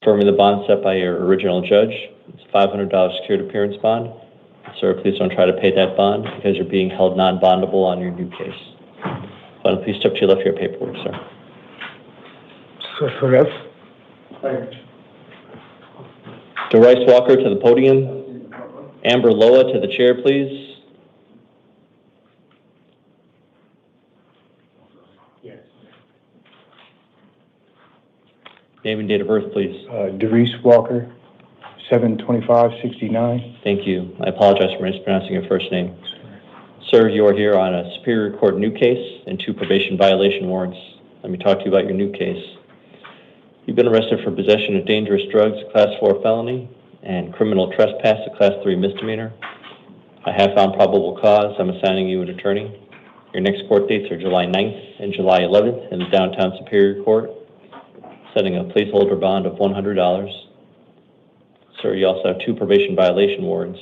Affirming the bond set by your original judge, it's a $500 secured appearance bond. Sir, please don't try to pay that bond because you're being held non-bondable on your new case. But please step to your left for your paperwork, sir. So yes. DeRice Walker to the podium. Amber Loa to the chair, please. Yes. Name and date of birth, please. DeRice Walker, 7/25/69. Thank you. I apologize for mispronouncing your first name. Sir, you are here on a Superior Court new case and 2 probation violation warrants. Let me talk to you about your new case. You've been arrested for possession of dangerous drugs, Class 4 felony, and criminal trespass, a Class 3 misdemeanor. I have found probable cause. I'm assigning you an attorney. Your next court dates are July 9th and July 11th in the Downtown Superior Court, setting a placeholder bond of $100. Sir, you also have 2 probation violation warrants.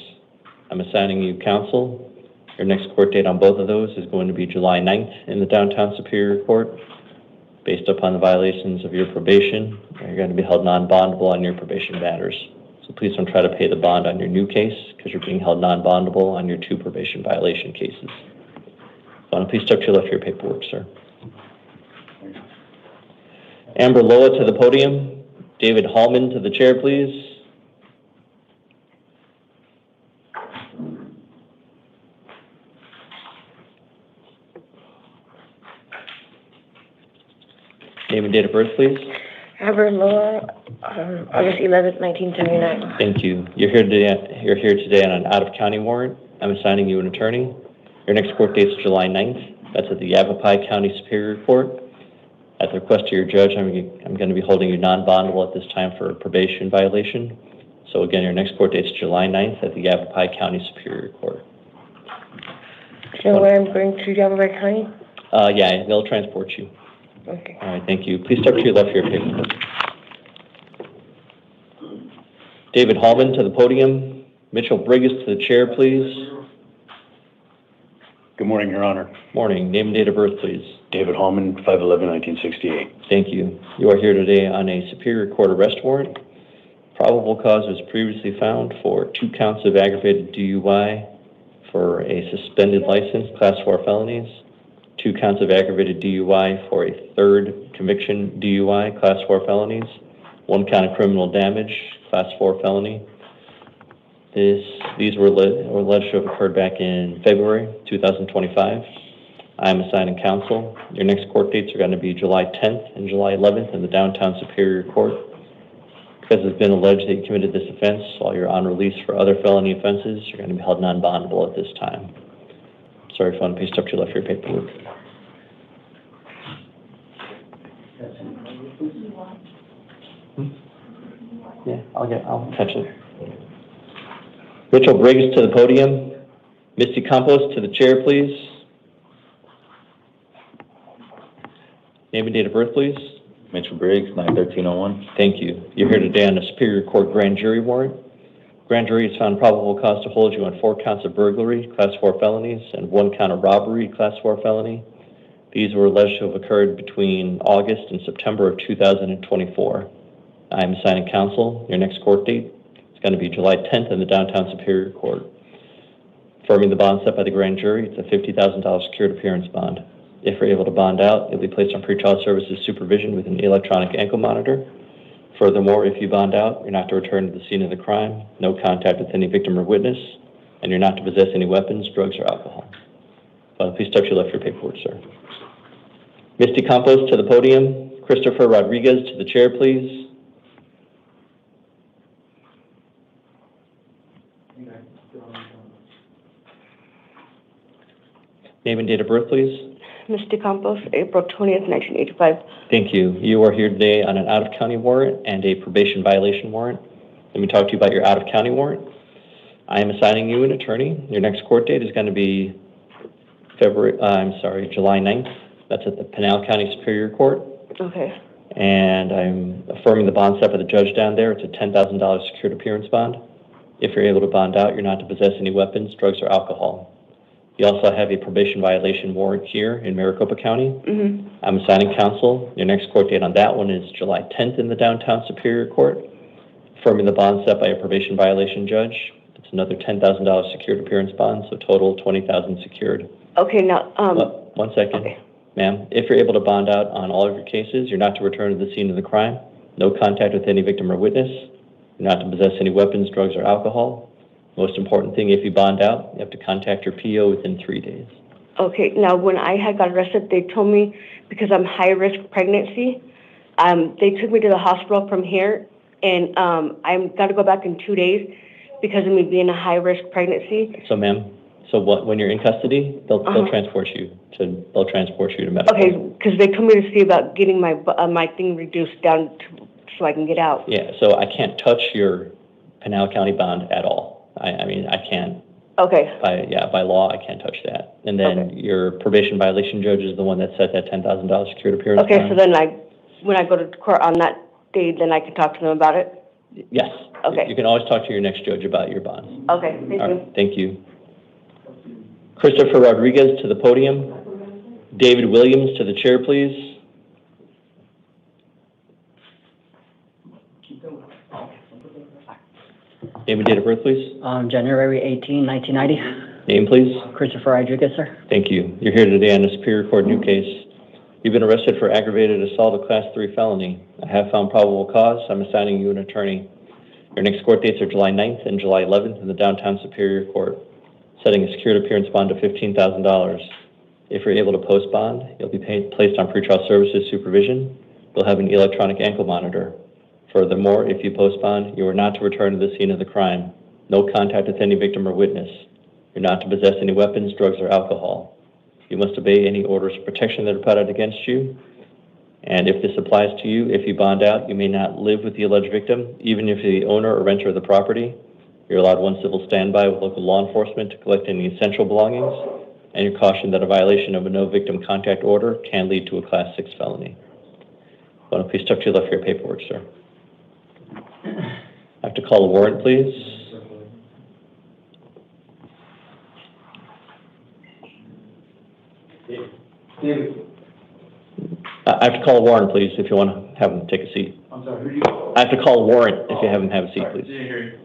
I'm assigning you counsel. Your next court date on both of those is going to be July 9th in the Downtown Superior Court. Based upon the violations of your probation, you're going to be held non-bondable on your probation matters. So please don't try to pay the bond on your new case because you're being held non-bondable on your 2 probation violation cases. So please step to your left for your paperwork, sir. Amber Loa to the podium. David Hallman to the chair, please. Name and date of birth, please. Amber Loa, August 11th, 1979. Thank you. You're here today on an out-of-county warrant. I'm assigning you an attorney. Your next court date is July 9th. That's at the Yavapai County Superior Court. At the request of your judge, I'm going to be holding you non-bondable at this time for a probation violation. So again, your next court date is July 9th at the Yavapai County Superior Court. Do you know where I'm going to, Yavapai County? Yeah, they'll transport you. Okay. All right, thank you. Please step to your left for your paperwork. David Hallman to the podium. Mitchell Briggs to the chair, please. Good morning, Your Honor. Morning. Name and date of birth, please. David Hallman, 5/11/1968. Thank you. You are here today on a Superior Court arrest warrant. Probable cause was previously found for 2 counts of aggravated DUI for a suspended license, Class 4 felonies. 2 counts of aggravated DUI for a 3rd conviction DUI, Class 4 felonies. 1 count of criminal damage, Class 4 felony. These were alleged to have occurred back in February 2025. I'm assigning counsel. Your next court dates are going to be July 10th and July 11th in the Downtown Superior Court. Because it's been alleged that you committed this offense while you're on release for other felony offenses, you're going to be held non-bondable at this time. Sorry, phone, please step to your left for your paperwork. Yeah, I'll catch it. Mitchell Briggs to the podium. Misty Campos to the chair, please. Name and date of birth, please. Mitchell Briggs, 9/13/01. Thank you. You're here today on a Superior Court grand jury warrant. Grand jury has found probable cause to hold you on 4 counts of burglary, Class 4 felonies, and 1 count of robbery, Class 4 felony. These were alleged to have occurred between August and September of 2024. I'm assigning counsel. Your next court date is going to be July 10th in the Downtown Superior Court. Affirming the bond set by the grand jury, it's a $50,000 secured appearance bond. If you're able to bond out, you'll be placed on pretrial services supervision with an electronic ankle monitor. Furthermore, if you bond out, you're not to return to the scene of the crime, no contact with any victim or witness, and you're not to possess any weapons, drugs, or alcohol. Please touch your left for your paperwork, sir. Misty Campos to the podium. Christopher Rodriguez to the chair, please. Name and date of birth, please. Misty Campos, April 20th, 1985. Thank you. You are here today on an out-of-county warrant and a probation violation warrant. Let me talk to you about your out-of-county warrant. I am assigning you an attorney. Your next court date is going to be July 9th. That's at the Pinal County Superior Court. Okay. And I'm affirming the bond set by the judge down there. It's a $10,000 secured appearance bond. If you're able to bond out, you're not to possess any weapons, drugs, or alcohol. You also have a probation violation warrant here in Maricopa County. I'm assigning counsel. Your next court date on that one is July 10th in the Downtown Superior Court. Affirming the bond set by a probation violation judge. It's another $10,000 secured appearance bond, so total $20,000 secured. Okay, now, 1 second. okay. Ma'am, if you're able to bond out on all of your cases, you're not to return to the scene of the crime, no contact with any victim or witness, you're not to possess any weapons, drugs, or alcohol. Most important thing, if you bond out, you have to contact your PO within 3 days. Okay, now when I had got arrested, they told me because I'm high-risk pregnancy, they took me to the hospital from here, and I'm got to go back in 2 days because of me being a high-risk pregnancy. So, ma'am, when you're in custody, they'll transport you to medical. Okay, because they told me to see about getting my my thing reduced down so I can get out. Yeah, so I can't touch your Pinal County bond at all. I mean, I can't. Okay. By law, I can't touch that. And then your probation violation judge is the one that set that $10,000 secured appearance Okay, bond. so then when I go to court on that day, then I can talk to them about it? Yes. Okay. You can always talk to your next judge about your bonds. Okay, thank All you. right, thank you. Christopher Rodriguez to the podium. David Williams to the chair, please. Name and date of birth, please. January 18, 1990. Name, please. Christopher Rodriguez, sir. Thank you. You're here today on the Superior Court new case. You've been arrested for aggravated assault of Class 3 felony. I have found probable cause. I'm assigning you an attorney. Your next court dates are July 9th and July 11th in the downtown Superior Court, setting a secured appearance bond of $15,000. If you're able to post bond, you'll be placed on pretrial services supervision. You'll have an electronic ankle monitor. Furthermore, if you post bond, you are not to return to the scene of the crime. No contact with any victim or witness. You're not to possess any weapons, drugs, or alcohol. You must obey any orders of protection that are put out against you. And if this applies to you, if you bond out, you may not live with the alleged victim, even if you're the owner or renter of the property. You're allowed one civil standby with local law enforcement to collect any essential belongings, and you're cautioned that a violation of a no victim contact order can lead to a Class 6 felony. Why don't you please tuck to your left for your paperwork, sir. I have to call a warrant, please. I have to call a warrant, please, if you want to have him take a seat. I'm sorry, who do you? I have to call a warrant if you have him have a seat, please. Didn't hear you.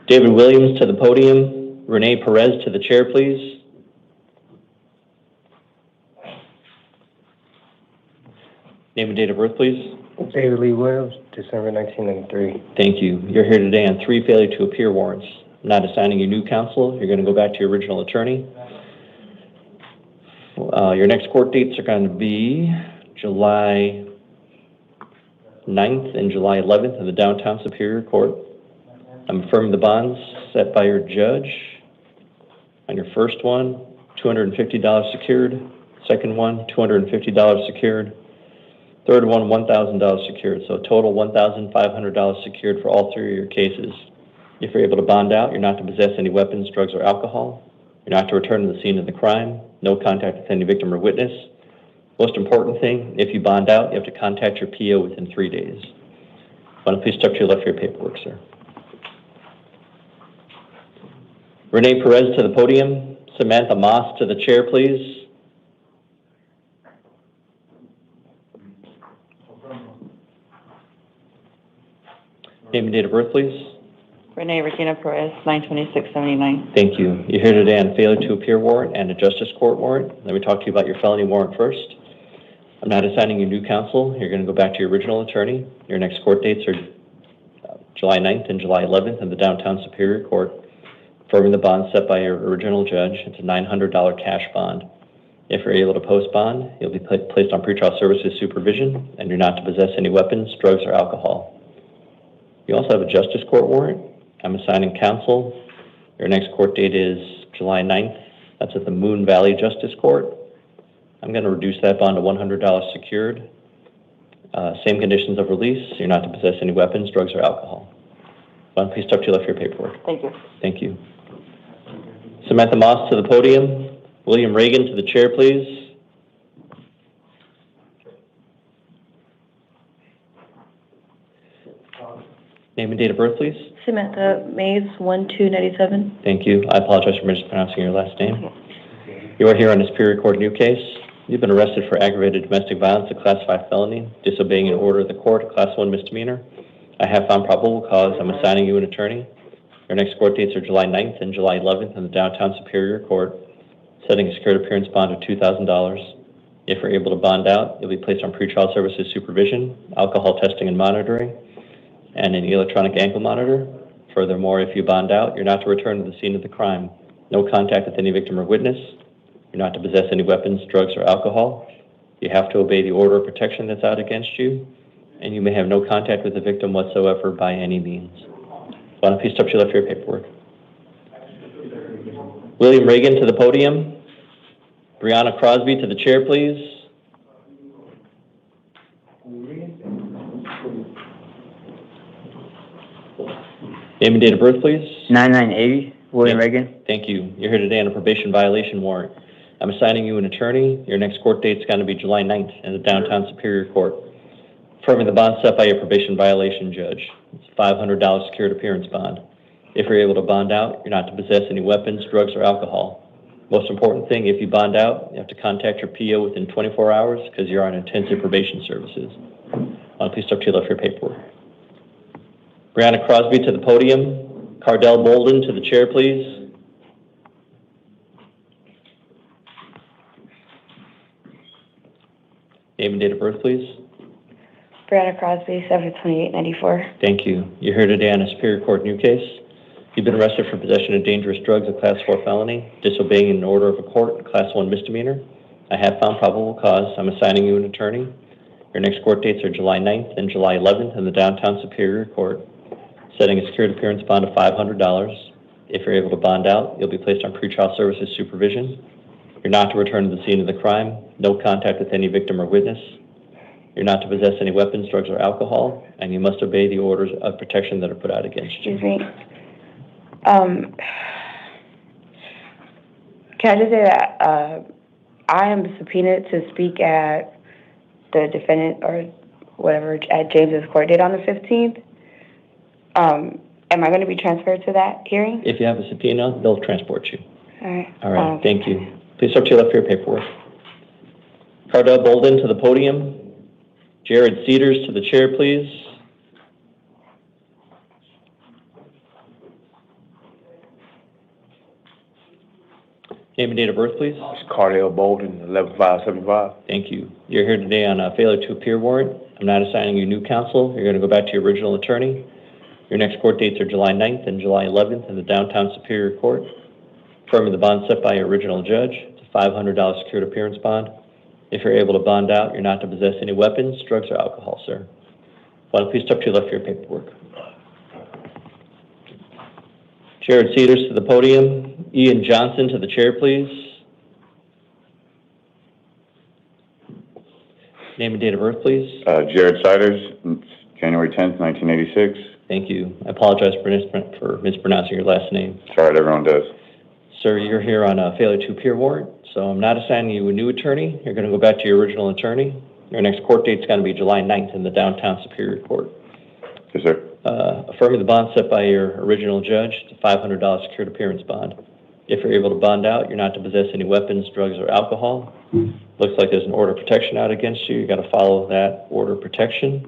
David Williams to the podium. Renee Perez to the chair, please. Name and date of birth, please. David Lee Williams, December 1993. Thank you. You're here today on 3 failure to appear warrants. I'm not assigning you new counsel. You're going to go back to your original attorney. Your next court dates are going to be July 9th and July 11th in the downtown Superior Court. I'm affirming the bonds set by your judge. On your first one, $250 secured. Second one, $250 secured. Third one, $1,000 secured. So total $1,500 secured for all 3 of your cases. If you're able to bond out, you're not to possess any weapons, drugs, or alcohol. You're not to return to the scene of the crime. No contact with any victim or witness. Most important thing, if you bond out, you have to contact your PO within 3 days. Why don't you please step to your left for your paperwork, sir? Renee Perez to the podium. Samantha Moss to the chair, please. Name and date of birth, please. Renee Regina Perez, 92679. Thank you. You're here today on failure to appear warrant and a justice court warrant. Let me talk to you about your felony warrant first. I'm not assigning you new counsel. You're going to go back to your original attorney. Your next court dates are July 9th and July 11th in the Downtown Superior Court, affirming the bond set by your original judge. It's a $900 cash bond. If you're able to post bond, you'll be placed on pretrial services supervision, and you're not to possess any weapons, drugs, or alcohol. You also have a justice court warrant. I'm assigning counsel. Your next court date is July 9th. That's at the Moon Valley Justice Court. I'm going to reduce that bond to $100 secured. Same conditions of release. You're not to possess any weapons, drugs, or alcohol. Please step to your left for your paperwork. Thank you. Thank you. Samantha Moss to the podium. William Reagan to the chair, please. Name and date of birth, please. Samantha Mays, 1297. Thank you. I apologize for mispronouncing your last name. You are here on a Superior Court new case. You've been arrested for aggravated domestic violence, a Class 5 felony, disobeying an order of the court, a Class 1 misdemeanor. I have found probable cause. I'm assigning you an attorney. Your next court dates are July 9th and July 11th in the Downtown Superior Court, setting a secured appearance bond of $2,000. If you're able to bond out, you'll be placed on pretrial services supervision, alcohol testing and monitoring, and an electronic ankle monitor. Furthermore, if you bond out, you're not to return to the scene of the crime. No contact with any victim or witness. You're not to possess any weapons, drugs, or alcohol. You have to obey the order of protection that's out against you, and you may have no contact with the victim whatsoever by any means. Why don't you step to your left for your paperwork? William Reagan to the podium. Brianna Crosby to the chair, please. Name and date of birth, please. 9980, William Reagan. Thank you. You're here today on a probation violation warrant. I'm assigning you an attorney. Your next court date's going to be July 9th in the Downtown Superior Court, affirming the bond set by your probation violation judge. It's a $500 secured appearance bond. If you're able to bond out, you're not to possess any weapons, drugs, or alcohol. Most important thing, if you bond out, you have to contact your PO within 24 hours because you're on intensive probation services. Please step to your left for your paperwork. Brianna Crosby to the podium. Cardell Bolden to the chair, please. Name and date of birth, please. Brianna Crosby, 7/28/94. Thank you. You're here today on a Superior Court new case. You've been arrested for possession of dangerous drugs, a Class 4 felony, disobeying an order of a court, a Class 1 misdemeanor. I have found probable cause. I'm assigning you an attorney. Your next court dates are July 9th and July 11th in the Downtown Superior Court, setting a secured appearance bond of $500. If you're able to bond out, you'll be placed on pretrial services supervision. You're not to return to the scene of the crime. No contact with any victim or witness. You're not to possess any weapons, drugs, or alcohol, and you must obey the orders of protection that are put out against you. Excuse me. Can I just say that I am subpoenaed to speak at the defendant or whatever at James's court date on the 15th. Am I going to be transferred to that hearing? If you have a subpoena, they'll transport you. All right. All right, thank you. Please step to your left for your paperwork. Cardell Bolden to the podium. Jared Cedars to the chair, please. Name and date of birth, please. It's Cardell Bolden, 11575. Thank you. You're here today on a failure to appear warrant. I'm not assigning you new counsel. You're going to go back to your original attorney. Your next court dates are July 9th and July 11th in the Downtown Superior Court, affirming the bond set by your original judge. It's a $500 secured appearance bond. If you're able to bond out, you're not to possess any weapons, drugs, or alcohol, sir. Why don't you please step to your left for your paperwork. Jared Cedars to the podium. Ian Johnson to the chair, please. Name and date of birth, please. Jared Siders, January 10th, 1986. Thank you. I apologize for mispronouncing your last name. Sorry, everyone does. Sir, you're here on a failure to appear warrant, so I'm not assigning you a new attorney. You're going to go back to your original attorney. Your next court date's going to be July 9th in the Downtown Superior Court. Yes, sir. Affirming the bond set by your original judge, it's a $500 secured appearance bond. If you're able to bond out, you're not to possess any weapons, drugs, or alcohol. Looks like there's an order of protection out against you. You got to follow that order of protection,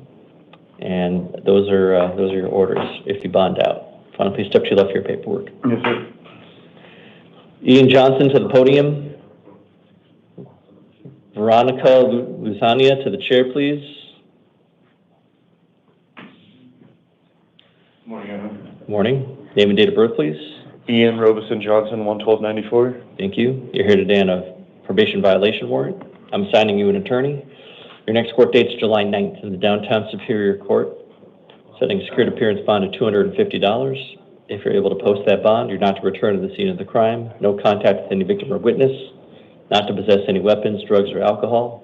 and those are your orders if you bond out. Final, please step to your left for your paperwork. Yes, sir. Ian Johnson to the podium. Veronica Luzania to the chair, please. Morning. Name and date of birth, please. Ian Robeson Johnson, 11294. Thank you. You're here today on a probation violation warrant. I'm assigning you an attorney. Your next court date's July 9th in the Downtown Superior Court, setting a secured appearance bond of $250. If you're able to post that bond, you're not to return to the scene of the crime, no contact with any victim or witness, not to possess any weapons, drugs, or alcohol.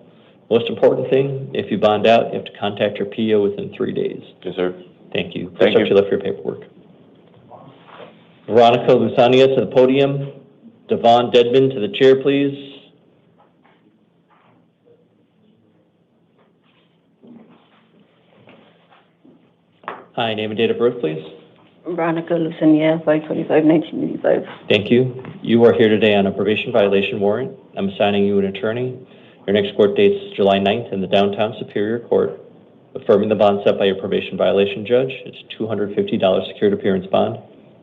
Most important thing, if you bond out, you have to contact your PO within 3 days. Yes, sir. Thank you. Thank you. You left for your paperwork. Veronica Lusania to the podium. Devon Dedman to the chair, please. Hi, name and date of birth, please. Veronica Lucenia, 5/25/1985. Thank you. You are here today on a probation violation warrant. I'm assigning you an attorney. Your next court date is July 9th in the Downtown Superior Court. Affirming the bond set by your probation violation judge, it's $250 secured appearance bond.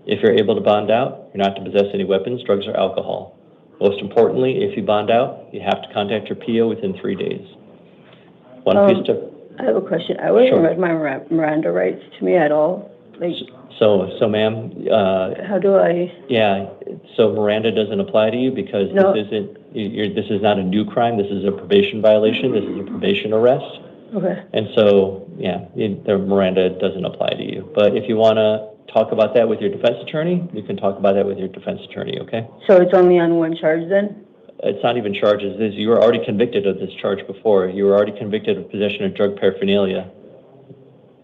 If you're able to bond out, you're not to possess any weapons, drugs, or alcohol. Most importantly, if you bond out, you have to contact your PO within 3 days. One piece to... I have a question. I wasn't Sure. read my Miranda rights to me at all. Like, So ma'am, how do I? yeah, so Miranda doesn't apply to you because No. this is not a new crime. This is a probation violation. This is a probation arrest. Okay. And so, yeah, the Miranda doesn't apply to you. But if you want to talk about that with your defense attorney, you can talk about that with your defense attorney, okay? So it's only on one charge then? It's not even charges. You were already convicted of this charge before. You were already convicted of possession of drug paraphernalia.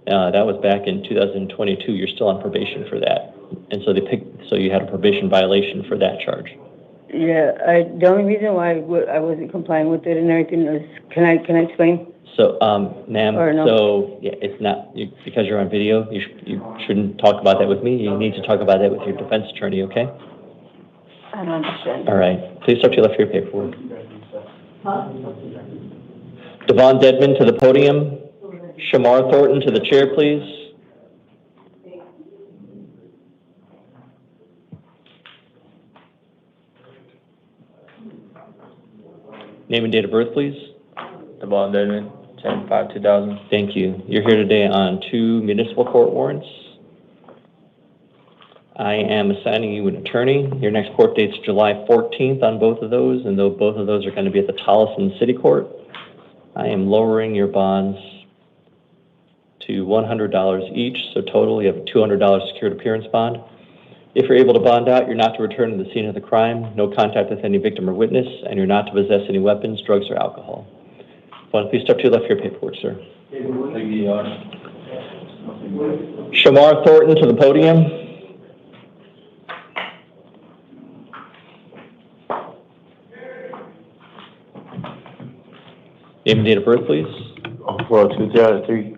That was back in 2022. You're still on probation for that. And so so you had a probation violation for that charge. Yeah, the only reason why I wasn't complying with it and everything is, can I explain? So, ma'am, Or no? so yeah, it's not, because you're on video, you shouldn't talk about that with me. You need to talk about that with your defense attorney, okay? I don't understand. All right. Please step to your left for your paperwork. Devon Dedman to the podium. Shamar Thornton to the chair, please. Name and date of birth, please. Devon Dedman, 10/5/2000. Thank you. You're here today on 2 municipal court warrants. I am assigning you an attorney. Your next court date's July 14th on both of those, and though both of those are going to be at the Tolleson City Court, I am lowering your bonds to $100 each, so total you have a $200 secured appearance bond. If you're able to bond out, you're not to return to the scene of the crime, no contact with any victim or witness, and you're not to possess any weapons, drugs, or alcohol. Please step to your left for your paperwork, sir. Shamar Thornton to the podium. Name and date of birth, please. 402-3.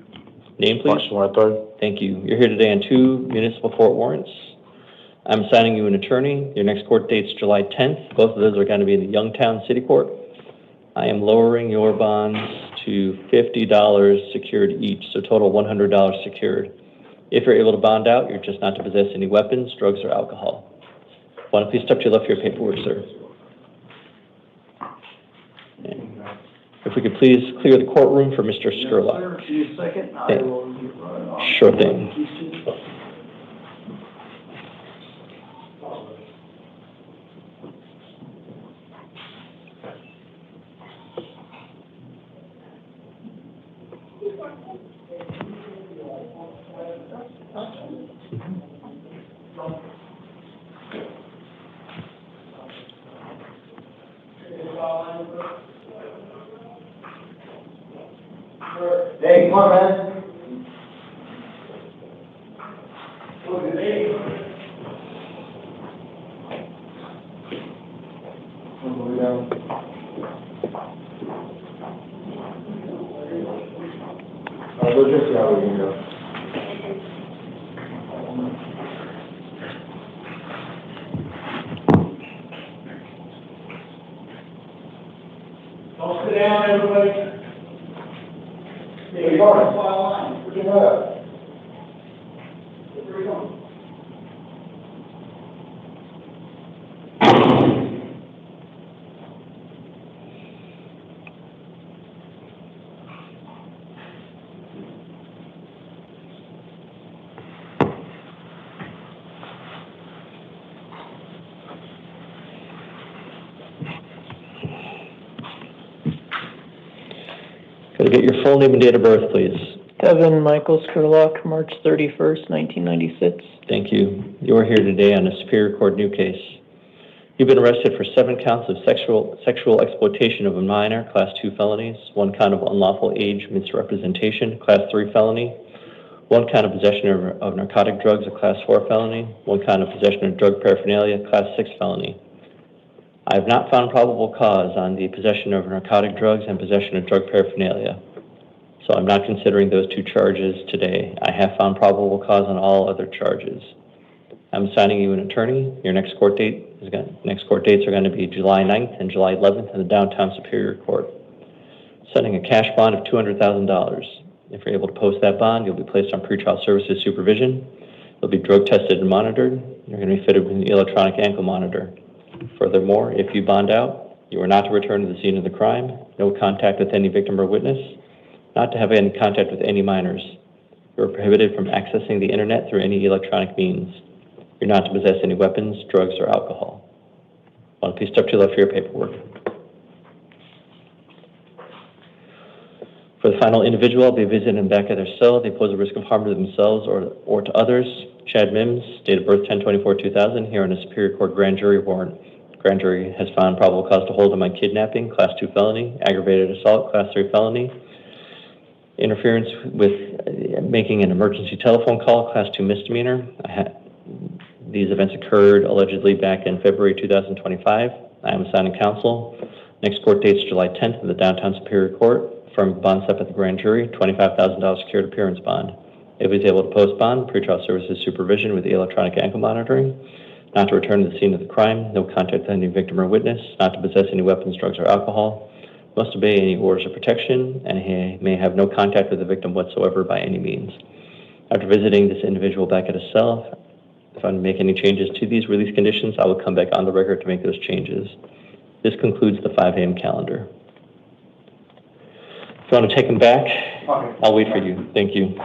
Name, please. Shamar Thornton. Thank you. You're here today on 2 municipal court warrants. I'm assigning you an attorney. Your next court date's July 10th. Both of those are going to be in the Youngtown City Court. I am lowering your bonds to $50 secured each, so total $100 secured. If you're able to bond out, you're just not to possess any weapons, drugs, or alcohol. Why don't you please step to your left for your paperwork, sir? If we could please clear the courtroom for Mr. Skurlock. Sure thing. Hey, come on, man. I'll go just see how we can go. Don't sit down, everybody. Yeah, you're already file line. Put your head up. Where are you going? Could I get your full name and date of birth, please? Kevin Michael Skurlock, March 31st, 1996. Thank you. You are here today on a Superior Court new case. You've been arrested for 7 counts of sexual exploitation of a minor, Class 2 felonies, 1 count of unlawful age misrepresentation, Class 3 felony, 1 count of possession of narcotic drugs, a Class 4 felony, 1 count of possession of drug paraphernalia, Class 6 felony. I have not found probable cause on the possession of narcotic drugs and possession of drug paraphernalia, so I'm not considering those 2 charges today. I have found probable cause on all other charges. I'm assigning you an attorney. Your next court dates are going to be July 9th and July 11th in the Downtown Superior Court. Setting a cash bond of $200,000. If you're able to post that bond, you'll be placed on pretrial services supervision. You'll be drug tested and monitored. You're going to be fitted with an electronic ankle monitor. Furthermore, if you bond out, you are not to return to the scene of the crime, no contact with any victim or witness, not to have any contact with any minors. You are prohibited from accessing the internet through any electronic means. You're not to possess any weapons, drugs, or alcohol. Want to please step to your left for your paperwork. For the final individual, I'll be visiting back at their cell. They pose a risk of harm to themselves or to others. Chad Mims, date of birth 10/24/2000, here on a Superior Court grand jury warrant. Grand jury has found probable cause to hold him on kidnapping, Class 2 felony, aggravated assault, Class 3 felony, interference with making an emergency telephone call, Class 2 misdemeanor. These events occurred allegedly back in February 2025. I am assigning counsel. Next court date is July 10th in the Downtown Superior Court. Firm bond step at the grand jury, $25,000 secured appearance bond. If he's able to post bond, pretrial services supervision with the electronic ankle monitoring, not to return to the scene of the crime, no contact with any victim or witness, not to possess any weapons, drugs, or alcohol, must obey any orders of protection, and he may have no contact with the victim whatsoever by any means. After visiting this individual back at his cell, if I make any changes to these release conditions, I will come back on the record to make those changes. This concludes the 5 a.m. calendar. If you want to take them back, I'll wait for you. Thank you.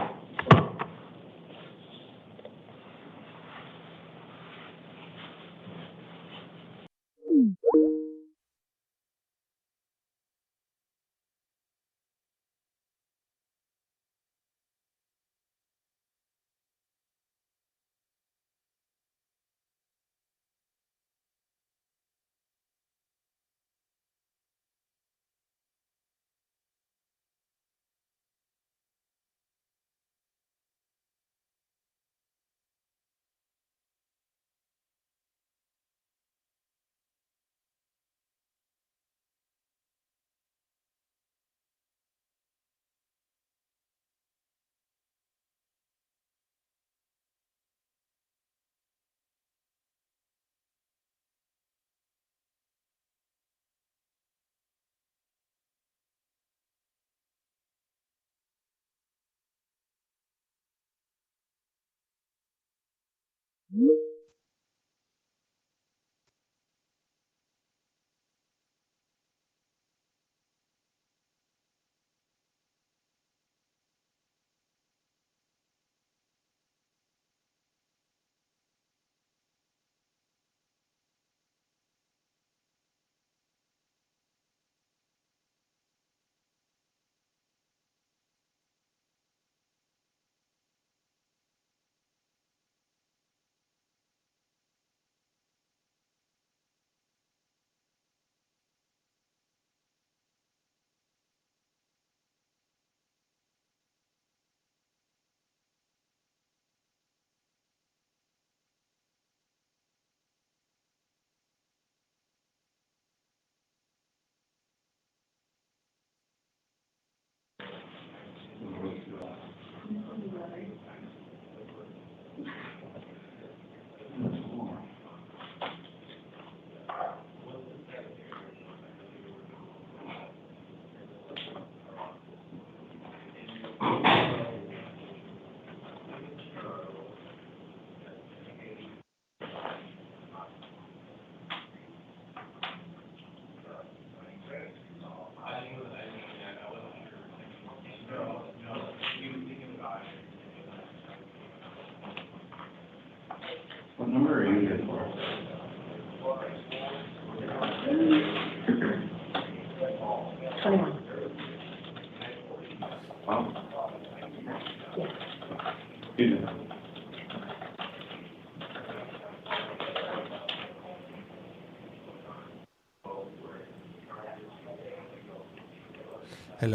Hello,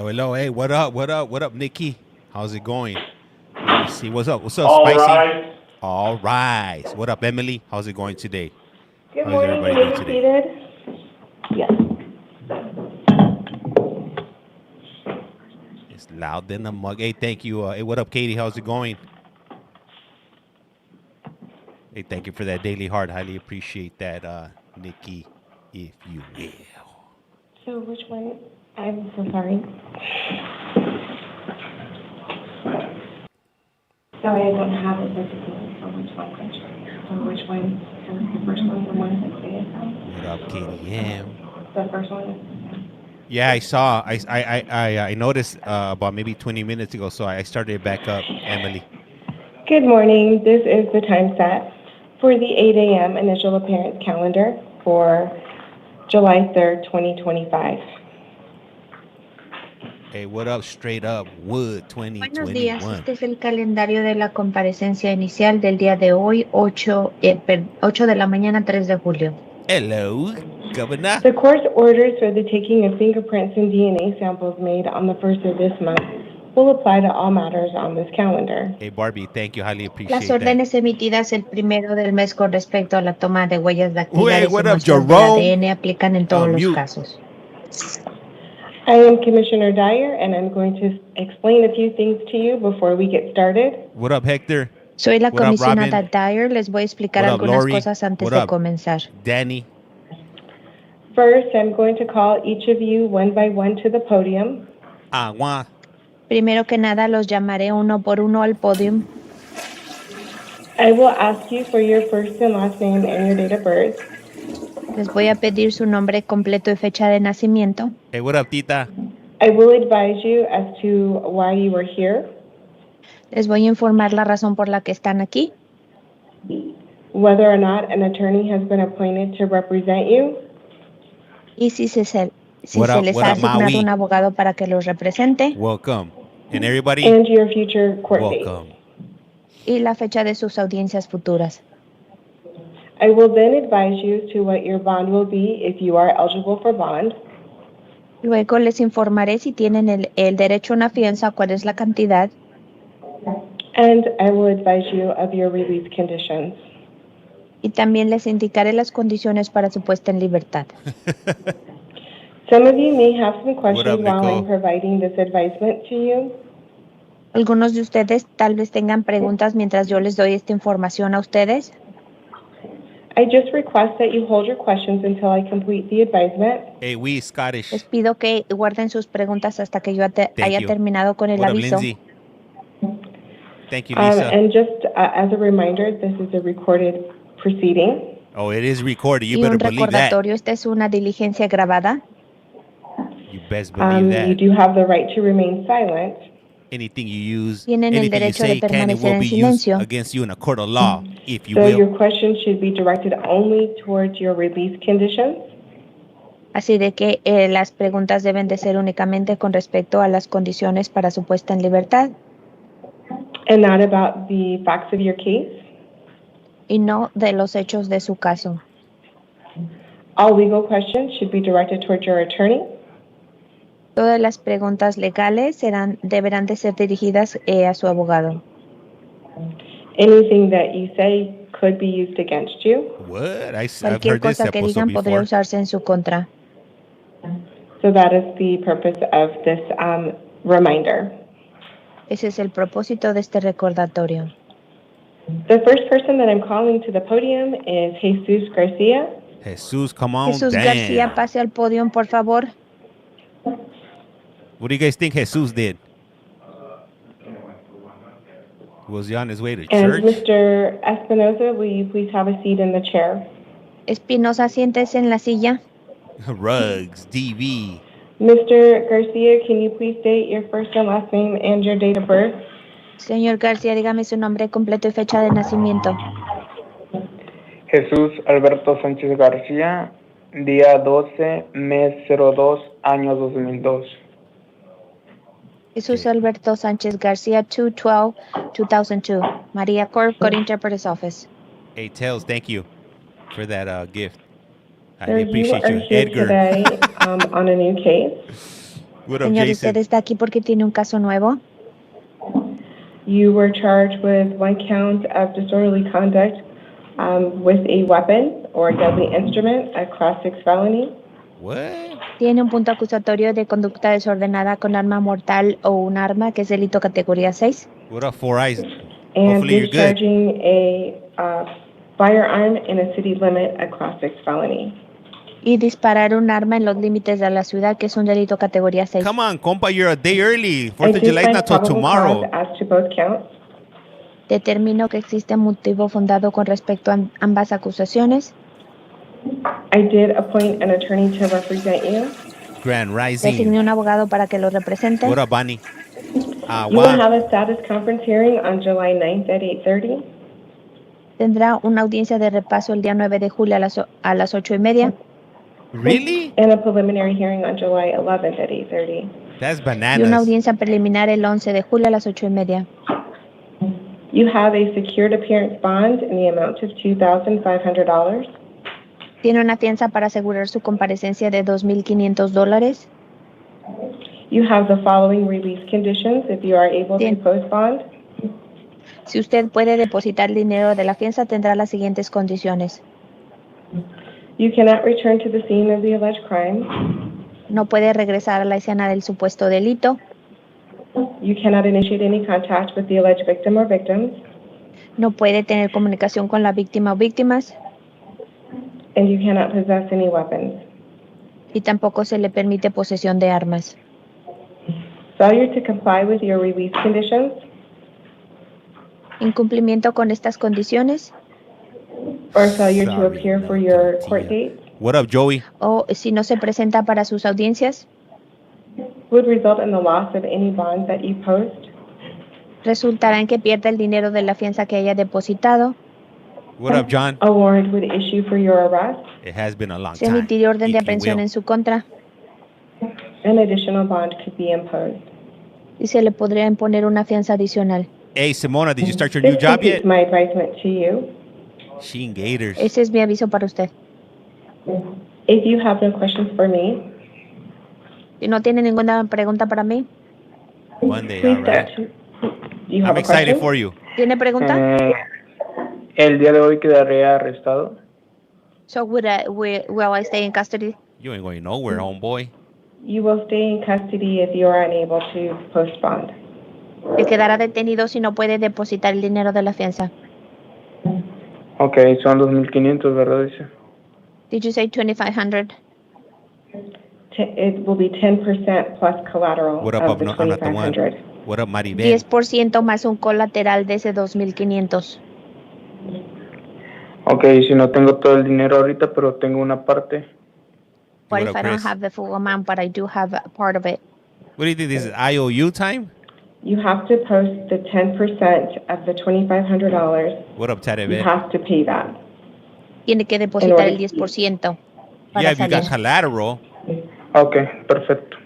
hello. Hey, what up? What up? What up, Nikki? How's it going? Let me see. What's up? What's up, All Spicy? right. All right. What up, Emily? How's it going today? Good How's morning, everybody can you doing be today? seated? Yes. It's loud than a mug. Hey, thank you. Hey, what up, Katie? How's it going? Hey, thank you for that daily heart. Highly appreciate that, Nikki, if you will. So which one? I'm so sorry. Sorry, I don't have it physically for which one. For which one? The first one, the one that they What up, Katie M? The first one. Yeah, I saw. I noticed about maybe 20 minutes ago, so I started it back up, Emily. Good morning. This is the time set for the 8 a.m. initial appearance calendar for July 3rd, 2025. Hey, what up, straight up, Wood Buenos días, 2021. este es el calendario de la comparecencia inicial del día de hoy, 8 de la mañana, 3 de julio. Hello, Governor. The course orders for the taking of fingerprints and DNA samples made on the 1st of this month will apply to all matters on this calendar. Hey, Barbie, thank you. Highly appreciate Las that. órdenes emitidas el 1 del mes con respecto a la toma de huellas Hey, dactilares y what up, muestras del Jerome? ADN aplican en todos los Mute. casos. I am Commissioner Dyer, and I'm going to explain a few things to you before we get started. What up, Hector? Soy la What up, comisionada Robin? Dyer. Les voy a explicar What up, algunas Lori? cosas antes What de up, comenzar. Danny? First, I'm going to call each of you one by one to the podium. Agua. Primero que nada, los llamaré uno por uno al podio. I will ask you for your first and last name and your date of birth. Les voy a pedir su nombre completo y fecha de nacimiento. Hey, what up, Tita? I will advise you as to why you are here, Les voy a informar la razón por la que están aquí, whether or not an attorney has been appointed to represent you, y si se What up, les what ha up, asignado Maui? un abogado para que los represente, Welcome. And everybody, and your future court date. welcome. y la fecha de sus audiencias futuras. I will then advise you as to what your bond will be if you are eligible for bond, Luego les informaré si tienen el derecho a una fianza, cuál es la cantidad, and I will advise you of your release conditions. y también les indicaré las condiciones para su puesta en libertad. Some of you may have some What up, questions while Nicole? I'm providing this advisement to you. Algunos de ustedes tal vez tengan preguntas mientras yo les doy esta información a ustedes. I just request that you hold your questions until I complete the advisement. Hey, we Scottish. Les pido que guarden sus preguntas hasta que yo haya you. terminado con el What up, aviso. Lindsay? Thank you, Lisa. And just as a reminder, this is a recorded proceeding. Oh, it is recorded. You Y better un believe that. recordatorio, esta es una diligencia grabada. You best believe You that. do have the right to remain silent. Anything you use, Tienen el anything you derecho de say can and permanecer will en be used silencio. against you in a court of law, if you So will. your questions should be directed only towards your release conditions. Así de que las preguntas deben de ser únicamente con respecto a las condiciones para su puesta en libertad And not about the facts of your case. y no de los hechos de su caso. All legal questions should be directed towards your attorney. Todas las preguntas legales deberán de ser dirigidas a su abogado. Anything that you say could be used against you. What? I've Cualquier heard this cosa que episode digan podría before. usarse en su contra. So that is the purpose of this reminder. Ese es el propósito de este recordatorio. The first person that I'm calling to the podium is Jesus Garcia. Jesus, come on Jesús down. García, pase al podio, por favor. What do you guys think Jesus did? Was he on his way to And church? Mr. Espinoza, will you please have a seat in the chair? Espinosa, siéntese en la silla. Rugs, DV. Mr. Garcia, can you please state your first and last name and your date of birth? Señor García, dígame su nombre completo y fecha de nacimiento. Jesús Alberto Sánchez García, día 12, mes 02, año 2002. Jesús Alberto Sánchez Garcia, 2/12/2002. Maria Corp, Court Interpreter's Office. Hey, Tails, thank you for that gift. I Sir, you appreciate are you. here Edgar. today on a new case. What up, Señor, Jason? ¿usted está aquí porque tiene un caso nuevo? You were charged with 1 count of disorderly conduct with a weapon or deadly instrument, a Class 6 felony. What? Tiene un punto acusatorio de conducta desordenada con arma mortal o un arma que es delito categoría 6. What up, Four Eyes? And Hopefully you're good. discharging a firearm in a city limit, a Class 6 felony. Y disparar un arma en los límites de la ciudad, que es un delito categoría 6. Come on, compa, you're a day early. I 4th of did July is find not till probable tomorrow. cause as to both counts. Determino que existe motivo fundado con respecto a ambas acusaciones. I did appoint an attorney to represent you. Grand Rising. Designé un abogado para que lo represente. What up, Bonnie? You will have a status conference hearing on July 9th at 8:30. Tendrá una audiencia de repaso el día 9 de julio a las 8:30. Really? And a preliminary hearing on July 11th at 8:30. That's Y una bananas. audiencia preliminar el 11 de julio a las 8:30. You have a secured appearance bond in the amount of $2,500. Tiene una fianza para asegurar su comparecencia de $2,500. You have the following release conditions if you are able to post bond. Si usted puede depositar dinero de la fianza, tendrá las siguientes condiciones. You cannot return to the scene of the alleged crime. No puede regresar a la escena del supuesto delito. You cannot initiate any contact with the alleged victim or victims. No puede tener comunicación con la víctima o víctimas. And you cannot possess any weapons. Y tampoco se le permite posesión de armas. Failure to comply with your release conditions, Incumplimiento con estas condiciones, or failure to appear for your court date, What up, Joey? o si no se presenta para sus audiencias, would result in the loss of any bond that you post. resultará en que pierda el dinero de la fianza que haya depositado. What up, John? A warrant would issue for your arrest. It has been a long Se time. emitirá orden de Y aprehensión will. en su contra An additional bond could be imposed. y se le podría imponer una fianza adicional. Hey, Simona, did you start your new This job completes yet? my advisement to you. Sheen Gators. Ese es mi aviso para usted. If you have no questions for me, Si no tiene ninguna pregunta para mí, Monday, please all step right. to. Do you I'm have a excited question? for you. ¿tiene pregunta? El día de hoy quedaré arrestado. So will I stay in custody? You ain't going nowhere, homeboy. You will stay in custody if you are unable to post bond. Él quedará detenido si no puede depositar el dinero de la fianza. Ok, son 2,500, ¿verdad? Dice. Did you say 2,500? It will be 10% plus collateral What up, of the I'm not the one. 2,500. What up, Maribel? 10% más un colateral de ese 2,500. Ok, si no tengo todo el dinero ahorita, pero tengo una parte. What What if up, I don't Chris? have the full amount, but I do have a part of it? What do you think? This is IOU time? You have to post the 10% of the $2,500. What up, You Tadebe? have to pay that. Tiene que depositar el 10% para Yeah, if you got salir. collateral. Ok, perfecto.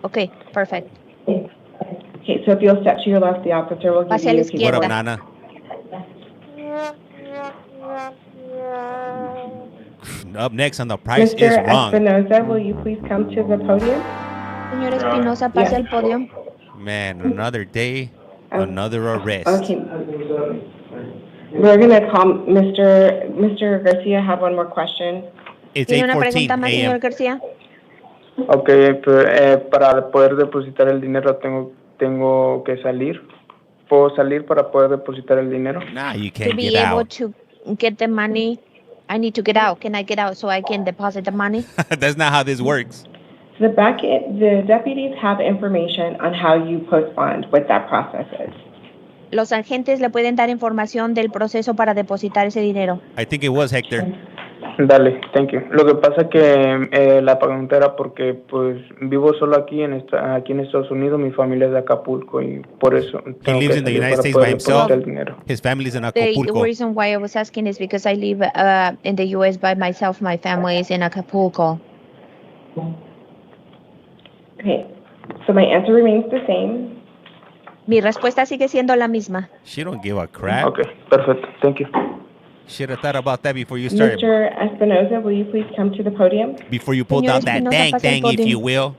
Okay, perfect. Okay, so if you'll step to your left, the officer will give Hacia you la a piece What of up, izquierda. Nana? Up next on The Price Mr. is Wrong. Espinoza, will you please come to the podium? Señor Espinosa, pase al podio. Man, another day, another arrest. Okay. We're gonna call Mr. Garcia had one more question. It's ¿Tiene una 8:14 pregunta más, señor a.m. García? Ok, para poder depositar el dinero tengo que salir. ¿Puedo salir para poder depositar el dinero? Nah, you To can't be get able out. to get the money, I need to get out. Can I get out so I can deposit the money? That's not how this works. The deputies have information on how you post bond, what that process is. Los agentes le pueden dar información del proceso para depositar ese dinero. I think it was Hector. Dale, thank you. Lo que pasa que la pregunta era porque pues vivo solo aquí aquí en Estados Unidos, mi familia es de Acapulco y por eso He tengo lives que in the salir United para States by poder himself. depositar el dinero. His family's in The Acapulco. reason why I was asking is because I live in the U.S. by myself. My family is in Acapulco. Okay, so my answer remains the same. Mi respuesta sigue siendo la misma. She don't give a crap. Okay, perfecto, thank you. Should have thought about that before you started. Mr. Espinoza, will you please come to the podium? Before you pulled Señor out that Espinosa, dang pasa al thing, if podio. you will.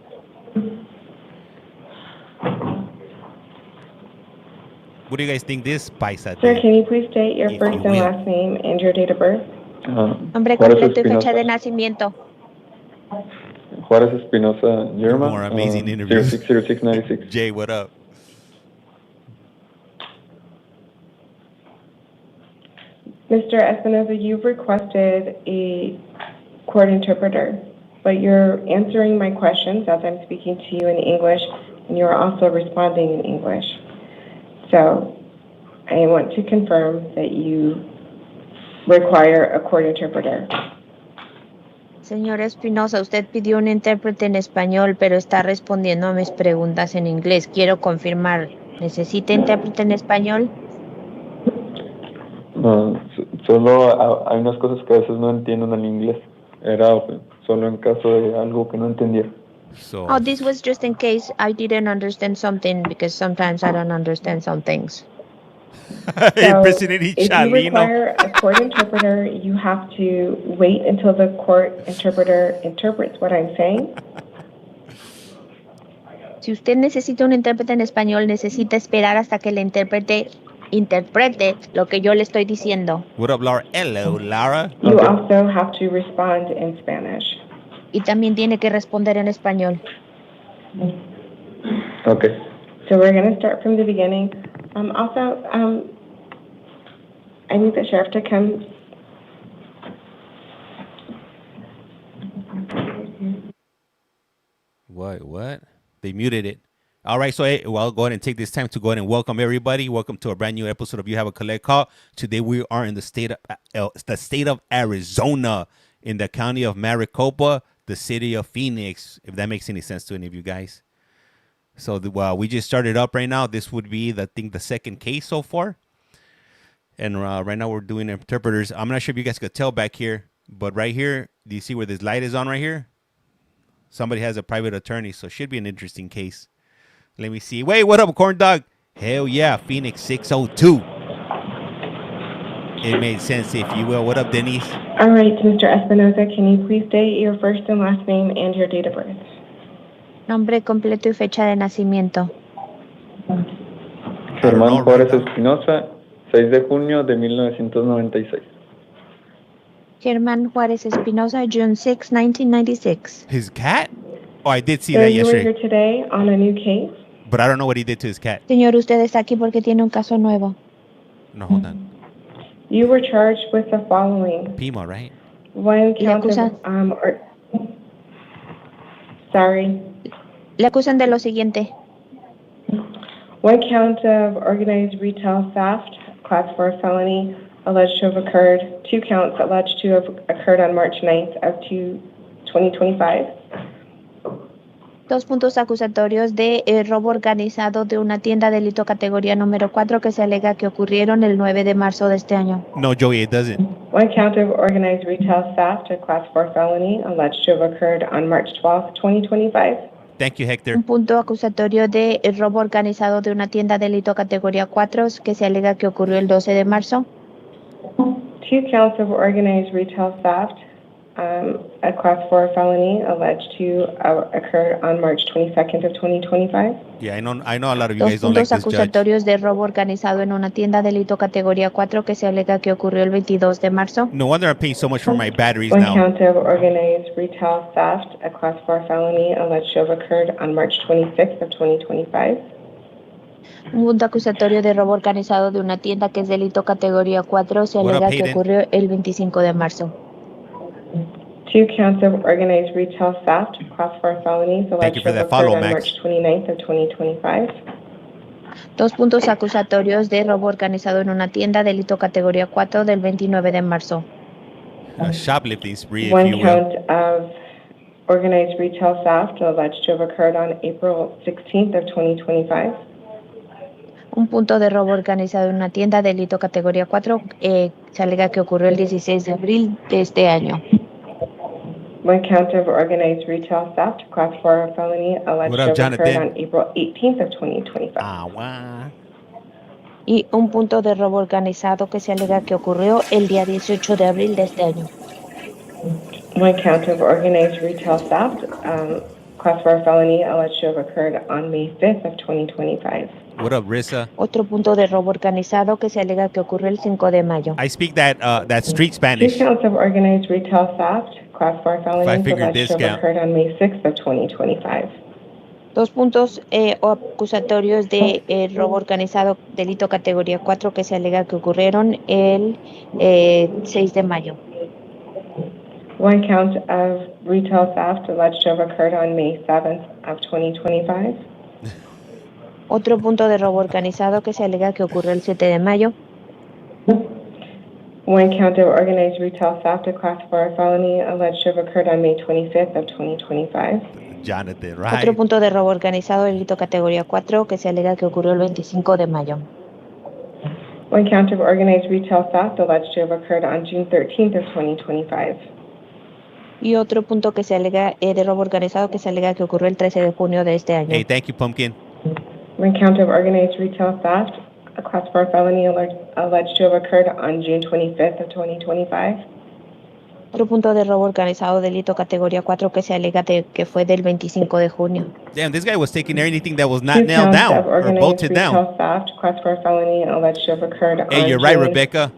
What do you guys think this paisa Sir, did? can you please state your If first you and will. last name and your date of birth? Nombre completo y fecha de nacimiento. Juárez Espinosa, Yerma. More amazing interviews. 060696. Jay, what up? Mr. Espinoza, you've requested a court interpreter, but you're answering my questions as I'm speaking to you in English, and you're also responding in English. So I want to confirm that you require a court interpreter. Señor Espinosa, usted pidió un intérprete en español, pero está respondiendo a mis preguntas en inglés. Quiero confirmar, ¿necesita intérprete en español? No, solo hay unas cosas que a veces no entiendo en inglés. Era solo en caso de algo que no entendiera. So, Oh, this was just in case I didn't understand something, because sometimes I don't understand some things. Impersonating If you Chalino. require a court interpreter, you have to wait until the court interpreter interprets what I'm saying. Si usted necesita un intérprete en español, necesita esperar hasta que el intérprete interprete lo que yo le estoy diciendo. What up, Laura? Hello, Laura. You also have to respond in Spanish. Y también tiene que responder en español. Okay. So we're going to start from the beginning. I need the sheriff to come. What? They muted it. All right, so hey, well, I'll go ahead and take this time to go ahead and welcome everybody. Welcome to a brand new episode of You Have a Collect Call. Today we are in the state of Arizona, in the county of Maricopa, the city of Phoenix, if that makes any sense to any of you guys. So we just started up right now. This would be, I think, the second case so far. And right now we're doing interpreters. I'm not sure if you guys could tell back here, but right here, do you see where this light is on right here? Somebody has a private attorney, so it should be an interesting case. Let me see. Wait, what up, corn dog? Hell yeah, Phoenix 602. It made sense, if you will. What up, Denise? All right, Mr. Espinoza, can you please state your first and last name and your date of birth? Nombre completo y fecha de nacimiento. Germán Juárez Espinosa, 6 de junio de 1996. Germán Juárez Espinosa, June 6, 1996. His cat? Oh, I did see So that you were yesterday. here today on a new case? But I don't know what he did to his cat. Señor, usted está aquí porque tiene un caso nuevo. No, hold on. You were charged with the following. Pima, right? One count of, sorry. Le acusan de lo siguiente. One count of organized retail theft, class 4 felony, alleged to have occurred. 2 counts alleged to have occurred on March 9th of 2025. 2 puntos acusatorios de robo organizado de una tienda, delito categoría número 4, que se alega que ocurrieron el 9 de marzo de este año. No, Joey, it doesn't. One count of organized retail theft, a class 4 felony, alleged to have occurred on March 12th, 2025. Thank you, Hector. Un punto acusatorio de robo organizado de una tienda, delito categoría 4, que se alega que ocurrió el 12 de marzo. 2 counts of organized retail theft, a class 4 felony, alleged to occur on March 22nd of 2025. Yeah, I know a lot of you 2 guys don't like puntos this judge. acusatorios de robo organizado en una tienda, delito categoría 4, que se alega que ocurrió el 22 de marzo. No wonder I'm paying so much for my batteries One now. count of organized retail theft, a class 4 felony, alleged to have occurred on March 26th of 2025. Un punto acusatorio de robo organizado de una tienda, que es delito categoría 4, se What up, alega que Hayden? ocurrió el 25 de marzo. 2 counts of organized retail theft, class 4 felonies, Thank you alleged for to have that follow, occurred on Max. March 29th of 2025. 2 puntos acusatorios de robo organizado en una tienda, delito categoría 4, del 29 de marzo. A shoplifting spree, if One you will. count of organized retail theft alleged to have occurred on April 16th of 2025. Un punto de robo organizado en una tienda, delito categoría 4, se alega que ocurrió el 16 de abril de este año. One count of organized retail theft, class 4 felony, alleged What up, to have occurred Jonathan? on April 18th of 2025. Y un punto de robo organizado que se alega que ocurrió el día 18 de abril de este año. One count of organized retail theft, class 4 felony, alleged to have occurred on May 5th of 2025. What up, Rissa? Otro punto de robo organizado que se alega que ocurrió el 5 de mayo. I speak that street Two Spanish. counts of organized retail theft, class 4 felonies, Five-figure alleged to have discount. occurred on May 6th of 2025. 2 puntos acusatorios de robo organizado, delito categoría 4, que se alega que ocurrieron el 6 de mayo. One count of retail theft alleged to have occurred on May 7th of 2025. Otro punto de robo organizado que se alega que ocurrió el 7 de mayo. One count of organized retail theft, a class 4 felony, alleged to have occurred on May 25th of 2025. Jonathan, Otro right? punto de robo organizado, delito categoría 4, que se alega que ocurrió el 25 de mayo. One count of organized retail theft alleged to have occurred on June 13th of 2025. Y otro punto que se alega de robo organizado que se alega que ocurrió el 13 de junio de este año. Hey, thank you, Pumpkin. One count of organized retail theft, a class 4 felony alleged to have occurred on June 25th of 2025. Otro punto de robo organizado, delito categoría 4, que se alega que fue del 25 de junio. Damn, this guy was taking anything that was not Two nailed counts down of or organized bolted retail down. theft, class 4 felony alleged to have occurred Hey, on you're right, June Rebecca.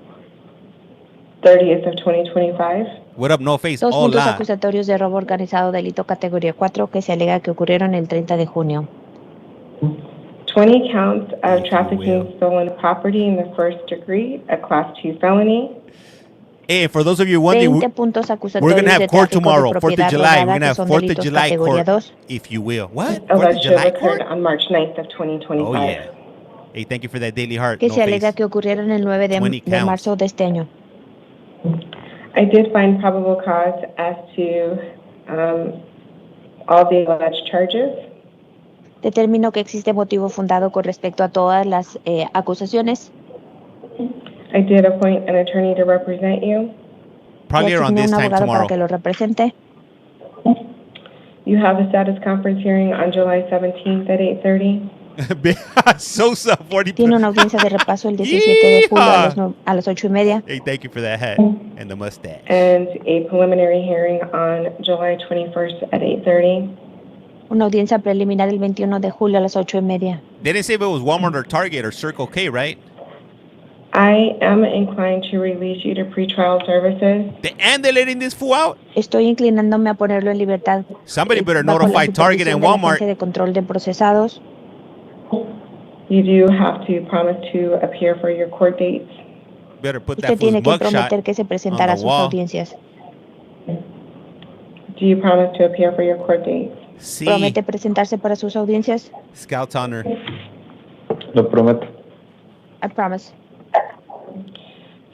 30th of 2025. What up, No Face? 2 puntos Hola. acusatorios de robo organizado, delito categoría 4, que se alega que ocurrieron el 30 de junio. 20 counts of trafficking stolen property in the first degree, a class 2 felony. Hey, for those of you wondering, 20 puntos we're acusatorios going to de have court tráfico tomorrow, de 4th of propiedad July. We're robada, going to que have son 4th of delitos July categoría court, 2. if you will. What? 4th of Alleged to have July court? occurred on March 9th of 2025. Oh, yeah. Hey, thank you for that daily heart, Que No se alega Face. que ocurrieron el 9 20 de counts. marzo de este año. I did find probable cause as to all the alleged charges. Determino que existe motivo fundado con respecto a todas las acusaciones. I did appoint an attorney to represent you. Probably around Designé this un time abogado para tomorrow. que lo represente. You have a status conference hearing on July 17th at 8:30. Sosa 40. Tiene una audiencia de repaso el 17 de julio a las 8:30. Hey, thank you for that hat and the mustache. And a preliminary hearing on July 21st at 8:30. Una audiencia preliminar el 21 de julio a las 8:30. They didn't say if it was Walmart or Target or Circle K, right? I am inclined to release you to pretrial services. And they're letting this fool out? Estoy inclinándome a ponerlo en libertad. Somebody better bajo la notify Target supervisión and de la Walmart. Agencia de Control de Procesados. You do have to promise to appear for your court dates. Better put Usted that fool's tiene que mugshot prometer que se presentará a on the sus wall. audiencias. Do you promise to appear for your court dates? Sí. ¿Promete presentarse para sus audiencias? Scout Honor. Lo prometo. I promise.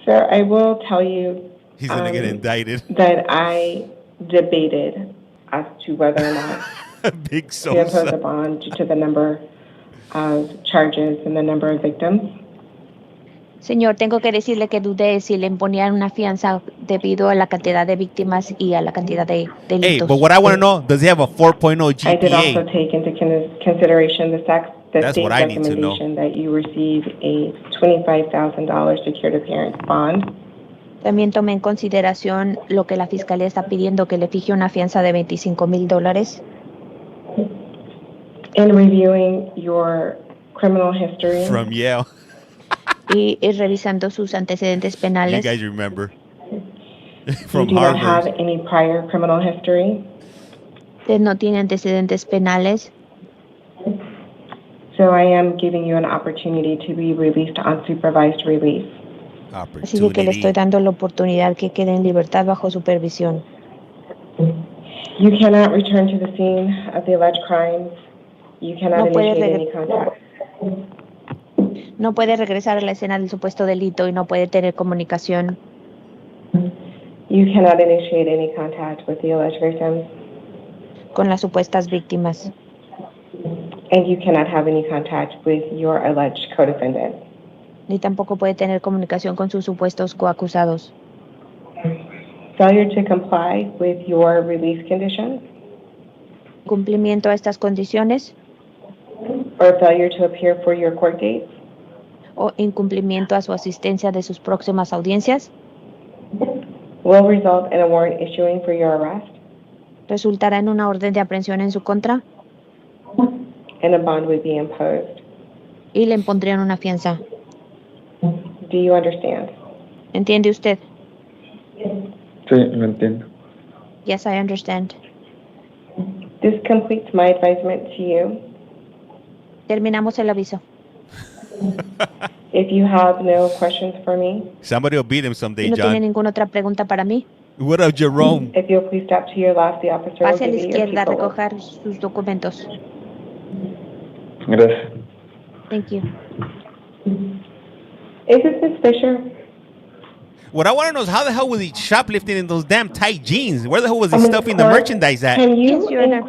Sir, I will tell you He's gonna get indicted. that I debated as to whether or not Big to impose a Sosa. bond due to the number of charges and the number of victims. Señor, tengo que decirle que dudé si le imponían una fianza debido a la cantidad de víctimas y a la cantidad de Hey, delitos. but what I want to know, does he have a 4.0 I did also GPA? take into consideration the That's state's what I need to know. recommendation that you receive a $25,000 secured appearance bond. También tomé en consideración lo que la fiscalía está pidiendo, que le fije una fianza de $25,000. In reviewing your criminal history, From Yale. Y revisando sus antecedentes You penales. guys remember. you From do not have Harvard. any prior criminal history. Usted no tiene antecedentes penales. So I am giving you an opportunity to be released on supervised release. Así de que le estoy dando la oportunidad que quede en libertad bajo supervisión. You cannot return to the scene of the alleged crimes. You cannot No puede initiate any contact. No puede regresar a la escena del supuesto delito y no puede tener comunicación. You cannot initiate any contact with the alleged victims, con las supuestas víctimas, and you cannot have any contact with your alleged co-defendant. ni tampoco puede tener comunicación con sus supuestos coacusados. Failure to comply with your release conditions, Cumplimiento a estas condiciones or failure to appear for your court dates, o incumplimiento a su asistencia de sus próximas audiencias will result in a warrant issuing for your arrest, resultará en una orden de aprehensión en su contra and a bond will be imposed. y le impondrían una fianza. Do you understand? ¿Entiende usted? Sí, lo entiendo. Yes, I understand. This completes my advisement to you. Terminamos el aviso. If you have no questions for me, Somebody will beat him Si someday, no tiene John. ninguna otra pregunta para mí, What up, Jerome? if you'll please step to your left, the officer will pase a la give you your izquierda a paperwork. recoger sus documentos. Gracias. Thank you. Is this Ms. Fisher? What I want to know is how the hell was he shoplifting in those damn tight jeans? Where the hell was he Ms. stuffing the Clark, merchandise at? Can you Yes, Your Honor.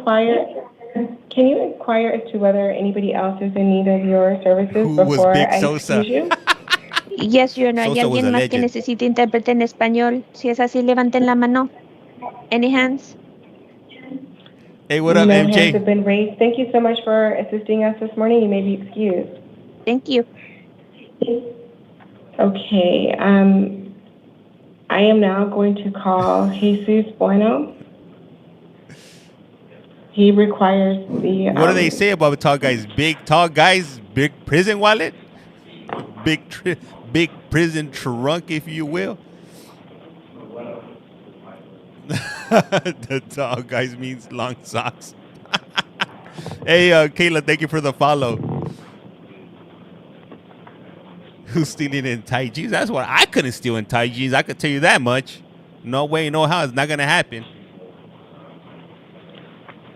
Can you inquire as to whether anybody else is in need of your services Who was before Big I Sosa? excuse you? Yes, Your Honor. ¿Hay Sosa was alguien a más que legend. necesite intérprete en español? Si es así, levanten la mano. Any hands? Hey, what up, No hands have MJ? been raised. Thank you so much for assisting us this morning. You may be excused. Thank you. Okay, I am now going to call Jesus Bueno. He requires the... What do they say about tall guys? Big tall guys, big prison wallet, big prison trunk, if you will. The tall guys means long socks. Hey, Kayla, thank you for the follow. Who's stealing in tight jeans? That's what I couldn't steal in tight jeans. I could tell you that much. No way, no how. It's not gonna happen.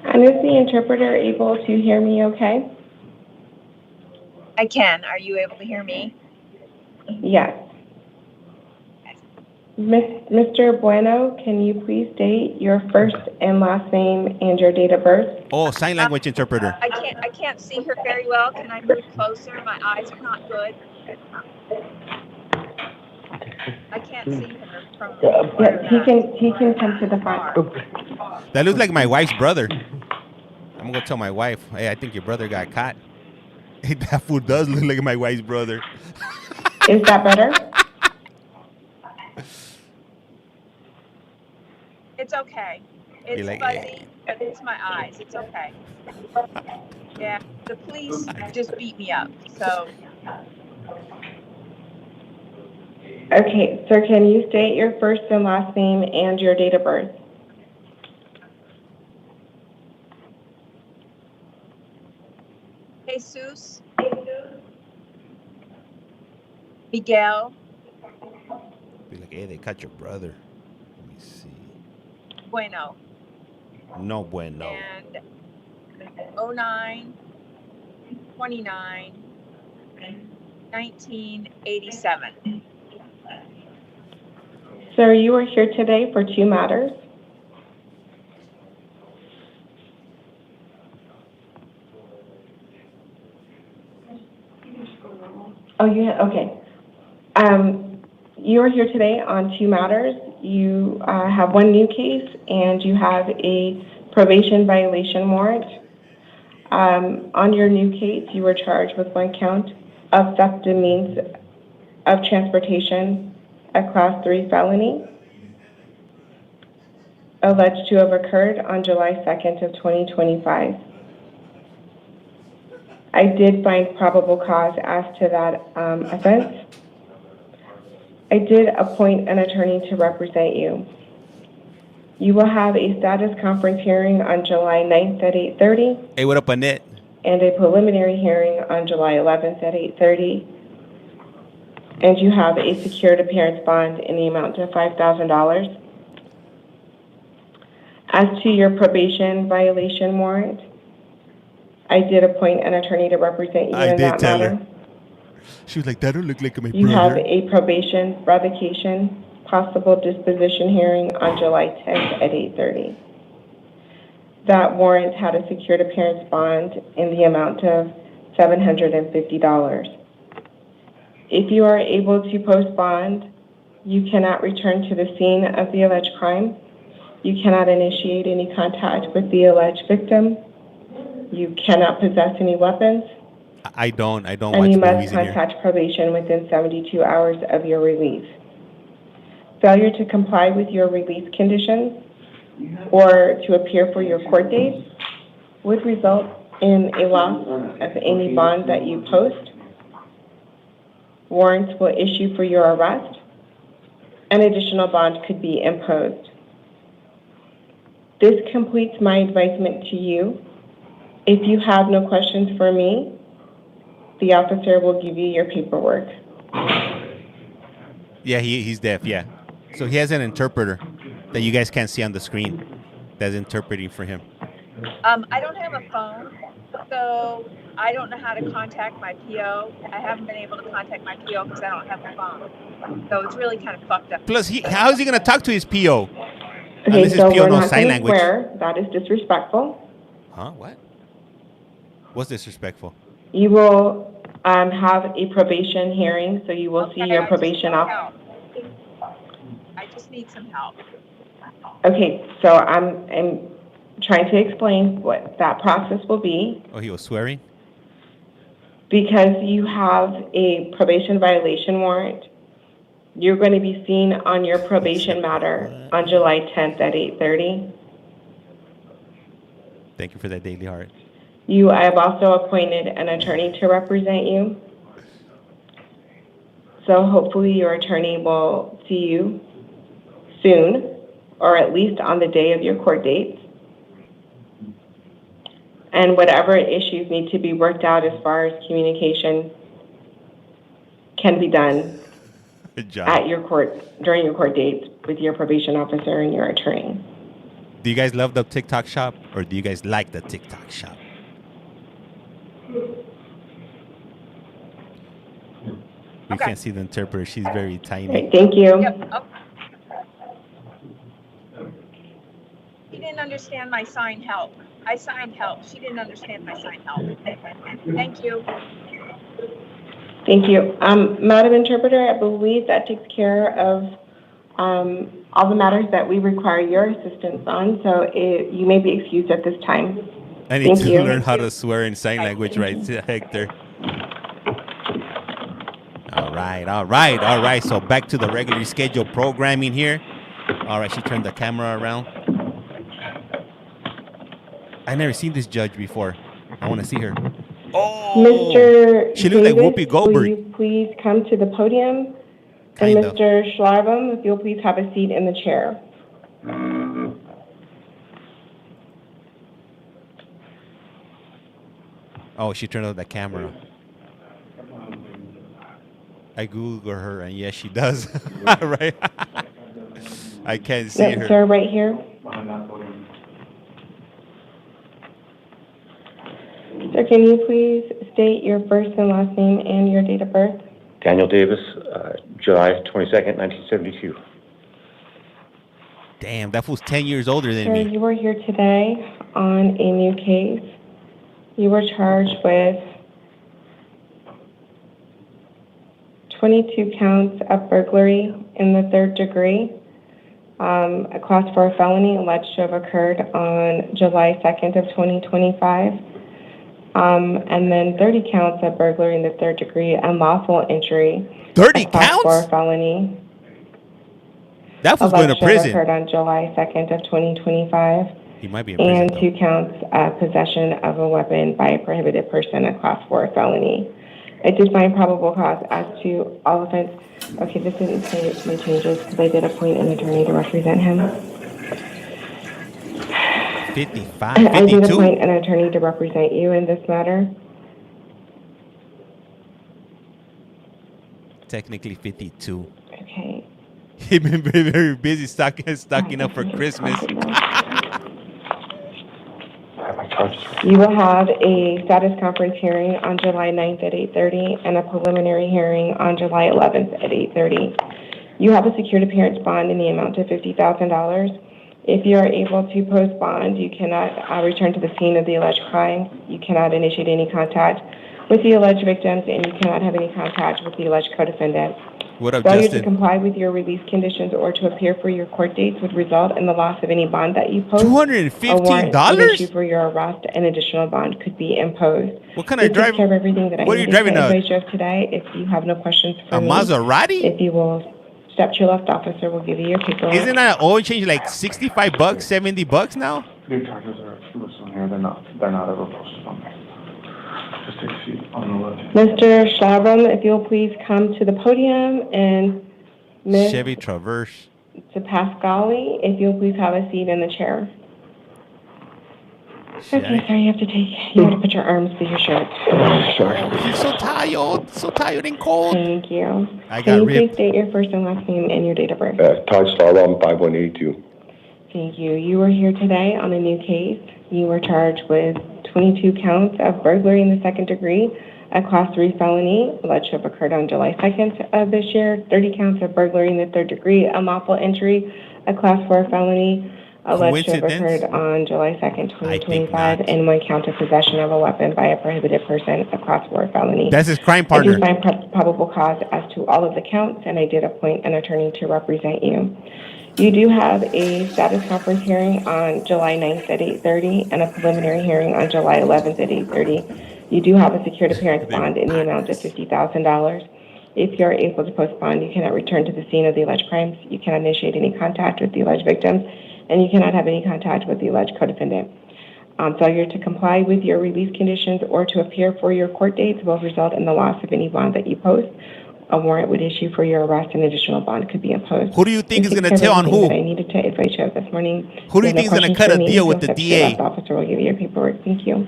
And is the interpreter able to hear me okay? I can. Are you able to hear me? Yes. Mr. Bueno, can you please state your first and last name and your date of birth? Oh, sign language interpreter. I can't see her very well. Can I move closer? My eyes are not good. I can't see her from Yes, he can come to the front. That looks like my wife's brother. I'm gonna tell my wife, hey, I think your brother got caught. Hey, that fool does look like my wife's brother. Is that better? It's okay. It's You're like, fuzzy, but it's my eyes. It's okay. Yeah, the police just beat me up, so. Okay, sir, can you state your first and last name and your date of birth? Jesus, Miguel, Be like, hey, they caught your brother. Let me see. Bueno, No bueno. and 09, 29, 1987. Sir, you are here today for two matters. Oh, okay. You are here today on two matters. You have one new case and you have a probation violation warrant. On your new case, you were charged with one count of theft and means of transportation, a Class 3 felony, alleged to have occurred on July 2nd of 2025. I did find probable cause as to that offense. I did appoint an attorney to represent you. You will have a status conference hearing on July 9th at 8:30. Hey, what up, Annette? And a preliminary hearing on July 11th at 8:30. And you have a secured appearance bond in the amount of $5,000. As to your probation violation warrant, I did appoint an attorney to represent you in that matter. She was like, that don't look like my You have brother. a probation revocation possible disposition hearing on July 10th at 8:30. That warrant had a secured appearance bond in the amount of $750. If you are able to post bond, you cannot return to the scene of the alleged crime. You cannot initiate any contact with the alleged victim. You cannot possess any weapons. I don't watch And you movies must in here. contact probation within 72 hours of your release. Failure to comply with your release conditions or to appear for your court date would result in a loss of any bond that you post. Warrants will issue for your arrest. An additional bond could be imposed. This completes my advisement to you. If you have no questions for me, the officer will give you your paperwork. Yeah, he's deaf, yeah. So he has an interpreter that you guys can't see on the screen that's interpreting for him. I don't have a phone, so I don't know how to contact my PO. I haven't been able to contact my PO because I don't have a phone. So it's really kind of fucked up. Plus, how is he going to talk to his PO? Okay, Unless his so PO we're knows not sign going to language. swear. That is disrespectful. Huh? What? What's disrespectful? You will have a probation hearing, so you will see your probation officer. I just need some help. Okay, so I'm trying to explain what that process will be. Oh, he was swearing? Because you have a probation violation warrant, you're going to be seen on your probation matter on July 10th at 8:30. Thank you for that daily heart. I have also appointed an attorney to represent you. So hopefully your attorney will see you soon, or at least on the day of your court date. And whatever issues need to be worked out as far as communication can be done at your during your court date with your probation officer and your attorney. Do you guys love the TikTok shop, or do you guys like the TikTok shop? We can't see the interpreter. She's very tiny. Okay, thank you. Yep. Oh. She didn't understand my sign help. I signed help. She didn't understand my sign help. Thank you. Thank you. Madam Interpreter, I believe that takes care of all the matters that we require your assistance on, so you may be excused at this time. I need to learn how to swear in sign language, right, Hector? All right. So back to the regularly scheduled programming here. All right, she turned the camera around. I never seen this judge before. I want to see her. Oh, Mr. she looks like Whoopi Goldberg. Will you please come to the podium? And Mr. Schlarbaum, if you'll please have a seat in the chair. Oh, she turned on the camera. I Googled her, and yes, she does. Right? I can't see her. Sir, right here. Sir, can you please state your first and last name and your date of birth? Daniel Davis, July 22nd, 1972. Damn, that fool's 10 years older than Sir, me. you were here today on a new case. You were charged with 22 counts of burglary in the third degree, a class 4 felony alleged to have occurred on July 2nd of 2025, and then 30 counts of burglary in the third degree, unlawful entry. 30 class counts? 4 felony. That fool's going to prison. Occurred on July 2nd of 2025. He might be in prison, And though. 2 counts of possession of a weapon by a prohibited person, a class 4 felony. I did find probable cause as to all offense. Okay, this didn't say my changes because I did appoint an attorney to represent him. 55, I did 52? appoint an attorney to represent you in this matter. Technically 52. Okay. He's been very, very busy stocking up for Christmas. You will have a status conference hearing on July 9th at 8:30 and a preliminary hearing on July 11th at 8:30. You have a secured appearance bond in the amount of $50,000. If you are able to post bond, you cannot return to the scene of the alleged crime. You cannot initiate any contact with the alleged victims, and you cannot have any contact with the alleged co-defendant. What up, Failure Justin? to comply with your release conditions or to appear for your court dates would result in the loss of any bond that you post. $215? A warrant would issue for your arrest, and additional bond could be imposed. What kind of This drive? takes care of everything that I What are you needed driving to now? advise you of today. If you have no questions for A me, Maserati? if you will step to your left, officer will give you your paperwork. Isn't that oil change like $65, $70 now? Your charges are listed here, they're not ever posted on there. Just take a seat on the left. Mr. Schlabram, if you'll please come to the podium, and Ms. Chevy Traverse. Pascali, if you'll please have a seat in the chair. Okay, sir, you have to put your arms through your shirt. Sorry. He's so tired and cold. Thank you. I got Can you ripped. please state your first and last name and your date of birth? Todd Starbaum, 5182. Thank you. You are here today on a new case. You were charged with 22 counts of burglary in the second degree, a Class 3 felony, alleged to have occurred on July 2nd of this year, 30 counts of burglary in the third degree, unlawful entry, a Class 4 felony, alleged to have occurred on July 2nd, 2025, and 1 count of possession of a weapon by a prohibited person, a Class 4 felony. That's his crime I partner. do find probable cause as to all of the counts, and I did appoint an attorney to represent you. You do have a status conference hearing on July 9th at 8:30 and a preliminary hearing on July 11th at 8:30. You do have a secured appearance bond in the amount of $50,000. If you're able to post bond, you cannot return to the scene of the alleged crimes. You cannot initiate any contact with the alleged victims, and you cannot have any contact with the alleged co-defendant. Failure to comply with your release conditions or to appear for your court dates will result in the loss of any bond that you post. A warrant would issue for your arrest, and additional bond could be imposed. Who do you think is going to tell on who? I needed to advise you of this morning. Who do you think is going to cut a deal with the DA? The officer will give you your paperwork. Thank you.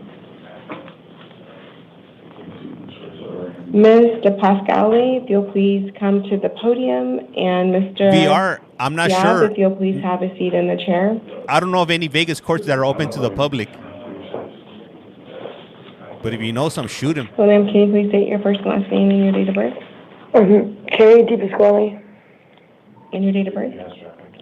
Ms. DePascali, if you'll please come to the podium, and Mr. VR, I'm not Diaz, sure. if you'll please have a seat in the chair. I don't know of any Vegas courts that are open to the public. But if you know some, shoot him. So, ma'am, can you please state your first and last name and your date of birth? Carrie DePasquale. And your date of birth?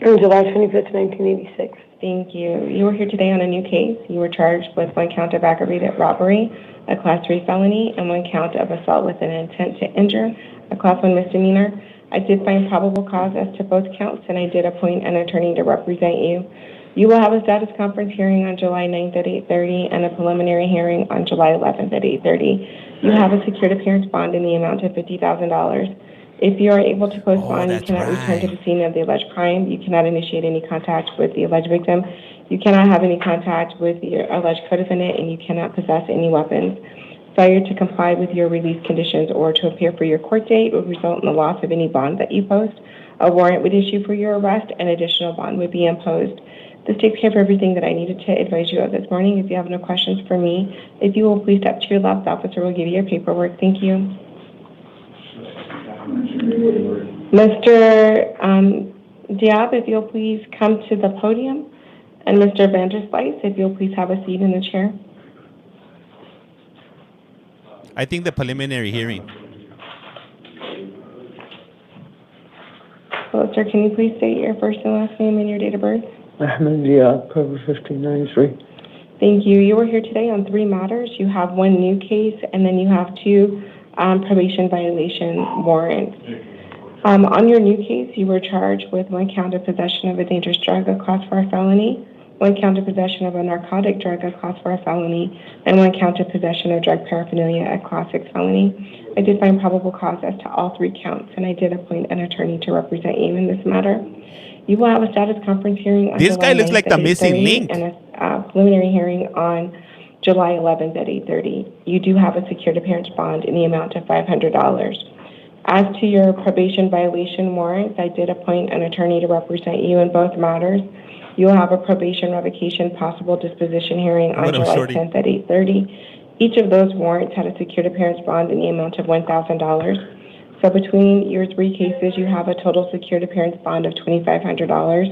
On July 25th, 1986. Thank you. You were here today on a new case. You were charged with 1 count of aggravated robbery, a Class 3 felony, and 1 count of assault with an intent to injure, a Class 1 misdemeanor. I did find probable cause as to both counts, and I did appoint an attorney to represent you. You will have a status conference hearing on July 9th at 8:30 and a preliminary hearing on July 11th at 8:30. You have a secured appearance bond in the amount of $50,000. If you are able to post bond, you cannot return to the scene of the alleged crime. You cannot initiate any contact with the alleged victim. You cannot have any contact with the alleged co-defendant, and you cannot possess any weapons. Failure to comply with your release conditions or to appear for your court date would result in the loss of any bond that you post. A warrant would issue for your arrest, and additional bond would be imposed. This takes care of everything that I needed to advise you of this morning. If you have no questions for me, if you will please step to your left, the officer will give you your paperwork. Thank you. Mr. Diab, if you'll please come to the podium. And Mr. Vanderslice, if you'll please have a seat in the chair. I think the preliminary hearing. Hello, sir. Can you please state your first and last name and your date of birth? Ahmed Diab, cover 1593. Thank you. You were here today on 3 matters. You have 1 new case, and then you have 2 probation violation warrants. On your new case, you were charged with 1 count of possession of a dangerous drug, a Class 4 felony, 1 count of possession of a narcotic drug, a Class 4 felony, and 1 count of possession of drug paraphernalia, a Class 6 felony. I did find probable cause as to all 3 counts, and I did appoint an attorney to represent you in this matter. You will have a status conference hearing on This guy July looks like 9th the at missing 8:30 link. and a preliminary hearing on July 11th at 8:30. You do have a secured appearance bond in the amount of $500. As to your probation violation warrants, I did appoint an attorney to represent you in both matters. You will have a probation revocation possible disposition hearing on July 10th at 8:30. Each of those warrants had a secured appearance bond in the amount of $1,000. So between your 3 cases, you have a total secured appearance bond of $2,500.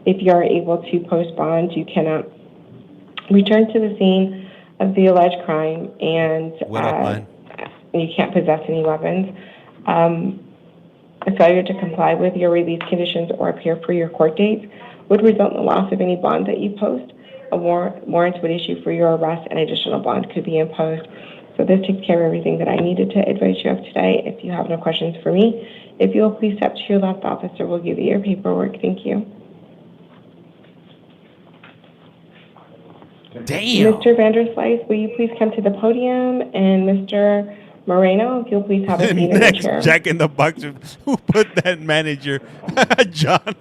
If you are able to post bond, you cannot return to the scene of the alleged crime, and you can't possess any weapons. A failure to comply with your release conditions or appear for your court dates would result in the loss of any bond that you post. A warrant would issue for your arrest, and additional bond could be imposed. So this takes care of everything that I needed to advise you of today. If you have no questions for me, if you will please step to your left, officer will give you your paperwork. Thank you. Damn. Mr. Vanderslice, will you please come to the podium? And Mr. Moreno, if you'll please have a seat in the Next, chair. Jack in the Box. Who put that manager? John.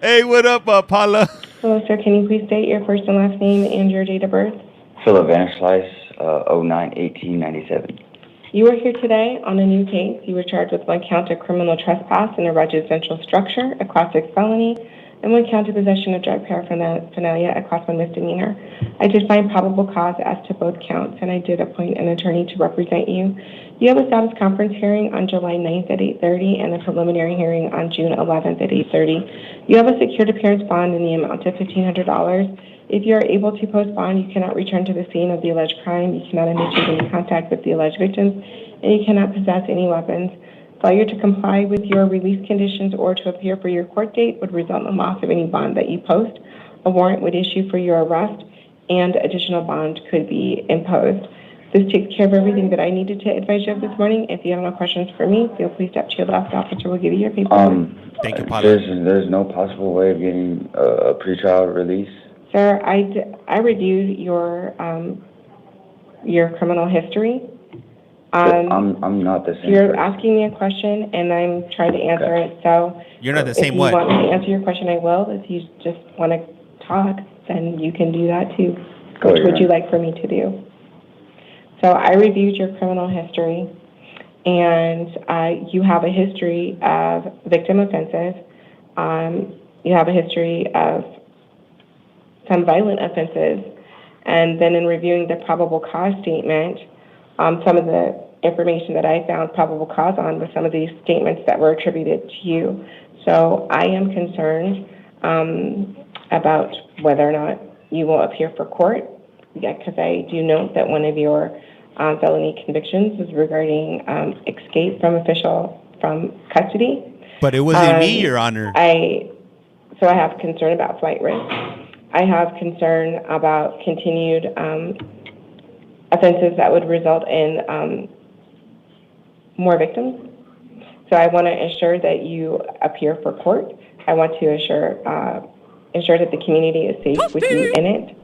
Hey, what up, Paula? Hello, sir. Can you please state your first and last name and your date of birth? Philip Vanderslice, 09/18/97. You are here today on a new case. You were charged with 1 count of criminal trespass in a residential structure, a class 6 felony, and 1 count of possession of drug paraphernalia, a class 1 misdemeanor. I did find probable cause as to both counts, and I did appoint an attorney to represent you. You have a status conference hearing on July 9th at 8:30 and a preliminary hearing on June 11th at 8:30. You have a secured appearance bond in the amount of $1,500. If you are able to post bond, you cannot return to the scene of the alleged crime, you cannot initiate any contact with the alleged victims, and you cannot possess any weapons. Failure to comply with your release conditions or to appear for your court date would result in the loss of any bond that you post. A warrant would issue for your arrest, and additional bond could be imposed. This takes care of everything that I needed to advise you of this morning. If you have no questions for me, feel free to step to your left, officer will give you your paperwork. Thank you, Paula. There's no possible way of getting a pretrial release? Sir, I reviewed your criminal history. I'm not the same You're person. asking me a question, and I'm trying to answer it. So You're not the same if you what? want me to answer your question, I will. If you just want to talk, then you can do that too. Which would you like for me to do? So I reviewed your criminal history, and you have a history of victim offenses. You have a history of some violent offenses, and then in reviewing the probable cause statement, some of the information that I found probable cause on was some of these statements that were attributed to you. So I am concerned about whether or not you will appear for court, because I do note that one of your felony convictions is regarding escape from custody. But it wasn't me, Your Honor. So I have concern about flight risk. I have concern about continued offenses that would result in more victims. So I want to ensure that you appear for court. I want to ensure that the community is safe with you in it,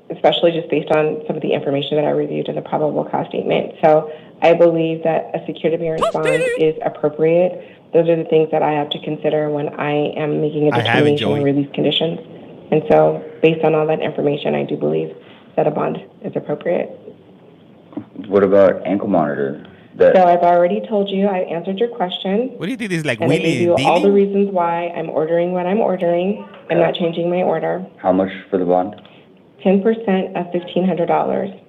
especially just based on some of the information that I reviewed in the probable cause statement. So I believe that a secured appearance bond is appropriate. Those are the things that I have to consider when I am making a determination on release conditions. And so based on all that information, I do believe that a bond is appropriate. What about ankle monitor? So I've already told you, I answered your question. What do you think this is like, and I gave you all the reasons why I'm ordering what I'm ordering. I'm not changing my order. How much for the bond? 10% of $1,500.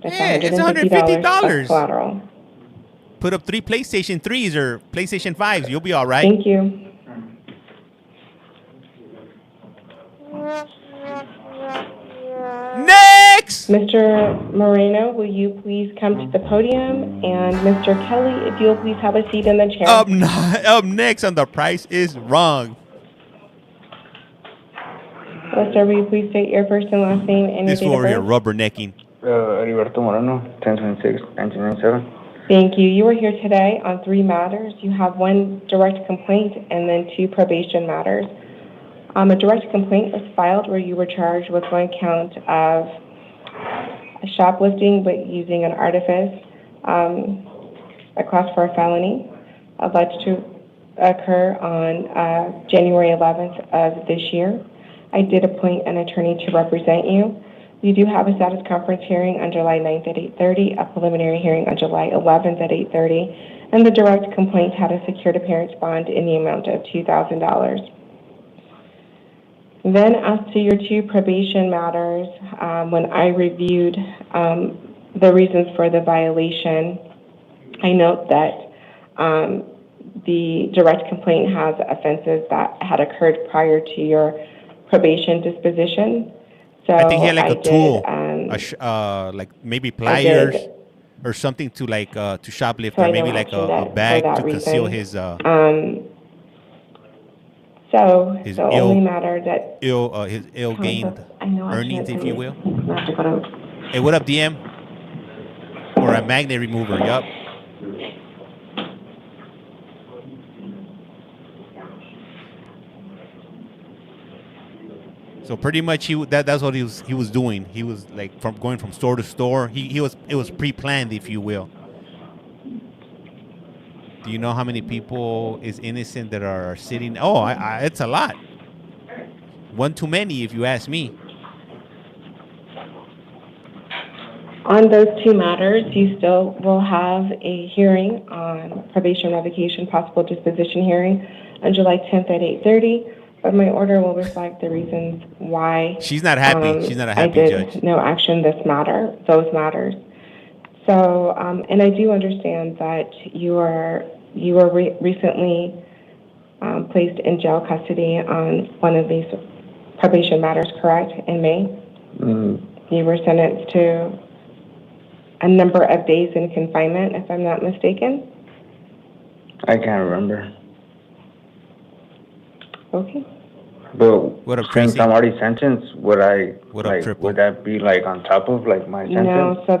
That's it's $150 of collateral. Put up 3 PlayStation 3s or PlayStation 5s. You'll be all right. Thank you. Next! Mr. Moreno, will you please come to the podium? And Mr. Kelly, if you'll please have a seat in the chair. Up next on The Price is Wrong. Well, sir, will you please state your first and last name and This your date of over here, birth? rubbernecking. Heriberto Moreno, 10/26/1997. Thank you. You are here today on 3 matters. You have 1 direct complaint and then 2 probation matters. A direct complaint was filed where you were charged with 1 count of shoplifting but using an artifice, a class 4 felony, alleged to occur on January 11th of this year. I did appoint an attorney to represent you. You do have a status conference hearing on July 9th at 8:30, a preliminary hearing on July 11th at 8:30, and the direct complaint had a secured appearance bond in the amount of $2,000. Then as to your 2 probation matters, when I reviewed the reasons for the violation, I note that the direct complaint has offenses that had occurred prior to your probation disposition. So I think he had like a did, tool, like maybe pliers. or something to like to shoplift, So or I maybe don't like action a that for bag that to conceal reason. his So his the only matter that his ill-gained I know I earnings, can't if you do will. it. I have to go to. Hey, what up, DM? Or a magnet remover? Yup. So pretty much that's what he was doing. He was like going from store to store. It was pre-planned, if you will. Do you know how many people is innocent that are sitting? Oh, it's a lot. One too many, if you ask me. On those two matters, you still will have a hearing on probation revocation, possible disposition hearing on July 10th at 8:30. But my order will reflect the reasons why. She's not happy. She's not a happy judge. No action those matters. So, and I do understand that you were recently placed in jail custody on one of these probation matters, correct? In May, you were sentenced to a number of days in confinement, if I'm not mistaken. I can't remember. Okay. But what up, since Tracy? I'm already sentenced, would Triple? Would that be like on top of like my sentence? No, so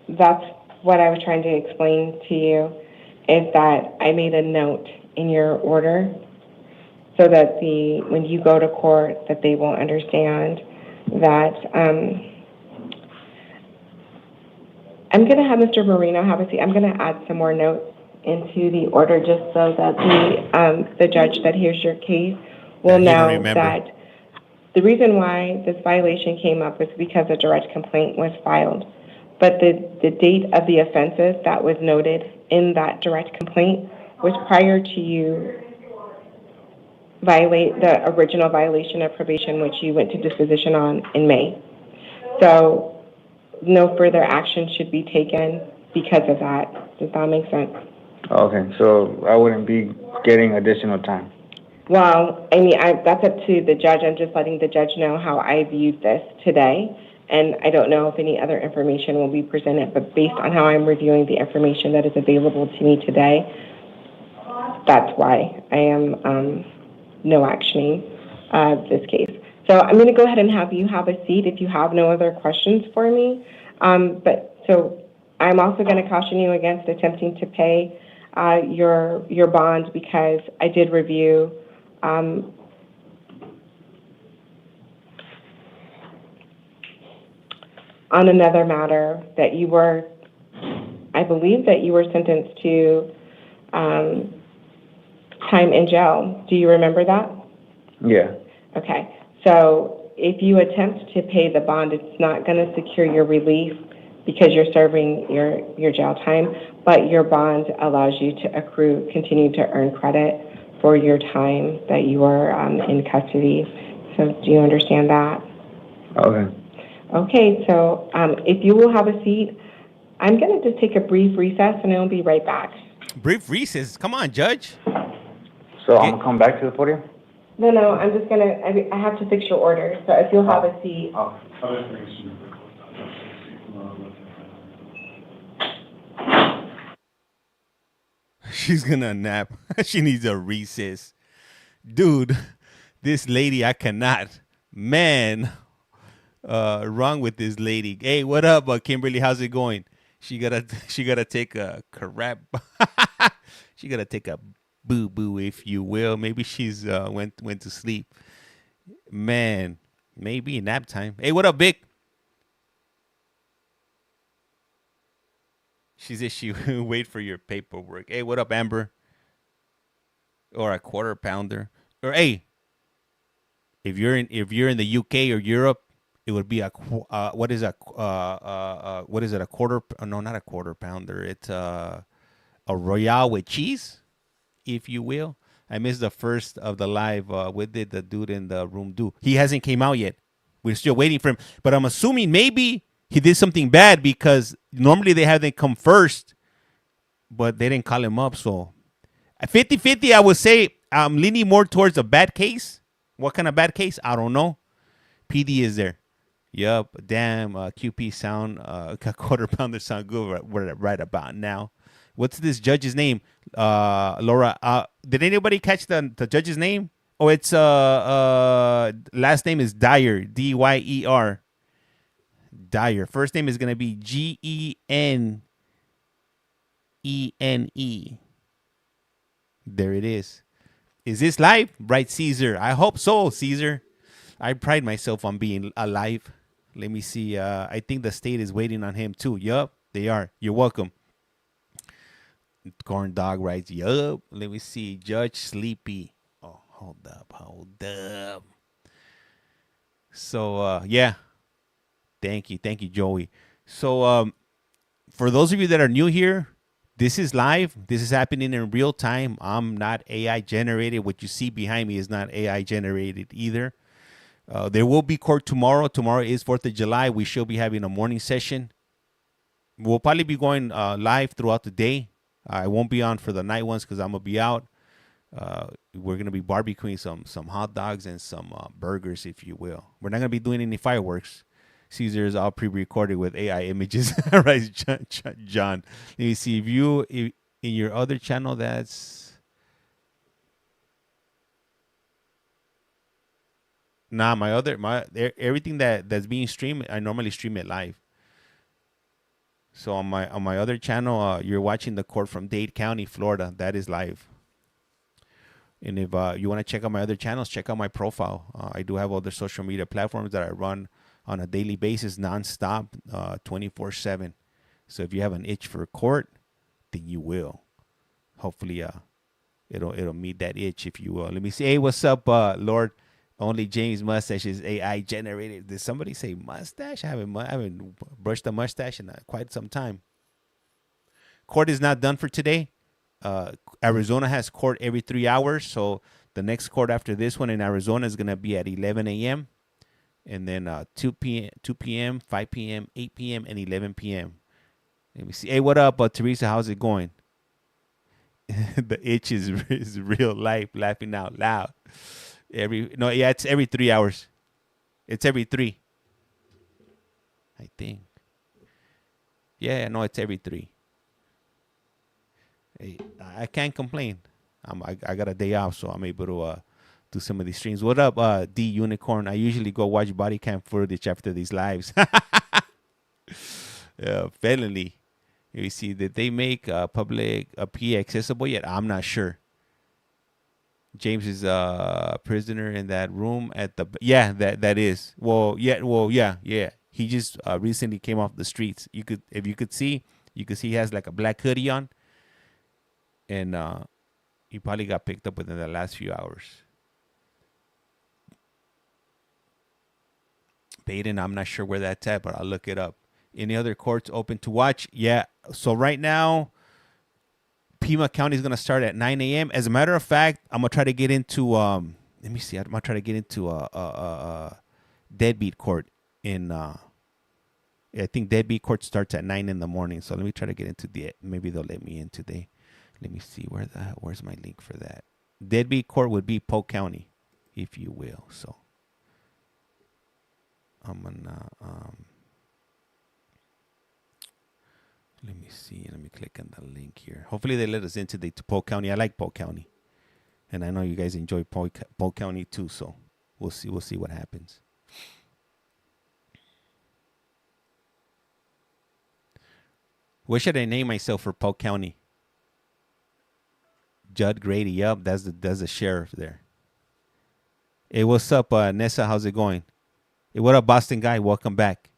that's what I was trying to explain to you, is that I made a note in your order so that when you go to court, that they will understand that I'm going to have Mr. Moreno have a seat. I'm going to add some more notes into the order just so that the judge that hears your case will know that the reason why this violation came up was because a direct complaint was filed. But the date of the offenses that was noted in that direct complaint was prior to you violate the original violation of probation, which you went to disposition on in May. So no further action should be taken because of that. Does that make sense? Okay, so I wouldn't be getting additional time. Well, I mean, that's up to the judge. I'm just letting the judge know how I viewed this today. And I don't know if any other information will be presented, but based on how I'm reviewing the information that is available to me today, that's why I am no actioning this case. So I'm going to go ahead and have you have a seat if you have no other questions for me. So I'm also going to caution you against attempting to pay your bond, because I did review on another matter that I believe that you were sentenced to time in jail. Do you remember that? Yeah. Okay. So if you attempt to pay the bond, it's not going to secure your relief because you're serving your jail time, but your bond allows you to continue to earn credit for your time that you were in custody. So do you understand that? Okay. Okay, so if you will have a seat, I'm going to just take a brief recess and I'll be right back. Brief recess? Come on, Judge. So I'm going to come back to the podium? No, I'm just going to, I have to fix your order. So if you'll have a seat. She's going to nap. She needs a recess. Dude, this lady, I cannot. Man. Wrong with this lady. Hey, what up, Kimberly? How's it going? She gotta take a crap. She gotta take a boo boo, if you will. Maybe she's went to sleep. Man, maybe nap time. Hey, what up, Vic? She said she wait for your paperwork. Hey, what up, Amber? Or a quarter pounder. Or hey, if you're in the UK or Europe, it would be a what is it, a quarter? No, not a quarter pounder. It's a Royale with cheese, if you will. I missed the first of the live. What did the dude in the room do? He hasn't came out yet. We're still waiting for him. But I'm assuming maybe he did something bad, because normally they have them come first, but they didn't call him up. So 50-50, I would say I'm leaning more towards a bad case. What kind of bad case? I don't know. PD is there. Yup. Damn. QP sound. Quarter pounder sound good right about now. What's this judge's name? Laura. Did anybody catch the judge's name? Oh, it's last name is Dyer. Dyer. Dyer. First name is gonna be Genene. There it is. Is this live? Right, Caesar. I hope so, Caesar. I pride myself on being alive. Let me see. I think the state is waiting on him too. Yup, they are. You're welcome. Corn Dog writes, yup. Let me see. Judge Sleepy. Oh, hold up. So, yeah. Thank you, Joey. So, for those of you that are new here, this is live. This is happening in real time. I'm not AI generated. What you see behind me is not AI generated either. There will be court tomorrow. Tomorrow is 4th of July. We shall be having a morning session. We'll probably be going live throughout the day. I won't be on for the night ones because I'm going to be out. We're going to be barbecuing some hot dogs and some burgers, if you will. We're not going to be doing any fireworks. Caesar is all pre-recorded with AI images. Right, John. Let me see. If in your other channel, that's... Nah, everything that's being streamed, I normally stream it live. So on my other channel, you're watching the court from Dade County, Florida. That is live. And if you want to check out my other channels, check out my profile. I do have other social media platforms that I run on a daily basis, nonstop, 24/7. So if you have an itch for court, then you will. Hopefully, it'll meet that itch, if you will. Let me see. Hey, what's up, Lord? Only James mustache is AI generated. Did somebody say mustache? I haven't brushed a mustache in quite some time. Court is not done for today. Arizona has court every 3 hours. So the next court after this one in Arizona is going to be at 11 a.m. And then 2 p.m., 5 p.m., 8 p.m., and 11 p.m. Let me see. Hey, what up, Teresa? How's it going? The itch is real life, laughing out loud. It's every 3 hours. It's every 3. I think. Yeah, no, it's every 3. Hey, I can't complain. I got a day off, so I'm able to do some of these streams. What up, D Unicorn? I usually go watch body cam footage after these lives. Felony. You see, did they make public P accessible yet? I'm not sure. James is a prisoner in that room at the... Yeah, that is. Yeah. He just recently came off the streets. If you could see he has like a black hoodie on. And he probably got picked up within the last few hours. Baden, I'm not sure where that's at, but I'll look it up. Any other courts open to watch? Yeah. So right now, Pima County is going to start at 9 a.m. As a matter of fact, I'm going to try to get into, let me see. I'm going to try to get into a deadbeat court in, I think deadbeat court starts at 9 in the morning. So let me try to get into maybe they'll let me in today. Let me see where's my link for that. Deadbeat court would be Polk County, if you will. So I'm gonna let me see. Let me click on the link here. Hopefully they let us in today to Polk County. I like Polk County, and I know you guys enjoy Polk County too. So we'll see. We'll see what happens. What should I name myself for Polk County? Judd Grady. Yup, that's the sheriff there. Hey, what's up, Nessa? How's it going? Hey, what up, Boston guy? Welcome back.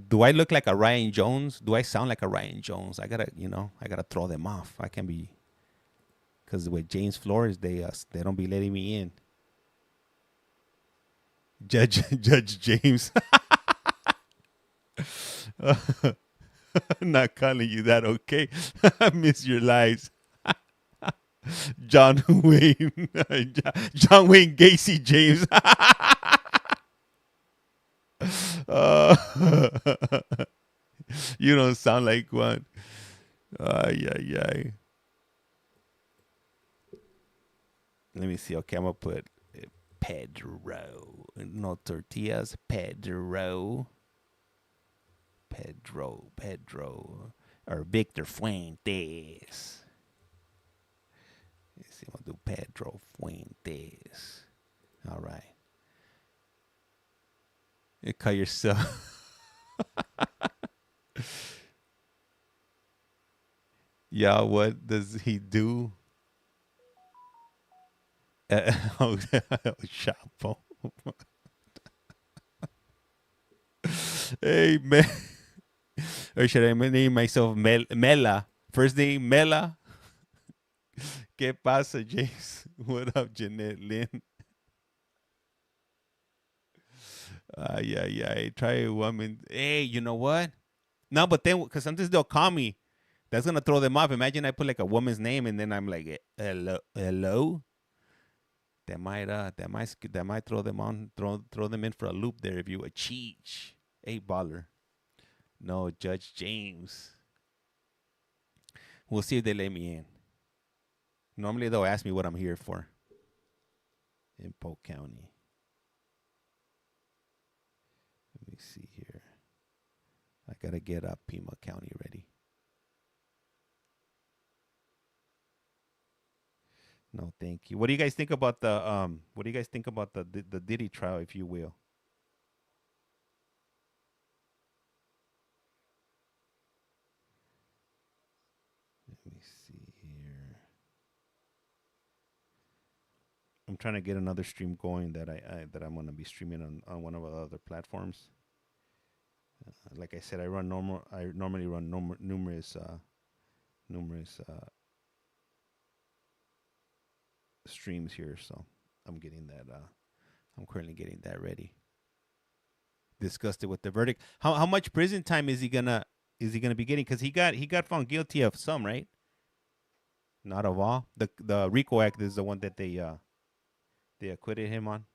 Do I look like a Ryan Jones? Do I sound like a Ryan Jones? I gotta throw them off. I can be, because with James Flores, they don't be letting me in. Judge James. Not calling you that, okay? I miss your lives. John Wayne Gacy James. You don't sound like one. Let me see. Okay, I'm gonna put Pedro. No tortillas, Pedro. Pedro. Or Victor Fuentes. Let's see, we'll do Pedro Fuentes. All right. You call yourself. Yeah, what does he do? Chapo. Hey, man. Or should I name myself Mela? First name Mela. ¿Qué pasa, James? What up, Jeanette Lynn? Yeah. Try a woman. Hey, you know what? No, but then, because sometimes they'll call me. That's going to throw them off. Imagine I put like a woman's name and then I'm like, hello? That might throw them on, throw them in for a loop there if you a cheech. Hey, baller. No, Judge James. We'll see if they let me in. Normally they'll ask me what I'm here for. In Polk County. Let me see here. I gotta get Pima County ready. No, thank you. What do you guys think about the Diddy trial, if you will? Let me see here. I'm trying to get another stream going that I'm gonna be streaming on one of our other platforms. Like I said, I normally run numerous streams here, so I'm getting that. I'm currently getting that ready. Disgusted with the verdict. How much prison time is he gonna be getting? Because he got found guilty of some, right? Not of all. The RICO Act is the one that they acquitted him on.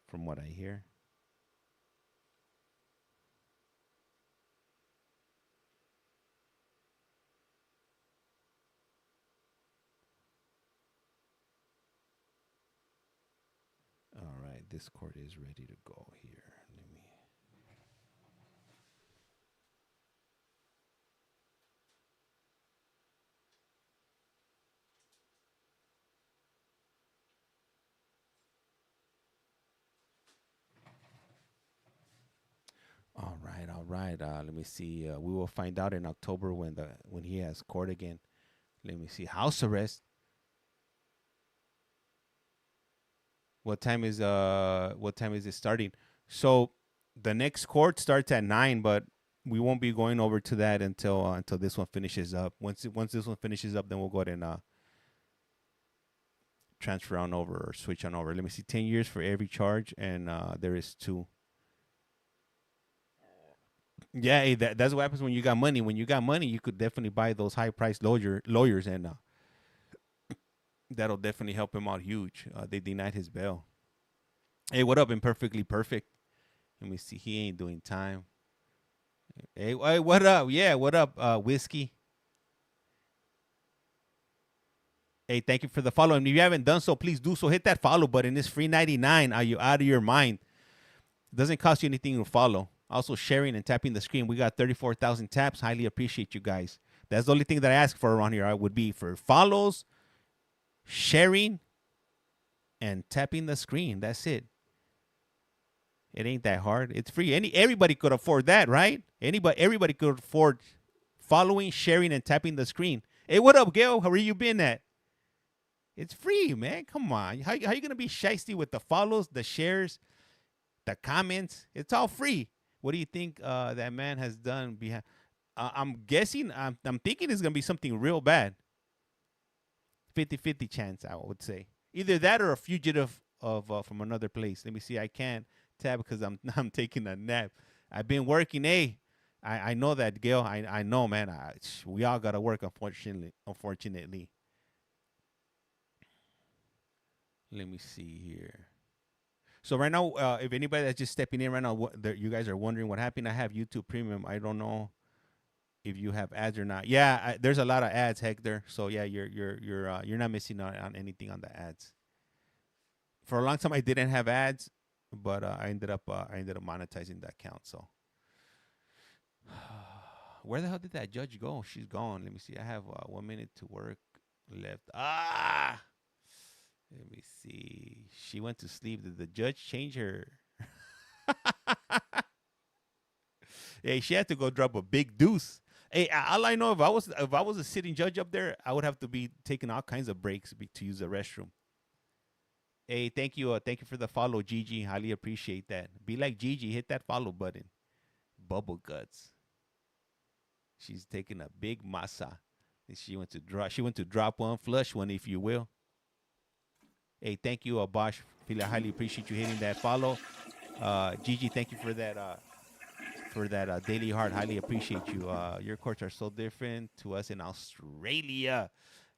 From what I hear. All right, Discord is ready to go here. Let me. All right. Let me see. We will find out in October when he has court again. Let me see. House arrest. What time is it starting? So the next court starts at 9, but we won't be going over to that until this one finishes up. Once this one finishes up, then we'll go ahead and transfer on over or switch on over. Let me see. 10 years for every charge, and there is 2. Yeah, hey, that's what happens when you got money. When you got money, you could definitely buy those high-priced lawyers, and that'll definitely help him out huge. They denied his bail. Hey, what up, Imperfectly Perfect? Let me see. He ain't doing time. Hey, what up? Yeah, what up, Whiskey? Hey, thank you for the follow. And if you haven't done so, please do so. Hit that follow button. It's free 99. Are you out of your mind? It doesn't cost you anything to follow. Also, sharing and tapping the screen. We got 34,000 taps. Highly appreciate you guys. That's the only thing that I ask for around here. I would be for follows, sharing, and tapping the screen. That's it. It ain't that hard. It's free. Everybody could afford that, right? Everybody could afford following, sharing, and tapping the screen. Hey, what up, Gail? How are you been at? It's free, man. Come on. How you gonna be shiesty with the follows, the shares, the comments? It's all free. What do you think that man has done behind? I'm guessing. I'm thinking it's gonna be something real bad. 50-50 chance, I would say. Either that or a fugitive from another place. Let me see. I can't tab because I'm taking a nap. I've been working. Hey, I know that, Gail. I know, man. We all gotta work, unfortunately. Let me see here. So right now, if anybody that's just stepping in right now, you guys are wondering what happened. I have YouTube Premium. I don't know if you have ads or not. Yeah, there's a lot of ads, Hector. So yeah, you're not missing out on anything on the ads. For a long time, I didn't have ads, but I ended up monetizing that account. So, where the hell did that judge go? She's gone. Let me see. I have 1 minute to work left. Let me see. She went to sleep. Did the judge change her? Hey, she had to go drop a big deuce. Hey, all I know, if I was a sitting judge up there, I would have to be taking all kinds of breaks to use the restroom. Hey, thank you for the follow, Gigi. Highly appreciate that. Be like Gigi, hit that follow button. Bubble guts. She's taking a big masa. She went to drop one, flush one, if you will. Hey, thank you, Bosch. I highly appreciate you hitting that follow. Gigi, thank you for that daily heart. Highly appreciate you. Your courts are so different to us in Australia.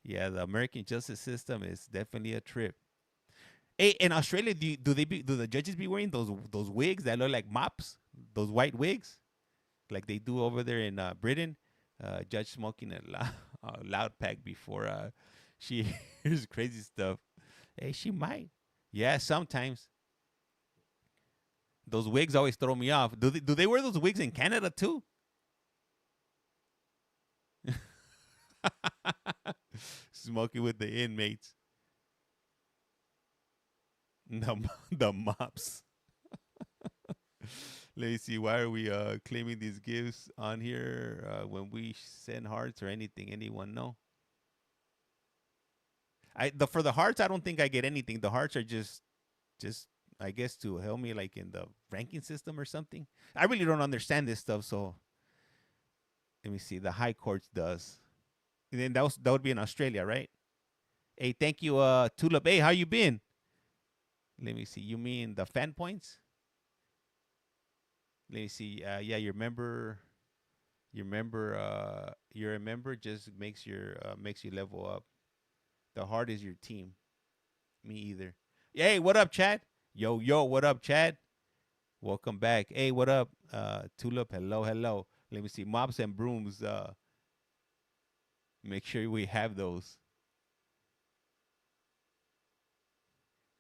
Yeah, the American justice system is definitely a trip. Hey, in Australia, do the judges be wearing those wigs that look like mops? Those white wigs, like they do over there in Britain? Judge smoking a loud pack before she hears crazy stuff. Hey, she might. Yeah, sometimes. Those wigs always throw me off. Do they wear those wigs in Canada too? Smoking with the inmates. The mops. Let me see. Why are we claiming these gifts on here when we send hearts or anything? Anyone know? For the hearts, I don't think I get anything. The hearts are just I guess to help me like in the ranking system or something. I really don't understand this stuff, so let me see. The high courts does. And then that would be in Australia, right? Hey, thank you, Tulip. Hey, how you been? Let me see. You mean the fan points? Let me see. Yeah, your member just makes you level up. The heart is your team. Me either. Hey, what up, Chad? Yo, what up, Chad? Welcome back. Hey, what up? Tulip, hello. Let me see. Mops and brooms. Make sure we have those.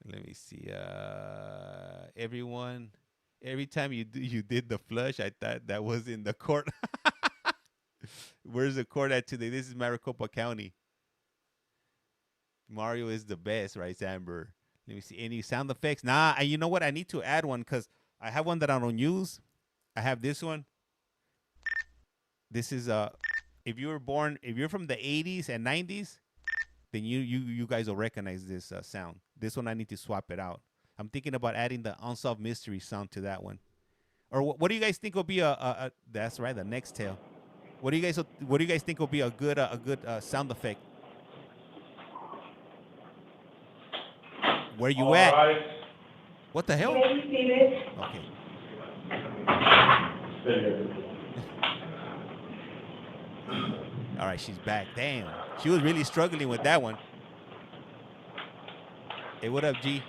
Let me see. Everyone, every time you did the flush, I thought that was in the court. Where's the court at today? This is Maricopa County. Mario is the best, right, Amber? Let me see. Any sound effects? Nah, you know what? I need to add one because I have one that I don't use. I have this one. This is if you're from the 80s and 90s, then you guys will recognize this sound. This one I need to swap it out. I'm thinking about adding the Unsolved Mystery sound to that one. Or what do you guys think will be a that's right, the next tail. What do you guys think will be a good sound effect? Where you at? Right. What the hell? Okay. All right, she's back. Damn. She was really struggling with that one. Hey, what up, G?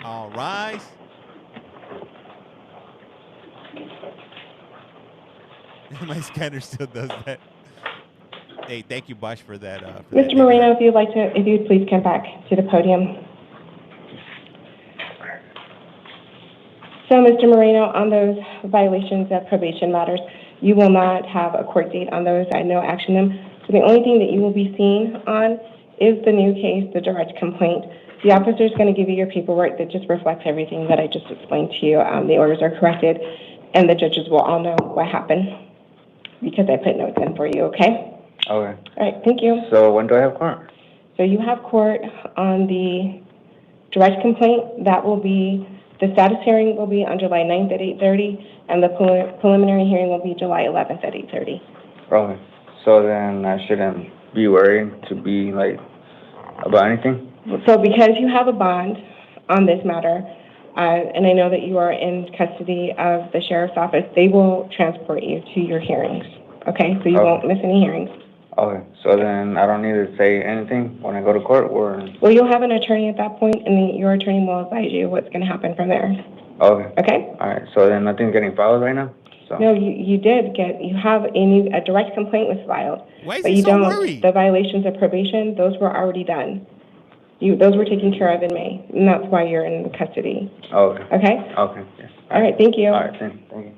All rise. My scanner still does that. Hey, thank you, Bosch, for that. Mr. Moreno, if you'd please come back to the podium. So, Mr. Moreno, on those violations of probation matters, you will not have a court date on those. I know action them. So the only thing that you will be seen on is the new case, the direct complaint. The officer is going to give you your paperwork that just reflects everything that I just explained to you. The orders are corrected, and the judges will all know what happened because I put notes in for you, okay? Okay. All right, thank you. So when do I have court? So you have court on the direct complaint. That will be, the status hearing will be on July 9th at 8:30, and the preliminary hearing will be July 11th at 8:30. Okay. So then I shouldn't be worried to be like about anything? So because you have a bond on this matter, and I know that you are in custody of the sheriff's office, they will transport you to your hearings, okay? So you won't miss any hearings. Okay, so then I don't need to say anything when I go to court, or? Well, you'll have an attorney at that point, and your attorney will advise you what's going to happen from there. Okay. Okay? All right, so then nothing's getting filed right now? So. No, you have a direct complaint was filed. Why is but he you so don't, worried? the violations of probation, those were already done. Those were taken care of in May, and that's why you're in custody. Okay. Okay? Okay, yes. All right, thank you. All right, thank you.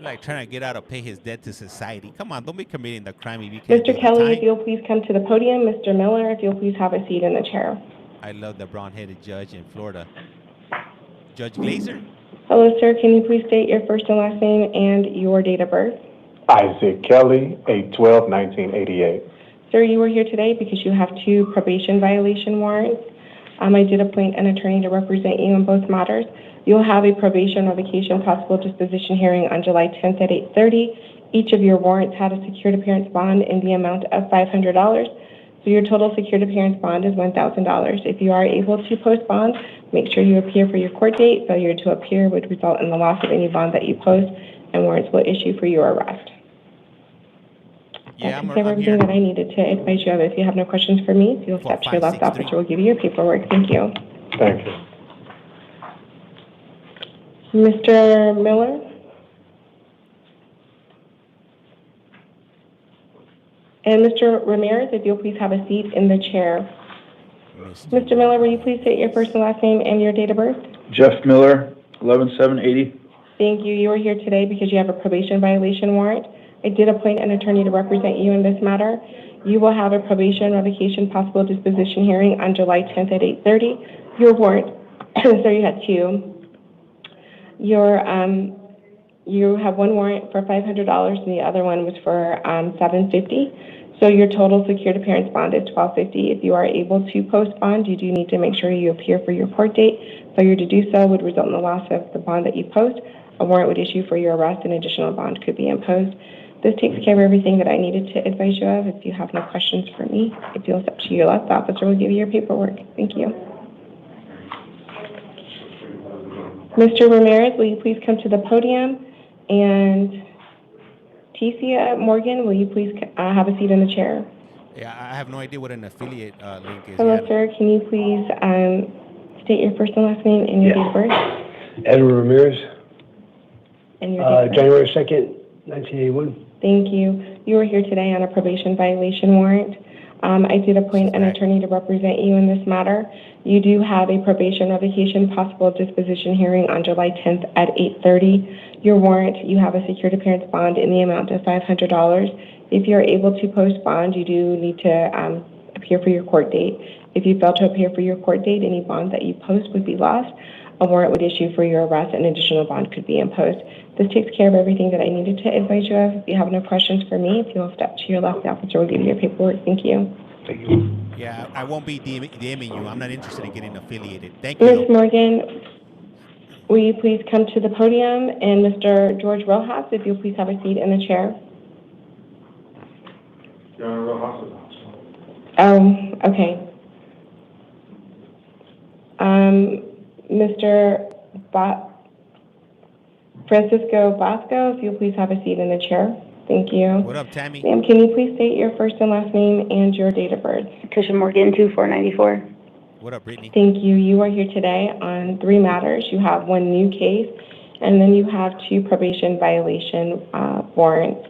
Like trying to get out to pay his debt to society. Come on, don't be committing the crime if you can't do Mr. the Kelly, time. if you'll please come to the podium. Mr. Miller, if you'll please have a seat in the chair. I love the brown-headed judge in Florida. Judge Glazer? Hello, sir. Can you please state your first and last name and your date of birth? Isaac Kelly, 8/12/1988. Sir, you are here today because you have 2 probation violation warrants. I did appoint an attorney to represent you in both matters. You'll have a probation revocation possible disposition hearing on July 10th at 8:30. Each of your warrants had a secured appearance bond in the amount of $500. So your total secured appearance bond is $1,000. If you are able to post bond, make sure you appear for your court date. Failure to appear would result in the loss of any bond that you post, and warrants will issue for your arrest. Yeah, That's everything that I needed to advise you of. If you have no questions for me, if you'll step to your left, officer will give you your paperwork. Thank you. Thank you. Mr. Miller? And Mr. Ramirez, if you'll please have a seat in the chair. Mr. Miller, will you please state your first and last name and your date of birth? Jeff Miller, 11/7/80. Thank you. You are here today because you have a probation violation warrant. I did appoint an attorney to represent you in this matter. You will have a probation revocation possible disposition hearing on July 10th at 8:30. Your warrant, so you had 2. You have 1 warrant for $500 and the other one was for $750. So your total secured appearance bond is $1,250. If you are able to post bond, you do need to make sure you appear for your court date. Failure to do so would result in the loss of the bond that you post. A warrant would issue for your arrest and additional bond could be imposed. This takes care of everything that I needed to advise you of. If you have no questions for me, if you'll step to your left, the officer will give you your paperwork. Thank you. Mr. Ramirez, will you please come to the podium? And Ticia Morgan, will you please have a seat in the chair? Yeah, I have no idea what an affiliate link is. Hello, sir. Can you please state your first and last name and your date of birth? Edward Ramirez, And your date of birth? January 2nd, 1981. Thank you. You are here today on a probation violation warrant. I did appoint an attorney to represent you in this matter. You do have a probation revocation possible disposition hearing on July 10th at 8:30. Your warrant, you have a secured appearance bond in the amount of $500. If you're able to post bond, you do need to appear for your court date. If you fail to appear for your court date, any bond that you post would be lost. A warrant would issue for your arrest and additional bond could be imposed. This takes care of everything that I needed to advise you of. If you have no questions for me, if you'll step to your left, the officer will give you your paperwork. Thank you. Thank you. Yeah, I won't be DMing you. I'm not interested in getting affiliated. Thank you. Ms. Morgan, will you please come to the podium? And Mr. George Rojas, if you'll please have a seat in the chair. Okay. Mr. Francisco Bosco, if you'll please have a seat in the chair. Thank you. What up, Tammy? Ma'am, can you please state your first and last name and your date of birth? Patricia Morgan, 2494. What up, Brittany? Thank you. You are here today on 3 matters. You have 1 new case, and then you have 2 probation violation warrants.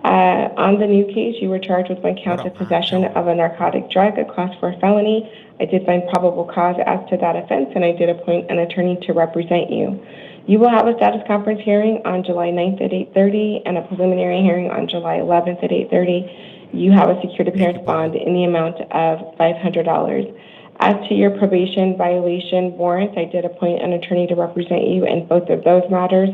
On the new case, you were charged with 1 count of possession of a narcotic drug, a class 4 felony. I did find probable cause as to that offense, and I did appoint an attorney to represent you. You will have a status conference hearing on July 9th at 8:30 and a preliminary hearing on July 11th at 8:30. You have a secured appearance bond in the amount of $500. As to your probation violation warrants, I did appoint an attorney to represent you in both of those matters.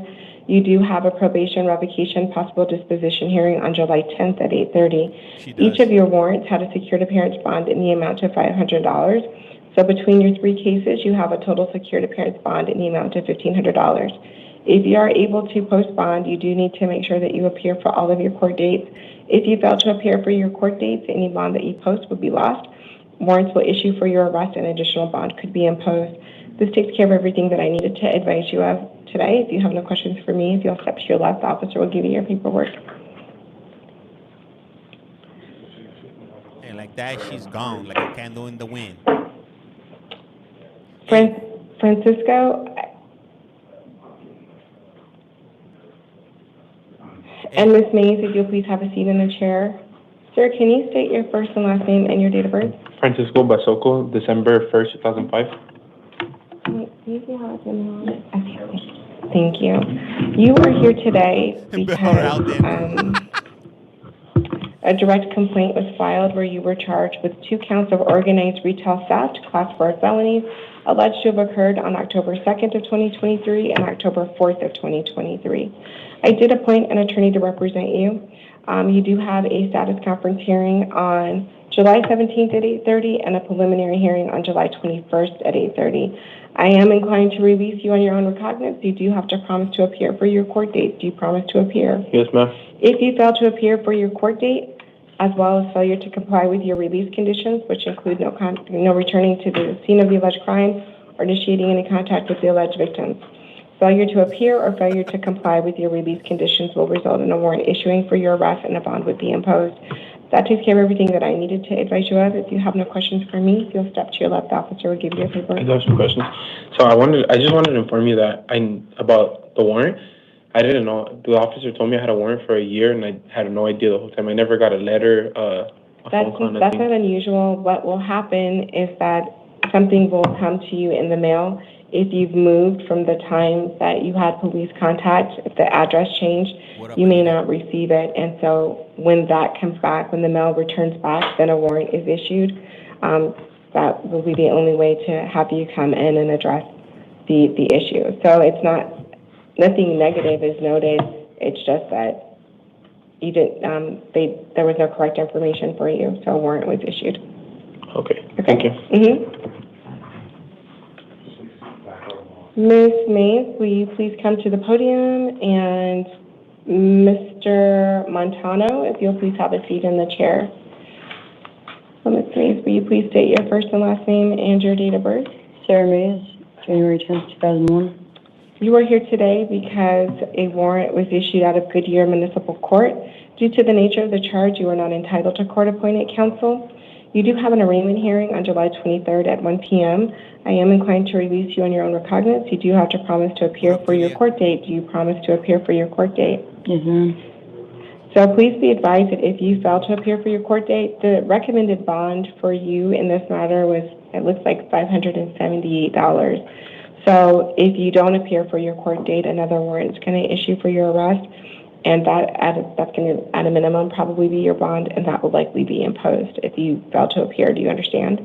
You do have a probation revocation possible disposition hearing on July 10th at 8:30. Each of your warrants had a secured appearance bond in the amount of $500. So between your 3 cases, you have a total secured appearance bond in the amount of $1,500. If you are able to post bond, you do need to make sure that you appear for all of your court dates. If you fail to appear for your court dates, any bond that you post will be lost. Warrants will issue for your arrest and additional bond could be imposed. This takes care of everything that I needed to advise you of today. If you have no questions for me, if you'll step to your left, the officer will give you your paperwork. And like that, she's gone, like a candle in the wind. Francisco and Ms. Mays, if you'll please have a seat in the chair. Sir, can you state your first and last name and your date of birth? Francisco Basoco, December 1st, 2005. Thank you. You are here today because a direct complaint was filed where you were charged with 2 counts of organized retail theft, class 4 felonies, alleged to have occurred on October 2nd of 2023 and October 4th of 2023. I did appoint an attorney to represent you. You do have a status conference hearing on July 17th at 8:30 and a preliminary hearing on July 21st at 8:30. I am inclined to release you on your own recognizance. You do have to promise to appear for your court date. Do you promise to appear? Yes, ma'am. If you fail to appear for your court date, as well as failure to comply with your release conditions, which include no returning to the scene of the alleged crime or initiating any contact with the alleged victims. Failure to appear or failure to comply with your release conditions will result in a warrant issuing for your arrest and a bond would be imposed. That takes care of everything that I needed to advise you of. If you have no questions for me, you'll step to your left. The officer will give you a paper. I do have some questions. So I just wanted to inform you that about the warrant. I didn't know. The officer told me I had a warrant for a year, and I had no idea the whole time. I never got a letter, a phone call, That's not unusual. What will happen is that something will come to you in the mail. If you've moved from the time that you had police contact, if the address changed, you may not receive it. And so when that comes back, when the mail returns back, then a warrant is issued. That will be the only way to have you come in and address the issue. So it's not, nothing negative is noted. It's just that you didn't, there was no correct information for you, so a warrant was issued. Okay. Thank you. Ms. Mays, will you please come to the podium? And Mr. Montano, if you'll please have a seat in the chair. So Ms. Mays, will you please state your first and last name and your date of birth? Sarah Mays, January 10th, 2001. You are here today because a warrant was issued out of Goodyear Municipal Court. Due to the nature of the charge, you are not entitled to court-appointed counsel. You do have an arraignment hearing on July 23rd at 1 p.m. I am inclined to release you on your own recognizance. You do have to promise to appear for your court date. Do you promise to appear for your court date? Yes, ma'am. So please be advised that if you fail to appear for your court date, the recommended bond for you in this matter was, it looks like $578. So if you don't appear for your court date, another warrant is going to issue for your arrest, and that's going to, at a minimum, probably be your bond, and that will likely be imposed if you fail to appear. Do you understand?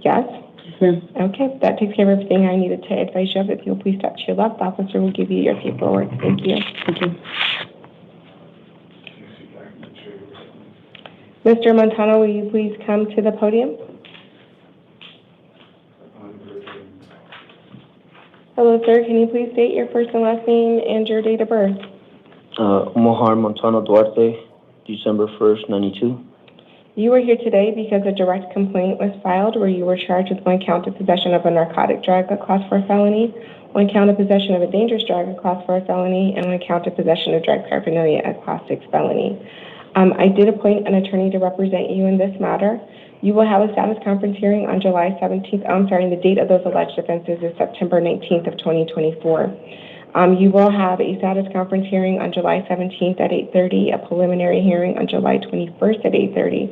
Yes? Yes, ma'am. Okay, that takes care of everything I needed to advise you of. If you'll please step to your left, the officer will give you your paperwork. Thank you. Thank you. Mr. Montano, will you please come to the podium? Hello, sir. Can you please state your first and last name and your date of birth? Mohar Montano Duarte, December 1st, 92. You are here today because a direct complaint was filed where you were charged with 1 count of possession of a narcotic drug, a class 4 felony, 1 count of possession of a dangerous drug, a class 4 felony, and 1 count of possession of drug paraphernalia, a class 6 felony. I did appoint an attorney to represent you in this matter. You will have a status conference hearing on July 17th. And the date of those alleged offenses is September 19th of 2024. You will have a status conference hearing on July 17th at 8:30, a preliminary hearing on July 21st at 8:30.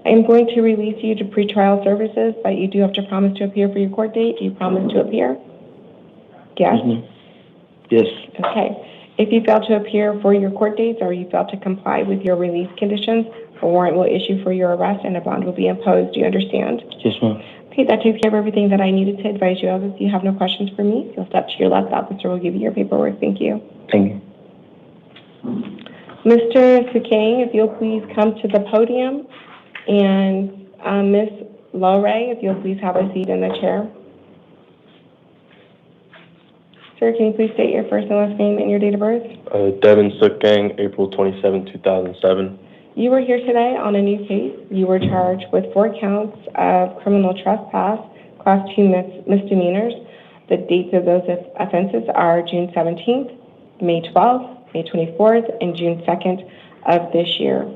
I am going to release you to pretrial services, but you do have to promise to appear for your court date. Do you promise to appear? Yes? Yes. Okay. If you fail to appear for your court dates or you fail to comply with your release conditions, a warrant will issue for your arrest and a bond will be imposed. Do you understand? Yes, ma'am. Okay, that takes care of everything that I needed to advise you of. If you have no questions for me, you'll step to your left. The officer will give you your paperwork. Thank you. Thank you. Mr. Sukang, if you'll please come to the podium. And Ms. Lowray, if you'll please have a seat in the chair. Sir, can you please state your first and last name and your date of birth? Devin Sukang, April 27, 2007. You were here today on a new case. You were charged with 4 counts of criminal trespass, class 2 misdemeanors. The dates of those offenses are June 17th, May 12th, May 24th, and June 2nd of this year.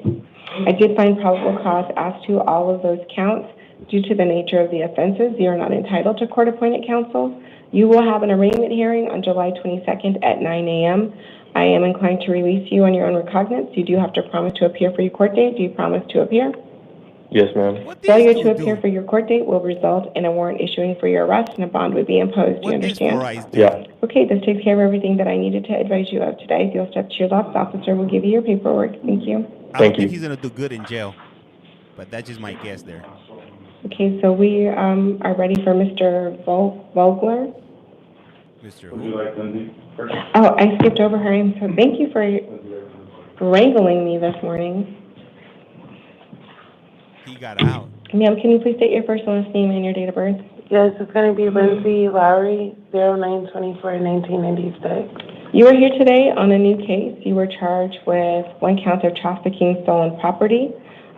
I did find probable cause as to all of those counts. Due to the nature of the offenses, you are not entitled to court-appointed counsel. You will have an arraignment hearing on July 22nd at 9 a.m. I am inclined to release you on your own recognizance. You do have to promise to appear for your court date. Do you promise to appear? Yes, ma'am. Failure to appear for your court date will result in a warrant issuing for your arrest and a bond would be imposed. Do you understand? Yeah. Okay, this takes care of everything that I needed to advise you of today. If you'll step to your left, the officer will give you your paperwork. Thank you. I don't think he's gonna do good in jail, but that's just my guess there. Okay, so we are ready for Mr. Vogler. Mr. Would you like Lindsay first? Oh, I skipped over her name, so thank you for wrangling me this morning. He got out. Ma'am, can you please state your first and last name and your date of birth? Yes, it's going to be Lindsay Lowry, 09/24/1986. You are here today on a new case. You were charged with 1 count of trafficking stolen property,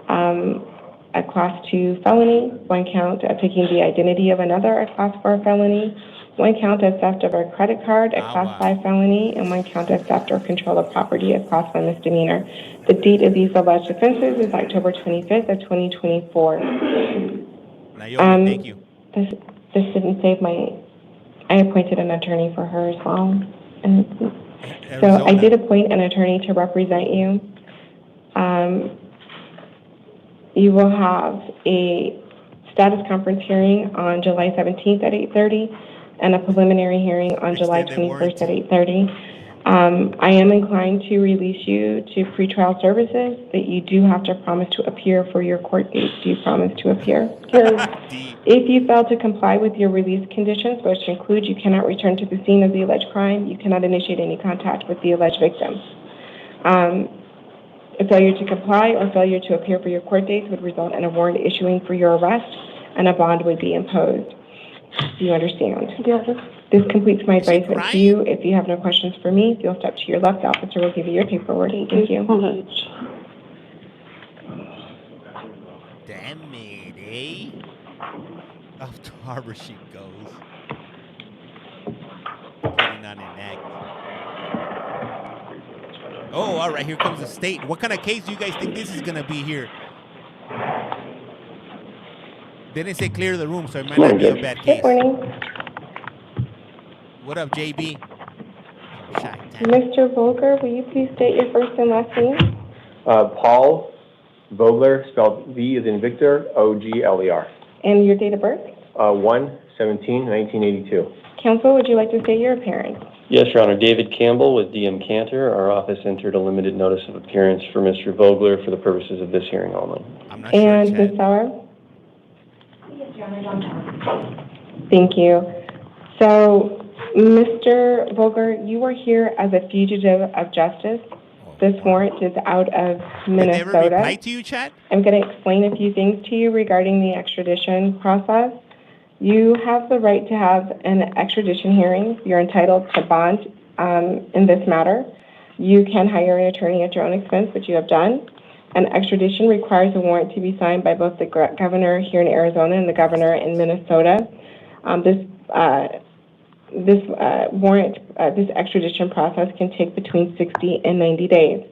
a Class 2 felony, 1 count of taking the identity of another, a Class 4 felony, 1 count of theft of a credit card, a Class 5 felony, and 1 count of theft or control of property, a Class 1 misdemeanor. The date of these alleged offenses is October 25th of 2024. Thank you. This didn't save I appointed an attorney for her as well. And so I did appoint an attorney to represent you. You will have a status conference hearing on July 17th at 8:30 and a preliminary hearing on July 21st at 8:30. I am inclined to release you to pretrial services, but you do have to promise to appear for your court date. Do you promise to appear? If you fail to comply with your release conditions, which include you cannot return to the scene of the alleged crime, you cannot initiate any contact with the alleged victim. A failure to comply or failure to appear for your court dates would result in a warrant issuing for your arrest and a bond would be imposed. Do you understand? Yes. This completes my advisement to you. If you have no questions for me, if you'll step to your left, the officer will give you your paperwork. Thank you. So much. Damn it, eh? Off to Harbor she goes. Putting on an act. Oh, all right, here comes the state. What kind of case do you guys think this is going to be here? They didn't say clear the room, so it might not be a bad case. Good morning. What up, JB? Mr. Volker, will you please state your first and last name? Paul Vogler, spelled V as in Victor, O-G-L-E-R. And your date of birth? 1/17/1982. Counsel, would you like to state your appearance? Yes, Your Honor. David Campbell with DM Cantor. Our office entered a limited notice of appearance for Mr. Vogler for the purposes of this hearing only. And Ms. Sauer? Thank you. So, Mr. Vogler, you are here as a fugitive of justice. This warrant is out of Minnesota. Did they ever reply to you, Chad? I'm going to explain a few things to you regarding the extradition process. You have the right to have an extradition hearing. You're entitled to bond in this matter. You can hire an attorney at your own expense, which you have done. An extradition requires a warrant to be signed by both the governor here in Arizona and the governor in Minnesota. This extradition process can take between 60 and 90 days.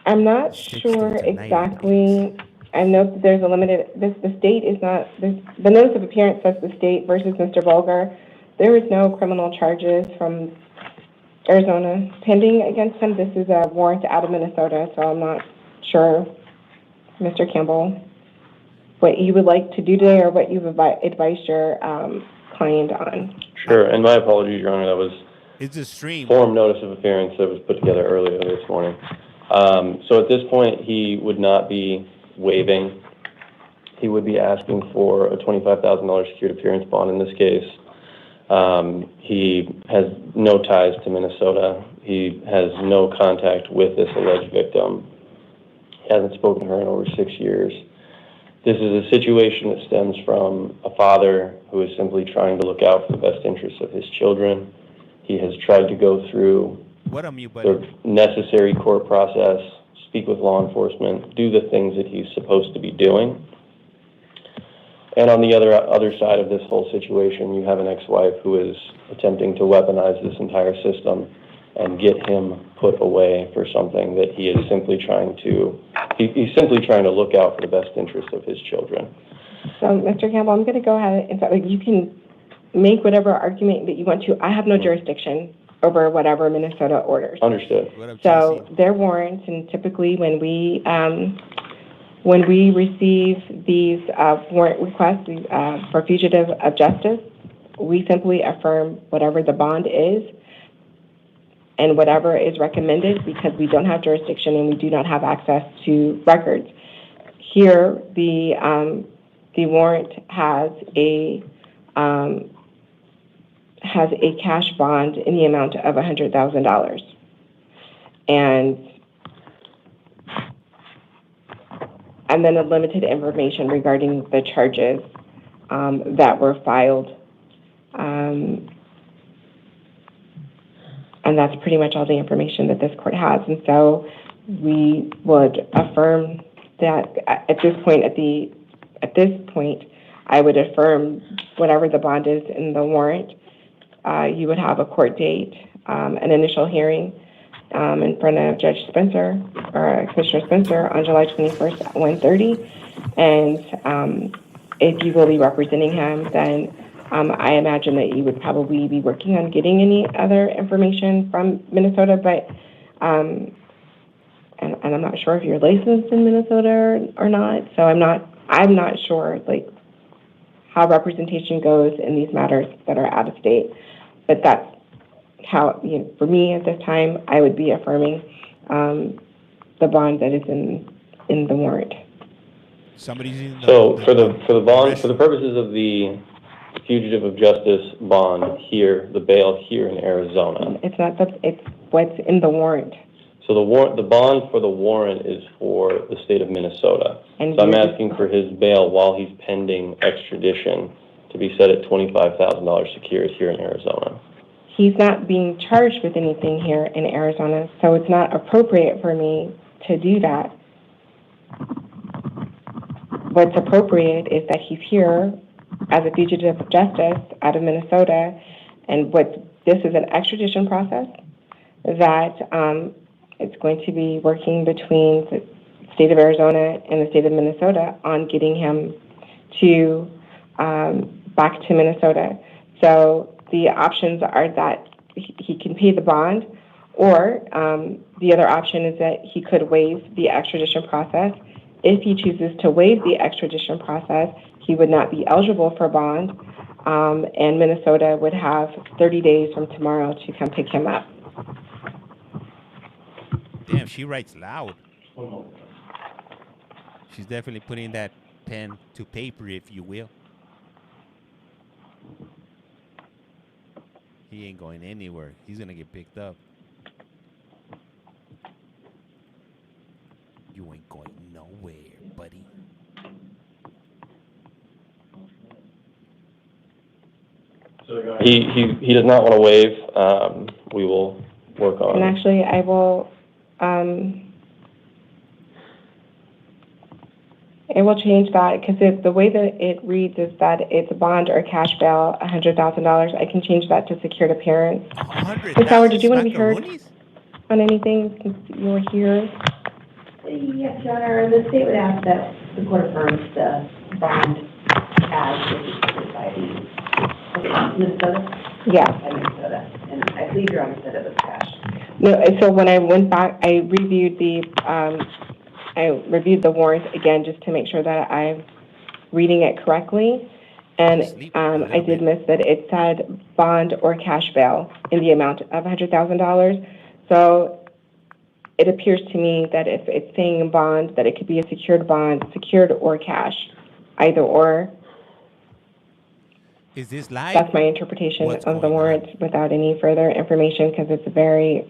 I'm not sure exactly. I know that there's a limited. The state is not. The notice of appearance says the state versus Mr. Vogler. There is no criminal charges from Arizona pending against him. This is a warrant out of Minnesota, so I'm not sure, Mr. Campbell, what you would like to do today or what you've advised your client on. Sure, and my apologies, Your Honor. That was it's a stream. Form notice of appearance that was put together earlier this morning. So at this point, he would not be waiving. He would be asking for a $25,000 secured appearance bond in this case. He has no ties to Minnesota. He has no contact with this alleged victim. He hasn't spoken to her in over 6 years. This is a situation that stems from a father who is simply trying to look out for the best interests of his children. He has tried to go through the necessary court process, speak with law enforcement, do the things that he's supposed to be doing. And on the other side of this whole situation, you have an ex-wife who is attempting to weaponize this entire system and get him put away for something that he is simply trying to, he's simply trying to look out for the best interests of his children. So, Mr. Campbell, I'm going to go ahead and you can make whatever argument that you want to. I have no jurisdiction over whatever Minnesota orders. Understood. So their warrants, and typically when we receive these warrant requests for fugitive of justice, we simply affirm whatever the bond is and whatever is recommended, because we don't have jurisdiction and we do not have access to records. Here, the warrant has a cash bond in the amount of $100,000, and then a limited information regarding the charges that were filed. And that's pretty much all the information that this court has. And so we would affirm that at this point, I would affirm whatever the bond is in the warrant. You would have a court date, an initial hearing in front of Judge Spencer or Commissioner Spencer on July 21st at 1:30. And if you will be representing him, then I imagine that you would probably be working on getting any other information from Minnesota, but and I'm not sure if you're licensed in Minnesota or not. So I'm not sure like how representation goes in these matters that are out of state. But that's how, for me at this time, I would be affirming the bond that is in the warrant. Somebody's in the, So for the bond, for the purposes of the fugitive of justice bond here, the bail here in Arizona. It's not that, it's what's in the warrant. So the bond for the warrant is for the state of Minnesota. And so I'm asking for his bail while he's pending extradition to be set at $25,000 secured here in Arizona. He's not being charged with anything here in Arizona, so it's not appropriate for me to do that. What's appropriate is that he's here as a fugitive of justice out of Minnesota, and this is an extradition process that it's going to be working between the state of Arizona and the state of Minnesota on getting him to back to Minnesota. So the options are that he can pay the bond, or the other option is that he could waive the extradition process. If he chooses to waive the extradition process, he would not be eligible for bond, and Minnesota would have 30 days from tomorrow to come pick him up. Damn, she writes loud. She's definitely putting that pen to paper, if you will. He ain't going anywhere. He's gonna get picked up. You ain't going nowhere, buddy. He does not want to waive. We will work on. And actually, I will change that, because the way that it reads is that it's a bond or cash bail, $100,000. I can change that to secured appearance. Ms. Howard, did you want to be heard on anything since you were here? Yes, Your Honor. The state would ask that the court affirms the bond as issued by the Minnesota. Yeah. By Minnesota, and I believe Your Honor said it was cash. No. So when I went back, I reviewed the warrant again just to make sure that I'm reading it correctly, and I did miss that it said bond or cash bail in the amount of $100,000. So it appears to me that if it's saying bond, that it could be a secured bond, secured or cash, either or. Is this live? That's my interpretation of the warrant without any further information, because there's very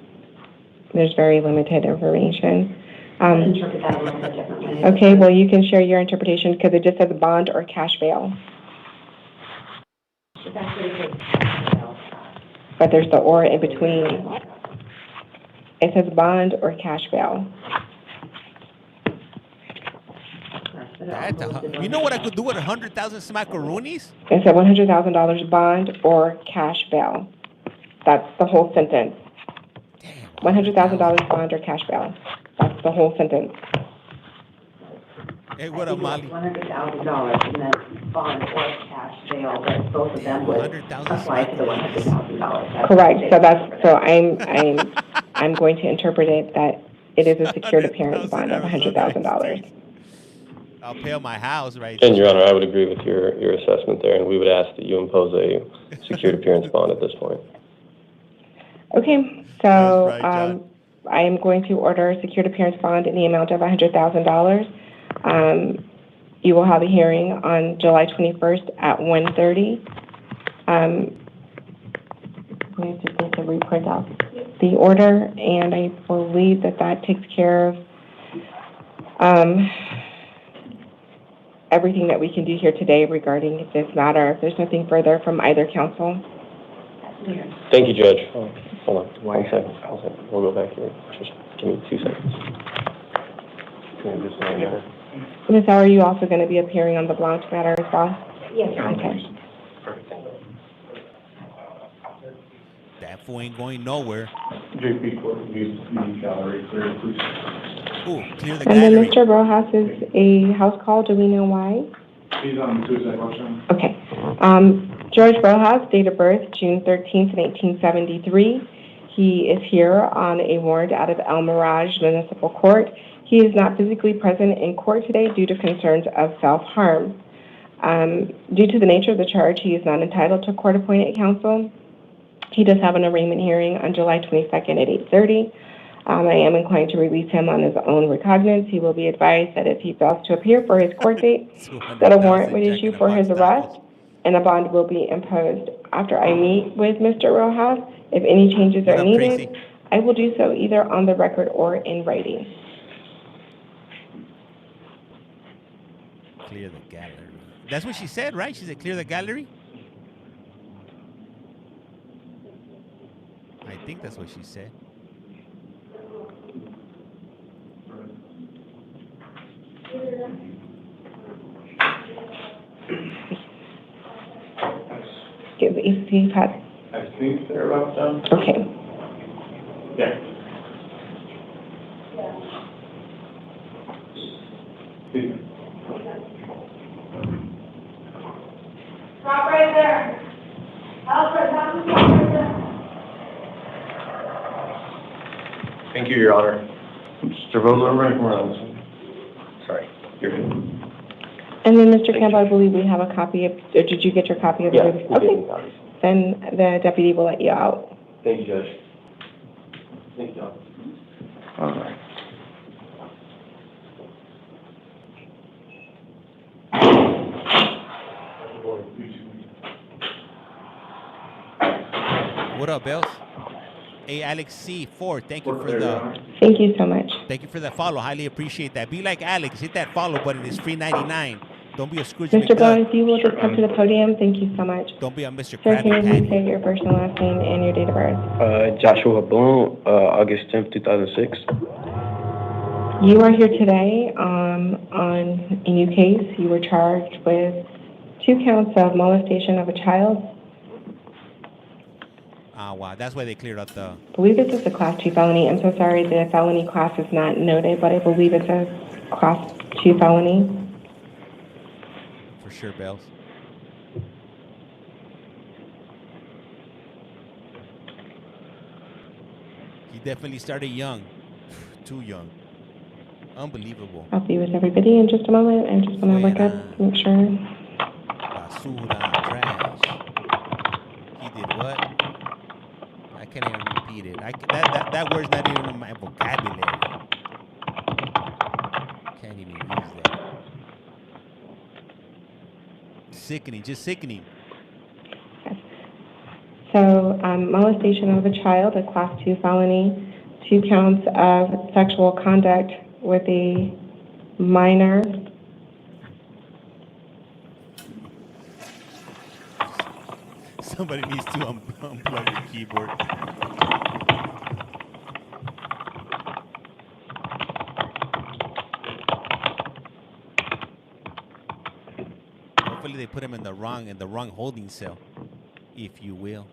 limited information. Interpret that a little bit differently. Okay, well, you can share your interpretation, because it just says bond or cash bail. But there's the or in between. It says bond or cash bail. You know what I could do with 100,000 smackaroonies? It said $100,000 bond or cash bail. That's the whole sentence. $100,000 bond or cash bail. That's the whole sentence. Hey, what up, Molly? $100,000 in the bond or cash sale, but both of them would 100,000 apply to the $100,000. Correct, so I'm going to interpret it that it is a secured appearance bond of $100,000. I'll pay on my house, right? And Your Honor, I would agree with your assessment there, and we would ask that you impose a secured appearance bond at this point. Okay, so I am going to order a secured appearance bond in the amount of $100,000. You will have a hearing on July 21st at 1:30. We just need to reprint out the order, and I believe that takes care of everything that we can do here today regarding this matter. If there's nothing further from either counsel. Thank you, Judge. Hold on, 1 second. We'll go back here. Just give me 2 seconds. Ms. Howe, are you also going to be appearing on the Blanche matter as well? Yes. Okay. That fool ain't going nowhere. JP Court needs gallery clear, please. Ooh, clear the And then gallery. Mr. Rojas is a house call. Do we know why? He's on Tuesday motion. Okay. George Rojas, date of birth, June 13th, 1973. He is here on a warrant out of El Mirage Municipal Court. He is not physically present in court today due to concerns of self-harm. Due to the nature of the charge, he is not entitled to court-appointed counsel. He does have an arraignment hearing on July 22nd at 8:30. I am inclined to release him on his own recognizance. He will be advised that if he fails to appear for his court date, that a warrant would issue for his arrest and a bond will be imposed. After I meet with Mr. Rojas, if any changes are needed, I will do so either on the record or in writing. Clear the gallery. That's what she said, right? She said clear the gallery? I think that's what she said. If you've had. I think they're about done. Okay. Yeah. Stop right there. Alfred, stop right there. Thank you, Your Honor. Mr. Vogler, right around. Sorry, you're good. And then, Mr. Campbell, I believe we have a copy of, or did you get your copy of the release? Okay. Then the deputy will let you out. Thank you, Judge. Thank you, John. All right. What up, Bells? Hey, Alex C. 4, thank you for the... Thank you so much. Thank you for that follow. Highly appreciate that. Be like Alex. Hit that follow button. It's free 99. Don't be a Scrooge Mr. McDuck. Blunt, if you will just come to the podium, thank you so much. Don't be a Mr. Sir, Krabby can you Patty. say your first and last name and your date of birth? Joshua Blunt, August 10th, 2006. You are here today on a new case. You were charged with 2 counts of molestation of a child. Wow. That's why they cleared out the... I believe this is a Class 2 felony. I'm so sorry, the felony class is not noted, but I believe it's a Class 2 felony. For sure, Bells. He definitely started young. Too young. Unbelievable. I'll be with everybody in just a moment. I'm just going to look up, make sure. Basura, trash. He did what? I can't even repeat it. That word's not even in my vocabulary. Can't even use that. Sickening, just sickening. So, molestation of a child, a Class 2 felony, 2 counts of sexual conduct with a minor. Somebody needs to unplug the keyboard. Hopefully they put him in the wrong holding cell, if you will.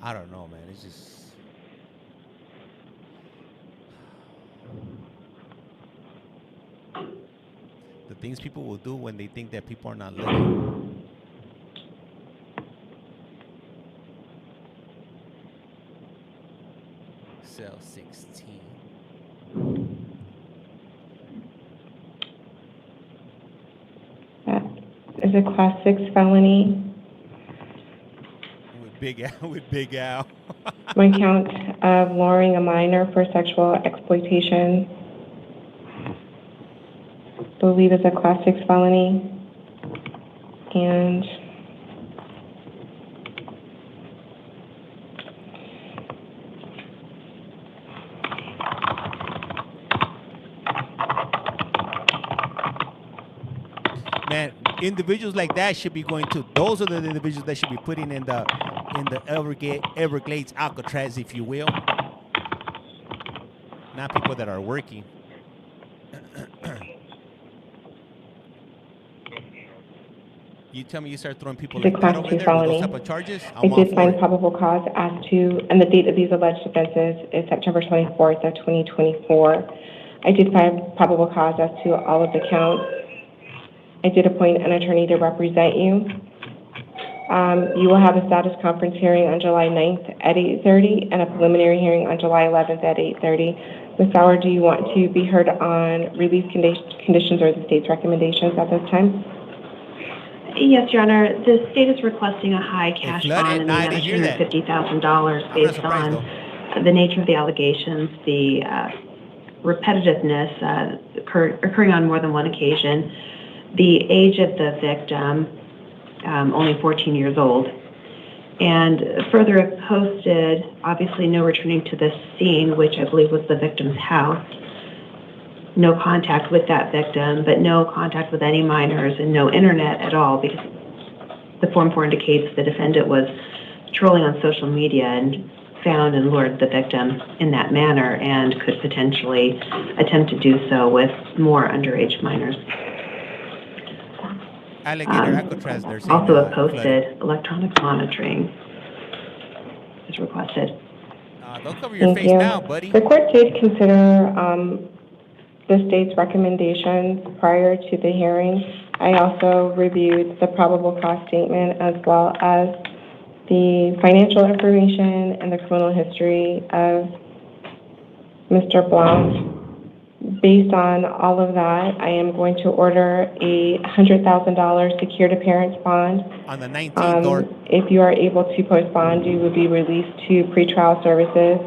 I don't know, man. It's just. The things people will do when they think that people are not looking. Cell 16. That is a Class 6 felony. With Big Al. One count of luring a minor for sexual exploitation. Believe it's a Class 6 felony. And Man, individuals like that should be going to. Those are the individuals that should be putting in the Everglades Alcatraz, if you will. Not people that are working. You tell me you start throwing people like that over there with those type of charges? I did find probable cause as to, and the date of these alleged offenses is September 24th of 2024. I did find probable cause as to all of the counts. I did appoint an attorney to represent you. You will have a status conference hearing on July 9th at 8:30 and a preliminary hearing on July 11th at 8:30. Ms. Sauer, do you want to be heard on release conditions or the state's recommendations at this time? Yes, Your Honor. The state is requesting a high cash bond in the amount of $250,000 based on the nature of the allegations, the repetitiveness occurring on more than one occasion, the age of the victim, only 14 years old, and further it posted, obviously, no returning to the scene, which I believe was the victim's house, no contact with that victim, but no contact with any minors and no internet at all, because the Form 4 indicates the defendant was trolling on social media and found and lured the victim in that manner and could potentially attempt to do so with more underage minors. Also, a posted electronic monitoring is requested. Don't cover your face now, buddy. The court did consider the state's recommendations prior to the hearing. I also reviewed the probable cause statement as well as the financial information and the criminal history of Mr. Blount. Based on all of that, I am going to order a $100,000 secured appearance bond. On the 19th, if you are able to post bond, you would be released to pretrial services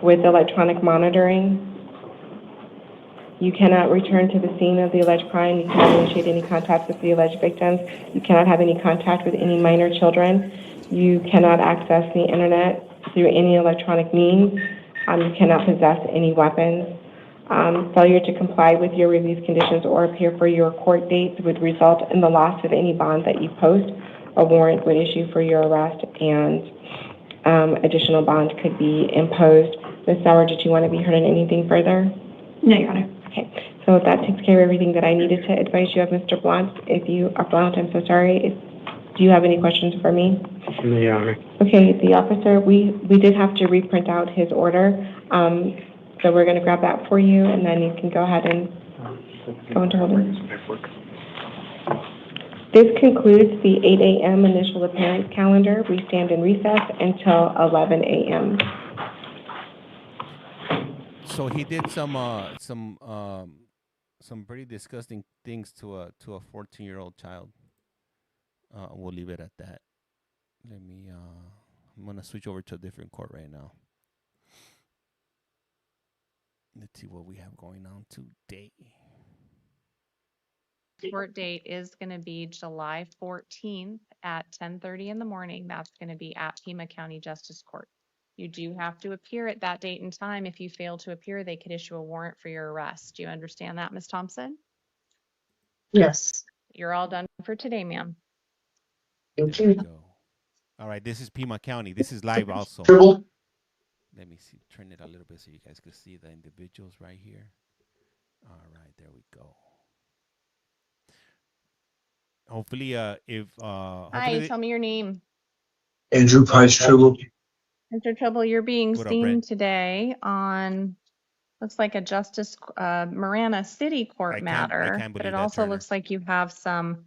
with electronic monitoring. You cannot return to the scene of the alleged crime. You cannot initiate any contact with the alleged victims. You cannot have any contact with any minor children. You cannot access the internet through any electronic means. You cannot possess any weapons. Failure to comply with your release conditions or appear for your court dates would result in the loss of any bond that you post. A warrant would issue for your arrest, and additional bond could be imposed. Ms. Sauer, did you want to be heard on anything further? No, Your Honor. Okay, so that takes care of everything that I needed to advise you of, Mr. Blount. If you are Blount, I'm so sorry. Do you have any questions for me? No, Your Honor. Okay, the officer, we did have to reprint out his order. So we're going to grab that for you, and then you can go ahead and go into holding. This concludes the 8 a.m. initial appearance calendar. We stand in recess until 11 a.m. So he did some pretty disgusting things to a 14-year-old child. We'll leave it at that. I'm gonna switch over to a different court right now. Let's see what we have going on today. Court date is going to be July 14th at 10:30 in the morning. That's going to be at Pima County Justice Court. You do have to appear at that date and time. If you fail to appear, they could issue a warrant for your arrest. Do you understand that, Ms. Thompson? Yes. You're all done for today, ma'am. Thank you. All right, this is Pima County. This is live also. Let me see, turn it a little bit so you guys can see the individuals right here. All right, there we go. Hopefully, Hi, tell me your name. Andrew Price Tribble. Mr. Trouble, you're being What up, seen Brent? today on, looks like a Marana City Court I matter, can't but believe it that, also Turner. looks like you have some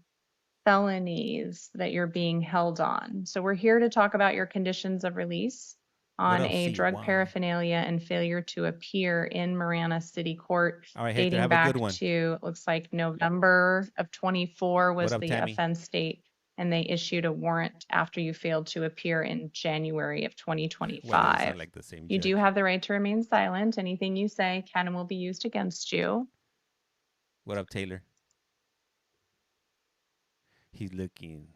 felonies that you're being held on. So we're here to talk about your conditions of release What on up, a drug C1? paraphernalia and failure to appear in Marana City Court, All right, Hector, dating have a good back one. to, it looks like November of 24 What was up, the Tammy? offense date, and they issued a warrant after you failed to appear in January of Why does it 2025. sound like the same You do judge? have the right to remain silent. Anything you say can and will be used against you. What up, Taylor? He's looking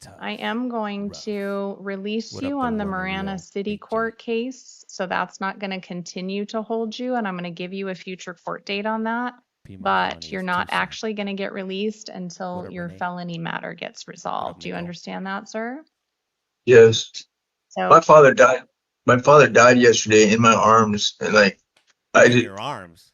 tough. I am going to release What you up, the on the one and Marana real City Big J? Court case, so that's not going to continue to hold you, and I'm going to give you a future court date on that. Piedmont But County you're is not Tucson. actually going to get released What until up, your Renee? felony matter gets What up, resolved. Do you Nico? understand that, sir? Yes. So My father died. My father died yesterday in my arms, and like In your arms.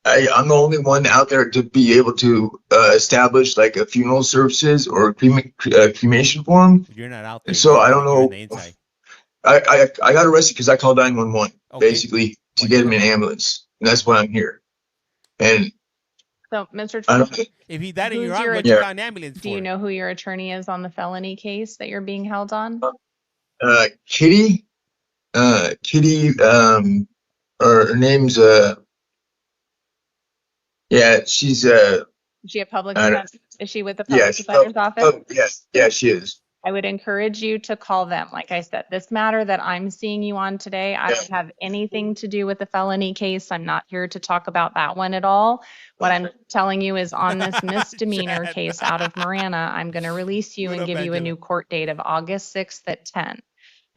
I'm the only one out there to be able to establish like a funeral services or cremation for him. You're not out And there so yet. I don't You're in know. the inside. I got arrested because I called 911 Okay. basically to Why'd get you him call? an ambulance, and that's why I'm here. And So, Mr. I Trump, don't. If he died in your who's arms, your, what'd you Yeah. call an ambulance do you for? know who your attorney is on the felony case that you're being held on? Kitty. Kitty. Or her name's Yeah, she's Is she a public I don't- defender? Is she with the yeah, public defender's office? yeah, she is. I would encourage you to call them. Like I said, this matter that I'm seeing you on today, I don't have anything to do with the felony case. I'm not here to talk about that one at all. What I'm telling you is on this misdemeanor case out of Marana, I'm going to release you What and up, give you a Angela? new court date of August 6th at 10.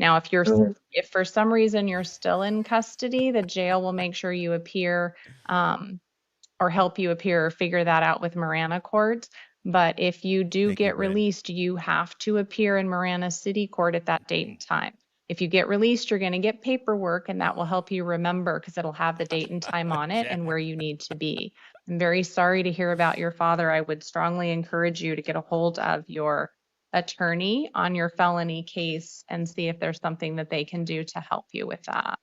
Now, if for some reason you're still in custody, the jail will make sure you appear, or help you appear or figure that out with Marana Court. But if you do Thank you, get Brent. released, you have to appear in Marana City Court at that date and time. If you get released, you're going to get paperwork, and that will help you remember because it'll have the date and time on it and where you need to be. I'm very sorry to hear about your father. I would strongly encourage you to get a hold of your attorney on your felony case and see if there's something that they can do to help you with that.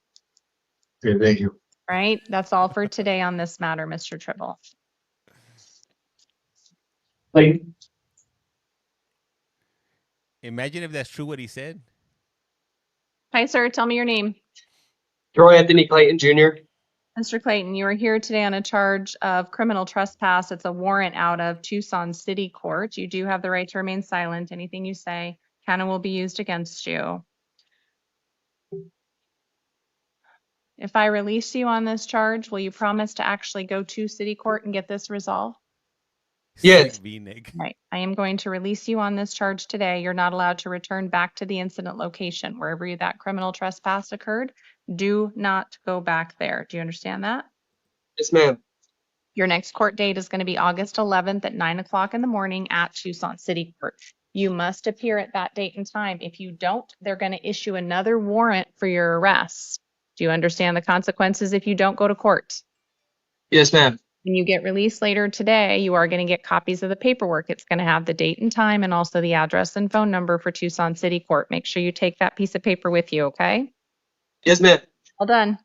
Okay, thank you. Right? That's all for today on this matter, Mr. Tribble. Imagine if that's true what he said. Hi, sir. Tell me your name. Troy Anthony Clayton Jr. Mr. Clayton, you are here today on a charge of criminal trespass. It's a warrant out of Tucson City Court. You do have the right to remain silent. Anything you say can and will be used against you. If I release you on this charge, will you promise to actually go to City Court and get this resolved? Yes. Right. I am going to release you on this charge today. You're not allowed to return back to the incident location wherever that criminal trespass occurred. Do not go back there. Do you understand that? Yes, ma'am. Your next court date is going to be August 11th at 9 o'clock in the morning at Tucson City Court. You must appear at that date and time. If you don't, they're going to issue another warrant for your arrest. Do you understand the consequences if you don't go to court? Yes, ma'am. When you get released later today, you are going to get copies of the paperwork. It's going to have the date and time and also the address and phone number for Tucson City Court. Make sure you take that piece of paper with you, okay? Yes, ma'am. All done.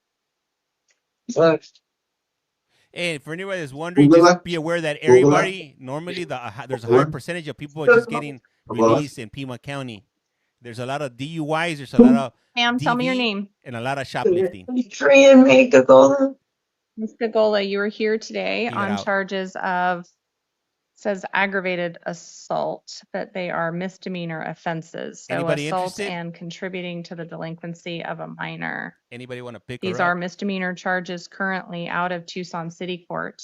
Hey, for anybody that's wondering, just be aware that everybody, normally there's a higher percentage of people just getting released in Piedmont County. There's a lot of DUIs, there's a lot of Ma'am, tell me your DV, name. and a lot of shoplifting. Ms. Gagola, you are here today He got on out. charges of, says aggravated assault, but they are misdemeanor offenses. So Anybody assault interested? and contributing to the delinquency of a minor. Anybody want to pick These her are up? misdemeanor charges currently out of Tucson City Court.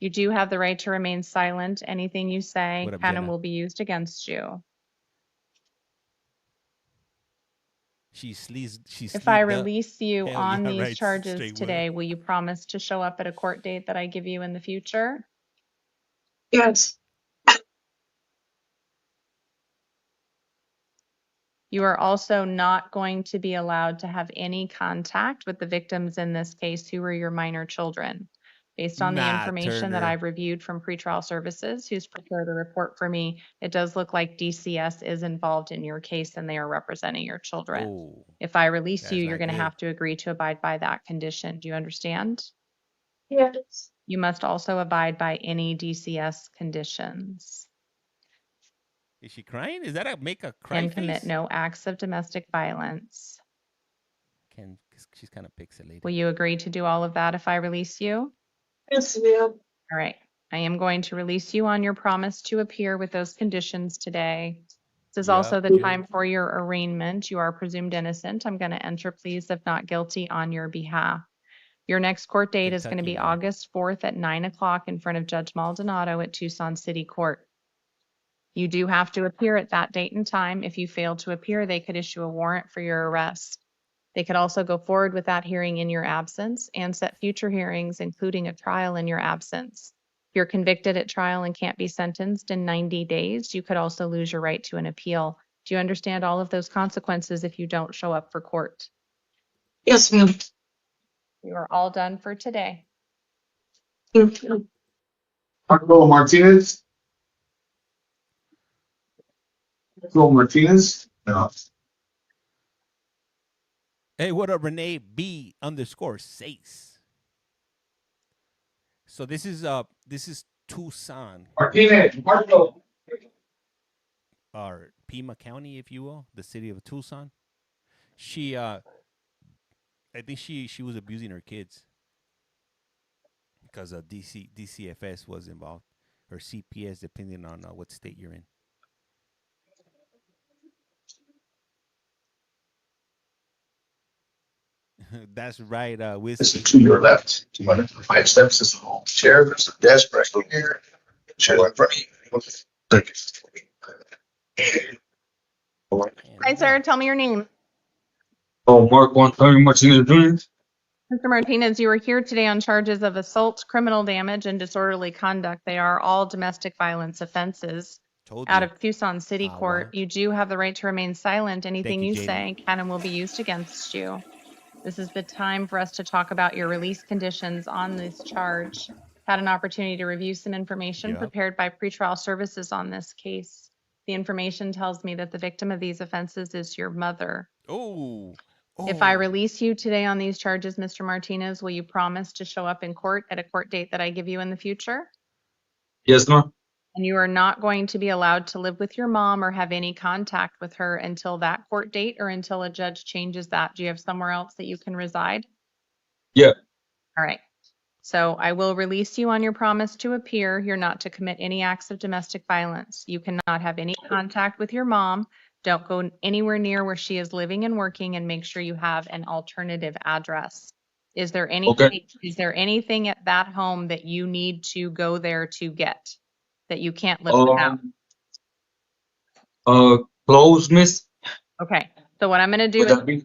You do have the right to remain silent. Anything you say What up, can and Jenna? will be used against you. She's If I sleeved up. release you Hell on yeah, these right, charges straight today, will you promise to show up at a court date that I give you in the future? Yes. You are also not going to be allowed to have any contact with the victims in this case who were your minor children. Based on the Nah, information that Turner. I've reviewed from pretrial services, who's prepared a report for me, it does look like DCS is involved in your case and they are representing your children. Oh, If I release that's you, you're not going to good. have to agree to abide by that condition. Do you understand? Yes. You must also abide by any DCS conditions Is she crying? Is that make a cry and face? commit no acts of domestic violence. She's kind of pixelated. Will you agree to do all of that if I release you? Yes, ma'am. All right. I am going to release you on your promise to appear with those conditions today. This is also the time for your arraignment. You are presumed innocent. I'm going to enter pleas of not guilty on your behalf. Your next court date is going to be August 4th at 9 o'clock in front of Judge Maldonado at Tucson City Court. You do have to appear at that date and time. If you fail to appear, they could issue a warrant for your arrest. They could also go forward with that hearing in your absence and set future hearings, including a trial in your absence. If you're convicted at trial and can't be sentenced in 90 days, you could also lose your right to an appeal. Do you understand all of those consequences if you don't show up for court? Yes, ma'am. You are all done for today. Thank you. Martinez? Martinez? No. Hey, what up, Renee B_6. So this is Tucson. Martinez, Marco. Or Pima County, if you will, the city of Tucson. She I think she was abusing her kids because DCFS was involved, or CPS, depending on what state you're in. That's right. This is to your left. 205 steps is a home chair. There's a desk right here. Chair in front of you. Thank you. Hi, sir. Tell me your name. Oh, Martinez Jr. Mr. Martinez, you are here today on charges of assault, criminal damage, and disorderly conduct. They are all domestic violence offenses. Out of Tucson City Court, you do have the right to remain silent. Anything you say can and will be used against you. This is the time for us to talk about your release conditions on this charge. Had an opportunity to review some information prepared by pretrial services on this case. The information tells me that the victim of these offenses is your mother. If I release you today on these charges, Mr. Martinez, will you promise to show up in court at a court date that I give you in the future? Yes, ma'am. And you are not going to be allowed to live with your mom or have any contact with her until that court date or until a judge changes that. Do you have somewhere else that you can reside? Yeah. All right. So I will release you on your promise to appear. You're not to commit any acts of domestic violence. You cannot have any contact with your mom. Don't go anywhere near where she is living and working, and make sure you have an alternative address. Is there anything at that home that you need to go there to get that you can't live without? Clothes, miss. Okay. So what I'm going to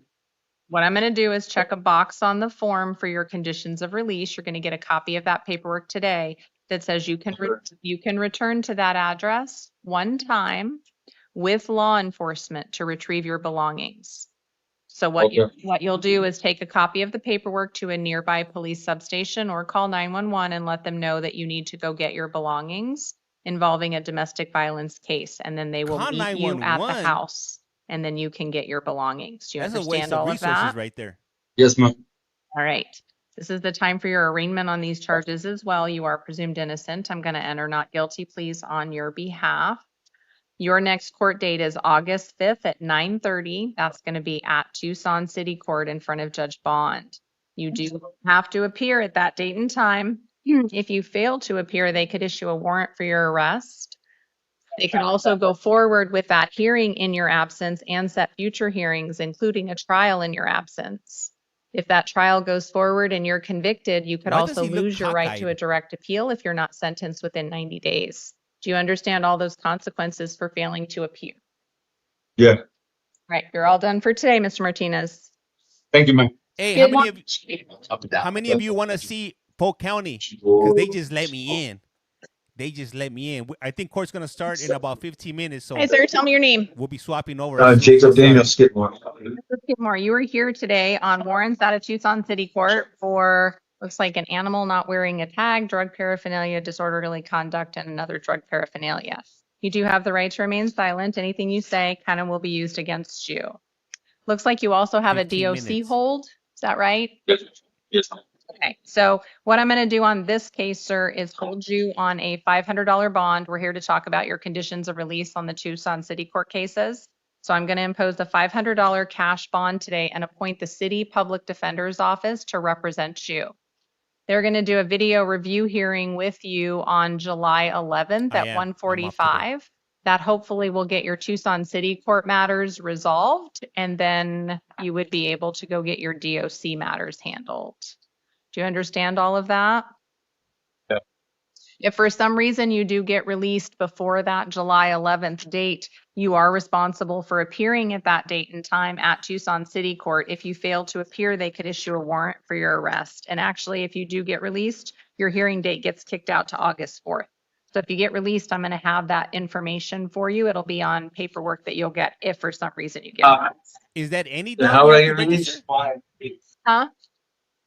do is check a box on the form for your conditions of release. You're going to get a copy of that paperwork today that says you can return to that address one time with law enforcement to retrieve your belongings. So what you'll do is take a copy of the paperwork to a nearby police substation or call 911 and let them know that you need to go get your belongings involving a domestic violence case, and then they will meet you at the house, and then you can get your belongings. Do you understand all of that? Right there. Yes, ma'am. All right. This is the time for your arraignment on these charges as well. You are presumed innocent. I'm going to enter not guilty pleas on your behalf. Your next court date is August 5th at 9:30. That's going to be at Tucson City Court in front of Judge Bond. You do have to appear at that date and time. If you fail to appear, they could issue a warrant for your arrest. They can also go forward with that hearing in your absence and set future hearings, including a trial in your absence. If that trial goes forward and you're convicted, you could also lose your right to a direct appeal if you're not sentenced within 90 days. Do you understand all those consequences for failing to appear? Yeah. Right. You're all done for today, Mr. Martinez. Thank you, ma'am. Hey, how many of you want to see Polk County? Because they just let me in. I think court's going to start in about 15 minutes. So hey, sir, tell me your name. We'll be swapping over. Jacob Daniel Skidmore. Mr. Skidmore, you are here today on warrants out of Tucson City Court for Looks like an animal not wearing a tag, drug paraphernalia, disorderly conduct, and another drug paraphernalia. You do have the right to remain silent. Anything you say kind of will be used against you. Looks like you also have a 15 DOC minutes. hold. Is that right? Yes. Yes. Okay, so what I'm going to do on this case, sir, is hold you on a $500 bond. We're here to talk about your conditions of release on the Tucson City Court cases. So I'm going to impose the $500 cash bond today and appoint the City Public Defender's Office to represent you. They're going to do a video review hearing with you on July 11th at 1:45. That hopefully will get your Tucson City Court matters resolved, and then you would be able to go get your DOC matters handled. Do you understand all of that? Yeah. If for some reason you do get released before that July 11th date, you are responsible for appearing at that date and time at Tucson City Court. If you fail to appear, they could issue a warrant for your arrest. And actually, if you do get released, your hearing date gets kicked out to August 4th. So if you get released, I'm going to have that information for you. It'll be on paperwork that you'll get if for some reason you get released. Is that any Then date how you would I have get to register? released? Huh?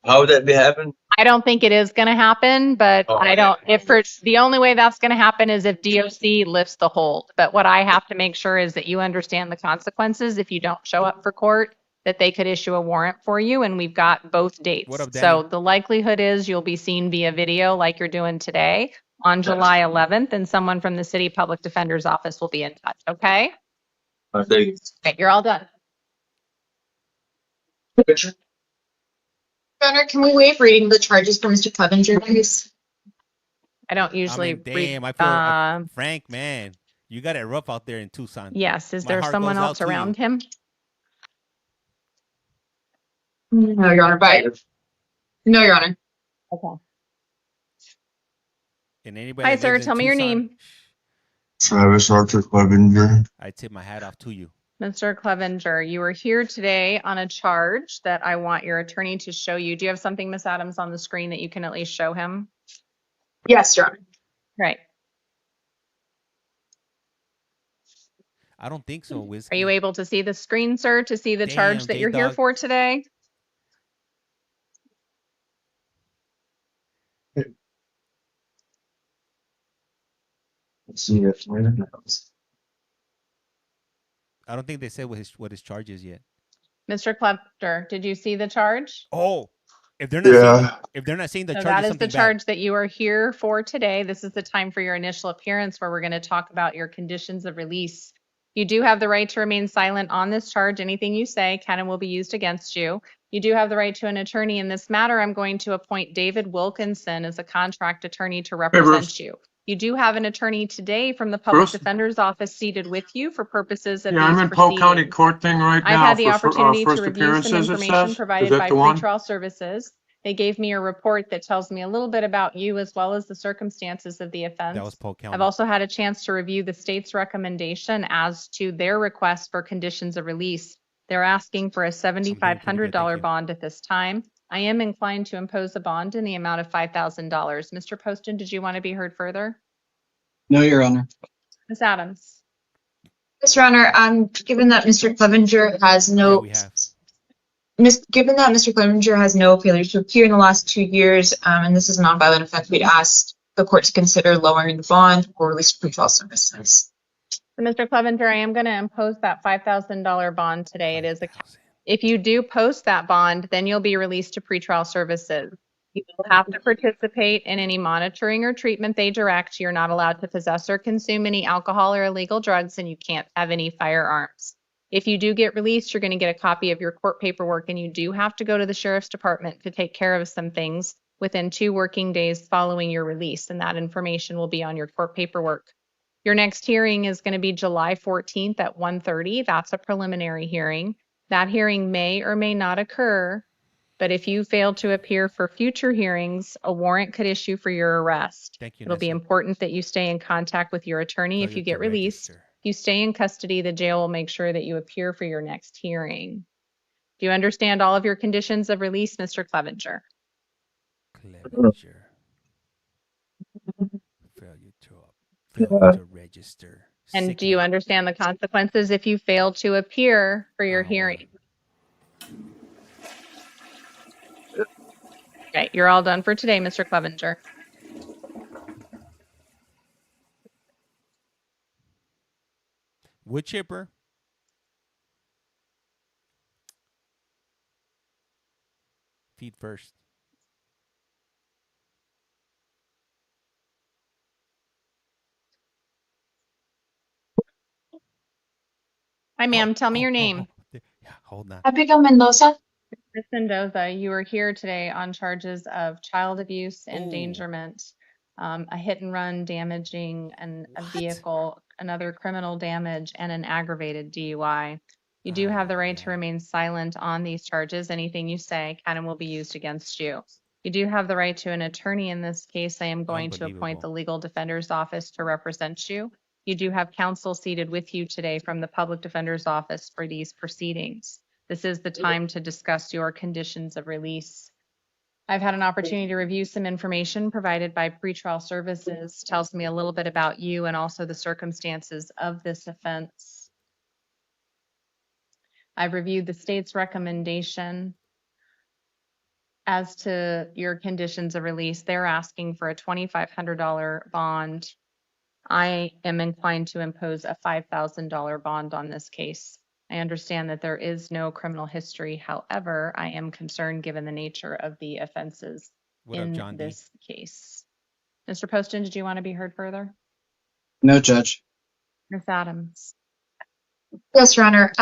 How would that be happen? I don't think it is going to happen, but Oh, I don't, if for, the only way that's going to happen is if DOC lifts the hold. But what I have to make sure is that you understand the consequences if you don't show up for court, that they could issue a warrant for you. And we've got both dates. What up, Danny? So the likelihood is you'll be seen via video like you're doing today on July 11th, and someone from the City Public Defender's Office will be in touch. Okay? Okay, you're all done. Picture? Your Honor, can we waive reading the charges for Mr. Clevenger, please? I don't usually damn, read. I feel Frank, man, you got it rough out there in Tucson. Yes. Is My there heart someone goes out else to you. around him? No, Your Honor, but no, Your Honor. Okay. And anybody Hi, that sir. lives in Tell me your Tucson, name. Travis Arthur Clevenger. I tip my hat off to you. Mr. Clevenger, you are here today on a charge that I want your attorney to show you. Do you have something, Miss Adams, on the screen that you can at least show him? Yes, Your Honor. Right. I don't think so, Whiskey. Are you able to see the screen, sir, to see the charge Damn, that you're here J-Dog. for today? Let's see if where it goes. I don't think they said what his charge is yet. Mr. Clevenger, did you see the charge? Oh, if they're not Yeah. seeing, if they're not seeing the So charge, that is is the something charge that you are here for today. This is the time for your initial appearance where we're going to talk about your conditions of release. You do have the right to remain silent on this charge. Anything you say can and will be used against you. You do have the right to an attorney in this matter. I'm going to appoint David Wilkinson as a contract attorney to represent you. You do have an attorney today from the Public Bruce? Defender's Office seated with you for purposes of Yeah, I'm these in Polk County proceedings. Court thing right I've now had the for opportunity to first review some appearances, it information says. provided Is that by the one? pretrial services. They gave me a report that tells me a little bit about you as well as the circumstances of the offense. That was Polk County. I've also had a chance to review the state's recommendation as to their request for conditions of release. They're asking for a $7,500 bond at this time. I am inclined to impose a bond in the amount of $5,000. Mr. Poston, did you want to be heard further? No, Your Honor. Ms. Adams? Yes, Your Honor, given that Mr. Clevenger has Yeah, no, we have. given that Mr. Clevenger has no failure to appear in the last 2 years, and this is a nonviolent offense, we'd ask the court to consider lowering the bond or release pretrial services. So, Mr. Clevenger, I am going to impose that $5,000 bond today. It is a, if you do post that bond, then you'll be released to pretrial services. You will have to participate in any monitoring or treatment they direct. You're not allowed to possess or consume any alcohol or illegal drugs, and you can't have any firearms. If you do get released, you're going to get a copy of your court paperwork, and you do have to go to the sheriff's department to take care of some things within 2 working days following your release, and that information will be on your court paperwork. Your next hearing is going to be July 14th at 1:30. That's a preliminary hearing. That hearing may or may not occur, but if you fail to appear for future hearings, a warrant could issue for your arrest. Thank you, It'll be Nessa. important that you stay in contact with your attorney if you Failure get to released. register. If you stay in custody, the jail will make sure that you appear for your next hearing. Do you understand all of your conditions of release, Mr. Clevenger? Clevenger. Failure to register. And do you understand the consequences if you fail to appear for your hearing? Okay, you're all done for today, Mr. Clevenger. Wood chipper. Feet first. Hi, ma'am. Tell me your name. Yeah, hold on. Abigail Mendoza. Ms. Mendoza, you are here today on charges of child abuse, endangerment, a hit and run damaging a vehicle, another criminal damage, and an aggravated DUI. You do have the right to remain silent on these charges. Anything you say can and will be used against you. You do have the right to an attorney in this case. I am going to appoint the legal defender's office to represent you. You do have counsel seated with you today from the public defender's office for these proceedings. This is the time to discuss your conditions of release. I've had an opportunity to review some information provided by pretrial services. Tells me a little bit about you and also the circumstances of this offense. I've reviewed the state's recommendation as to your conditions of release. They're asking for a $2,500 bond. I am inclined to impose a $5,000 bond on this case. I understand that there is no criminal history. However, I am concerned given the nature of the offenses in this case. Mr. Poston, did you want to be heard further? No, Judge. Ms. Adams. Yes, Your Honor.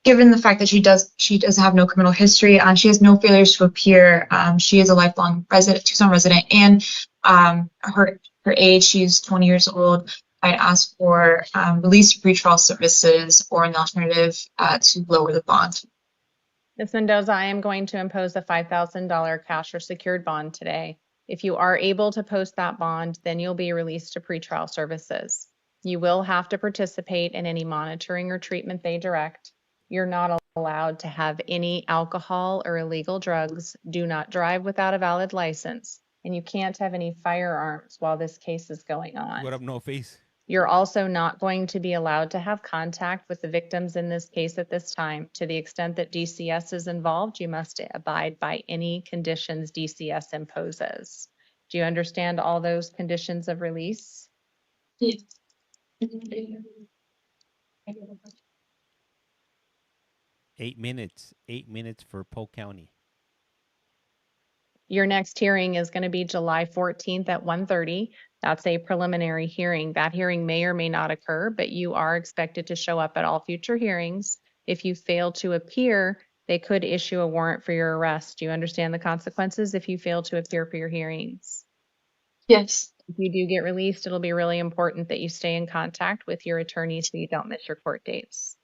Given the fact that she does have no criminal history, she has no failures to appear. She is a lifelong Tucson resident, and her age, she's 20 years old. I'd ask for release of pretrial services or an alternative to lower the bond. Ms. Mendoza, I am going to impose a $5,000 cash or secured bond today. If you are able to post that bond, then you'll be released to pretrial services. You will have to participate in any monitoring or treatment they direct. You're not allowed to have any alcohol or illegal drugs. Do not drive without a valid license. And you can't have any firearms while this case is going on. What up, no face? You're also not going to be allowed to have contact with the victims in this case at this time. To the extent that DCS is involved, you must abide by any conditions DCS imposes. Do you understand all those conditions of release? Yes. 8 minutes. 8 minutes for Polk County. Your next hearing is going to be July 14th at 1:30. That's a preliminary hearing. That hearing may or may not occur, but you are expected to show up at all future hearings. If you fail to appear, they could issue a warrant for your arrest. Do you understand the consequences if you fail to appear for your hearings? Yes. If you do get released, it'll be really important that you stay in contact with your attorney so you don't miss your court dates.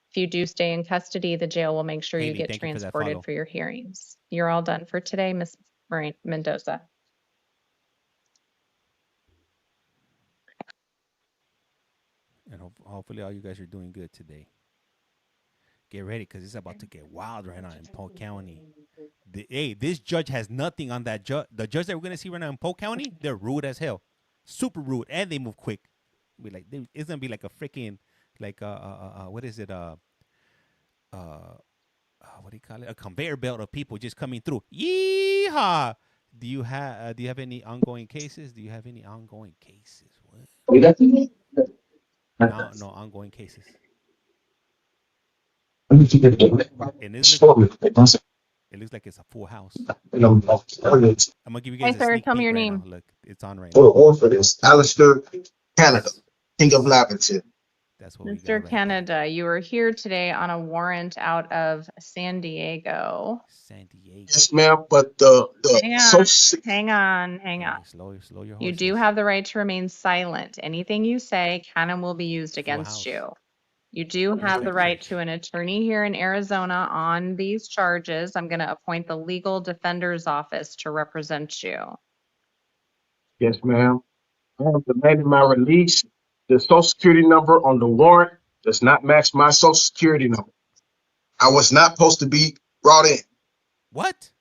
If you do stay in custody, the jail will make sure you get transported for your hearings. You're all done for today, Ms. Mendoza. And hopefully all you guys are doing good today. Get ready, because it's about to get wild right now in Polk County. Hey, this judge has nothing on that judge. The judge that we're going to see right now in Polk County, they're rude as hell. Super rude, and they move quick. It's going to be like a freaking, like, what is it? What do you call it? A conveyor belt of people just coming through. Yeehaw! Do you have any ongoing cases? Do you have any ongoing cases? What? No ongoing cases. And it looks like it's a full house. I'm gonna give you guys a sneak tell me peek your right name. now. Look, it's on right now. Or for this, Alistair, Canada, King of Lavender. That's what we got Mr. right Canada, you are here today on a warrant out of San Diego. San Diego. Yes, ma'am, but Hang on. Slow your horses. You do have the right to remain silent. Anything you say can and will be used against you. You do have the right to an attorney here in Arizona on these charges. I'm going to appoint the legal defender's office to represent you. Yes, ma'am. I am demanding my release. The social security number on the warrant does not match my social security number. I was not supposed to be brought in. What?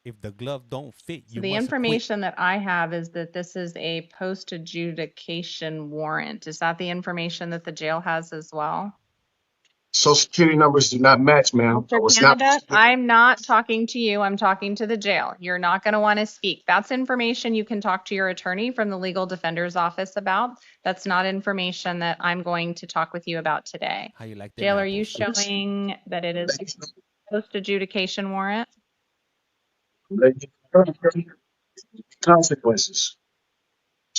If the glove don't fit, you The must information that I have is that this is a post-adjudication warrant. Is that the information that the jail has as well? Social security numbers do not match, ma'am. I Mr. was not. Candidate, I'm not talking to you. I'm talking to the jail. You're not going to want to speak. That's information you can talk to your attorney from the legal defender's office about. That's not information that I'm going to talk with you about today. How you like them Jail, are you apples? showing that it is a post-adjudication warrant? Consequences.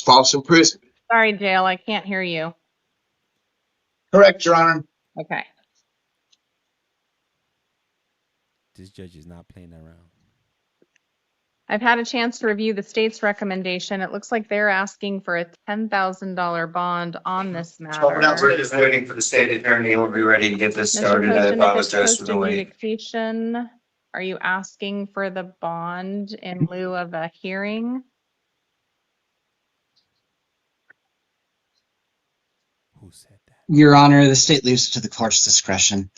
False imprisonment. Sorry, jail, I can't hear you. Correct, Your Honor. Okay. This judge is not playing around. I've had a chance to review the state's recommendation. It looks like they're asking for a $10,000 bond on this matter. We're just waiting for the state attorney and we'll be ready to get this Mr. started. I Poston, if it's apologize for the wait. post-adjudication, are you asking for the bond in lieu of a hearing? Who said that? Your Honor, the state leaves it to the court's discretion.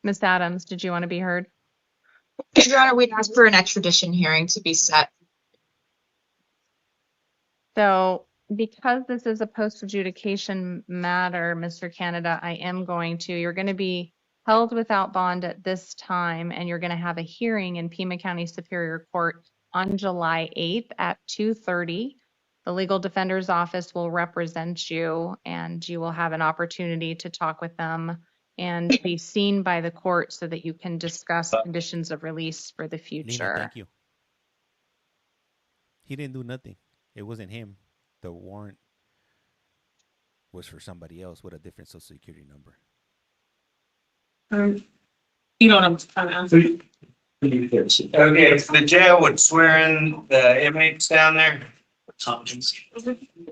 Ms. Adams, did you want to be heard? Your Honor, we'd ask for an extradition hearing to be set. So because this is a post-adjudication matter, Mr. Canada, you're going to be held without bond at this time, and you're going to have a hearing in Pima County Superior Court on July 8th at 2:30. The legal defender's office will represent you, and you will have an opportunity to talk with them and be seen by the court so that you can discuss conditions of release for the future. Lena, thank you. He didn't do nothing. It wasn't him. The warrant was for somebody else with a different social security number. You know what I'm trying to answer. Okay, if the jail would swear in the inmates down there.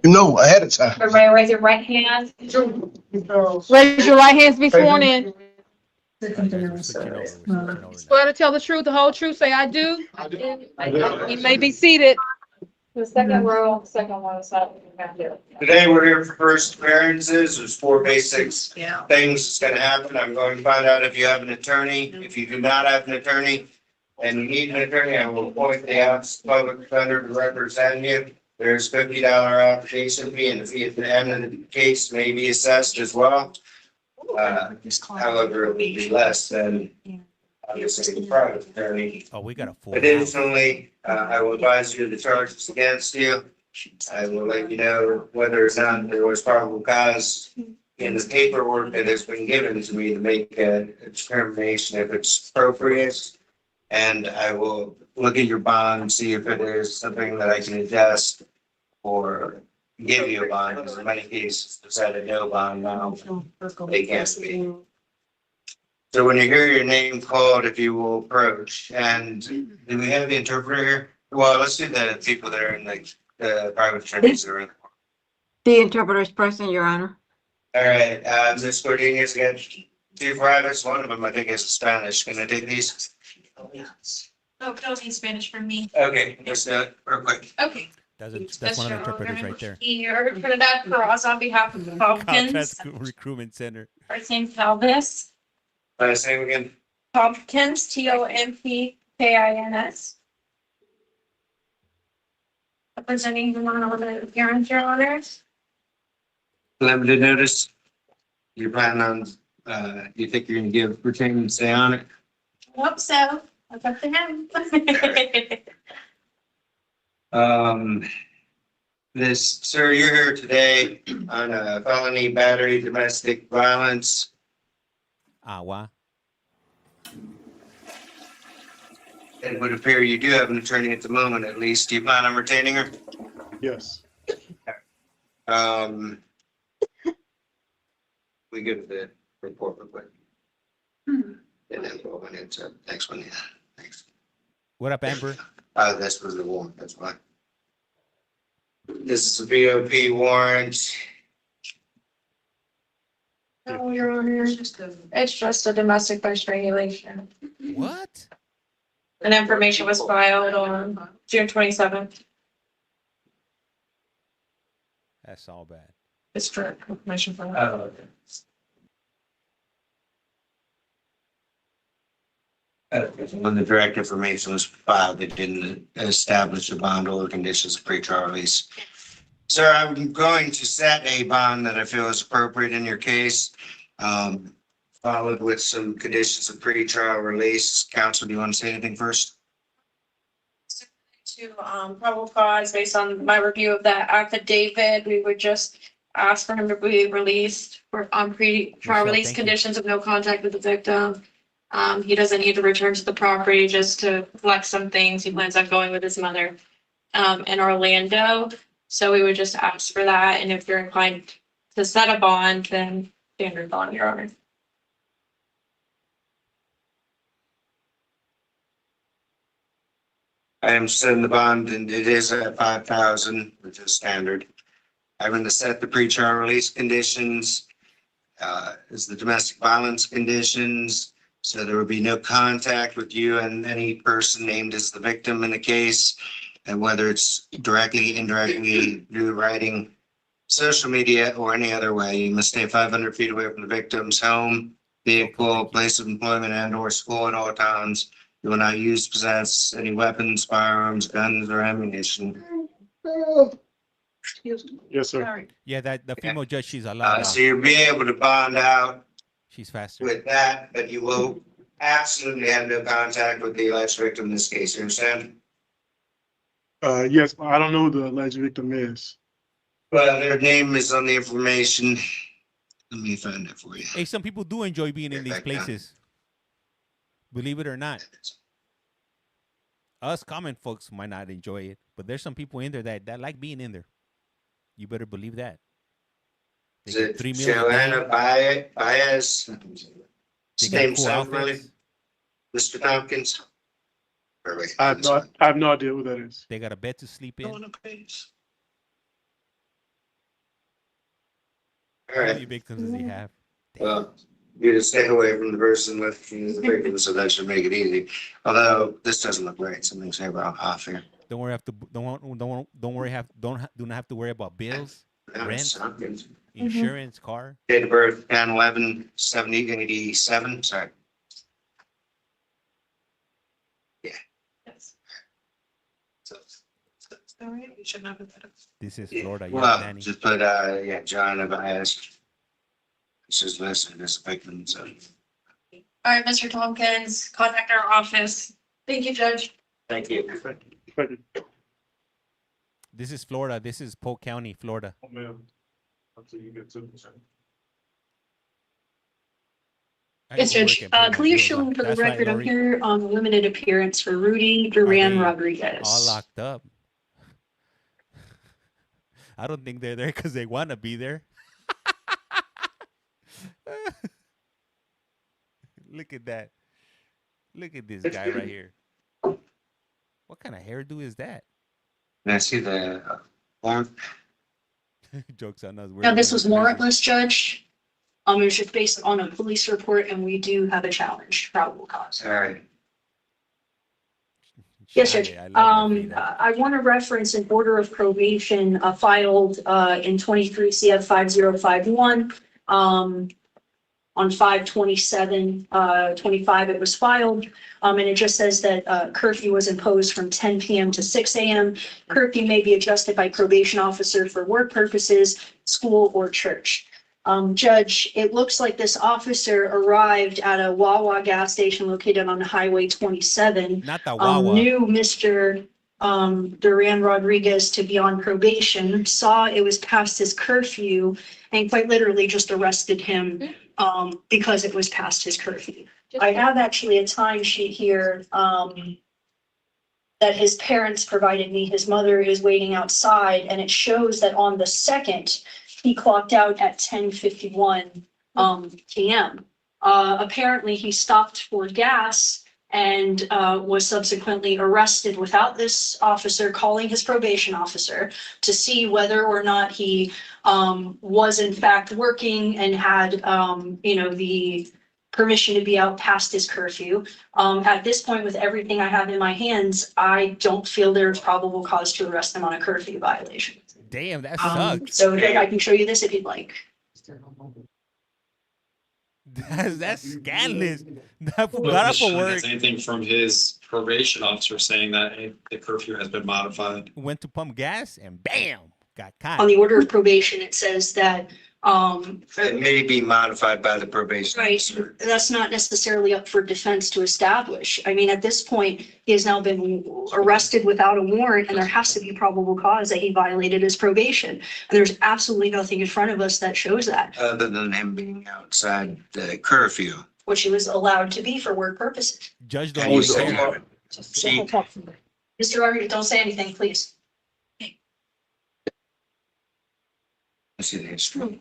No, ahead of time. Everybody raise your right hand. Raise your right hands to be sworn in. Swear to tell the truth, the whole truth, say I do. You may be seated. The second row, second one is up. Today, we're here for first appearances. There's 4 basic things that's going to happen. I'm going to find out if you have an attorney. If you do not have an attorney and you need an attorney, I will appoint the Office of Public Defender to represent you. There's $50 application fee, and the fee at the end of the case may be assessed as well. However, it will be less than obviously the private attorney. Oh, we got a full. Additionally, I will advise you of the charges against you. I will let you know whether or not there was probable cause in the paperwork that has been given to me to make a determination if it's appropriate. And I will look at your bond and see if it is something that I can adjust or give you a bond, because in many cases, it's at a no bond now. They can't be. So when you hear your name called, if you will approach, and do we have the interpreter here? Well, let's do the people that are in the private attorneys that are in. The interpreter is present, Your Honor. All right, Ms. Cordinius got 2 privates. One of them, I think, is Spanish. Can I take these? No, don't need Spanish from me. Okay, let's do it real quick. Okay. That's one of the interpreters right there. Here, Trinidad Cross on behalf of the Pumpkins. Recruitment Center. First name Pelvis. Last name again? Tompkins, Tompkins. Representing the non-limited appearance, Your Honors. Limited notice. You're planning on, you think you're gonna give retain and stay on it? Hope so. That's up to him. Sir, you're here today on a felony battery domestic violence. Why? It would appear you do have an attorney at the moment, at least. Do you plan on retaining her? Yes. We give the report real quick. And then we'll go into the next one. Yeah, thanks. What up, Amber? This was the warrant, that's why. This is a VOP warrant. No, Your Honor, it's just a domestic based regulation. What? And information was filed on June 27th. That's all bad. It's for information filed. Oh, okay. When the direct information was filed, it didn't establish the bond or conditions of pre-trial release. Sir, I'm going to set a bond that I feel is appropriate in your case, followed with some conditions of pre-trial release. Counsel, do you want to say anything first? To probable cause based on my review of that affidavit, we would just ask for him to be released for on pre-trial release conditions of no contact with the victim. He doesn't need to return to the property just to collect some things. He plans on going with his mother in Orlando. So we would just ask for that. And if you're inclined to set a bond, then standard bond, Your Honor. I am setting the bond and it is at 5,000, which is standard. I'm going to set the pre-trial release conditions, as the domestic violence conditions. So there will be no contact with you and any person named as the victim in the case. And whether it's directly, indirectly, through writing, social media, or any other way, you must stay 500 feet away from the victim's home, vehicle, place of employment, and or school at all times. You will not use, possess any weapons, firearms, guns, or ammunition. Yes, sir. Yeah, that the female judge, she's allowed. So you'll be able to bond out She's faster. with that, but you will absolutely have no contact with the alleged victim in this case. You understand? Yes, but I don't know who the alleged victim is. Well, their name is on the information. Let me find it for you. Hey, some people do enjoy being in these places. Believe it or not. Us common folks might not enjoy it, but there's some people in there that like being in there. You better believe that. They Is get it 3 million. Joanna Baez? They Name got cool sound familiar? outfits. Mr. Tompkins? I have no idea who that is. They got a bed to sleep in. All How right. many victims does he have? Well, you just stay away from the person with the victim, so that should make it easy. Although this doesn't look right. Something's off here. Don't worry. Do not have to worry about bills, rent, insurance, car. Date of birth 10/11/87. Sorry. Yeah. All right, you should not have that. This is Florida. Well, Danny. just put John Baez. This is listed as a victim. So All right, Mr. Tompkins, contact our office. Thank you, Judge. thank you. This is Florida. This is Polk County, Florida. Oh, man. Until you get to Yes, Judge. Clear showing for the That's right, record, I'm Lori. here on limited appearance for Rudy Duran Rodriguez. All locked up. I don't think they're there because they want to be there. Look at that. Look at this guy right here. What kind of hairdo is that? Can I see the form? Jokes on us. Now, this was warrantless, Judge. It was just based on a police report, and we do have a challenge, probable cause. All right. Yes, Judge. I want to reference an order of probation filed in 23 CF 5051 on 5/27/25. It was filed, and it just says that curfew was imposed from 10 p.m. to 6 a.m. Curfew may be adjusted by probation officer for work purposes, school, or church. Judge, it looks like this officer arrived at a Wawa gas station located on Highway 27. Not the Wawa. Knew Mr. Duran Rodriguez to be on probation, saw it was past his curfew, and quite literally just arrested him because it was past his curfew. I have actually a timesheet here that his parents provided me. His mother is waiting outside, and it shows that on the 2nd, he clocked out at 10:51 p.m. Apparently, he stopped for gas and was subsequently arrested without this officer calling his probation officer to see whether or not he was in fact working and had, the permission to be out past his curfew. At this point, with everything I have in my hands, I don't feel there's probable cause to arrest him on a curfew violation. Damn, that sucks. So I can show you this if you'd like. That's scandalous. That fool got up for work. Anything from his probation officer saying that hey, the curfew has been modified. Went to pump gas and bam, got caught. On the order of probation, it says that, It may be modified by the probation right, officer. that's not necessarily up for defense to establish. I mean, at this point, he has now been arrested without a warrant, and there has to be probable cause that he violated his probation. And there's absolutely nothing in front of us that shows that, Other than him being outside the curfew. which he was allowed to be for work purposes. Judge Can don't you use say that. that? See, Mr. Rodriguez, don't say anything, please. see the history.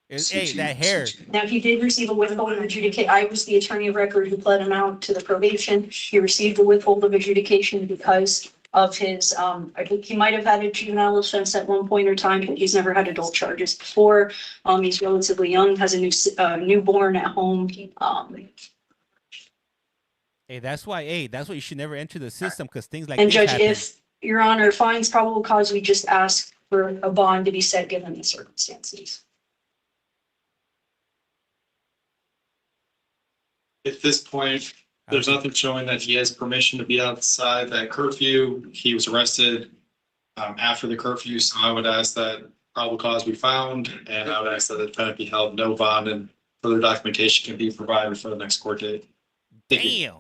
Hey, that hair. Now, he did receive a withhold of adjudication. I was the attorney of record who pled him out to the probation. He received a withhold of adjudication because of his, I think he might have had a juvenile offense at one point or time, but he's never had adult charges before. He's relatively young, has a newborn at home. Hey, that's why you should never enter the system, because things like And this Judge, happen. if Your Honor finds probable cause, we just ask for a bond to be set given the circumstances. At this point, there's nothing showing that he has permission to be outside that curfew. He was arrested after the curfew, so I would ask that probable cause be found, and I would ask that the defendant be held no bond, and further documentation can be provided for the next court date. Damn.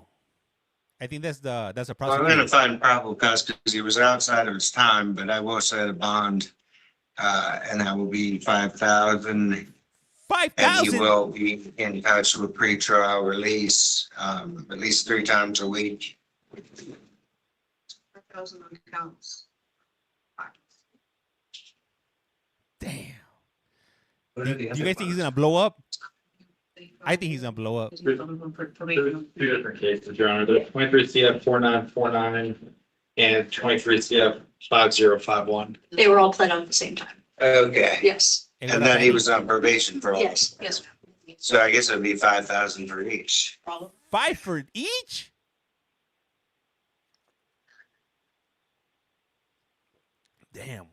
I think that's a Well, I'm prosecutor. gonna find probable cause because he was outside of his time, but I will set a bond, and that will be 5,000. And he 5,000. will be in touch with pretrial release, at least 3 times a week. 5,000 accounts. Damn. Do you guys think he's gonna blow up? I think he's gonna blow up. There's 2 different cases, Your Honor. There's 23 CF 4949 and 23 CF 5051. They were all pled on at the same time. Okay. Yes. And then he was on probation for all. Yes, yes. So I guess it'd be 5,000 for each. 5 for each? Damn.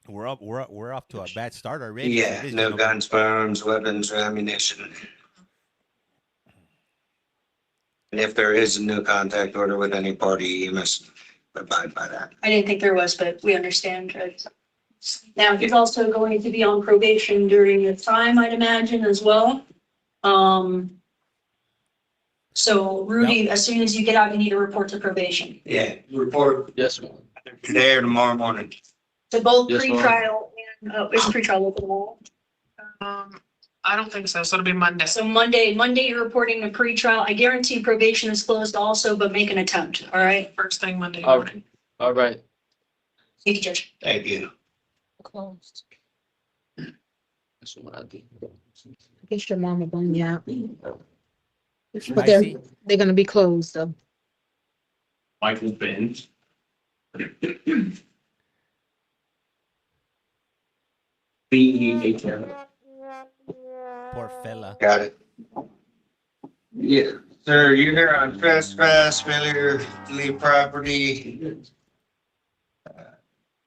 We're off to a bad start already. Yeah, It is no just guns, firearms, weapons, or ammunition. And if there is a no contact order with any party, you must abide by that. I didn't think there was, but we understand. Now, he's also going to be on probation during the time, I'd imagine, as well. So Rudy, as soon as you get out, you need to report to probation. Yeah, report. Yes, ma'am. Today or tomorrow morning. So both Yes, ma'am. pretrial and, is pretrial open tomorrow? I don't think so. So it'll be Monday. So Monday you're reporting to pretrial. I guarantee probation is closed also, but make an attempt, all right? First thing Monday All morning. All right. Thank you, Judge. Thank you. Closed. That's what I do. I guess your mama bring you out. I But they're, see. they're gonna be closed, so. Michael Ben. BEHM. Poor fella. Got it. Yeah, sir, you're here on trespass, failure to leave property.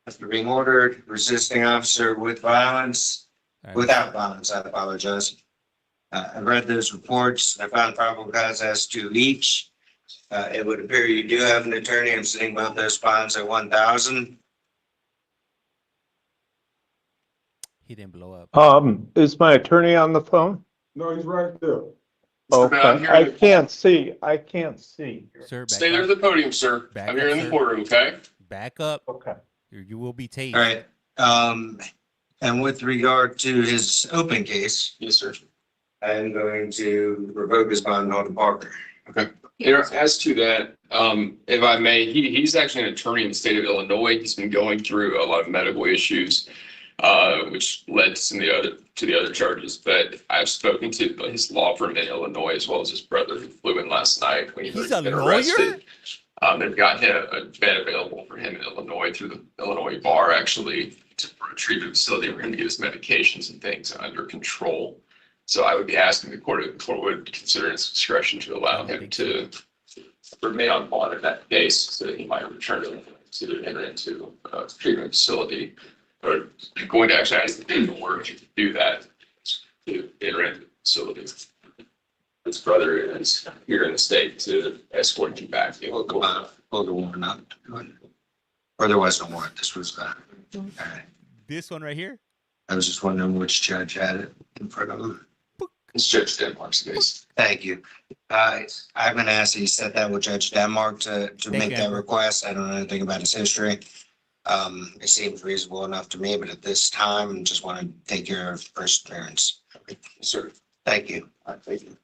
After being ordered, resisting officer with violence, without violence, I apologize. I read those reports. I found probable cause as to each. It would appear you do have an attorney. I'm sitting both those bonds at 1,000. He didn't blow up. Is my attorney on the phone? No, he's right there. Okay, I can't see. Sir, back Stay there up. at the podium, sir. Back I'm here up, in the sir. courtroom, okay? Back up. Okay. You will be tased. All right. And with regard to his open case. Yes, sir. I'm going to revoke his bond on Parker. Okay. As to that, if I may, he's actually an attorney in the state of Illinois. He's been going through a lot of medical issues, which led to the other charges. But I've spoken to his law firm in Illinois, as well as his brother who flew in last night when he He's had been a lawyer? arrested. They've got a bed available for him in Illinois through the Illinois bar, actually, for a treatment facility. We're going to get his medications and things under control. So I would be asking the court if the court would consider its discretion to allow him to remain on bond in that case, so that he might return to enter into a treatment facility. Or going to actually ask the paperwork to do that, to enter into the facility. His brother is here in the state to escort you back. We'll go out, pull the warrant out. Or there was no warrant. This was, all right. This one right here? I was just wondering which judge had it in front of him. It's Judge Denmark's case. Thank you. I've been asked to set that with Judge Denmark to make that request. I don't know anything about his history. It seems reasonable enough to me, but at this time, just want to take care of first appearance. Sir. Thank you. Thank you.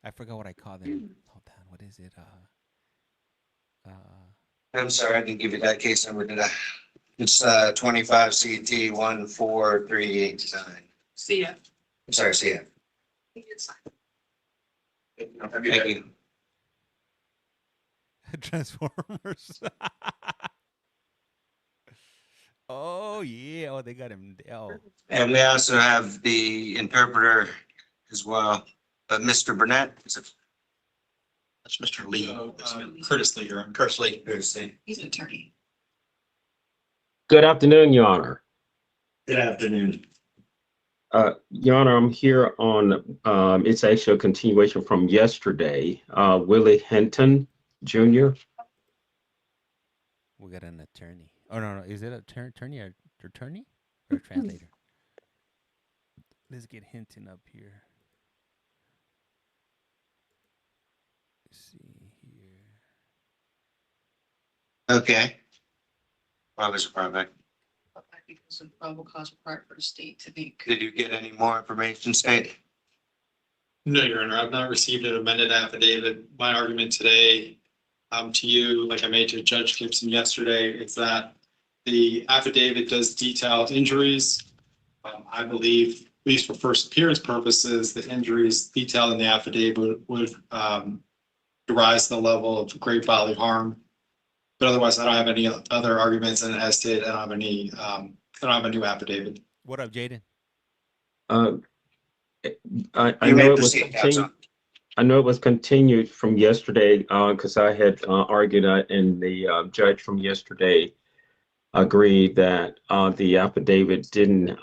I forgot what I call them. Hold on, what is it? I'm sorry, I didn't give you that case number, did I? It's 25 CT 14389. See ya. I'm sorry, CF. Thank you. Transformers. Oh yeah. Oh, they got him. Oh. And we also have the interpreter as well. But Mr. Burnett, is it? That's Mr. Lee. Curtis Lee, Curtis Lee. Curtis Lee. He's an attorney. Good afternoon, Your Honor. Good afternoon. Your Honor, I'm here on, it's actually a continuation from yesterday. Willie Hinton Jr. We got an attorney. Oh, no. Is it an attorney or attorney or translator? Let's get Hinton up here. Let's see here. Okay. Well, Mr. Project. Because of probable cause required for the state to make. Did you get any more information, State? No, Your Honor, I've not received an amended affidavit. My argument today to you, like I made to Judge Gibson yesterday, is that the affidavit does detail injuries. I believe, at least for first appearance purposes, the injuries detailed in the affidavit would rise to the level of great bodily harm. But otherwise, I don't have any other arguments, and as stated, I don't have any. I don't have a new affidavit. What up, Jaden? I know it was continued. I know it was continued from yesterday because I had argued and the judge from yesterday agreed that the affidavit didn't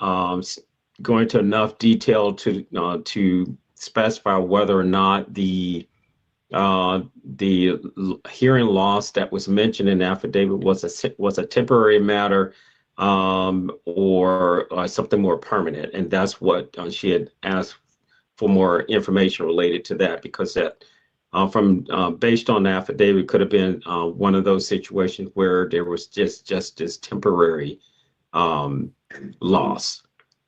go into enough detail to specify whether or not the hearing loss that was mentioned in the affidavit was a temporary matter or something more permanent, and that's what she had asked for more information related to that, because that based on the affidavit could have been one of those situations where there was just this temporary loss.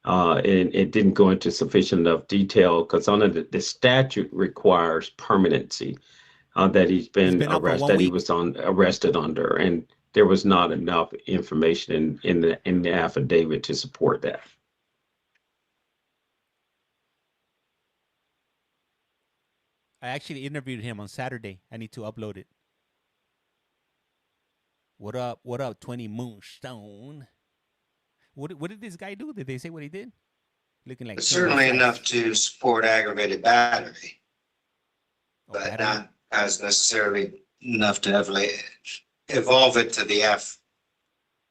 And it didn't go into sufficient enough detail because under the statute requires permanency that he's been arrested, that he was arrested under, and there was not enough information in the affidavit to support that. I actually interviewed him on Saturday. I need to upload it. What up? What up, 20 Moonstone? What did this guy do? Did they say what he did? Looking like certainly enough to support aggravated battery, but not as necessarily enough to evolve it to the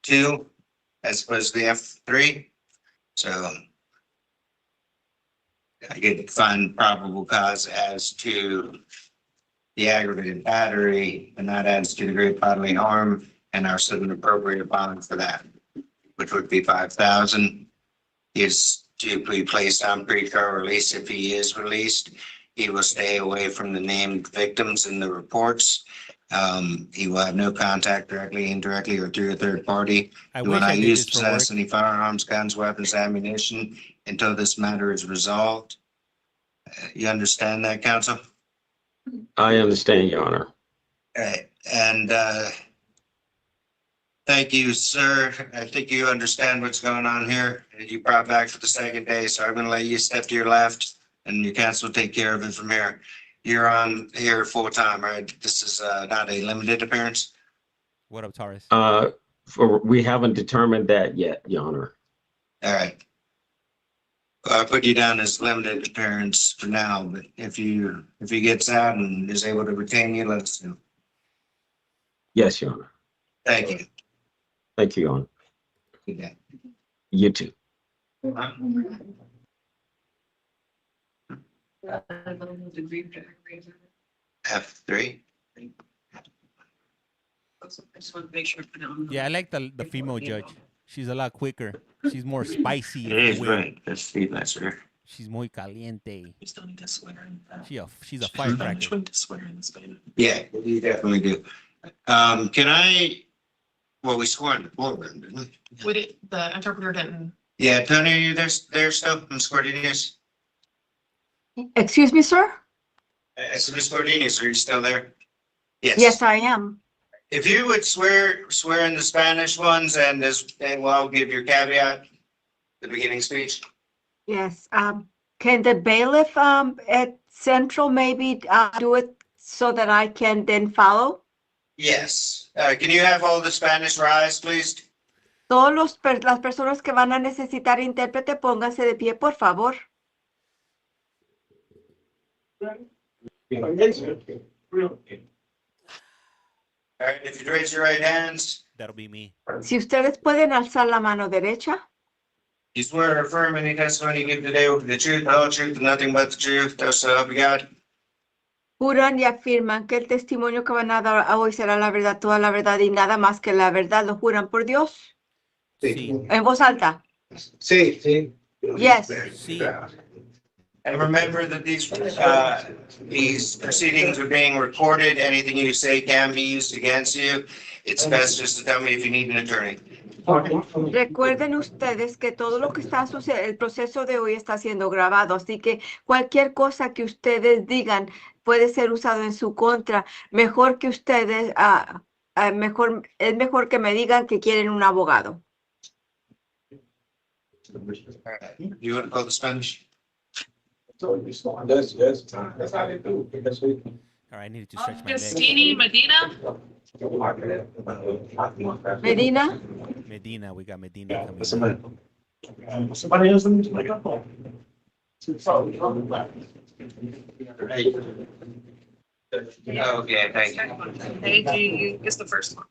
F2 as opposed to the F3. So I could find probable cause as to the aggravated battery, and not as to the great bodily harm, and our civil appropriate bond for that, which would be $5,000. He is to be placed on pre-trial release. If he is released, he will stay away from the named victims in the reports. He will have no contact directly, indirectly, or through a third party. He will not use, possess any firearms, guns, weapons, ammunition until this matter is resolved. You understand that, counsel? I understand, Your Honor. All right. And thank you, sir. I think you understand what's going on here. You brought back for the second day, so I'm going to let you step to your left, and your counsel will take care of it from here. You're on here full time, right? This is not a limited appearance. What up, Taurus? We haven't determined that yet, Your Honor. All right. I'll put you down as limited appearance for now, but if he gets out and is able to retain you, let us know. Yes, Your Honor. Thank you. Thank you, Your Honor. Good day. You too. F3. I just want to make sure I put it on. Yeah, I like the female judge. She's a lot quicker. She's more spicy, It if is you will. right. That's Steve Messer. She's muy caliente. You still need to swear in that. She's a firecracker. I need to swear in this baby. Yeah, you definitely do. Well, we swore in the boardroom, didn't we? Would it, the interpreter didn't. Yeah, Tony, are you there still? Ms. Cordinius? Excuse me, sir? Ms. Cordinius, are you still there? Yes. Yes, I am. If you would swear in the Spanish ones and I'll give your caveat, the beginning speech. Yes. Can the bailiff at Central maybe do it so that I can then follow? Yes. Can you have all the Spanish rise, please? Todos las personas que van a necesitar intérprete, pónganse de pie, por favor. All right, if you raise your right hands. That'll be me. Si ustedes pueden alzar la mano derecha. You swear or affirm any testimony you give today will be the truth, the whole truth, and nothing but the truth. So help you God. Juran y afirman que el testimonio que van a dar hoy será la verdad, toda la verdad y nada más que la verdad. ¿Lo juran por Dios? Sí. En voz alta. Sí, sí. Yes. Sí. And remember that these proceedings are being recorded. Anything you say can be used against you. It's best just to tell me if you need an attorney. Recuerden ustedes que todo lo que está sucediendo, el proceso de hoy está siendo grabado, así que cualquier cosa que ustedes digan puede ser usado en su contra. Mejor que ustedes, es mejor que me digan que quieren un abogado. You want to call the Spanish? All right, I needed to stretch my legs. Justini Medina. Medina? Medina, we got Medina coming. Somebody else in the microphone. Okay, thank you. Thank you. It's the first one.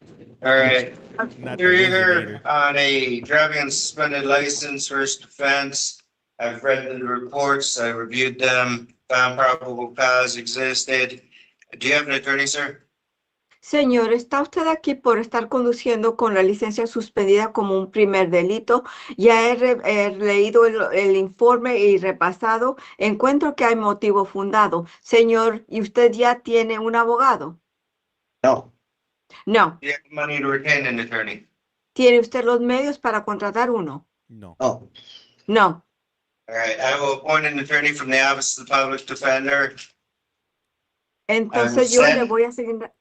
All right. Not You're the here originator. on a driving on suspended license, first offense. I've read the reports, I reviewed them, found probable cause existed. Do you have an attorney, sir? Señor, ¿está usted aquí por estar conduciendo con la licencia suspendida como un primer delito? Ya he leído el informe y repasado. Encuentro que hay motivo fundado. Señor, ¿y usted ya tiene un abogado? No. No. Do you have money to retain an attorney? ¿Tiene usted los medios para contratar uno? No. Oh. No. All right, I will appoint an attorney from the Office of the Public Defender. Entonces yo le voy a asignar.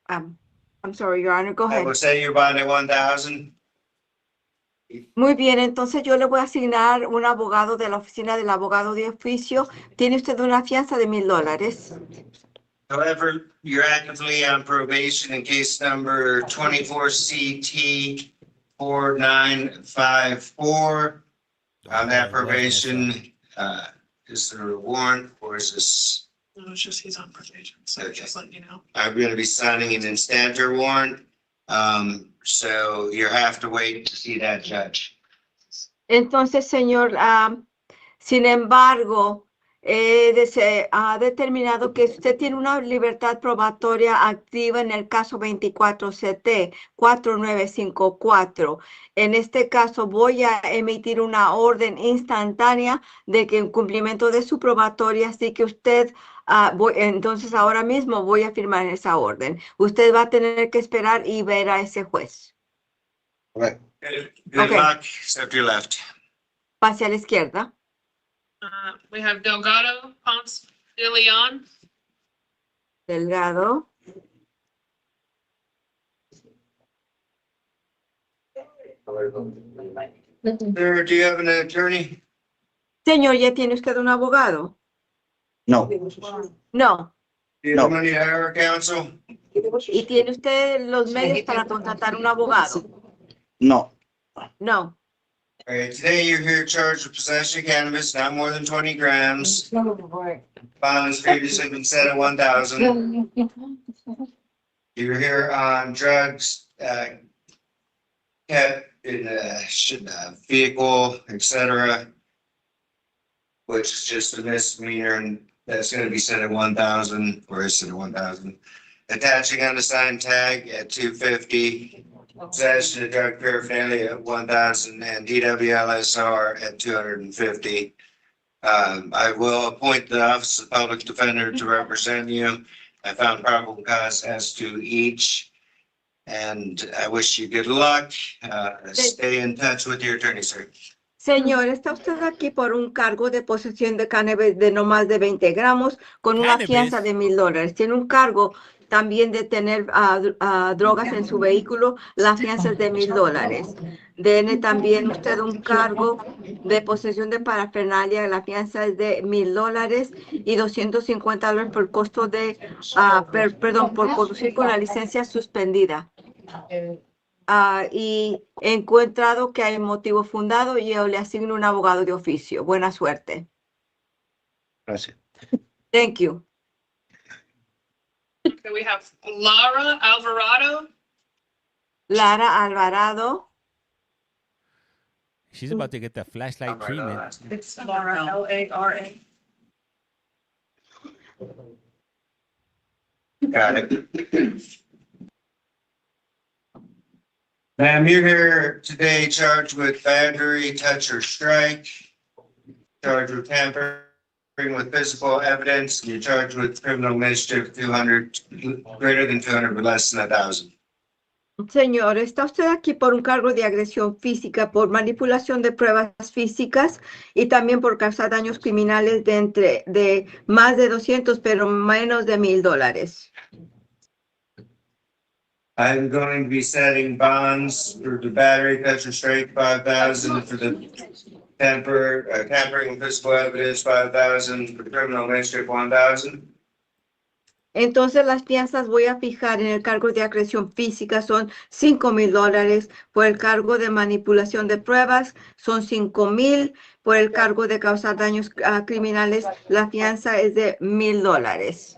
I'm sorry, Your Honor, go I ahead. will say your bond at 1,000. Muy bien, entonces yo le voy a asignar un abogado de la oficina del abogado de oficio. Tiene usted una fianza de $1,000. However, you're actively on probation in case number 24CT 4954. On that probation, is there a warrant or is this? No, it's just he's on probation, so Okay. just letting you know. I'm going to be signing an instanter warrant. So you have to wait to see that judge. Entonces, señor, sin embargo, ha determinado que usted tiene una libertad probatoria activa en el caso 24CT 4954. En este caso, voy a emitir una orden instantánea de que en cumplimiento de su probatoria, así que usted, entonces ahora mismo voy a firmar esa orden. Usted va a tener que esperar y ver a ese juez. Good luck. Step to your left. Pase a la izquierda. We have Delgado Ponce de Leon. Delgado. Sir, do you have an attorney? Señor, ¿ya tiene usted un abogado? No. No. Do you have money to hire a counsel? ¿Y tiene usted los medios para contratar un abogado? No. No. All right, today you're here charged with possession of cannabis, not more than 20 grams. Bond has previously been set at 1,000. You're here on drugs, kept in a vehicle, etc., which is just a misdemeanor, and that's going to be set at 1,000, or is it at 1,000? attaching unassigned tag at $250, possession of drug paraphernalia at $1,000, and DWLSR at $250. I will appoint the Office of Public Defender to represent you. I found probable cause as to each, and I wish you good luck. Stay in touch with your attorney, sir. Señor, está usted aquí por un cargo de posesión de cannabis de no más de 20 gramos con una fianza de $1,000. Tiene un cargo también de tener drogas en su vehículo, la fianza es de $1,000. Tiene también usted un cargo de posesión de parafernalia, la fianza es de $1,000 y $250 por costo de, perdón, por conducir con la licencia suspendida. Y he encontrado que hay motivo fundado y yo le asigno un abogado de oficio. Buena suerte. Gracias. Thank you. Okay, we have Lara Alvarado. Lara Alvarado. She's about to get the flashlight treatment. It's Lara, L-A-R-A. Got it. Ma'am, you're here today charged with battery, touch, or strike, charged with tampering with physical evidence, you're charged with criminal mischief, 200, greater than 200, but less than 1,000. Señor, está usted aquí por un cargo de agresión física, por manipulación de pruebas físicas y también por causar daños criminales de más de 200, pero menos de $1,000. I'm going to be setting bonds for the battery, touch, or strike, 5,000, for the tampering with physical evidence, 5,000, for criminal mischief, 1,000. Entonces las fianzas voy a fijar en el cargo de agresión física son $5,000, por el cargo de manipulación de pruebas son $5,000, por el cargo de causar daños criminales la fianza es de $1,000.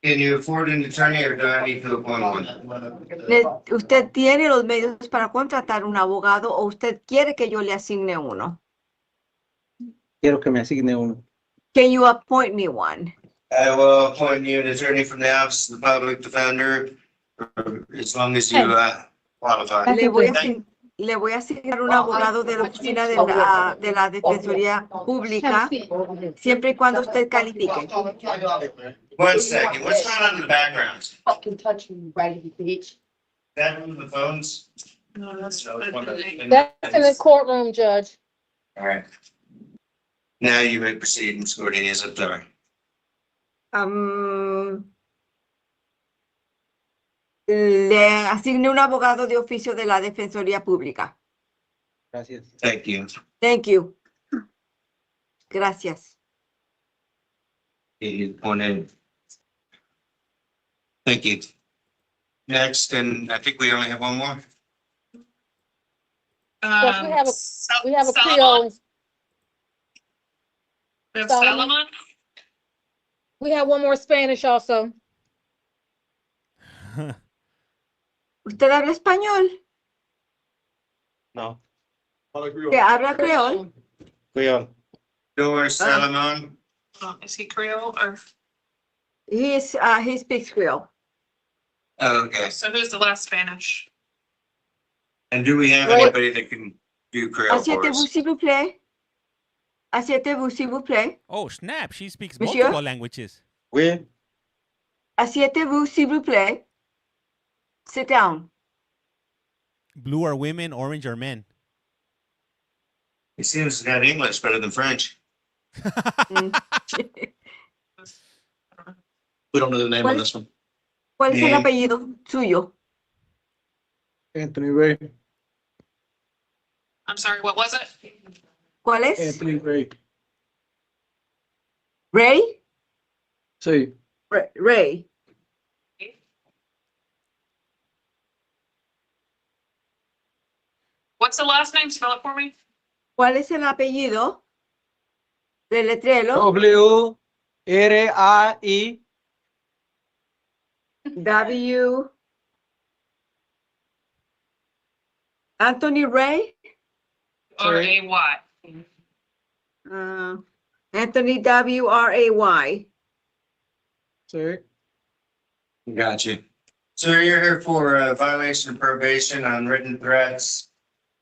Can you afford an attorney or do I need to appoint one? ¿Usted tiene los medios para contratar un abogado o usted quiere que yo le asigne uno? Quiero que me asigne uno. Can you appoint me one? I will appoint you an attorney from the Office of the Public Defender, as long as you qualify. Le voy a asignar un abogado de la oficina de la Defensoría Pública, siempre y cuando usted califique. 1 second, what's going on in the background? Fucking touch me right in the beach. Is that one of the phones? No, that's That's in the courtroom, Judge. All right. Now you may proceed, Ms. Gordinius, I'm sorry. Le asigné un abogado de oficio de la Defensoría Pública. Gracias. Thank you. Thank you. Gracias. You appointed. Thank you. Next, and I think we only have one more. Yes, we have a Creole. We have Solomon. Solomon. We have one more Spanish also. ¿Usted habla español? No. ¿Que habla creol? Creole. Doris Salomon. Is he Creole or? He speaks Creole. Oh, okay. So who's the last Spanish? And do we have anybody that can do Creole for Assieds-vous, us? s'il vous plaît? Assieds-vous, s'il vous plaît? Oh, snap. She speaks Monsieur? multiple languages. Oui. Assieds-vous, s'il vous plaît? Sit down. Blue are women, orange are men. He seems to got English better than French. We don't know the name on this one. ¿Cuál es el apellido suyo? Anthony Ray. I'm sorry, what was it? ¿Cuál es? Anthony Ray. Ray? Sí. Ray. What's the last name? Spell it for me. ¿Cuál es el apellido? Deletrelo. W-R-A-I. W. Anthony Ray. Or A-Y. Anthony W-R-A-Y. Sí. Got you. So you're here for a violation of probation on written threats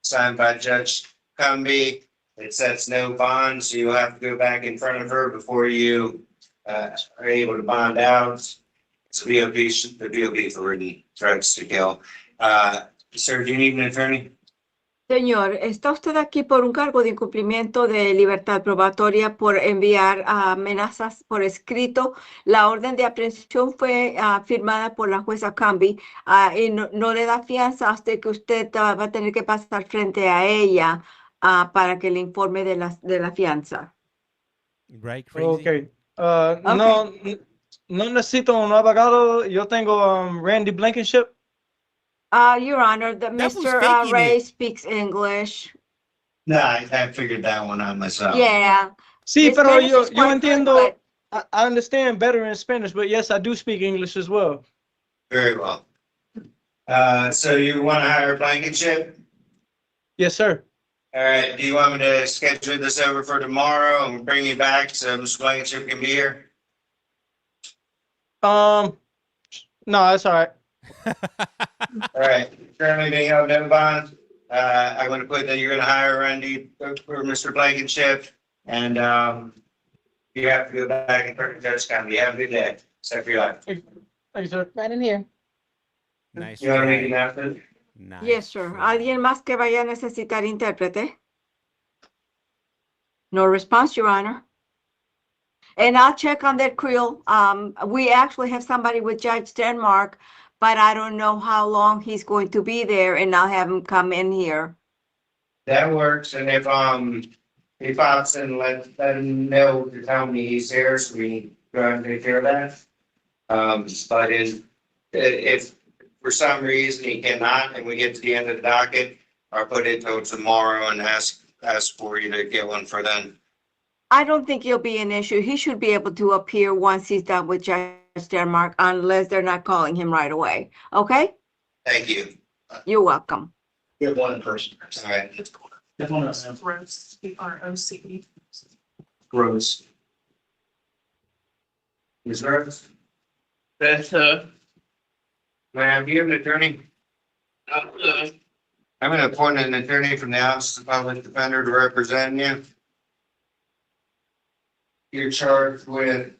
signed by Judge Cumby. It sets no bond, so you'll have to go back in front of her before you are able to bond out. It's a the BOP for written threats to kill. Sir, do you need an attorney? Señor, está usted aquí por un cargo de incumplimiento de libertad probatoria por enviar amenazas por escrito. La orden de aprehensión fue firmada por la jueza Camby y no le da fianza hasta que usted va a tener que pasar frente a ella para que le informe de la fianza. Right, crazy. Okay. No, no necesito un abogado. Yo tengo Randy Blankenship. Your Honor, Mr. Ray speaks English. No, I figured that one out myself. Yeah. Sí, His pero Spanish yo is quite entiendo. good, I understand better in Spanish, but yes, I do speak English as well. Very well. So you want to hire Blankenship? Yes, sir. All right. Do you want me to schedule this over for tomorrow and bring you back so Mr. Blankenship can be here? No, that's all right. All right. Currently being held no bond. I'm going to put that you're going to hire Randy for Mr. Blankenship, and you have to go back and turn Judge County. Have a good day. Except for your life. Thank you, sir. Right in here. Nice. You want to meet after? Nice. Yes, sir. ¿Alguien más que vaya a necesitar intérprete? No response, Your Honor. And I'll check on that Creel. We actually have somebody with Judge Denmark, but I don't know how long he's going to be there, and I'll have him come in here. That works. And if he pops in, let him know to tell me he's here, so we go ahead and take care of that. But if for some reason he cannot, and we get to the end of the docket, I'll put it till tomorrow and ask for you to get one for then. I don't think it'll be an issue. He should be able to appear once he's done with Judge Denmark, unless they're not calling him right away. Okay? Thank you. You're welcome. We have one in person. All right. Rose, R-O-C-E. Rose. Ms. Rose? That's, Ma'am, do you have an attorney? I'm going to appoint an attorney from the Office of Public Defender to represent you. You're charged with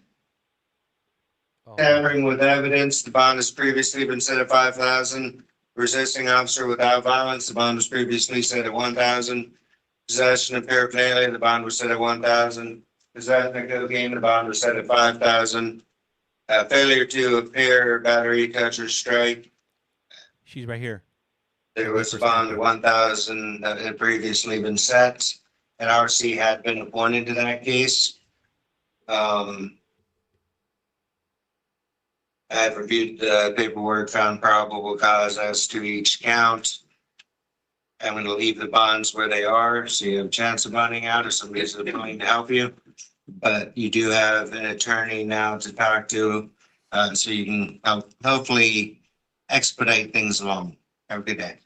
tampering with evidence. The bond has previously been set at 5,000. Resisting officer without violence. The bond was previously set at 1,000. Possession of paraphernalia. The bond was set at 1,000. Possession of cocaine. The bond was set at 5,000. Failure to appear, battery, touch, or strike. She's right here. There was a bond of 1,000 that had previously been set. An RC had been appointed to that case. I have reviewed the paperwork, found probable cause as to each count. I'm going to leave the bonds where they are, so you have a chance of bonding out if somebody's willing to help you. But you do have an attorney now to talk to, so you can hopefully expedite things along. Have a good day.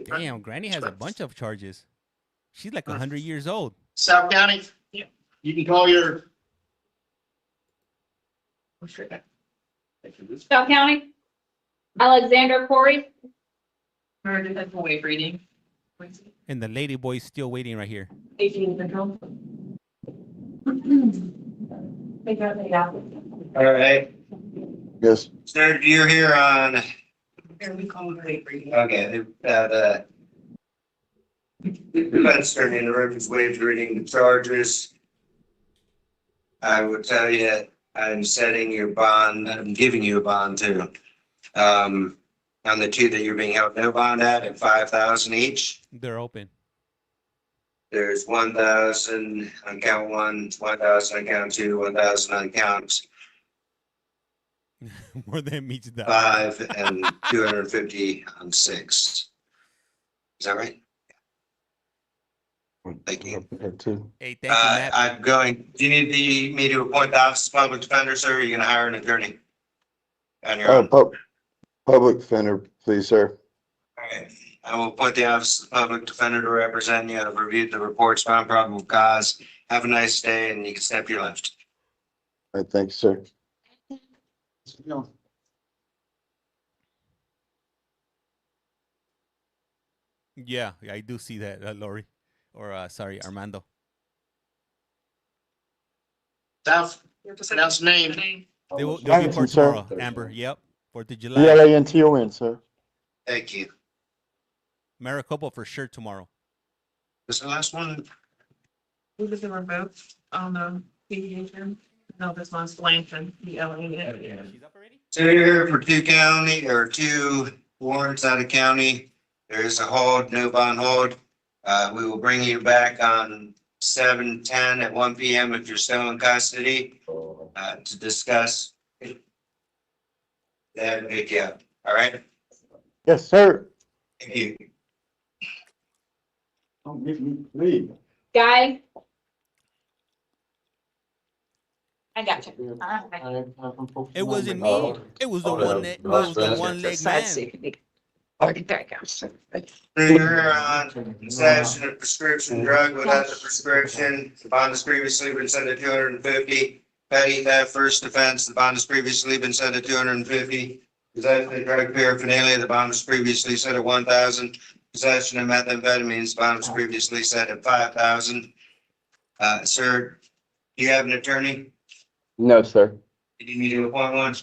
Damn, Granny has a bunch of charges. She's like 100 years old. South County, you can call your. South County, Alexander Corey. Meredith, waive reading. And the lady boy's still waiting right here. 18 control. All right. Yes. Sir, you're here on. Here we call it waive reading. Okay, the defense attorney in the room is waived reading the charges. I would tell you, I'm setting your bond, I'm giving you a bond too. On the two that you're being held no bond at 5,000 each. They're open. There's 1,000 on count one, 1,000 on count two, 1,000 on count More than meets that. 5, and 250 on 6. Is that right? Thank you. Hey, thank you, Matt. I'm going, do you need me to appoint the Office of Public Defender, sir, or are you gonna hire an attorney? On your own? Public defender, please, sir. All right, I will appoint the Office of Public Defender to represent you. I've reviewed the reports, found probable cause. Have a nice day, and you can step your left. All right, thank you, sir. Yeah, I do see that, Lori, or sorry, Armando. South, pronounce the name. They'll be Anderson, for sir. tomorrow. Amber, yep, 4th of July. ELANTON, sir. Thank you. Maricopa for sure tomorrow. This is the last one. Who does it remote on the mediation? No, this one's Langton, the LA. So you're here for two warrants out of county. There is a hold, no bond hold. We will bring you back on 7/10 at 1 p.m. if you're still in custody, to discuss that. Pick you up. All right. Yes, sir. Thank you. Don't give me, please. Guy? I got you. It wasn't me. It was the one that was the one-leg man. There you go. You're on possession of prescription drug without the prescription. The bond has previously been set at 250. Petty theft, first offense. The bond has previously been set at 250. Possession of drug paraphernalia. The bond was previously set at 1,000. Possession of methamphetamines. The bond was previously set at 5,000. Sir, do you have an attorney? No, sir. Did you need to appoint one?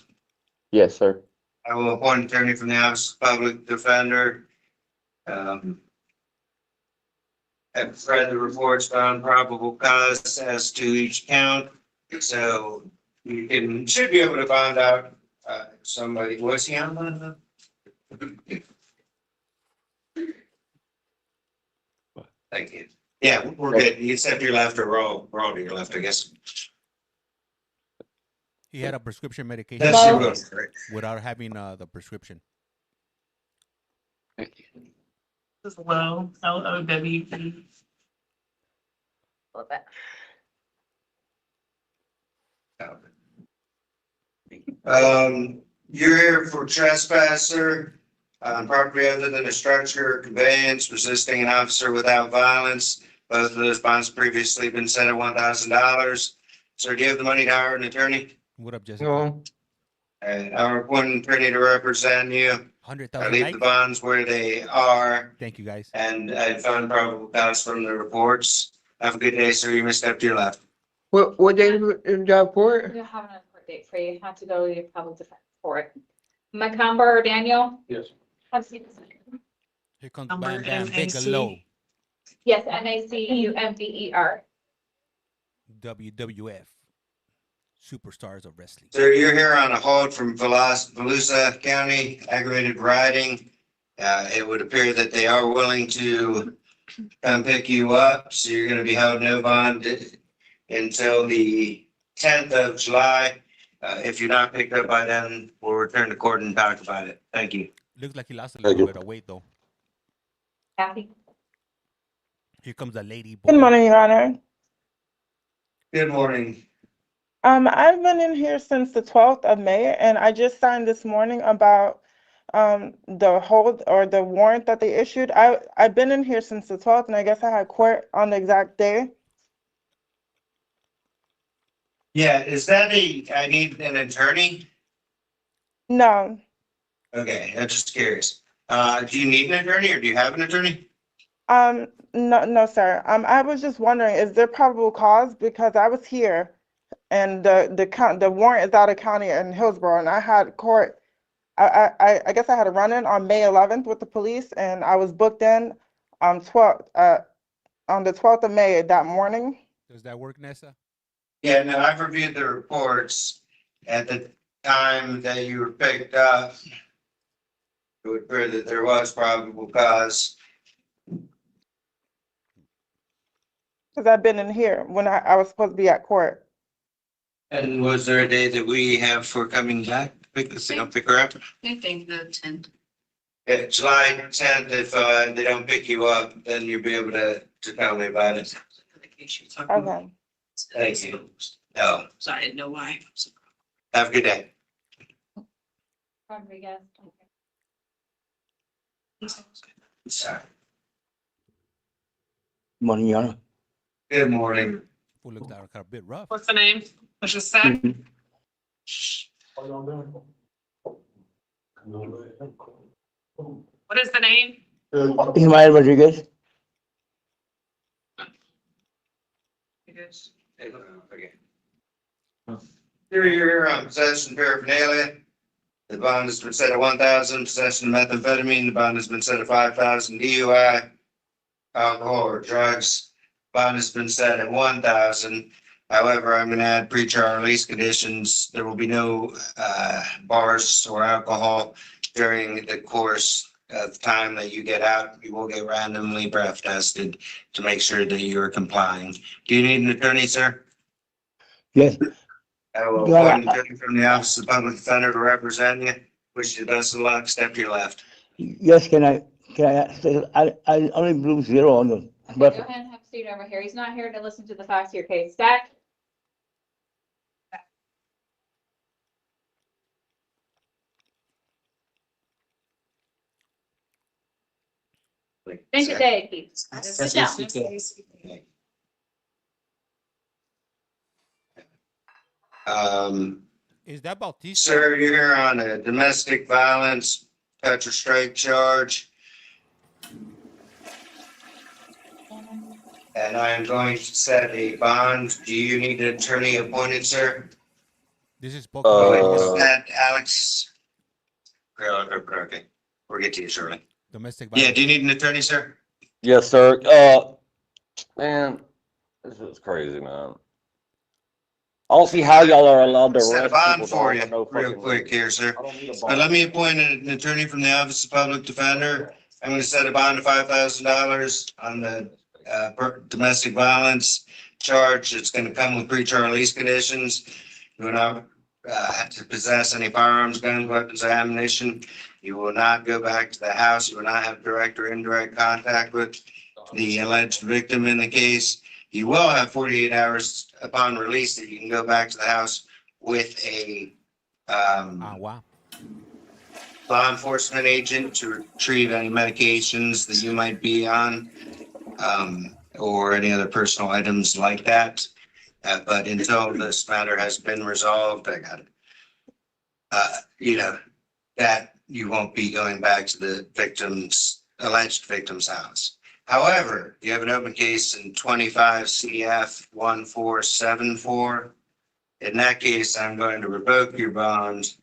Yes, sir. I will appoint an attorney from the Office of Public Defender. Have read the reports found probable cause as to each count. So you should be able to find out somebody, was he on one? Thank you. Yeah, we're good. You said your left or roll to your left, I guess. He had a prescription medication Yes, he was. without having the prescription. This is low, LOWP. You're here for trespasser on property other than a structure or conveyance, resisting an officer without violence. Both of those bonds previously been set at $1,000. Sir, do you have the money to hire an attorney? What up, Jessica? No. Our appointing attorney to represent you. 100,000 I leave likes? the bonds where they are. Thank you, guys. And I found probable cause from the reports. Have a good day, sir. You may step to your left. What day is the job for it? We don't have another court date for you. You have to go to your public defense for it. McComber, Daniel? Yes. Have a seat. Here comes Number Bam Bam MAC. Bigelow. Yes, MACUMBER. WWF. Superstars of wrestling. Sir, you're here on a hold from Volusia County, aggravated riding. It would appear that they are willing to come pick you up, so you're gonna be held no bond until the 10th of July. If you're not picked up by then, we'll return to court and talk about it. Thank you. Looks like he lost a little bit of weight, though. Kathy? Here comes a lady boy. Good morning, Your Honor. Good morning. I've been in here since the 12th of May, and I just signed this morning about the hold or the warrant that they issued. I've been in here since the 12th, and I guess I had court on the exact day. Yeah, is that I need an attorney? No. Okay, I'm just curious. Do you need an attorney or do you have an attorney? No, sir. I was just wondering, is there probable cause? Because I was here and the warrant is out of county in Hillsborough, and I had court. I guess I had a run-in on May 11th with the police, and I was booked in on the 12th of May that morning. Does that work, Nessa? Yeah, no, I've reviewed the reports at the time that you were picked up. It would appear that there was probable cause. Because I've been in here when I was supposed to be at court. And was there a day that we have for coming back? Pick her up? I think the 10th. If July 10th, if they don't pick you up, then you'll be able to tell me about it. Okay. Thank you. No, So I didn't know why. have a good day. Rodriguez. Sorry. Morning, Your Honor. Good morning. Who looks like a bit rough. What's the name? Let's just say. What is the name? Ismael Rodriguez. Here, you're on possession of paraphernalia. The bond has been set at 1,000. Possession of methamphetamine. The bond has been set at 5,000. DUI, alcohol or drugs. Bond has been set at 1,000. However, I'm going to add pre-trial release conditions. There will be no bars or alcohol during the course of time that you get out. You will get randomly breath tested to make sure that you are complying. Do you need an attorney, sir? Yes. I will appoint an attorney from the Office of Public Defender to represent you. Wish you the best of luck. Step to your left. Yes, can I I only blew 0 on the Go button. ahead and have a seat over here. He's not here to listen to the facts of your case. Zach? Drink a day, please. Sit down. Is that Bautista? Sir, you're here on a domestic violence touch or strike charge. And I am going to set a bond. Do you need an attorney appointed, sir? This is Alex. Okay, we'll get to you shortly. Domestic violence. Yeah, do you need an attorney, sir? Yes, sir. Man, this is crazy, man. I don't see how y'all are allowed to Set a arrest bond people for you no real fucking quick reason. here, sir. But let me appoint an attorney from the Office of Public Defender. I'm going to set a bond of $5,000 on the domestic violence charge. It's going to come with pre-trial release conditions. You will not have to possess any firearms, guns, weapons, or ammunition. You will not go back to the house. You will not have direct or indirect contact with the alleged victim in the case. You will have 48 hours upon release that you can go back to the house with a law enforcement agent to retrieve any medications that you might be on, or any other personal items like that. But until this matter has been resolved, I got it. That you won't be going back to the alleged victim's house. However, you have an open case in 25 CF 1474. In that case, I'm going to revoke your bond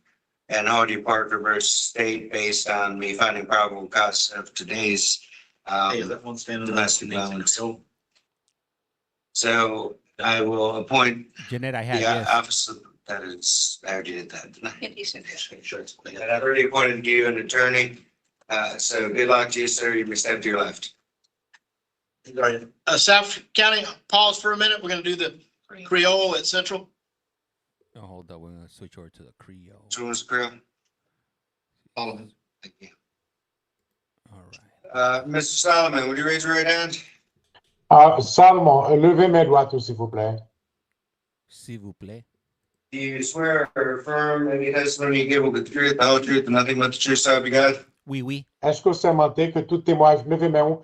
and hold you Parker versus State based on me finding probable cause of today's domestic violence. So I will appoint Jeanette, I have, the office of, that is, I already did that, didn't I? And I've already appointed you an attorney. So good luck to you, sir. You may step to your left. South County, pause for a minute. We're going to do the Creole at Central. Oh, hold up. We're going to switch over to the Creole. Which one's Creole? All of it. Thank you. All right. Mr. Solomon, would you raise your right hand? Salomon, levez mes doigts, s'il vous plaît. S'il vous plaît. Do you swear or affirm any testimony you give will be the truth, the whole truth, and nothing but the truth, so help you God? Oui, oui. Est-ce que vous sermentez que tout témoignage, levez mes mains,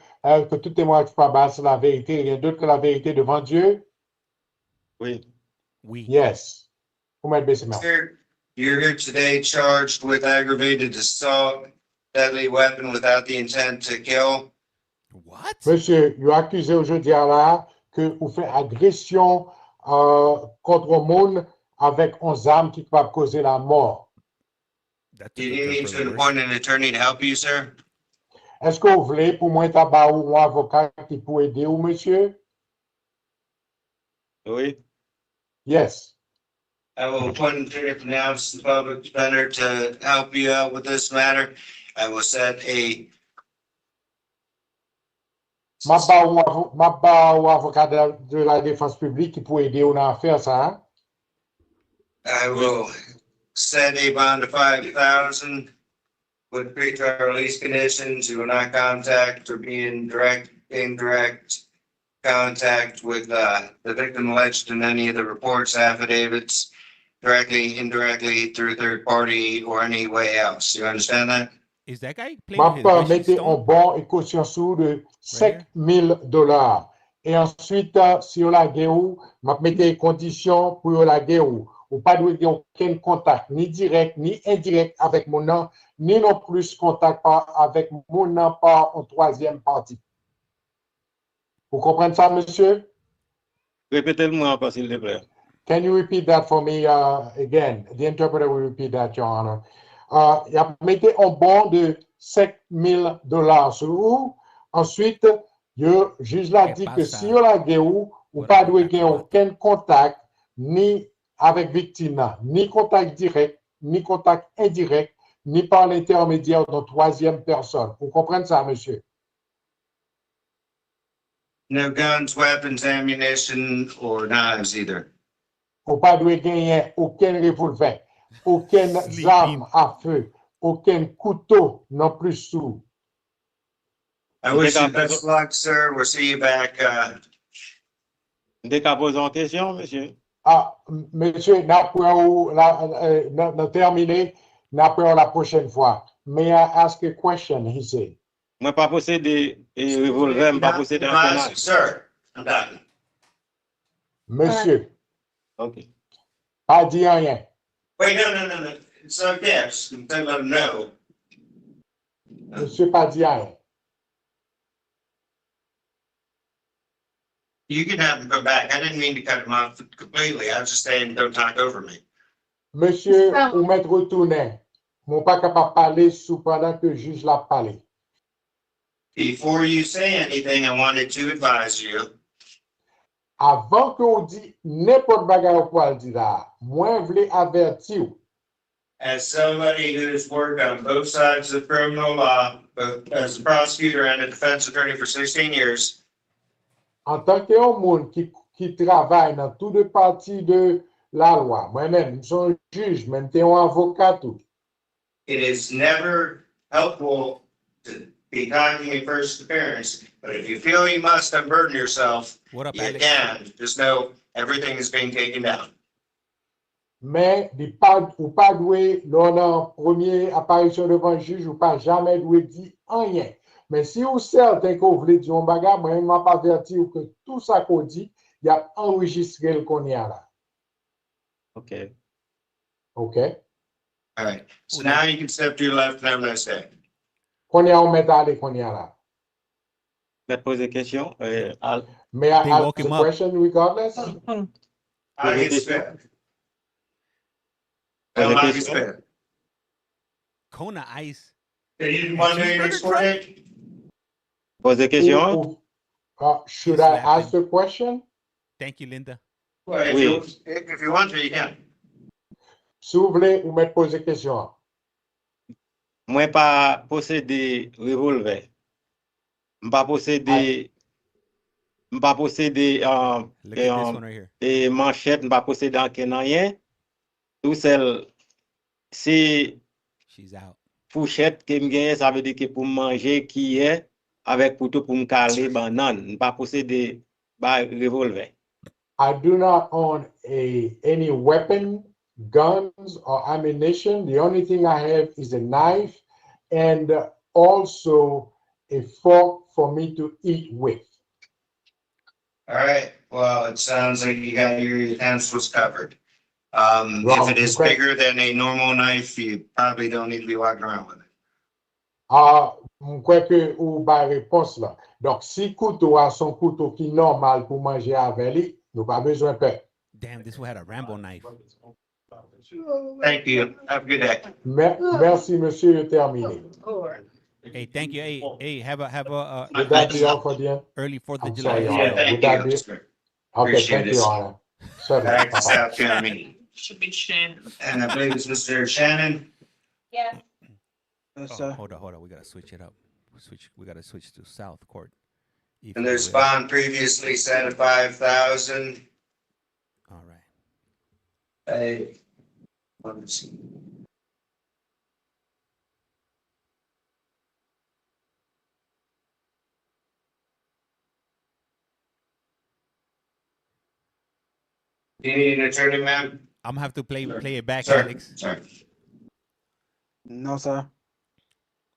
que tout témoignage soit basé sur la vérité, rien d'autre que la vérité devant Dieu? Oui. Oui. Yes. Vous m'avez baissé mes mains. Sir, you're here today charged with aggravated assault, deadly weapon without the intent to kill. What? Monsieur, vous accusez aujourd'hui là que vous faites agression contre le monde avec 11 armes qui peuvent causer la mort. Do you need to appoint an attorney to help you, sir? Est-ce que vous voulez pour moi tabac ou un avocat qui peut aider vous, monsieur? Oui. Yes. I will appoint an attorney from the Office of the Public Defender to help you out with this matter. I will set a Ma pas ou avocat de la défense publique qui peut aider vous dans l'affaire, ça, hein? I will set a bond of 5,000 with pre-trial release conditions. You will not contact or be in indirect contact with the victim alleged in any of the reports, affidavits, directly, indirectly, through third party, or any way else. You understand that? Is that guy playing Ma his pas Richie mettez un Stone? bon et caution sous de $5,000. Et ensuite, si vous la guerre, ma mettez conditions pour la guerre. Ou ou pas de gagner aucun contact, ni direct, ni indirect avec mon nom, ni non plus contact avec mon nom par en troisième partie. Vous comprenez ça, monsieur? Répétez-le-moi encore, s'il te plaît. Can you repeat that for me again? The interpreter will repeat that, Your Honor. Il a mis un bon de $5,000 sur vous. Ensuite, le juge l'a dit que si vous l'avez ou pas de gagner aucun contact, ni avec victime, ni contact direct, ni contact indirect, ni par l'intermédiaire d'une troisième personne. Vous comprenez ça, monsieur? No guns, weapons, ammunition, or knives either. Ou pas de gagner aucun revolver, aucune arme à feu, aucun couteau non plus sous. I wish you best luck, sir. We'll see you back. Dès qu'à poser en question, monsieur. Ah, monsieur, n'a terminé, n'après la prochaine fois. May I ask a question, he said. Moi, pas posséder revolver, pas posséder un Sir, I'm done. Monsieur. OK. Pas dit rien. Wait, no. It's a yes. I'm telling them no. Monsieur, pas dit rien. You can have him come back. I didn't mean to cut him off completely. I was just saying don't talk over me. Monsieur, ou m'être retourné. Mon pas capable de parler sous pendant que le juge l'a parlé. Before you say anything, I wanted to advise you. Avant que vous dites n'importe bagarre pour le dire là, moi, je voulais avertir. As somebody who's worked on both sides of criminal law, both as a prosecutor and a defense attorney for 16 years, En tant qu'un monde qui travaille dans toutes les parties de la loi, moi-même, je suis un juge, même un avocat tout. it is never helpful to be talking in first appearance, but if you feel you must unburden yourself, What up, you Alex? can. Just know everything is being taken down. Mais ou pas doué, lors de la première apparition devant le juge, ou pas jamais doué dire rien. Mais si vous certain que vous voulez dire un bagage, moi, je ne m'a pas averti que tout ça qu'on dit, il y a enregistré le qu'on y a là. OK. OK? All right. So now you can step to your left and have a nice day. Qu'on y a, on met aller qu'on y a là. Je vais poser question. May I ask the question regardless? I get spit. I get spit. Kona Ice. You didn't want to know your next word? Poser question. Should I ask the question? Thank you, Linda. Well, if you want to, you can. Si vous voulez, vous me posez question. Moi, pas posséder revolver. Pas posséder manchette, pas posséder rien. Tout seul, c'est fourchette que me gagne, ça veut dire que pour manger qui est avec couteau pour me caler banane, pas posséder revolver. I do not own any weapon, guns, or ammunition. The only thing I have is a knife and also a fork for me to eat with. All right. Well, it sounds like you got your utensils covered. If it is bigger than a normal knife, you probably don't need to be walking around with it. Je crois que vous avez réponse là. Donc, si couteau a son couteau qui est normal pour manger avec lui, nous pas besoin de peur. Damn, this one had a Rambo knife. Thank you. Have a good day. Merci, monsieur, terminé. Hey, thank you. Hey, have a Would that be all for the end? early 4th of I'm July. sorry, Your Honor. Would that be? Okay, Appreciate thank it. you, Your Honor. Certainly. Back to Bye-bye. South County. Should be Shannon. And I believe it's Mr. Shannon. Yeah. Hold on. We gotta switch it up. We gotta switch to South Court. And there's bond previously set at 5,000. All right. Hey, let me see. Do you need an attorney, ma'am? I'm gonna have to play it back, Sir, Alex. sorry. No, sir.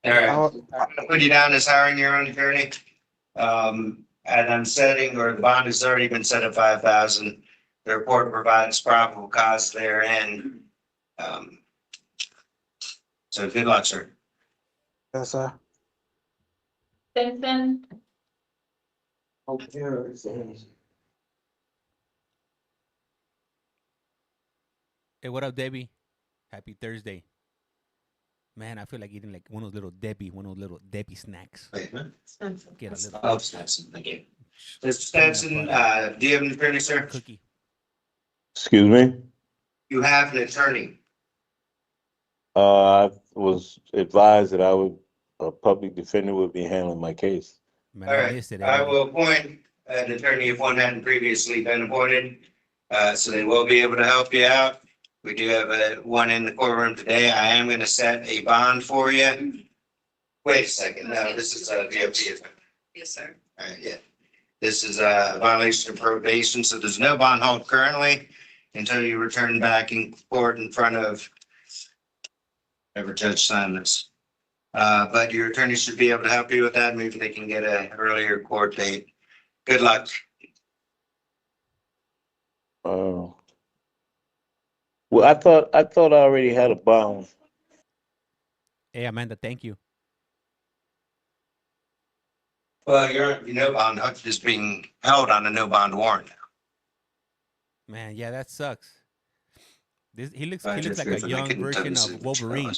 All right, I'm gonna put you down as hiring your own attorney. And I'm setting, or the bond has already been set at 5,000. the report provides probable cause therein. So good luck, sir. Yes, sir. Simpson, Hey, what up, Debbie? Happy Thursday. Man, I feel like eating like one of those little Debbie snacks. Get a little. Oh, Stenson, thank you. Mr. Stenson, do you have an attorney, sir? Cookie. Excuse me? You have an attorney. I was advised that a public defender would be handling my case. Man, All right, I will appoint an attorney if one hadn't previously been appointed. So they will be able to help you out. We do have one in the courtroom today. I am going to set a bond for you. Wait a second. No, this is a VOP. Yes, sir. All right, yeah. This is a violation of probation, so there's no bond hold currently until you return back in court in front of whatever judge signed this. But your attorney should be able to help you with that. Maybe they can get an earlier court date. Good luck. Well, I thought I already had a bond. Hey, Amanda, thank you. Well, your no bond is being held on a no bond warrant. Man, yeah, that sucks. He looks Just like a for young making version tons of Wolverine.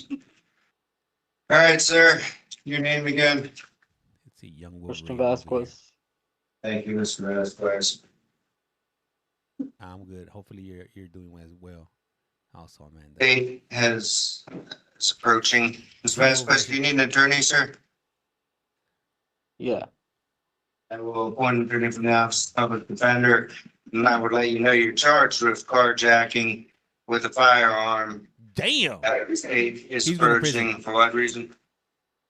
All right, sir. Your name again? It's a young Christian Wolverine. Vasquez. Thank you, Mr. Vasquez. I'm good. Hopefully you're doing as well. Also, Amanda. Date is approaching. Mr. Vasquez, do you need an attorney, sir? Yeah. I will appoint an attorney from the Office of Public Defender, and I would let you know you're charged with carjacking with a firearm. Damn. Date is He's going to prison. approaching. For what reason?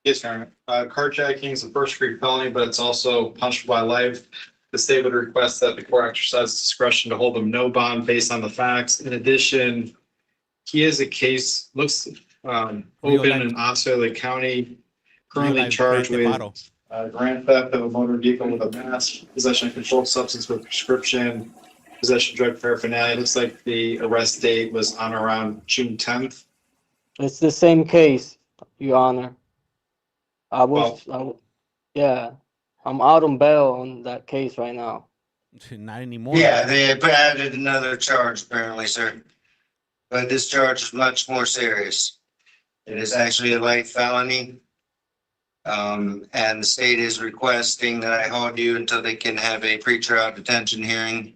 Yes, Your Honor. Carjacking is a first degree felony, but it's also punishable by life. The state would request that the court exercise discretion to hold him no bond based on the facts. In addition, he has a case, looks open in Osceola County, currently charged with grand theft of a motor vehicle with a mask, possession of controlled substance with prescription, possession of drug paraphernalia. It looks like the arrest date was on around June 10th. It's the same case, Your Honor. Yeah, I'm out on bail on that case right now. Not anymore. Yeah, they have added another charge apparently, sir. But this charge is much more serious. It is actually a light felony. And the state is requesting that I hold you until they can have a pretrial detention hearing.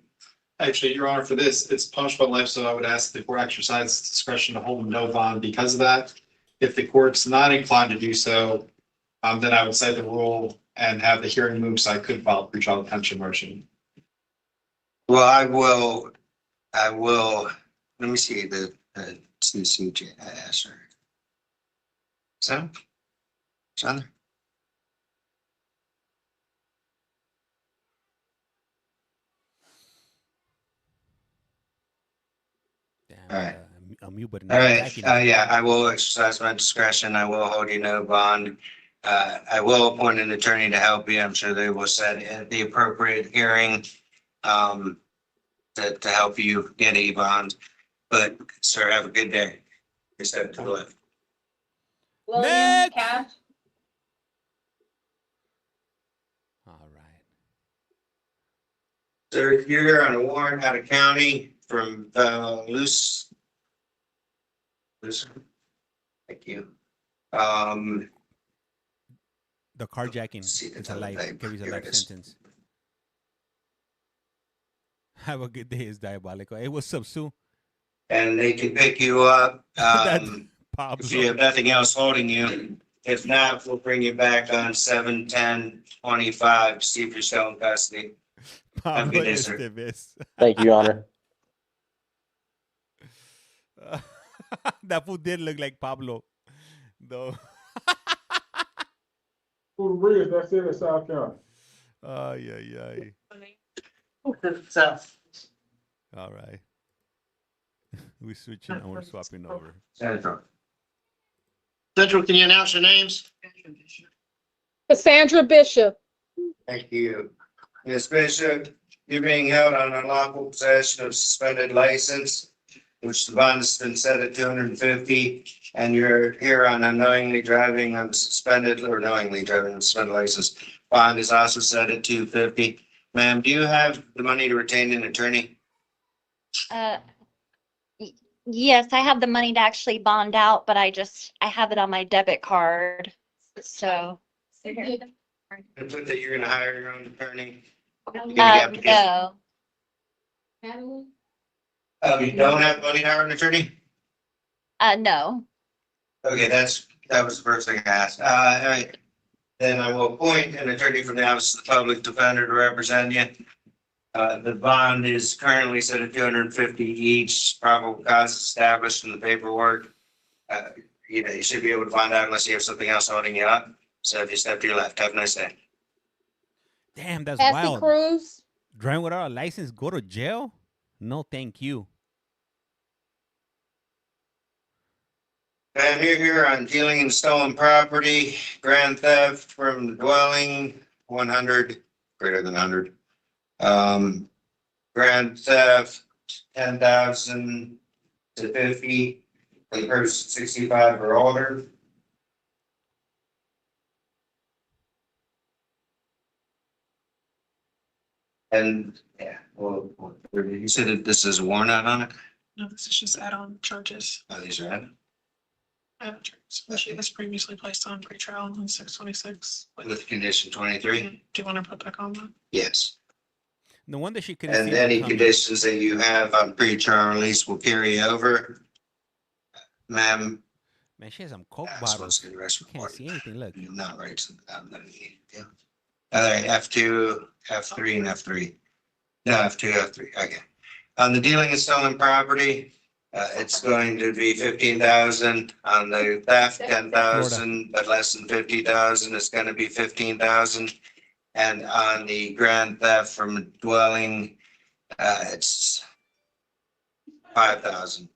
Actually, Your Honor, for this, it's punishable by life, so I would ask the court exercise discretion to hold him no bond because of that. If the court's not inclined to do so, then I would cite the rule and have the hearing moved so I could file a pretrial detention motion. Well, I will, let me see the CCJ answer. So, Chandler? All right. All right. Yeah, I will exercise my discretion. I will hold you no bond. I will appoint an attorney to help you. I'm sure they will set the appropriate hearing to help you get a bond. But sir, have a good day. You're step to the left. William Cash. All right. Sir, you're on a warrant out of county from Luce. Thank you. The carjacking is a life, carries a life sentence. Have a good day, is diabolical. Hey, what's up, Sue? And they can pick you up if you have nothing else holding you. If not, we'll bring you back on 7/10/25 to see if you're still in custody. Have a good day, sir. Thank you, Your Honor. That fool did look like Pablo, though. Who Bridge, that's in South Carolina. Ay. South. All right. We're switching and we're swapping over. Central, can you announce your names? Cassandra Bishop. Thank you. Ms. Bishop, you're being held on unlawful possession of suspended license, which the bond has been set at 250, and you're here on unknowingly driving on suspended or knowingly driving on suspended license. Bond is also set at 250. Ma'am, do you have the money to retain an attorney? Yes, I have the money to actually bond out, but I have it on my debit card. So. And put that you're gonna hire your own attorney? You have to get- No. You don't have money to hire an attorney? No. Okay, that was the first thing I asked. All right. Then I will appoint an attorney from the Office of the Public Defender to represent you. The bond is currently set at 250 each, probable cause established in the paperwork. You should be able to find out unless you have something else holding you up. So if you step to your left, have a nice day. Damn, that's Cassie wild. Cruz. Driving without a license, go to jail? No, thank you. And here on dealing in stolen property, grand theft from the dwelling, 100, greater than 100. Grand theft, 10,000 to 50, the person 65 or older. And yeah, well, you said that this is a warrant out on it? No, this is just add-on charges. Oh, these are added? Add-on charges, which was previously placed on pretrial on 626. With condition 23? Do you want to put back on that? Yes. No wonder she couldn't And see any it coming. conditions that you have on pre-trial release will carry over. Ma'am. Man, she has some Coke I'm bottles. supposed to get the rest You report. can't see anything. Look. You're not right. So I'm gonna need it, yeah. All right, F2, F3, and F3. No, F2, F3, okay. On the dealing in stolen property, it's going to be 15,000. On the theft, 10,000, but less than 50,000, it's gonna be 15,000. And on the grand theft from a dwelling, it's 5,000.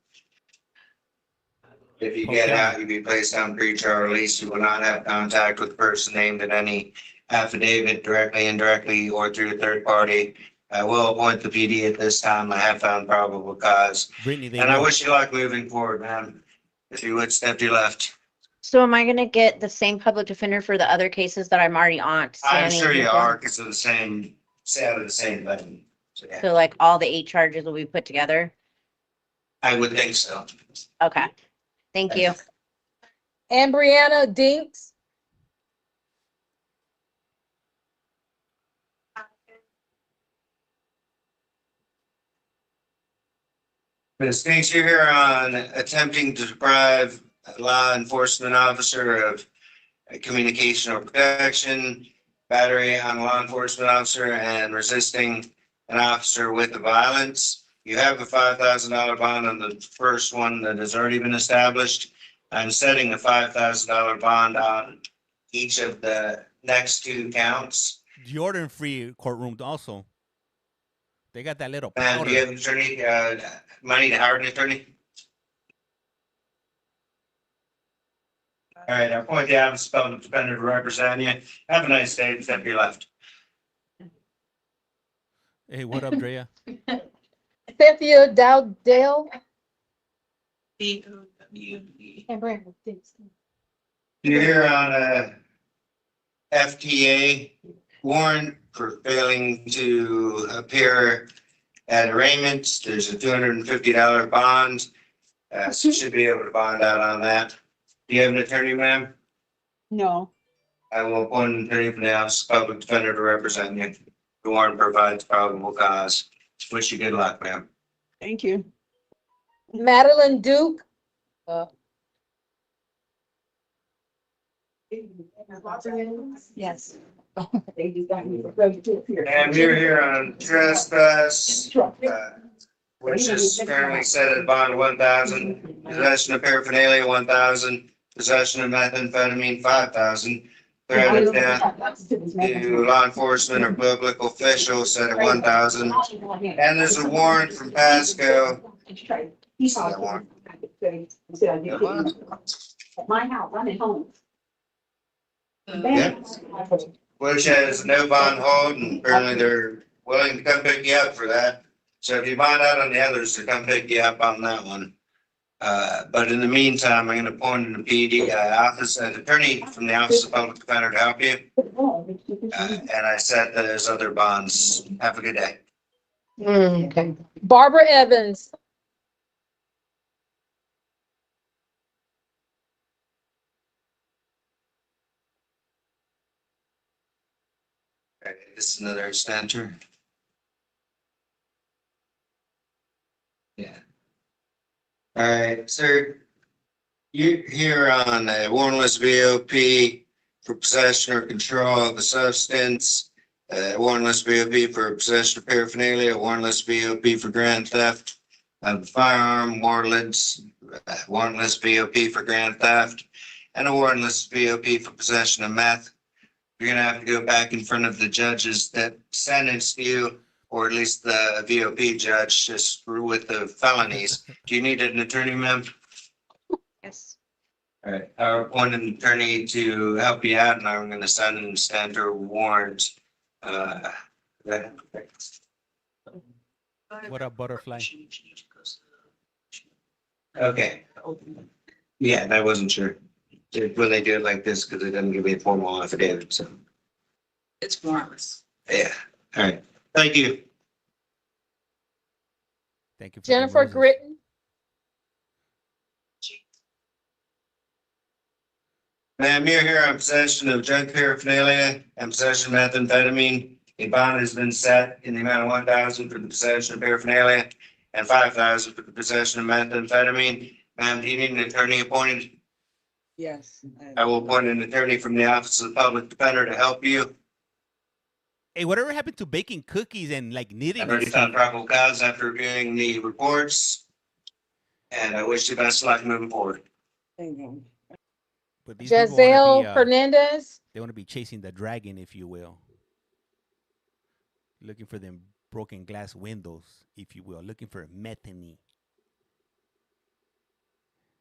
If you get out, you'll be placed on pretrial release. You will not have contact with the person named in any affidavit, directly, indirectly, or through a third party. I will appoint the PD at this time. I have found probable cause. Brittany, And I wish you luck moving forward, ma'am. If you would step to your left. So am I gonna get the same public defender for the other cases that I'm already on? I'm Sammy sure and you Nicole? are, because of the same, out of the same thing. So, yeah, So like all the 8 charges will be put together? I would think so. Okay, thank you. And Brianna Dinks. Ms. Finks, you're here on attempting to deprive a law enforcement officer of communication or protection, battery on a law enforcement officer, and resisting an officer with the violence. You have a $5,000 bond on the first one that has already been established. I'm setting a $5,000 bond on each of the next 2 counts. Jordan free courtroom also. They got that little And powder. do you have an attorney, money to hire an attorney? All right, I appoint the Office of Public Defender to represent you. Have a nice day. Step to your left. Hey, what up, Drea? Cynthia Dowdell. DOWE. And Brandon Dinks. You're here on a FTA warrant for failing to appear at arraignments. There's a $250 bond. So you should be able to bond out on that. Do you have an attorney, ma'am? No. I will appoint an attorney from the Office of Public Defender to represent you. The warrant provides probable cause. Wish you good luck, ma'am. Thank you. Madeline Duke. Yes. And you're here on trespass, which is currently set at bond of 1,000, possession of paraphernalia 1,000, possession of methamphetamine 5,000, threat of death to law enforcement or public official set at 1,000. And there's a warrant from Pasco. See that warrant? At my house, I'm at home. Yeah. Which has no bond hold, and apparently they're willing to come pick you up for that. So if you bond out on the others, to come pick you up on that one. But in the meantime, I'm gonna appoint an PD office, an attorney from the Office of Public Defender to help you. And I set those other bonds. Have a good day. Okay. Barbara Evans. Okay, this is another extender. Yeah. All right, sir. You here on a warrantless VOP for possession or control of a substance, warrantless VOP for possession of paraphernalia, warrantless VOP for grand theft of a firearm, warrantless VOP for grand theft, and a warrantless VOP for possession of meth. You're gonna have to go back in front of the judges that sentenced you, or at least the VOP judge, just with the felonies. Do you need an attorney, ma'am? Yes. All right, I'll appoint an attorney to help you out, and I'm gonna send and stand her warrant. What up, butterfly? Okay. Yeah, I wasn't sure. When they do it like this, because it doesn't give me a formal affidavit, so. It's warrantless. Yeah, all right, thank you. Thank you. For Jennifer Gritton. Ma'am, you're here on possession of drug paraphernalia and possession of methamphetamine. A bond has been set in the amount of 1,000 for the possession of paraphernalia and 5,000 for the possession of methamphetamine. Ma'am, do you need an attorney appointed? Yes. I will appoint an attorney from the Office of the Public Defender to help you. Hey, whatever happened to baking cookies and like knitting? I've already found probable cause after reviewing the reports, and I wish you best luck moving forward. But these people Giselle wanna be, Fernandez. They want to be chasing the dragon, if you will. Looking for them broken glass windows, if you will. Looking for methane.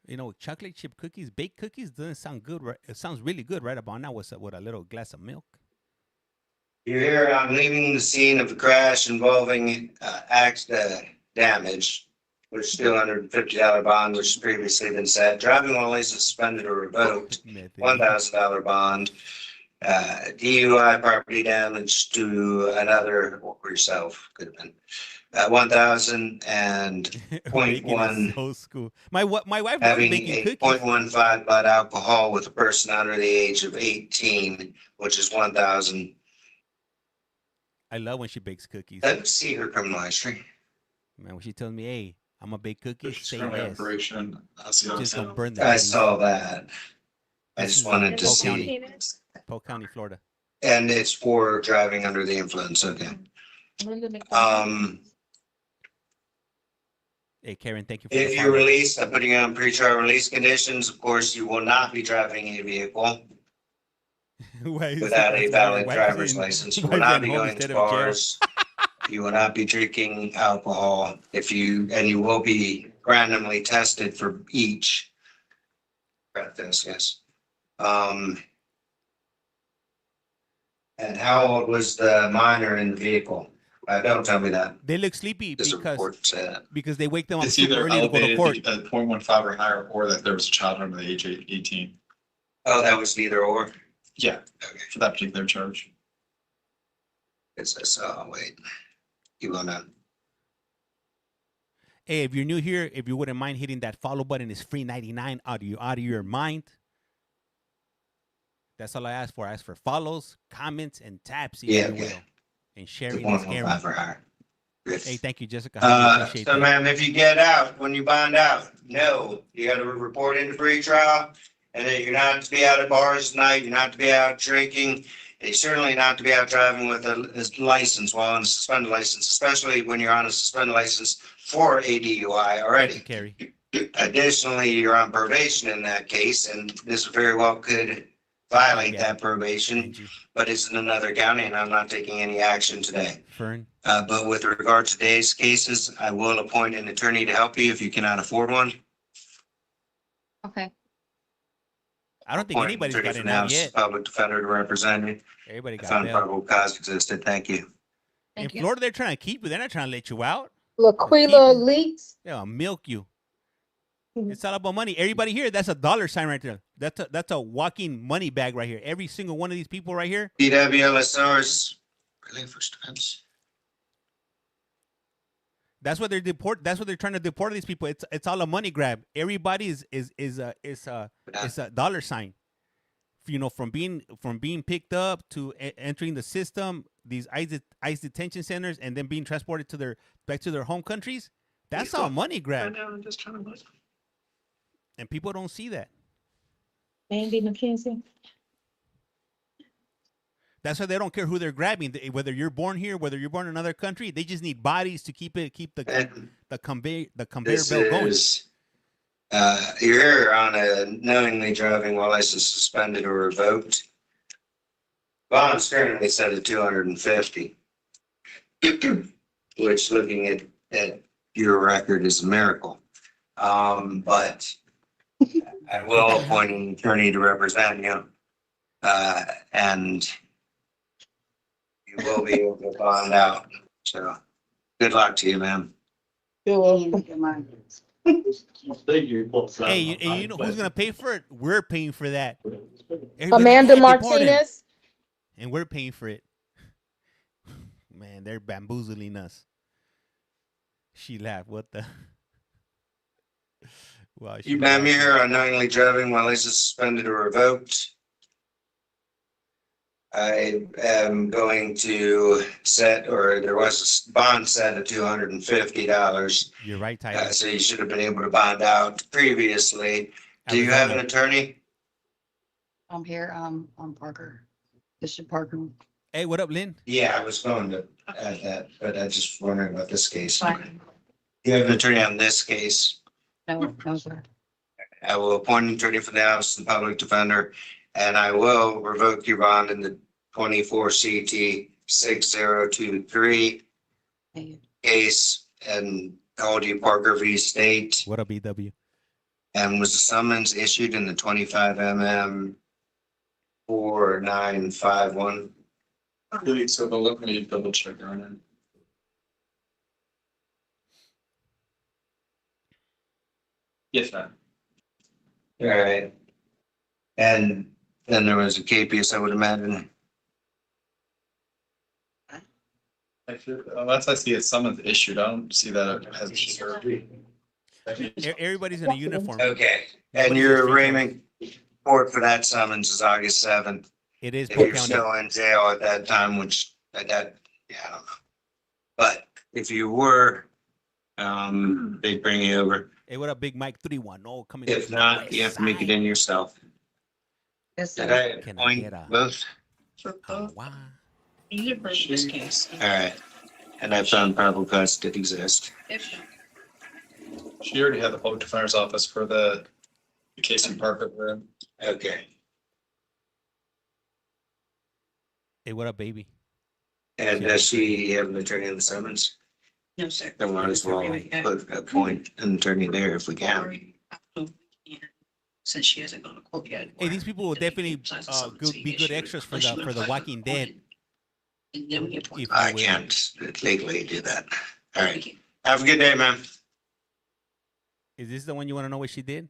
You know, chocolate chip cookies, baked cookies doesn't sound good, right? It sounds really good right about now with a little glass of milk. You're here on leaving the scene of the crash involving damage, which is $250 bond, which has previously been set. Driving while license suspended or revoked, $1,000 bond. DUI property damage to another or yourself could have been 1,000 and 0.1. Old school. My wife having making a cookies. 0.15 blood alcohol with a person under the age of 18, which is 1,000. I love when she bakes cookies. Let's see her criminal history. Man, when she tells me, "Hey, I'm gonna bake cookies," say currently yes. operation. Just don't burn the I cookies. saw that. I This just is wanted to Polk see. County. Polk County, Florida. And it's for driving under the influence. Okay. Hey, Karen, thank you for If the you're follow. released, I'm putting you on pretrial release conditions. Of course, you will not be driving a vehicle without a valid driver's license. You will not be going to bars. You will not be drinking alcohol. And you will be randomly tested for each breath test, yes. And how old was the minor in the vehicle? Don't tell me that. They look sleepy because they wake them up It's super either early to go to elevated court. at 0.15 or higher, or that there was a child under the age of 18. Oh, that was either or? Yeah, for that particular charge. It says, wait, you will not. Hey, if you're new here, if you wouldn't mind hitting that follow button, it's free 99 out of your mind. That's all I ask for. I ask for follows, comments, and taps, if you will. And sharing and sharing. Hey, thank you, Jessica. I appreciate So, that. ma'am, if you get out, when you bond out, no, you got to report into pretrial, and that you're not to be out at bars tonight, you're not to be out drinking, and you're certainly not to be out driving with a license while on a suspended license, especially when you're on a suspended license for a DUI already. Carrie. Additionally, you're on probation in that case, and this very well could violate that probation, but it's in another county, and I'm not taking any action today. Fern. But with regard to today's cases, I will appoint an attorney to help you if you cannot afford one. Okay. I don't think anybody's got it out yet. Public defender to represent you. Everybody I got found bail. probable cause existed. Thank you. In Florida, they're trying to keep you. They're not trying to let you out. Laquila Leaks. They'll milk you. It's all about money. Everybody here, that's a dollar sign right there. That's a walking money bag right here. Every single one of these people right here. PWLSRs, really first defense. That's what they're That's what they're trying to deport these people. It's all a money grab. Everybody is a dollar sign. You know, from being picked up to entering the system, these ICE detention centers, and then being transported back to their home countries. That's all money grab. I know, I'm just trying to look. And people don't see that. Andy McKenzie. That's why they don't care who they're grabbing. Whether you're born here, whether you're born in another country, they just need bodies to keep the conveyor belt going. You're here on a knowingly driving while license suspended or revoked. Bond's currently set at 250, which looking at your record is a miracle. But I will appoint an attorney to represent you, and you will be able to bond out. So good luck to you, man. You're welcome. Hey, and you know who's gonna pay for it? We're paying for that. Amanda Martinez. And we're paying for it. Man, they're bamboozling us. She laughed. What the? Wow. I'm here unknowingly driving while license suspended or revoked. I am going to set, or there was a bond set at $250. You're right, Tyler. So you should have been able to bond out previously. Do you have an attorney? I'm here. I'm Parker. Bishop Parker. Hey, what up, Lynn? Yeah, I was going to add that, but I just wondering about this case. Fine. You have an attorney on this case? No, sir. I will appoint an attorney for the Office of the Public Defender, and I will revoke your bond in the 24 CT 6023 case and called you Parker v. State. What up, BW? And was the summons issued in the 25 mm 4951? So the look, need double check on it. Yes, ma'am. All right. And then there was a capias, I would imagine. Unless I see a summons issued, I don't see that it has Everybody's in a uniform. Okay. And your arraignment court for that summons is August 7th. It is. If you're still in jail at that time, which yeah, I don't know. But if you were, they'd bring you over. Hey, what up, Big Mike 3-1? Oh, coming. If not, you have to make it in yourself. Yes, Did I appoint both? You bring this case. All right. And I found probable cause did exist. She already had the public defender's office for the case in Parker. Okay. Hey, what up, baby? And does she have an attorney in the summons? No, sir. Then might as well appoint an attorney there if we can. Since she hasn't gone to court yet. Hey, these people will definitely be good extras for the Walking Dead. I can't legally do that. All right. Have a good day, man. Is this the one you want to know what she did?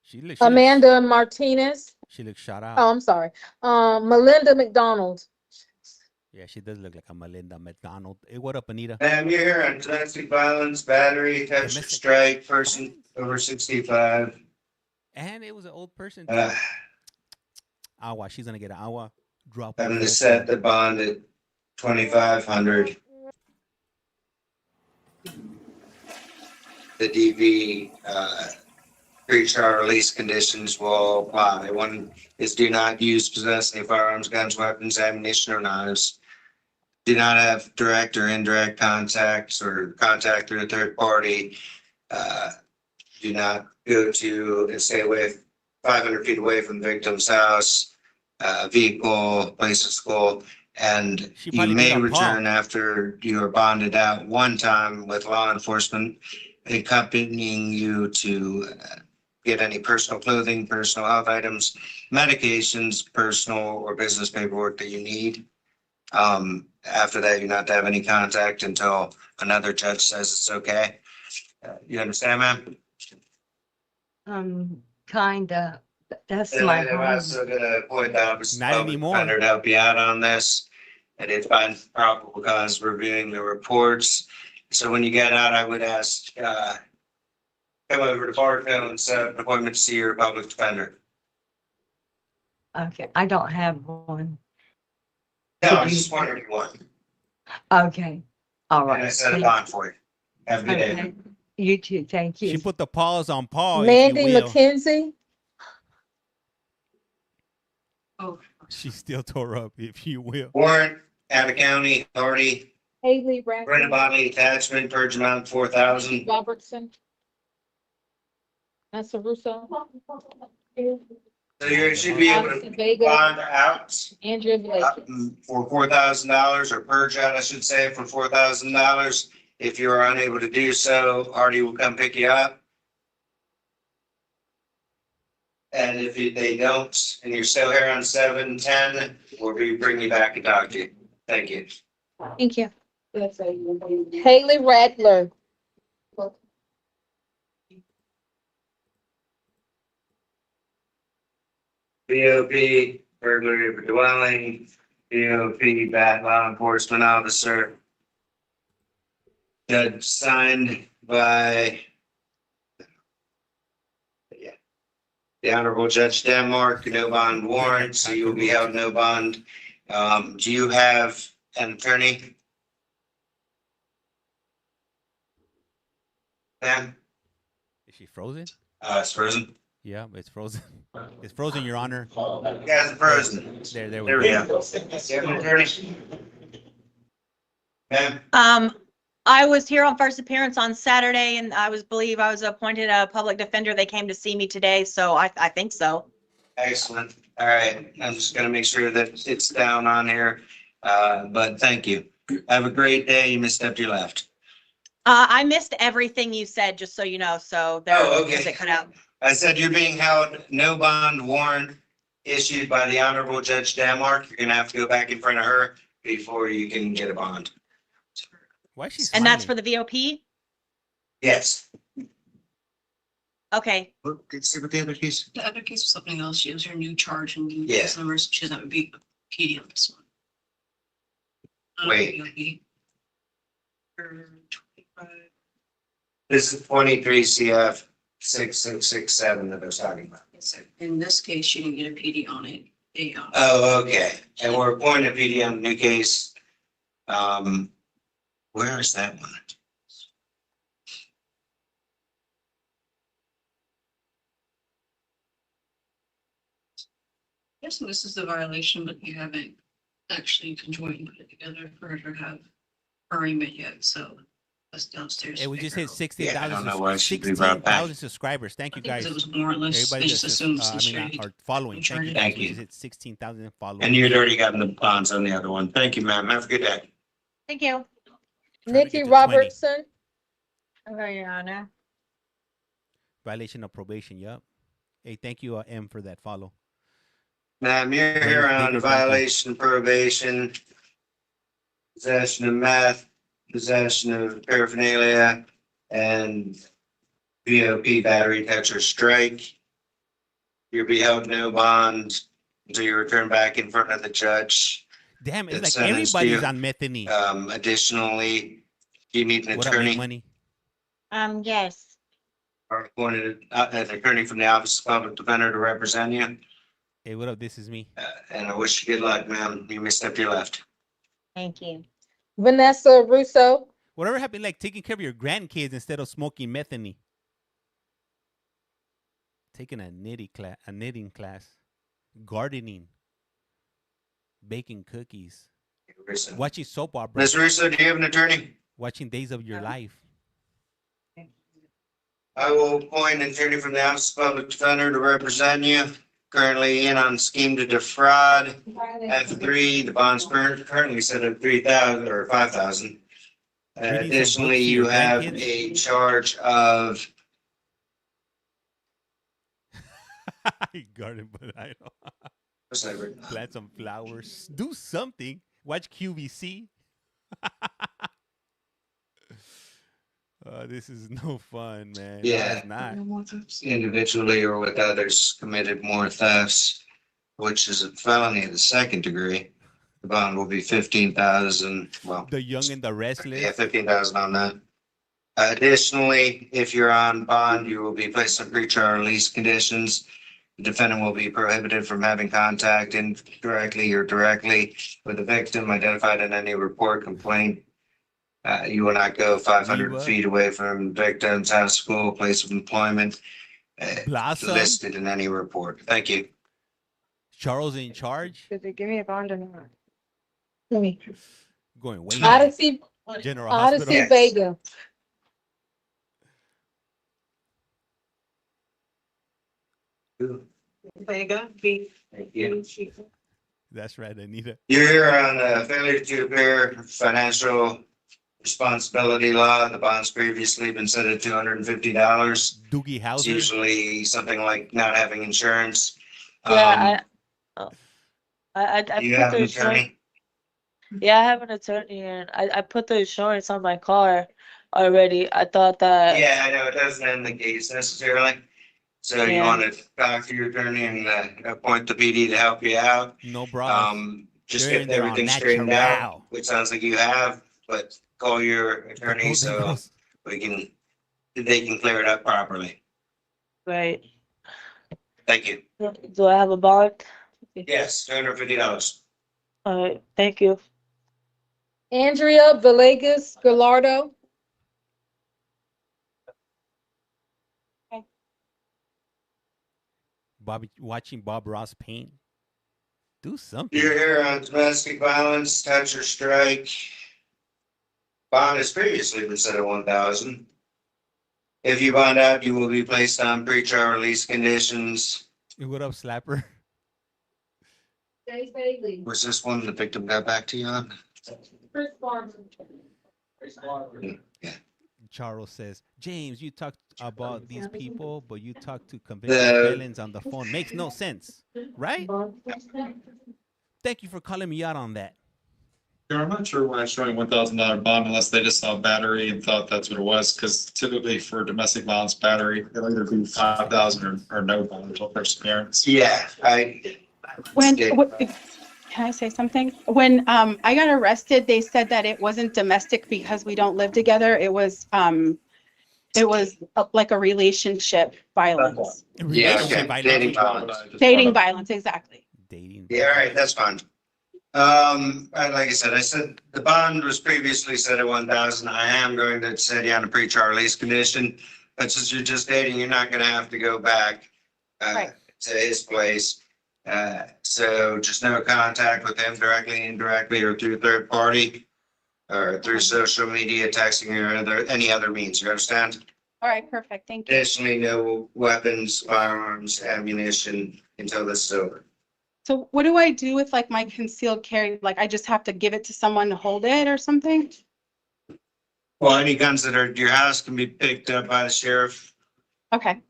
She looks. Amanda Martinez. She looks shot out. Oh, I'm sorry. Melinda McDonald. Yeah, she does look like a Melinda McDonald. Hey, what up, Anita? I'm here on domestic violence, battery, attempted strike, person over 65. And it was an old person. Awa, she's gonna get an Awa drop. I'm gonna set the bond at 2,500. The DV pre-trial release conditions will apply. One is do not use, possess any firearms, guns, weapons, ammunition, or knives. Do not have direct or indirect contacts or contact through a third party. Do not go to and stay away 500 feet away from the victim's house, vehicle, place of school, and you may return after you are bonded out one time with law enforcement accompanying you to get any personal clothing, personal health items, medications, personal or business paperwork that you need. After that, you're not to have any contact until another judge says it's okay. You understand, ma'am? Kinda. That's And my I'm home. also gonna point out, Mr. Not Public anymore. Defender, to help you out on this. I did find probable cause reviewing the reports. So when you get out, I would ask, come over to Bartow and set up an appointment to see your public defender. Okay, I don't have one. No, I just wondering if you want. Okay, all And I right. set a bond for you. Have a good day. Okay. You too, thank you. She put the pause on pause. Mandy if you will. McKenzie. Oh, She still tore up, if you will. Warrant, out of county, authority, Haley rent a Radford. bodily attachment, purge amount 4,000. Robertson. That's a Russo. So you should be able Allison to Vega. bond out Andrea Blake. for $4,000 or purge out, I should say, for $4,000. If you are unable to do so, Artie will come pick you up. And if they don't, and you're still here on 7/10, we'll bring you back and talk to you. Thank you. Thank you. Haley Radler. BOP, burglary of a dwelling, BOP, bad law enforcement officer. Judge signed by the Honorable Judge Denmark, no bond warrant, so you will be held no bond. Do you have an attorney? Ma'am? Is she frozen? It's frozen. Yeah, it's frozen. It's frozen, Your Honor. You guys are frozen. There we There go. we go. Do you have an attorney? Ma'am? I was here on first appearance on Saturday and I believe I was appointed a public defender. They came to see me today, so I think so. Excellent. All right. I'm just gonna make sure that it's down on here. But thank you. Have a great day. You misstepped your left. I missed everything you said, just so you know, so there Oh, okay. it cut out. I said you're being held no bond warrant issued by the Honorable Judge Denmark. You're gonna have to go back in front of her before you can get a bond. Why is she And that's for the VOP? Yes. Okay. Let's see what the other case. The other case was something else. She was her new charge and new Yeah. case numbers. She doesn't have a PD on this one. Wait. VOP. This is 23 CF 6667 that I was talking about. In this case, she didn't get a PD on it. Oh, okay. And we're appointing a PD on the new case. Where is that one? Yes, this is the violation, but you haven't actually conjoined put it together for her to have arraignment yet, so that's downstairs. Hey, we just hit Yeah, I don't know why 16,000 she be brought back. 16,000 subscribers. Thank you, I think guys. it was warrantless. Everybody They just assumed since are following. Thank you. Thank guys. We you. just hit 16,000 followers. And you'd already gotten the bonds on the other one. Thank you, ma'am. Have a good day. Thank you. Nikki Robertson. Okay, Your Honor. Violation of probation. Yup. Hey, thank you, M, for that follow. Ma'am, you're here on violation of probation, possession of meth, possession of paraphernalia, and BOP battery touch or strike. You'll be held no bond until you return back in front of the judge. Damn, it's that like sentenced everybody's you. on methany. Additionally, do you need an What up, Make attorney? Money? Yes. Or appointed an attorney from the Office of Public Defender to represent you? Hey, what up? This is me. And I wish you good luck, ma'am. You misstepped your left. Thank you. Vanessa Russo. Whatever happened, like taking care of your grandkids instead of smoking methany? Taking a knitting class, gardening, baking cookies, watching soap operas. Ms. Russo, do you have an attorney? Watching Days of Your Life. I will appoint an attorney from the Office of Public Defender to represent you. Currently in on scheme to defraud. F3, the bond's currently set at 3,000 or 5,000. Additionally, you have a charge of Garden, but I don't. what's that written? Plant some flowers. Do something. Watch QVC. This is no fun, man. No, Yeah. it's not. Individually or with others committed more thefts, which is a felony of the second degree. The bond will be 15,000. Well, The Young and the yeah, Restless. 15,000 on that. Additionally, if you're on bond, you will be placed on pretrial release conditions. The defendant will be prohibited from having contact indirectly or directly with the victim identified in any report complaint. You will not go 500 Viva. feet away from victim's house, school, place of employment Blossom. listed in any report. Thank you. Charles in charge. Did they give me a bond or not? Let me. Going way Odyssey, General Hospital. Odyssey Vega. Vega, V. Thank you. That's right, Anita. You're here on failure to appear financial responsibility law. The bond's previously been set at $250. Doogie It's Howser. usually something like not having insurance. Yeah, I You put have the an insurance. attorney? Yeah, I have an attorney, and I put the insurance on my car already. I thought that. Yeah, I know it doesn't end the case necessarily. So you Yeah. want to talk to your attorney and appoint the PD to help you out. No problem. Just You're get in there on everything straightened natural. out, which sounds like you have, but call your attorney so they can clear it up properly. Right. Thank you. Do I have a bond? Yes, $250. All right, thank you. Andrea Villegas Gallardo. Bobby watching Bob Ross paint. Do something. You're here on domestic violence, touch or strike. Bond has previously been set at 1,000. If you bond out, you will be placed on pretrial release conditions. Hey, what up, Slapper? Dave Bailey. Was this one the victim got back to you on? Chris Barber. Yeah. Charles says, James, you talked about these people, but you talked to convicted felons on the phone. Makes no sense, right? Thank you for calling me out on that. Yeah, I'm not sure why it's showing $1,000 bond unless they just saw battery and thought that's what it was. Because typically for domestic violence battery, it'll either be 5,000 or no bond until first appearance. Yeah, Can I say something? When I got arrested, they said that it wasn't domestic because we don't live together. It was like a relationship violence. Yeah, okay. Dating violence. Dating violence, exactly. Yeah, all right, that's fine. Like I said the bond was previously set at 1,000. I am going to set you on a pre-trial release condition, but since you're just dating, you're not going to have to go back to his place. So just no contact with him directly, indirectly, or through third party, or through social media, texting, or any other means. You understand? All right, perfect. Thank you. Additionally, no weapons, firearms, ammunition until this is over. So what do I do with like my concealed carry? Like I just have to give it to someone to hold it or something? Well, any guns that are at your house can be picked up by the sheriff. Okay.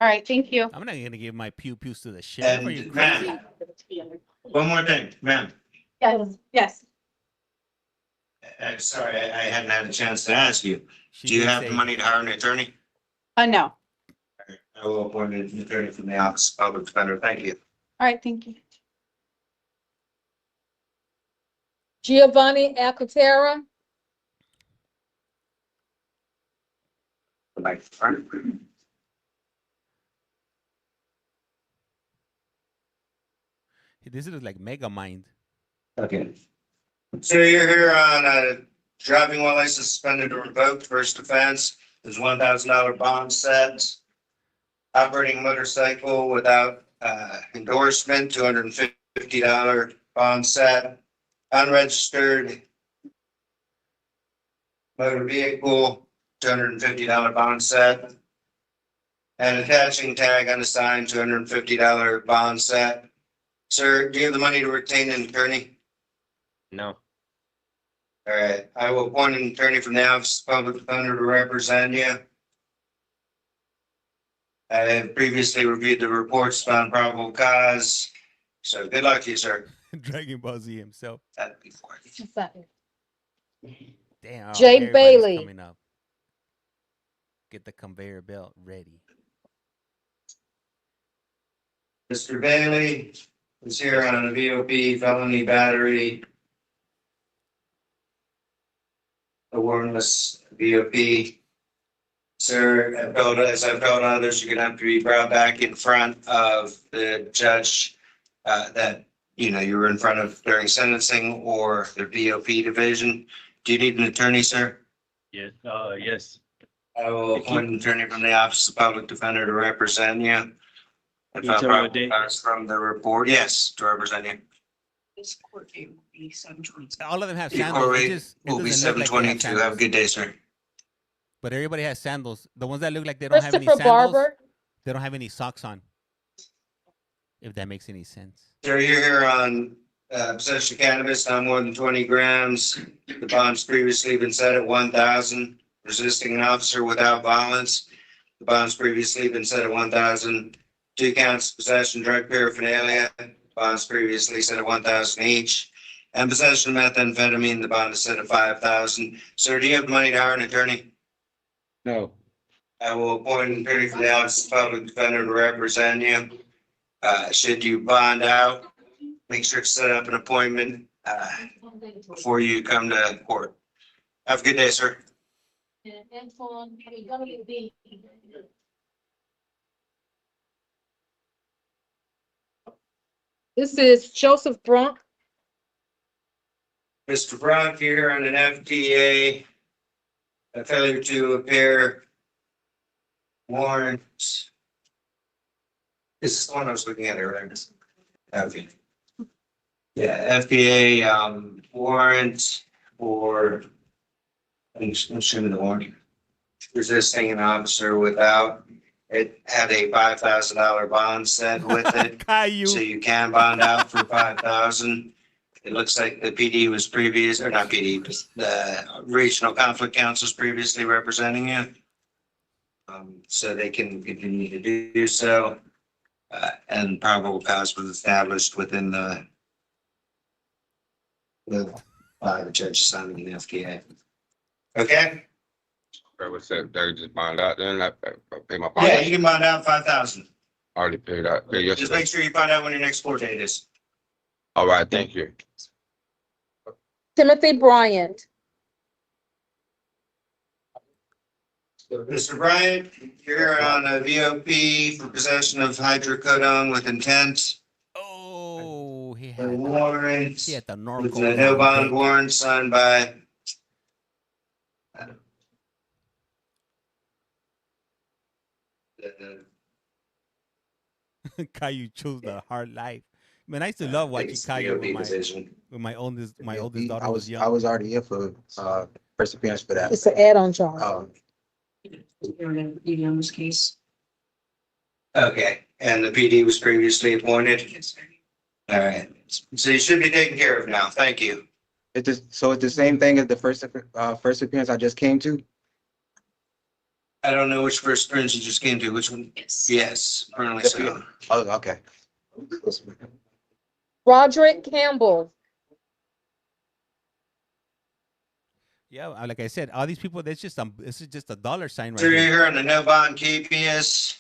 All right, thank you. I'm not gonna give my pew-pews to the sheriff. Are you crazy? Ma'am, one more thing, ma'am. Yes. Yes. Sorry, I hadn't had a chance to ask you. Do you have the money to hire an attorney? No. I will appoint an attorney from the Office of Public Defender. Thank you. All right, thank you. Giovanni Alcantara. This is like Mega Mind. Okay. So you're here on driving while license suspended or revoked. First offense is $1,000 bond set. Operating motorcycle without endorsement, $250 bond set. Unregistered motor vehicle, $250 bond set. And attaching tag unassigned, $250 bond set. Sir, do you have the money to retain an attorney? No. All right, I will appoint an attorney from the Office of Public Defender to represent you. I have previously reviewed the reports found probable cause. So good luck to you, sir. Dragon Ball Z himself. That'd be for Damn. Jay everybody's Bailey. Coming up. Get the conveyor belt ready. Mr. Bailey is here on a VOP felony battery. A warrantless VOP. Sir, as I've told others, you're gonna have to be brought back in front of the judge that, you were in front of during sentencing or the VOP division. Do you need an attorney, sir? Yes, yes. I will appoint an attorney from the Office of Public Defender to represent you. If I'm probably from the report, yes, to represent you. This court date will be 7/20. All of them have Your sandals. court It date just, it will be doesn't look like they have 7/22. Have a sandals. good day, sir. But everybody has sandals. The ones that look like they don't have any Christopher sandals, Barber. they don't have any socks on. If that makes any sense. Sir, you're here on possession of cannabis, not more than 20 grams. The bond's previously been set at 1,000. Resisting an officer without violence. The bond's previously been set at 1,000. 2 counts of possession, drug paraphernalia. Bonds previously set at 1,000 each. And possession of methamphetamine, the bond is set at 5,000. Sir, do you have money to hire an attorney? No. I will appoint an attorney from the Office of Public Defender to represent you. Should you bond out, make sure to set up an appointment before you come to court. Have a good day, sir. This is Joseph Brunk. Mr. Brock, you're here on an FTA, a failure to appear warrant. This is the one I was looking at earlier. Okay. Yeah, FTA warrant for, I'm assuming the warrant, resisting an officer without, it had a $5,000 bond set with it. So you can bond out for 5,000. It looks like the PD was previous, or not PD, the Regional Conflict Council is previously representing you. So they can continue to do so. And probable cause was established within by the judge signing the FTA. Okay? What's that? They just bond out then? I pay my bond. Yeah, you can bond out 5,000. Already paid out. Paid Just yesterday. make sure you find out when your next court date is. All right, thank you. Timothy Bryant. Mr. Bryant, you're on a VOP for possession of hydrocodone with intent. Oh, he The warrant. He had the With narco. a no bond warrant signed by. Caillou chose the hard life. Man, I used to love watching Caillou with my oldest daughter was young. I was already here for first appearance for that. It's an add-on charge. You're on this case. Okay, and the PD was previously appointed? Yes, sir. All right, so you should be taken care of now. Thank you. So it's the same thing as the first appearance I just came to? I don't know which first appearance you just came to. Which one? Yes, apparently so. Oh, okay. Roderick Campbell. Yeah, like I said, all these people, this is just a dollar sign right So you're here. here on the no bond KPS.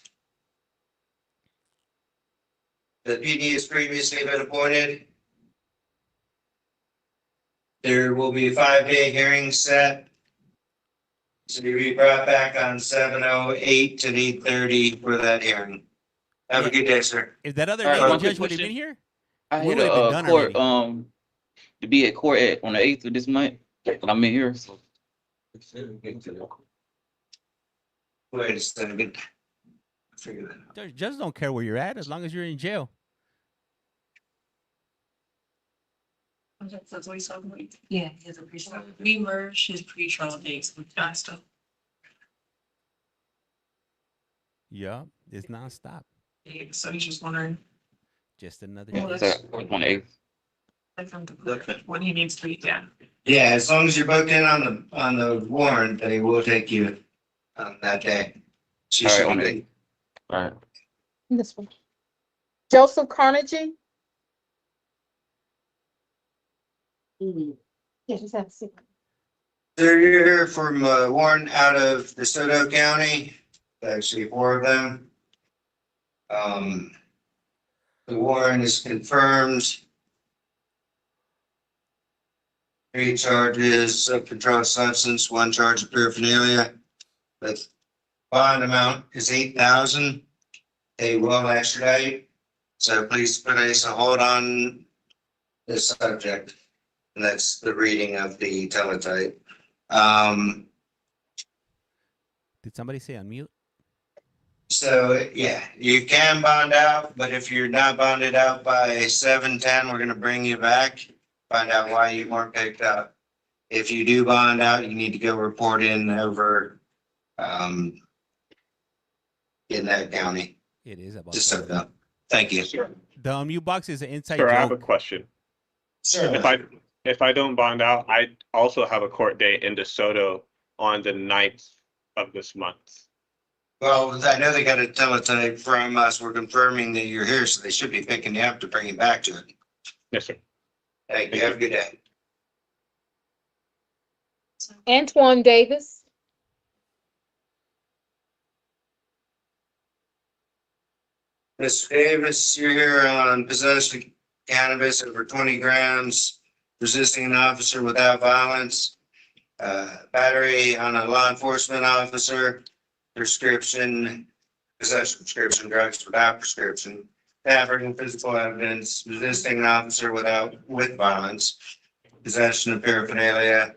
The PD has previously been appointed. There will be a 5-day hearing set. So you'll be brought back on 7/08 to 8:30 for that hearing. Have a good day, sir. If that other All right, lady one quick judge would have been question. here, I we had would have been a done court, already. to be at court on the 8th of this month, but I'm in here, so. Wait a second. Figure that out. Judges don't care where you're at as long as you're in jail. That's what he's talking about. Yeah, he has a pre-trial. We merged his pre-trial dates with that stuff. Yeah, it's nonstop. Yeah, so he's just wondering. Just another Well, day. that's- On the 8th. When he needs to be, yeah. Yeah, as long as you're booked in on the warrant, they will take you on that day. So you All right, should on the be- 8th. All right. This one. Joseph Carnegie. Yeah, just have to. So you're here from warrant out of DeSoto County, actually 4 of them. The warrant is confirmed. 3 charges of controlled substance, 1 charge of paraphernalia. The bond amount is $8,000. They will extradite. So please place a hold on this subject. And that's the reading of the teletype. Did somebody say unmute? So, yeah, you can bond out, but if you're not bonded out by 7:10, we're gonna bring you back, find out why you weren't picked up. If you do bond out, you need to go report in over, in that county. It is about Just so you know. Thank you. the unmute box is an inside Sir, I have a joke. question. Sure. If I don't bond out, I also have a court date in DeSoto on the 9th of this month. Well, I know they got a teletype from us. We're confirming that you're here, so they should be picking you up to bring you back to it. Yes, sir. Thank you. Have a good day. Antoine Davis. Mr. Davis, you're here on possession of cannabis over 20 grams, resisting an officer without violence, battery on a law enforcement officer, possession of prescription drugs without prescription, tampering physical evidence, resisting an officer with violence, possession of paraphernalia,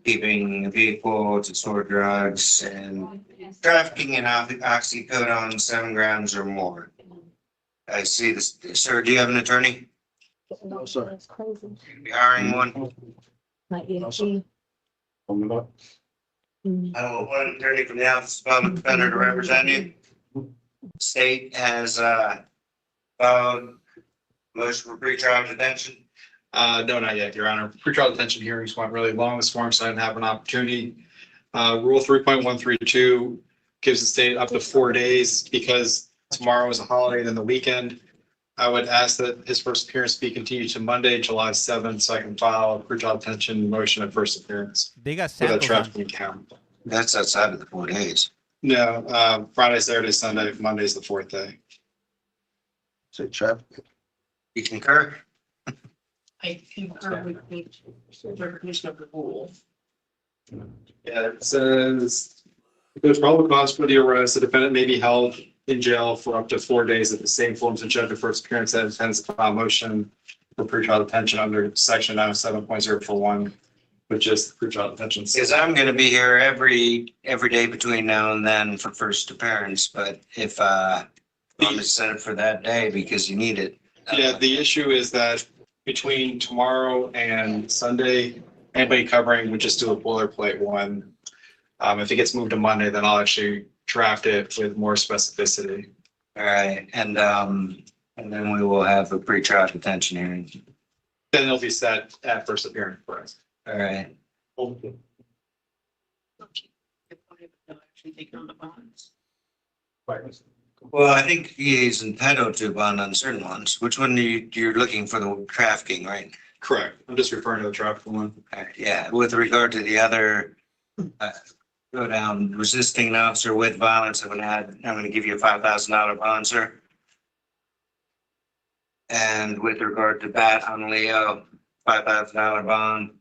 keeping a vehicle to store drugs, and trafficking in oxycodone 7 grams or more. I see this. Sir, do you have an attorney? No, sir. That's crazy. Be hiring one? Not yet. I will appoint an attorney from the Office of Public Defender to represent you. State has filed motion for pretrial detention. No, not yet, Your Honor. Pretrial detention hearings went really long this morning, so I didn't have an opportunity. Rule 3.132 gives the state up to 4 days because tomorrow is a holiday, then the weekend. I would ask that his first appearance be continued to Monday, July 7th, so I can file a pretrial detention motion at first appearance. They got For that samples on. trafficking count. That's outside of the 4 days. No, Friday, Saturday, Sunday, Monday's the 4th day. So traffic. You concur? I concur with the interpretation of the rule. Yeah, it says if there's probable cause for the arrest, the defendant may be held in jail for up to 4 days if the same forms of judge of first appearance that intends to file a motion for pretrial detention under section 907.041, which is pretrial detention. Because I'm gonna be here every day between now and then for first appearance, but if I'm gonna set it for that day because you need it. Yeah, the issue is that between tomorrow and Sunday, anybody covering would just do a boilerplate one. If it gets moved to Monday, then I'll actually draft it with more specificity. All right, and then we will have a pretrial detention hearing. Then it'll be set at first appearance for us. All right. Actually taking on the bonds. Well, I think he's entitled to bond on certain ones. Which one you're looking for the trafficking, right? Correct. I'm just referring to the trafficking one. Yeah, with regard to the other, go down resisting an officer with violence. I'm gonna give you a $5,000 bond, sir. And with regard to bat on Leo, $5,000 bond.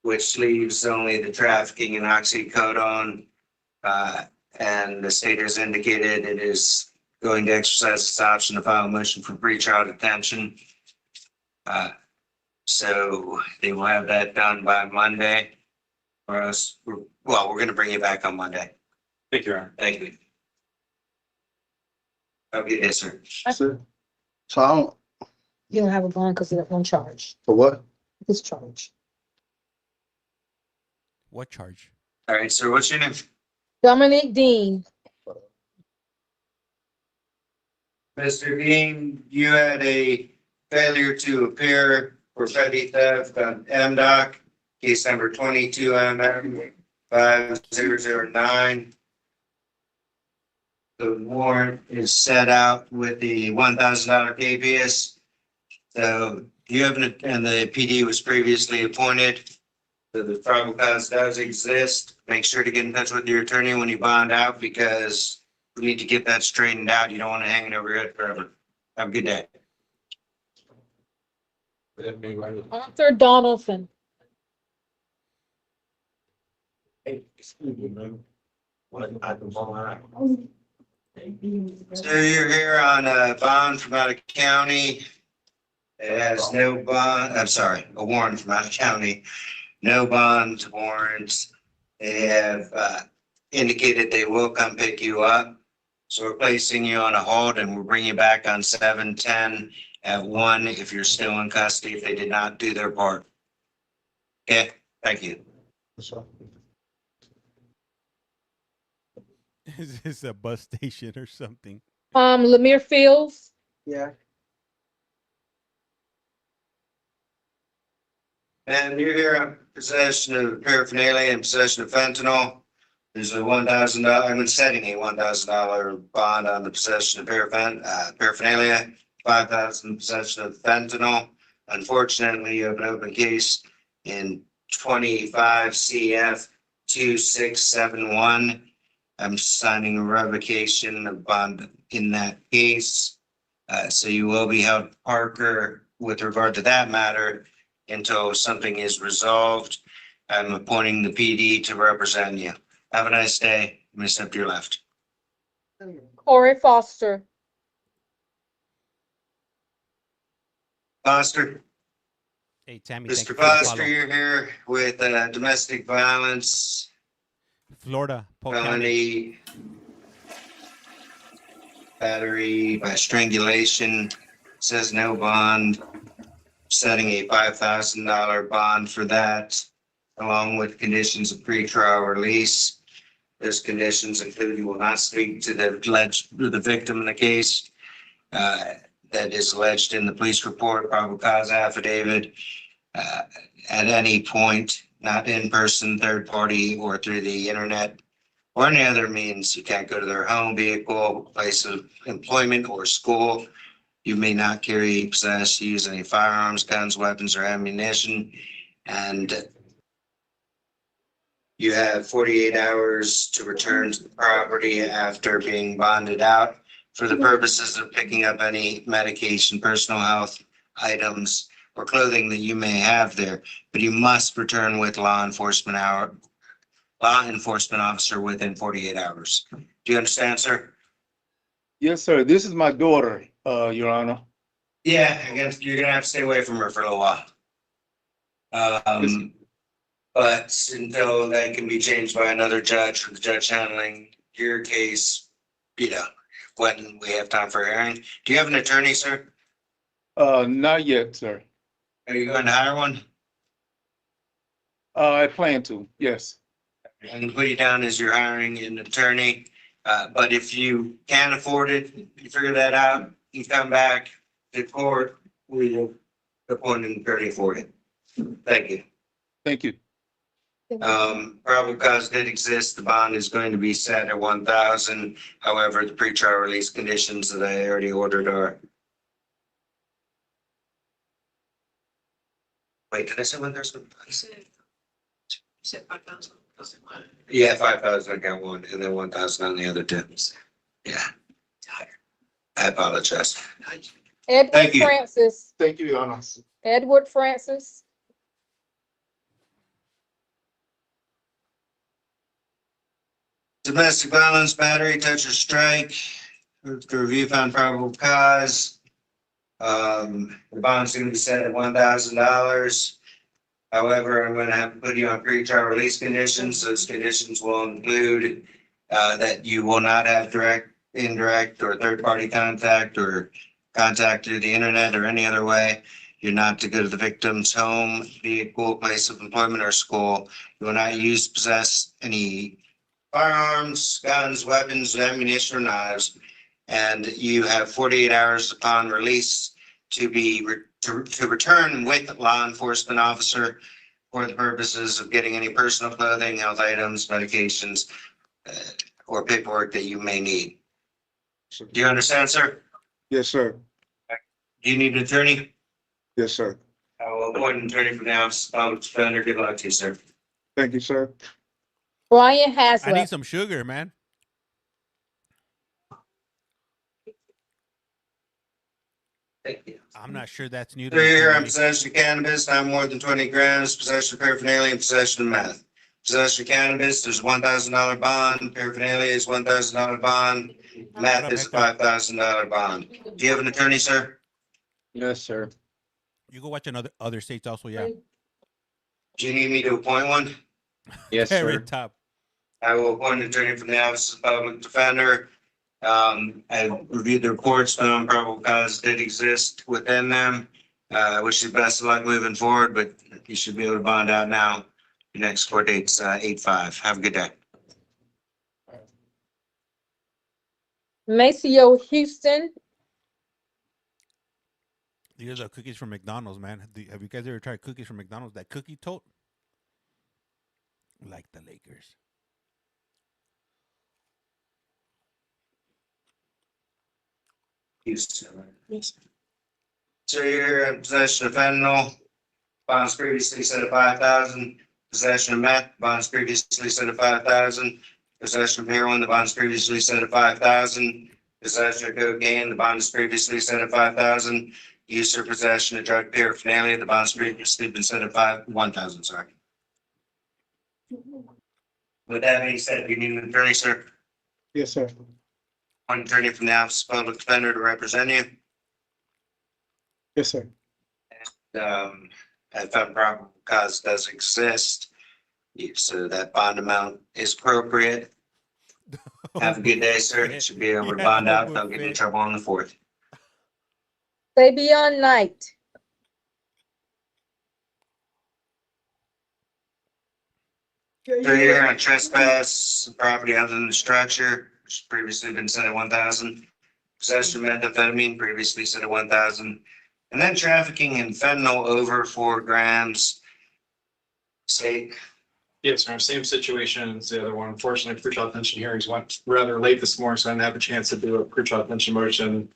Which leaves only the trafficking in oxycodone. And the state has indicated it is going to exercise its option to file a motion for pretrial detention. So they will have that done by Monday. Or else, well, we're gonna bring you back on Monday. Thank you, Your Honor. Thank you. Okay, yes, sir. So I don't, You don't have a bond because of that one charge. for what? This charge. What charge? All right, sir, what's your name? Dominic Dean. Mr. Dean, you had a failure to appear for petty theft on MDOC, case number 22MM5009. The warrant is set out with the $1,000 capias. So you haven't, and the PD was previously appointed. So the probable cause does exist. Make sure to get in touch with your attorney when you bond out because we need to get that straightened out. You don't want to hang it over your head forever. Have a good day. Arthur Donaldson. So you're here on a bond from out of county. It has no bond, I'm sorry, a warrant from out of county, no bond warrants. They have indicated they will come pick you up. So we're placing you on a hold and we'll bring you back on 7/10 at 1 if you're still in custody, if they did not do their part. Okay, thank you. Is this a bus station or something? Lemire Fields. Yeah. And you're here on possession of paraphernalia and possession of fentanyl. There's a $1,000, I'm setting a $1,000 bond on the possession of paraphernalia, $5,000 possession of fentanyl. Unfortunately, you have an open case in 25 CF 2671. I'm signing a revocation of bond in that case. So you will be held Parker with regard to that matter until something is resolved. I'm appointing the PD to represent you. Have a nice day. Miss up to your left. Corey Foster. Foster. Hey, Tammy. Mr. Foster, you're here with domestic violence. Florida. Felony. Battery by strangulation. Says no bond. Setting a $5,000 bond for that, along with conditions of pretrial release. Those conditions include you will not speak to the victim in the case that is alleged in the police report, probable cause affidavit, at any point, not in person, third party, or through the internet, or any other means. You can't go to their home, vehicle, place of employment, or school. You may not carry, possess, use any firearms, guns, weapons, or ammunition. And you have 48 hours to return to the property after being bonded out for the purposes of picking up any medication, personal health items, or clothing that you may have there. But you must return with law enforcement officer within 48 hours. Do you understand, sir? Yes, sir. This is my daughter, Your Honor. Yeah, I guess you're gonna have to stay away from her for a little while. But until that can be changed by another judge, or the judge handling your case, you know, when we have time for a hearing. Do you have an attorney, sir? Not yet, sir. Are you going to hire one? I plan to, yes. I can put you down as you're hiring an attorney. But if you can't afford it, you figure that out, you come back to court, we will appoint an attorney for you. Thank you. Thank you. Probable cause did exist. The bond is going to be set at 1,000. However, the pretrial release conditions that I already ordered are. Wait, did I say 1,000? You said 5,000. Yeah, 5,000 I got one, and then 1,000 on the other two. Yeah. I apologize. Edward Thank you. Francis. Thank you, Your Honor. Edward Francis. Domestic violence, battery, touch or strike. The review found probable cause. The bond's gonna be set at $1,000. However, I'm gonna have to put you on pretrial release conditions. Those conditions will include that you will not have direct, indirect, or third-party contact or contact through the internet or any other way. You're not to go to the victim's home, vehicle, place of employment, or school. You will not use, possess any firearms, guns, weapons, ammunition, or knives. And you have 48 hours upon release to return with law enforcement officer for the purposes of getting any personal clothing, health items, medications, or paperwork that you may need. Do you understand, sir? Yes, sir. Do you need an attorney? Yes, sir. I will appoint an attorney from the Office of Public Defender. Good luck to you, sir. Thank you, sir. Brian I need Haslett. some sugar, man. Thank you. I'm not sure that's new to Sir, me. here too, on Manny. possession of cannabis, not more than 20 grams, possession of paraphernalia, and possession of meth. Possession of cannabis, there's a $1,000 bond, paraphernalia is $1,000 bond, meth is a $5,000 bond. Do you have an attorney, sir? Yes, sir. You go watch another other states also, yeah. Do you need me to appoint one? Yes, Very sir. top. I will appoint an attorney from the Office of Public Defender. I reviewed the reports, found probable cause did exist within them. I wish you best of luck moving forward, but you should be able to bond out now. Your next court date's 8/5. Have a good day. Maceo Houston. These are cookies from McDonald's, man. Have you guys ever tried cookies from McDonald's? That cookie tote? Like the Lakers. Houston. Yes. So you're in possession of fentanyl, bonds previously set at 5,000. Possession of meth, bonds previously set at 5,000. Possession of heroin, the bonds previously set at 5,000. Possession of cocaine, the bonds previously set at 5,000. Use or possession of drug paraphernalia, the bonds previously been set at 1,000. Sorry. With that being said, you need an attorney, sir? Yes, sir. One attorney from the Office of Public Defender to represent you. Yes, sir. I found probable cause does exist. So that bond amount is appropriate. Have a good day, sir. You should be able to bond out. Don't get in trouble on the 4th. Fabian Knight. So you're here on trespass, property other than the structure, which has previously been set at 1,000. Possession of methamphetamine, previously set at 1,000. And then trafficking in fentanyl over 4 grams. State. Yes, sir. Same situation as the other one. Unfortunately, pre-trial detention hearings went rather late this morning, so I didn't have a chance to do a pre-trial detention motion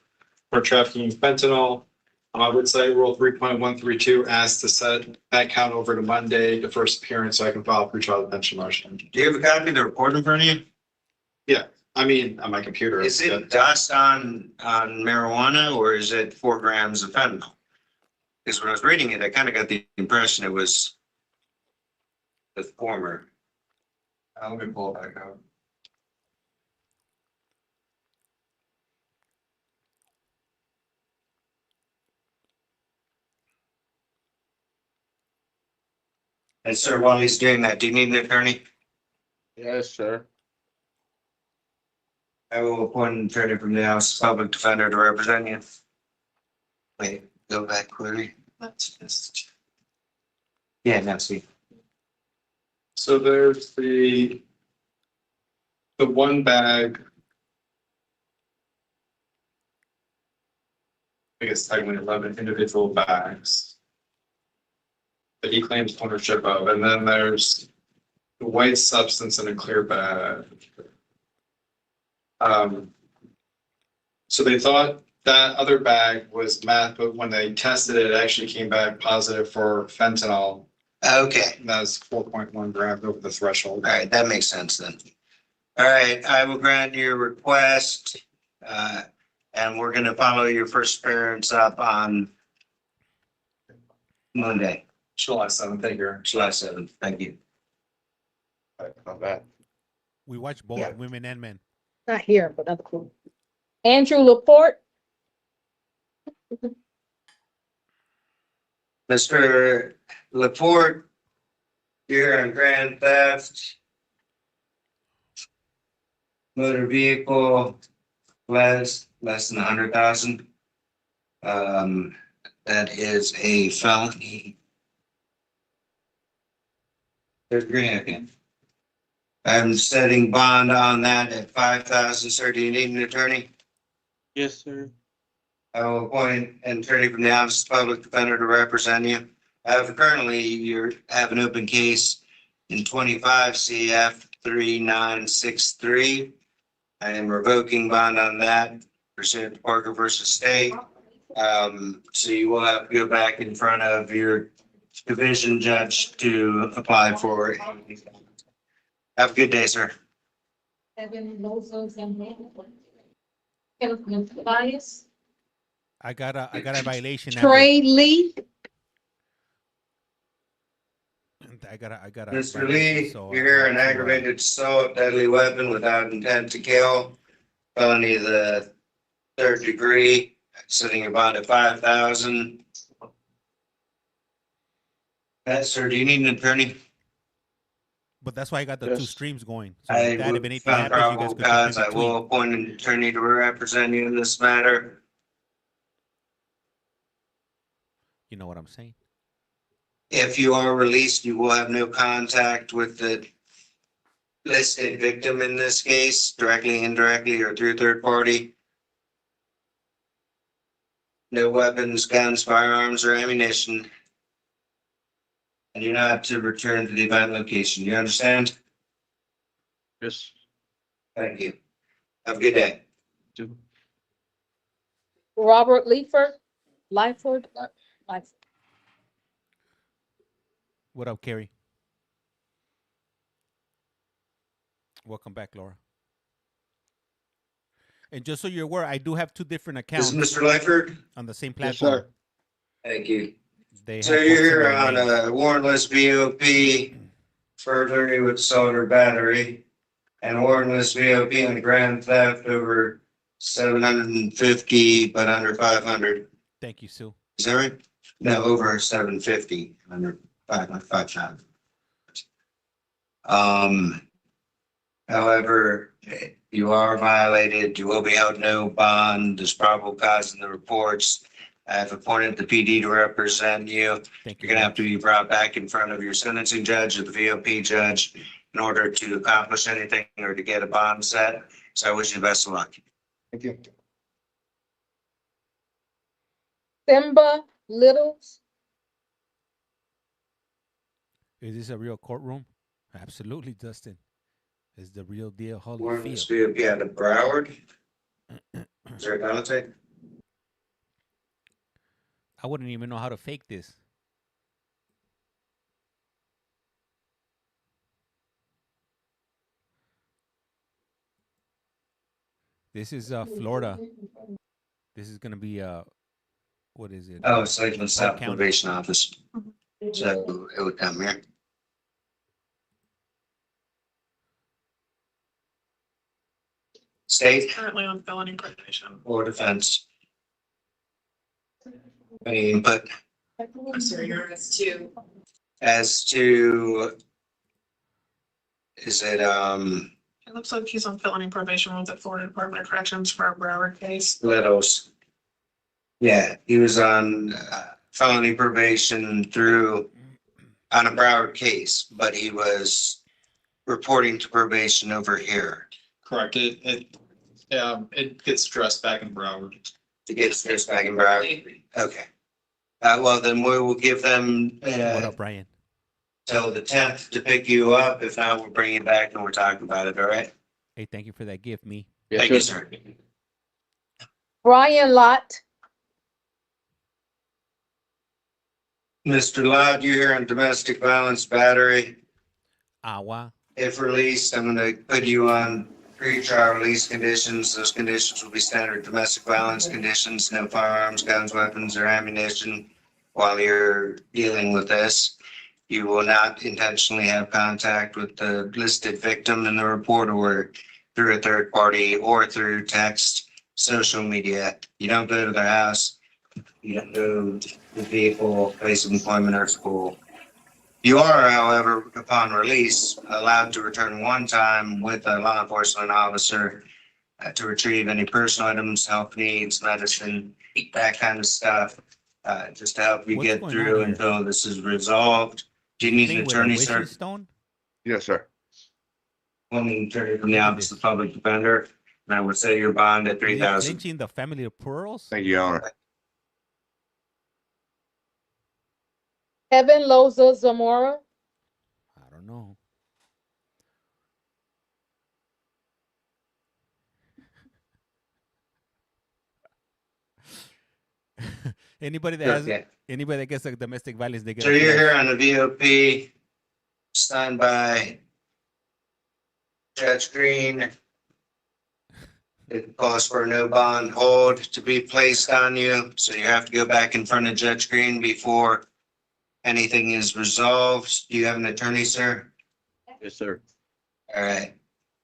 for trafficking fentanyl. I would say Rule 3.132 asks to set that count over to Monday, the first appearance, so I can file a pre-trial detention motion. Do you have a copy of the report in front of you? Yeah, I mean, on my computer. Is it dust on marijuana or is it 4 grams of fentanyl? Because when I was reading it, I kind of got the impression it was the former. Let me pull it back out. And sir, while he's doing that, do you need an attorney? Yes, sir. I will appoint an attorney from the Office of Public Defender to represent you. Wait, go back quickly. Let's just. Yeah, now see. So there's the one bag. I guess technically 11 individual bags that he claims ownership of, and then there's the white substance in a clear bag. So they thought that other bag was meth, but when they tested it, it actually came back positive for fentanyl. Okay. And that's 4.1 grams over the threshold. All right, that makes sense then. All right, I will grant your request. And we're gonna follow your first appearance up on Monday. July 7th, thank you. July 7th, thank you. Not bad. We watch both women and men. Not here, but other cool. Andrew Laporte. Mr. Laporte, you're on grand theft. Motor vehicle, less than 100,000. That is a felony. There's green again. I'm setting bond on that at 5,000. Sir, do you need an attorney? Yes, sir. I will appoint an attorney from the Office of Public Defender to represent you. Currently, you have an open case in 25 CF 3963. I am revoking bond on that pursuant to Parker versus State. So you will have to go back in front of your division judge to apply for it. Have a good day, sir. I got a violation. Trey Lee. I got a Mr. violation, Lee, so you're here I an have to, aggravated assault of deadly weapon without intent to kill. Felony of the third degree, setting your bond at 5,000. Sir, do you need an attorney? But that's why I got the two streams going. So I if that, if would anything found happens, you guys probable could jump in cause. I between. will appoint an attorney to represent you in this matter. You know what I'm saying? If you are released, you will have no contact with the listed victim in this case, directly, indirectly, or through third party. No weapons, guns, firearms, or ammunition. And you're not to return to the event location. You understand? Yes. Thank you. Have a good day. Robert Leiford. Lyford. What up, Carrie? Welcome back, Laura. And just so you're aware, I do have two different accounts. This is Mr. Lyford? On the same Yes, platform. sir. Thank you. They So have you're both here similar on names. a warrantless VOP burglary with solar battery and warrantless VOP on grand theft over 750, but under 500. Thank you, Sue. Is that right? No, over 750, under 500. However, you are violated. You will be held no bond. There's probable cause in the reports. I've appointed the PD to represent you. You're gonna have to be brought back in front of your sentencing judge or the VOP judge in order to accomplish anything or to get a bond set. So I wish you the best of luck. Thank you. Simba Littles. Is this a real courtroom? Absolutely, Dustin. It's the real deal. Warrantless Holyfield. VOP out of Broward. Is there a penalty? I wouldn't even know how to fake this. This is Florida. This is gonna be what is it? Oh, it's like the Polk South County. Probation Office. So it would come here. State Currently on felony probation. or defense? Any input So you're as to. as to, is it, It looks like he's on felony probation with the Florida Department of Corrections for a Broward case. Littles? Yeah, he was on felony probation on a Broward case, but he was reporting to probation over here. Correct. It gets addressed back in Broward. To get stressed back in Broward? Okay. Well, then we will give them What up, Brian? till the 10th to pick you up. If not, we'll bring you back and we'll talk about it, all right? Hey, thank you for that gift, me. Thank you, sir. Brian Lott. Mr. Loud, you're here on domestic violence battery. Awa. If released, I'm gonna put you on pre-trial release conditions. Those conditions will be standard domestic violence conditions, no firearms, guns, weapons, or ammunition while you're dealing with this. You will not intentionally have contact with the listed victim in the report or through a third party or through text, social media. You don't go to their house. You don't go to the vehicle, place of employment, or school. You are, however, upon release, allowed to return one time with a law enforcement officer to retrieve any personal items, health needs, medicine, that kind of stuff, just to help you What's get going through on here? until this is resolved. Do you need an Thing with a attorney, wishing sir? stone? Yes, sir. One attorney from the Office of Public Defender, and I would say your bond at Is it 3,000. clinching the family of pearls? Thank you, Your Honor. Kevin Loza Zamora. I don't know. Anybody that has, Okay. anybody that gets a domestic violence, they get. So a you're here flash. on the VOP, signed by Judge Green. It calls for a no bond hold to be placed on you, so you have to go back in front of Judge Green before anything is resolved. Do you have an attorney, sir? Yes, sir. All right.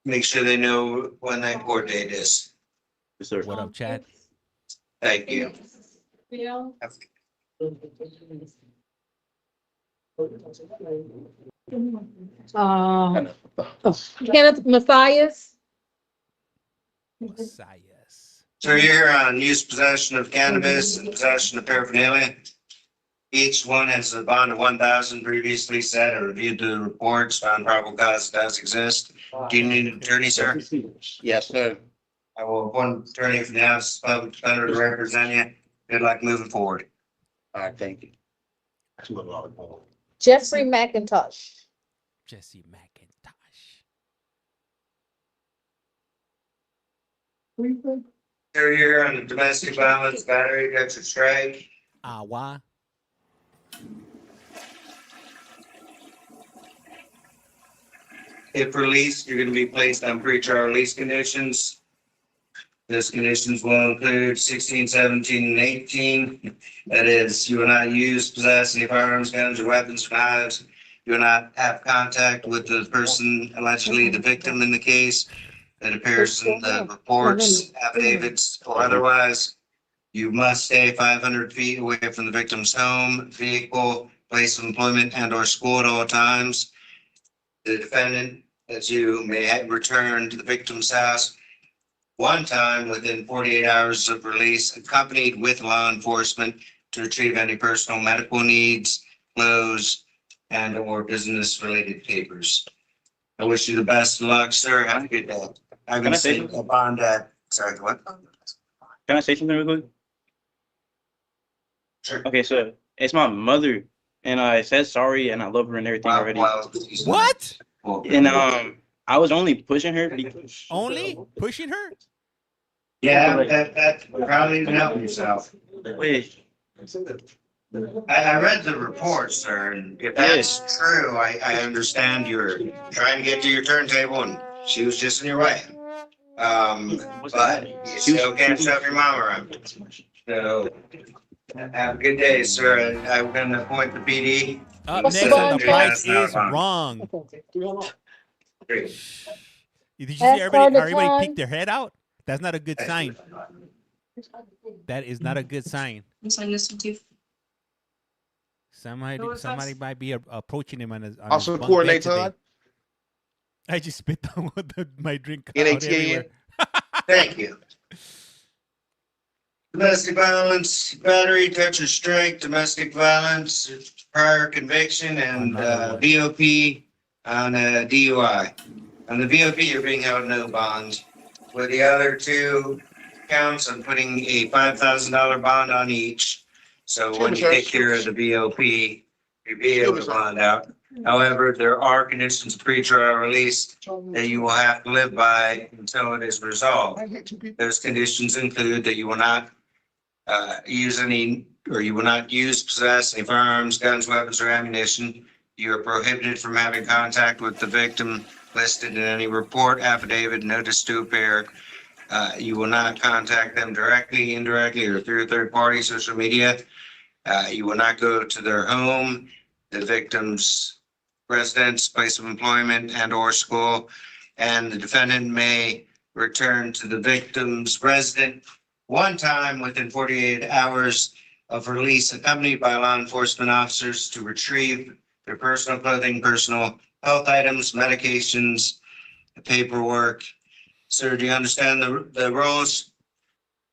Make sure they know when that court date is. Yes, sir. What up, Chad? Thank you. Kenneth Mathias. Messiahs. So you're here on use possession of cannabis and possession of paraphernalia. Each one has a bond of 1,000 previously set. I reviewed the reports, found probable cause does exist. Do you need an attorney, sir? Yes, sir. I will appoint an attorney from the House Public Defender to represent you. Good luck moving forward. All right, thank you. Jeffrey McIntosh. Jesse McIntosh. You're here on the domestic violence battery, that's a strike. Why? If released, you're gonna be placed on pretrial release conditions. Those conditions will include 16, 17, and 18. That is, you will not use, possess any firearms, guns, or weapons, knives. You will not have contact with the person allegedly the victim in the case that appears in the reports, affidavits, or otherwise. You must stay 500 feet away from the victim's home, vehicle, place of employment, and/or school at all times. The defendant, as you may return to the victim's house one time within 48 hours of release, accompanied with law enforcement to retrieve any personal medical needs, clothes, and/or business-related papers. I wish you the best of luck, sir. Have a good day. I'm gonna say a bond at, sorry, what? Can I say something real quick? Sure. Okay, so it's my mother, and I said sorry, and I love her and everything already. What? And I was only pushing her because Only pushing her? Yeah, that probably didn't help yourself. Wait. I read the report, sir, and if that's true, I understand you're trying to get to your turntable and she was just in your way. But you still can't shove your mom around. So, have a good day, sir. I'm gonna appoint the PD. Up next on the Price is Wrong. Did you see everybody peek their head out? That's not a good sign. That is not a good sign. Sign this one too. Somebody might be approaching him on his Also bunk bed coordinate today. time. I just spit down my drink out NATA. everywhere. Thank you. Domestic violence, battery, touch or strike, domestic violence, prior conviction, and VOP on a DUI. On the VOP, you're being held no bond. With the other two counts, I'm putting a $5,000 bond on each. So when you take care of the VOP, you'll be able to bond out. However, there are conditions of pretrial release that you will have to live by until it is resolved. Those conditions include that you will not use any, or you will not use, possess any firearms, guns, weapons, or ammunition. You are prohibited from having contact with the victim listed in any report, affidavit, notice to appear. You will not contact them directly, indirectly, or through third party social media. You will not go to their home, the victim's residence, place of employment, and/or school. And the defendant may return to the victim's residence one time within 48 hours of release, accompanied by law enforcement officers to retrieve their personal clothing, personal health items, medications, paperwork. Sir, do you understand the rules?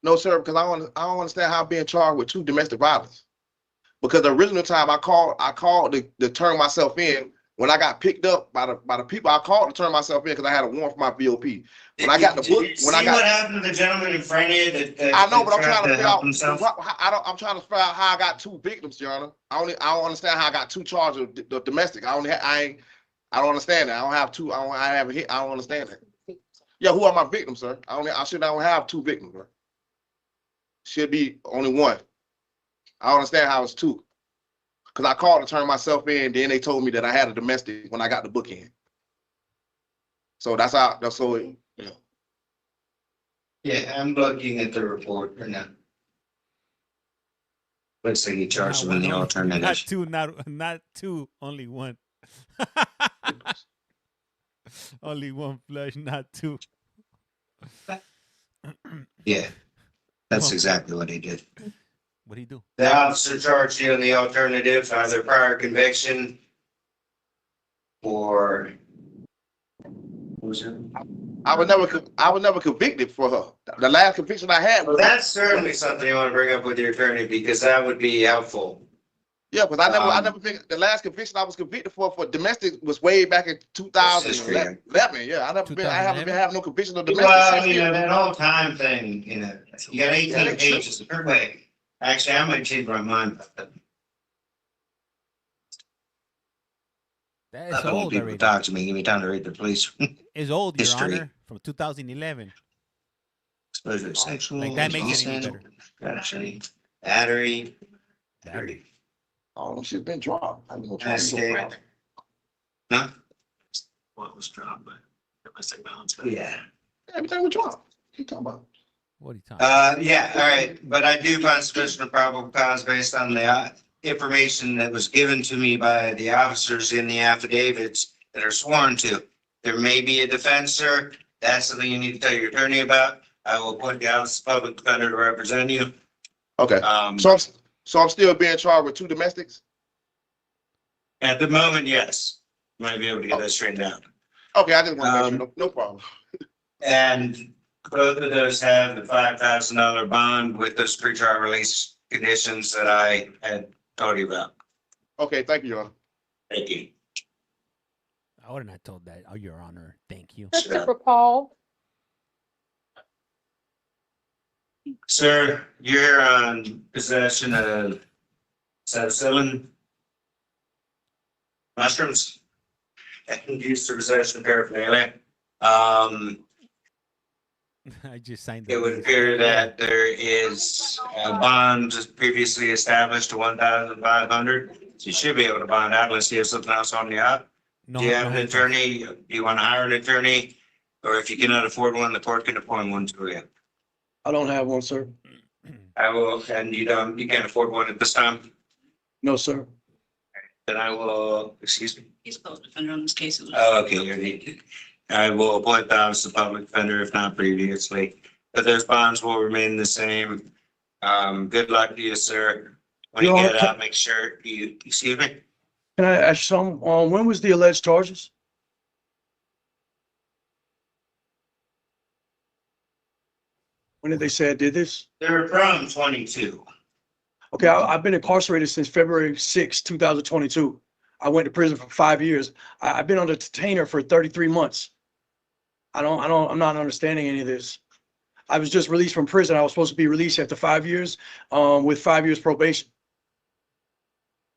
No, sir, because I don't understand how I'm being charged with 2 domestic violence. Because the original time I called to turn myself in. When I got picked up by the people, I called to turn myself in because I had a warrant for my VOP. When I got the book, what happened to the gentleman in front of you that I know, but I'm trying to figure out. himself? I'm trying to figure out how I got 2 victims, Your Honor. I don't understand how I got 2 charges of domestic. I don't understand that. I don't have 2. I don't understand that. Yeah, who are my victims, sir? I don't have 2 victims, bro. Should be only 1. I don't understand how it's two. Because I called to turn myself in, then they told me that I had a domestic when I got the book in. So that's how, that's so, you know. Yeah, I'm looking at the report right now. Looks like he charged him in the alternative. Not two, not two, only one. Only one flush, not two. Yeah, that's exactly what he did. What'd he do? The officer charged you in the alternative, either prior conviction or what was it? I was never convicted for her. The last conviction I had Well, was. that's certainly something you want to bring up with your attorney because that would be helpful. Yeah, because I never been, the last conviction I was convicted for domestic was way back in 2011. Yeah, I haven't been having no conviction of domestic. Well, you know, that whole time thing, you know, you got 18 pages per way. Actually, I might change my mind about that. That's old people already. talk to me, give me time to read the police. It's old, Your history. Honor, from 2011. Exposure to sexual, Like that makes it any better. actually, battery. Oh, she's been dropped. I mean, Huh? What was dropped, but domestic violence. Yeah. Everything was dropped. What you talking about? What are you talking Yeah, all right, but I do find suspicion of probable cause based on the information that was given to me by the officers in the affidavits that are sworn to. There may be a defense, sir. That's something you need to tell your attorney about. I will appoint the Office of Public Defender to represent you. Okay. So I'm still being charged with two domestics? At the moment, yes. Might be able to get that straightened out. Okay, I just want to make sure. No problem. And both of those have the $5,000 bond with those pretrial release conditions that I had told you about. Okay, thank you, Your Honor. Thank you. I would have not told that. Oh, Your Honor. Thank you. Christopher Paul. Sir, you're on possession of psilocybin mushrooms and use to possession of paraphernalia. I just signed It would appear that there is a bond previously established to 1,500. So you should be able to bond out unless you have something else on you out. No, Do you have an attorney? Do you want to hire an attorney? Or if you cannot afford one, the court can appoint one to you. I don't have one, sir. I will, and you can't afford one at this time? No, sir. Then I will, excuse me? He's a public defender on this case. Oh, okay, you're needed. I will appoint the Office of Public Defender if not previously, but those bonds will remain the same. Good luck to you, sir. When you get out, make sure you, excuse me? Can I ask some, when was the alleged charges? When did they say I did this? They're from 22. Okay, I've been incarcerated since February 6, 2022. I went to prison for 5 years. I've been on a detainer for 33 months. I'm not understanding any of this. I was just released from prison. I was supposed to be released after 5 years, with 5 years probation.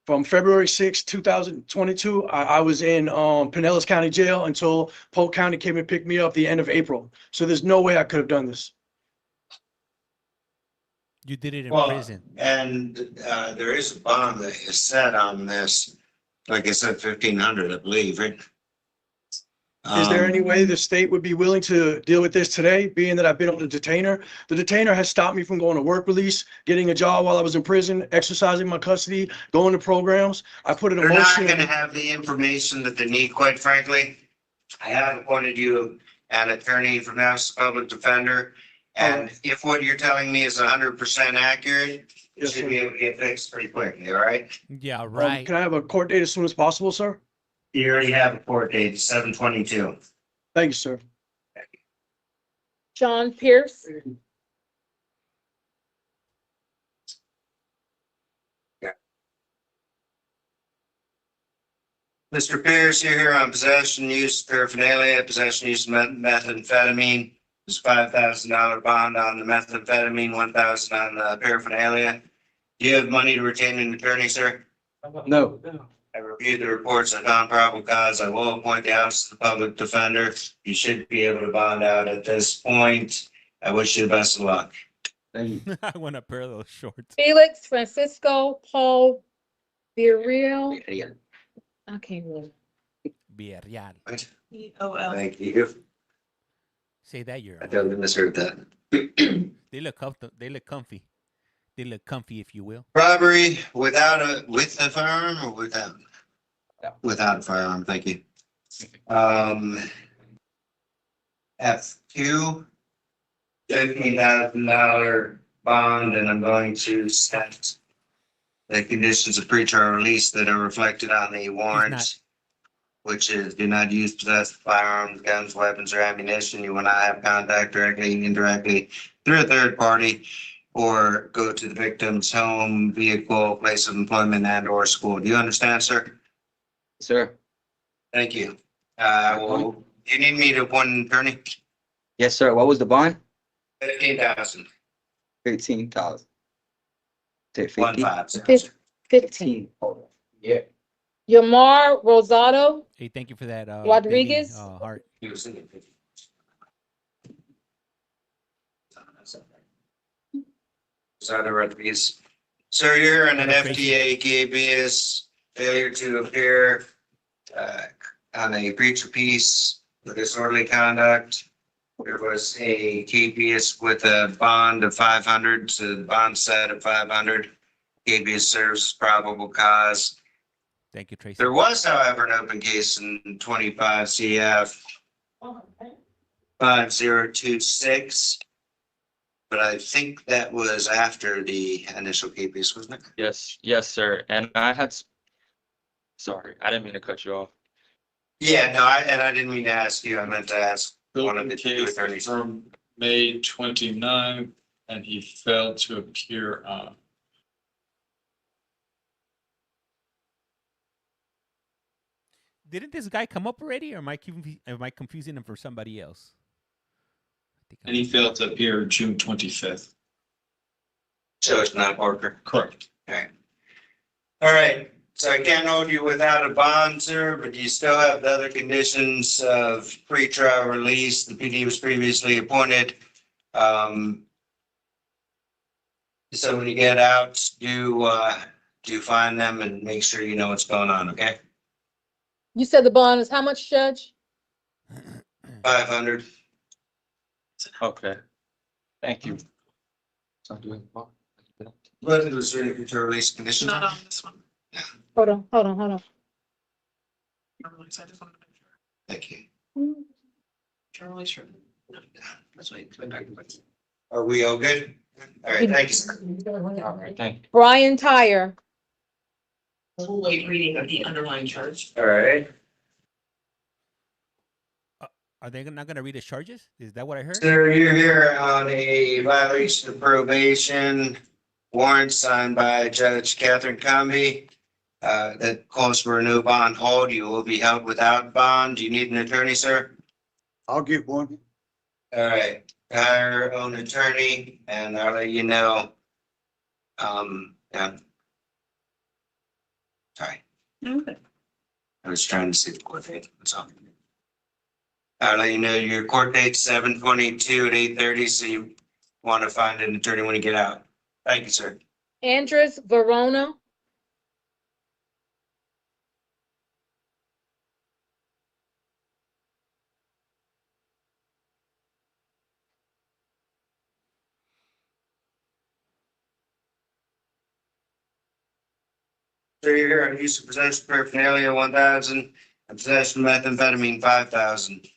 From February 6, 2022, I was in Pinellas County Jail until Polk County came and picked me up the end of April. So there's no way I could have done this. You did it in Well, prison. and there is a bond that is set on this. Like I said, 1,500, I believe, right? Is there any way the state would be willing to deal with this today, being that I've been on the detainer? The detainer has stopped me from going to work release, getting a job while I was in prison, exercising my custody, going to programs. I put an They're not emotion. going to have the information that they need, quite frankly. I have appointed you an attorney from the Office of Public Defender. And if what you're telling me is 100% accurate, it should be able to get fixed pretty quickly, all right? Yeah, right. Can I have a court date as soon as possible, sir? You already have a court date, 7/22. Thank you, sir. John Pierce. Mr. Pierce, you're here on possession, use of paraphernalia, possession, use of methamphetamine. There's $5,000 bond on the methamphetamine, 1,000 on the paraphernalia. Do you have money to retain an attorney, sir? No. I reviewed the reports. I found probable cause. I will appoint the Office of the Public Defender. You should be able to bond out at this point. I wish you the best of luck. I want a pair of those shorts. Felix Francisco Paul Villarreal. I can't read. Villarreal. EOL. Thank you. Say that you're. I totally misheard that. They look comfy. They look comfy. They look comfy, if you will. Robbery with a firearm or without? Without a firearm, thank you. F2, $15,000 bond, and I'm going to set the conditions of pretrial release that are reflected on the warrant, which is do not use, possess firearms, guns, weapons, or ammunition. You will not have contact directly, indirectly through a third party, or go to the victim's home, vehicle, place of employment, and/or school. Do you understand, sir? Sir. Thank you. Well, do you need me to appoint an attorney? Yes, sir. What was the bond? 15,000. 15,000. Say 15. 15. Yeah. Yamar Rosado Hey, thank you for that. Rodriguez. Biggie, heart. Rosado Rodriguez. Sir, you're in an FDA habeas, failure to appear on a breach of peace with disorderly conduct. There was a habeas with a bond of 500, so the bond set at 500. Habeas serves probable cause. Thank you, Tracy. There was, however, an open case in 25 CF 5026, but I think that was after the initial habeas, wasn't it? Yes, sir. And sorry, I didn't mean to cut you off. Yeah, no, I didn't mean to ask you. I meant to ask one of the two Case attorneys. from May 29th, and he failed to appear on. Didn't this guy come up already, or am I confusing him for somebody else? And he failed to appear June 25th. So it's not Parker. Correct. All right. So I can't hold you without a bond, sir, but you still have the other conditions of pretrial release. The PD was previously appointed. So when you get out, do find them and make sure you know what's going on, okay? You said the bond is how much, Judge? 500. Okay. Thank you. What is the pretrial release conditions? Not on this one. Hold on. Thank you. Charlie, sure. That's right. Are we all good? All right, thank you, sir. All right, thank you. Brian Tyre. Full late reading of the underlying charge. All right. Are they not going to read the charges? Is that what I heard? Sir, you're here on a violation of probation warrant signed by Judge Catherine Comby. That calls for a no bond hold. You will be held without bond. Do you need an attorney, sir? I'll get one. All right. Hire your own attorney, and I'll let you know. Yeah. Sorry. Okay. I was trying to see the court date. That's all. I'll let you know your court date 7/22 at 8:30. So you want to find an attorney when you get out. Thank you, sir. Andres Verona. So you're here on use of possession paraphernalia 1,000 and possession of methamphetamine 5,000.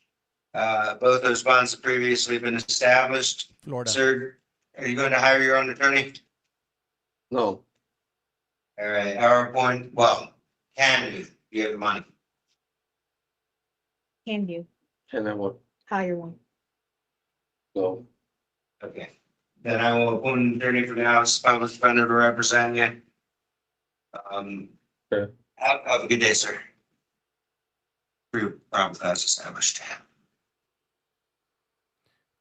Both those bonds have previously been established. Florida. Sir, are you going to hire your own attorney? No. All right, our point, well, can you? You have the money. Can you And then what? hire one? No. Okay. Then I will appoint an attorney from the Office of Public Defender to represent you. Okay. Have a good day, sir. True, probable cause established.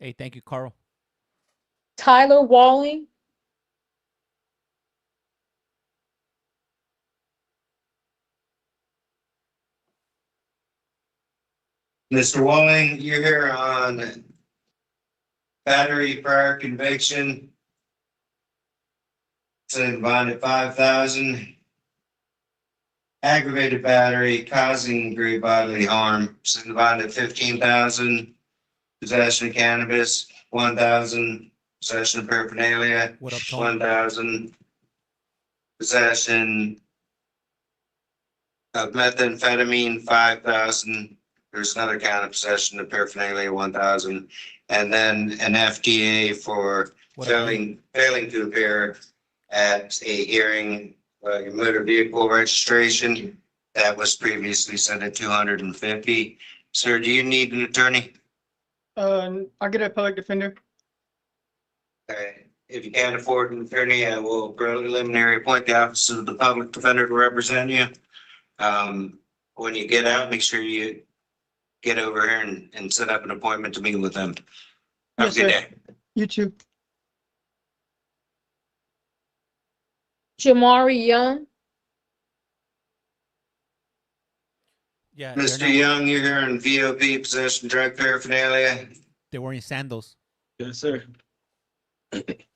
Hey, thank you, Carl. Tyler Walling. Mr. Walling, you're here on battery prior conviction Sin bond at 5,000. Aggravated battery causing great bodily harm, sin bond at 15,000. Possession of cannabis, 1,000. Possession of paraphernalia, 1,000. Possession of methamphetamine, 5,000. There's another count of possession of paraphernalia, 1,000. And then an FTA for failing to appear at a hearing, motor vehicle registration that was previously set at 250. Sir, do you need an attorney? I'll get a public defender. Okay. If you can't afford an attorney, I will preliminary appoint the office of the public defender to represent you. When you get out, make sure you get over here and set up an appointment to meet with them. Have a good day. You too. Jamari Young. Yeah. Mr. Young, you're here in VOP, possession of drug paraphernalia. They're wearing sandals. Yes, sir. That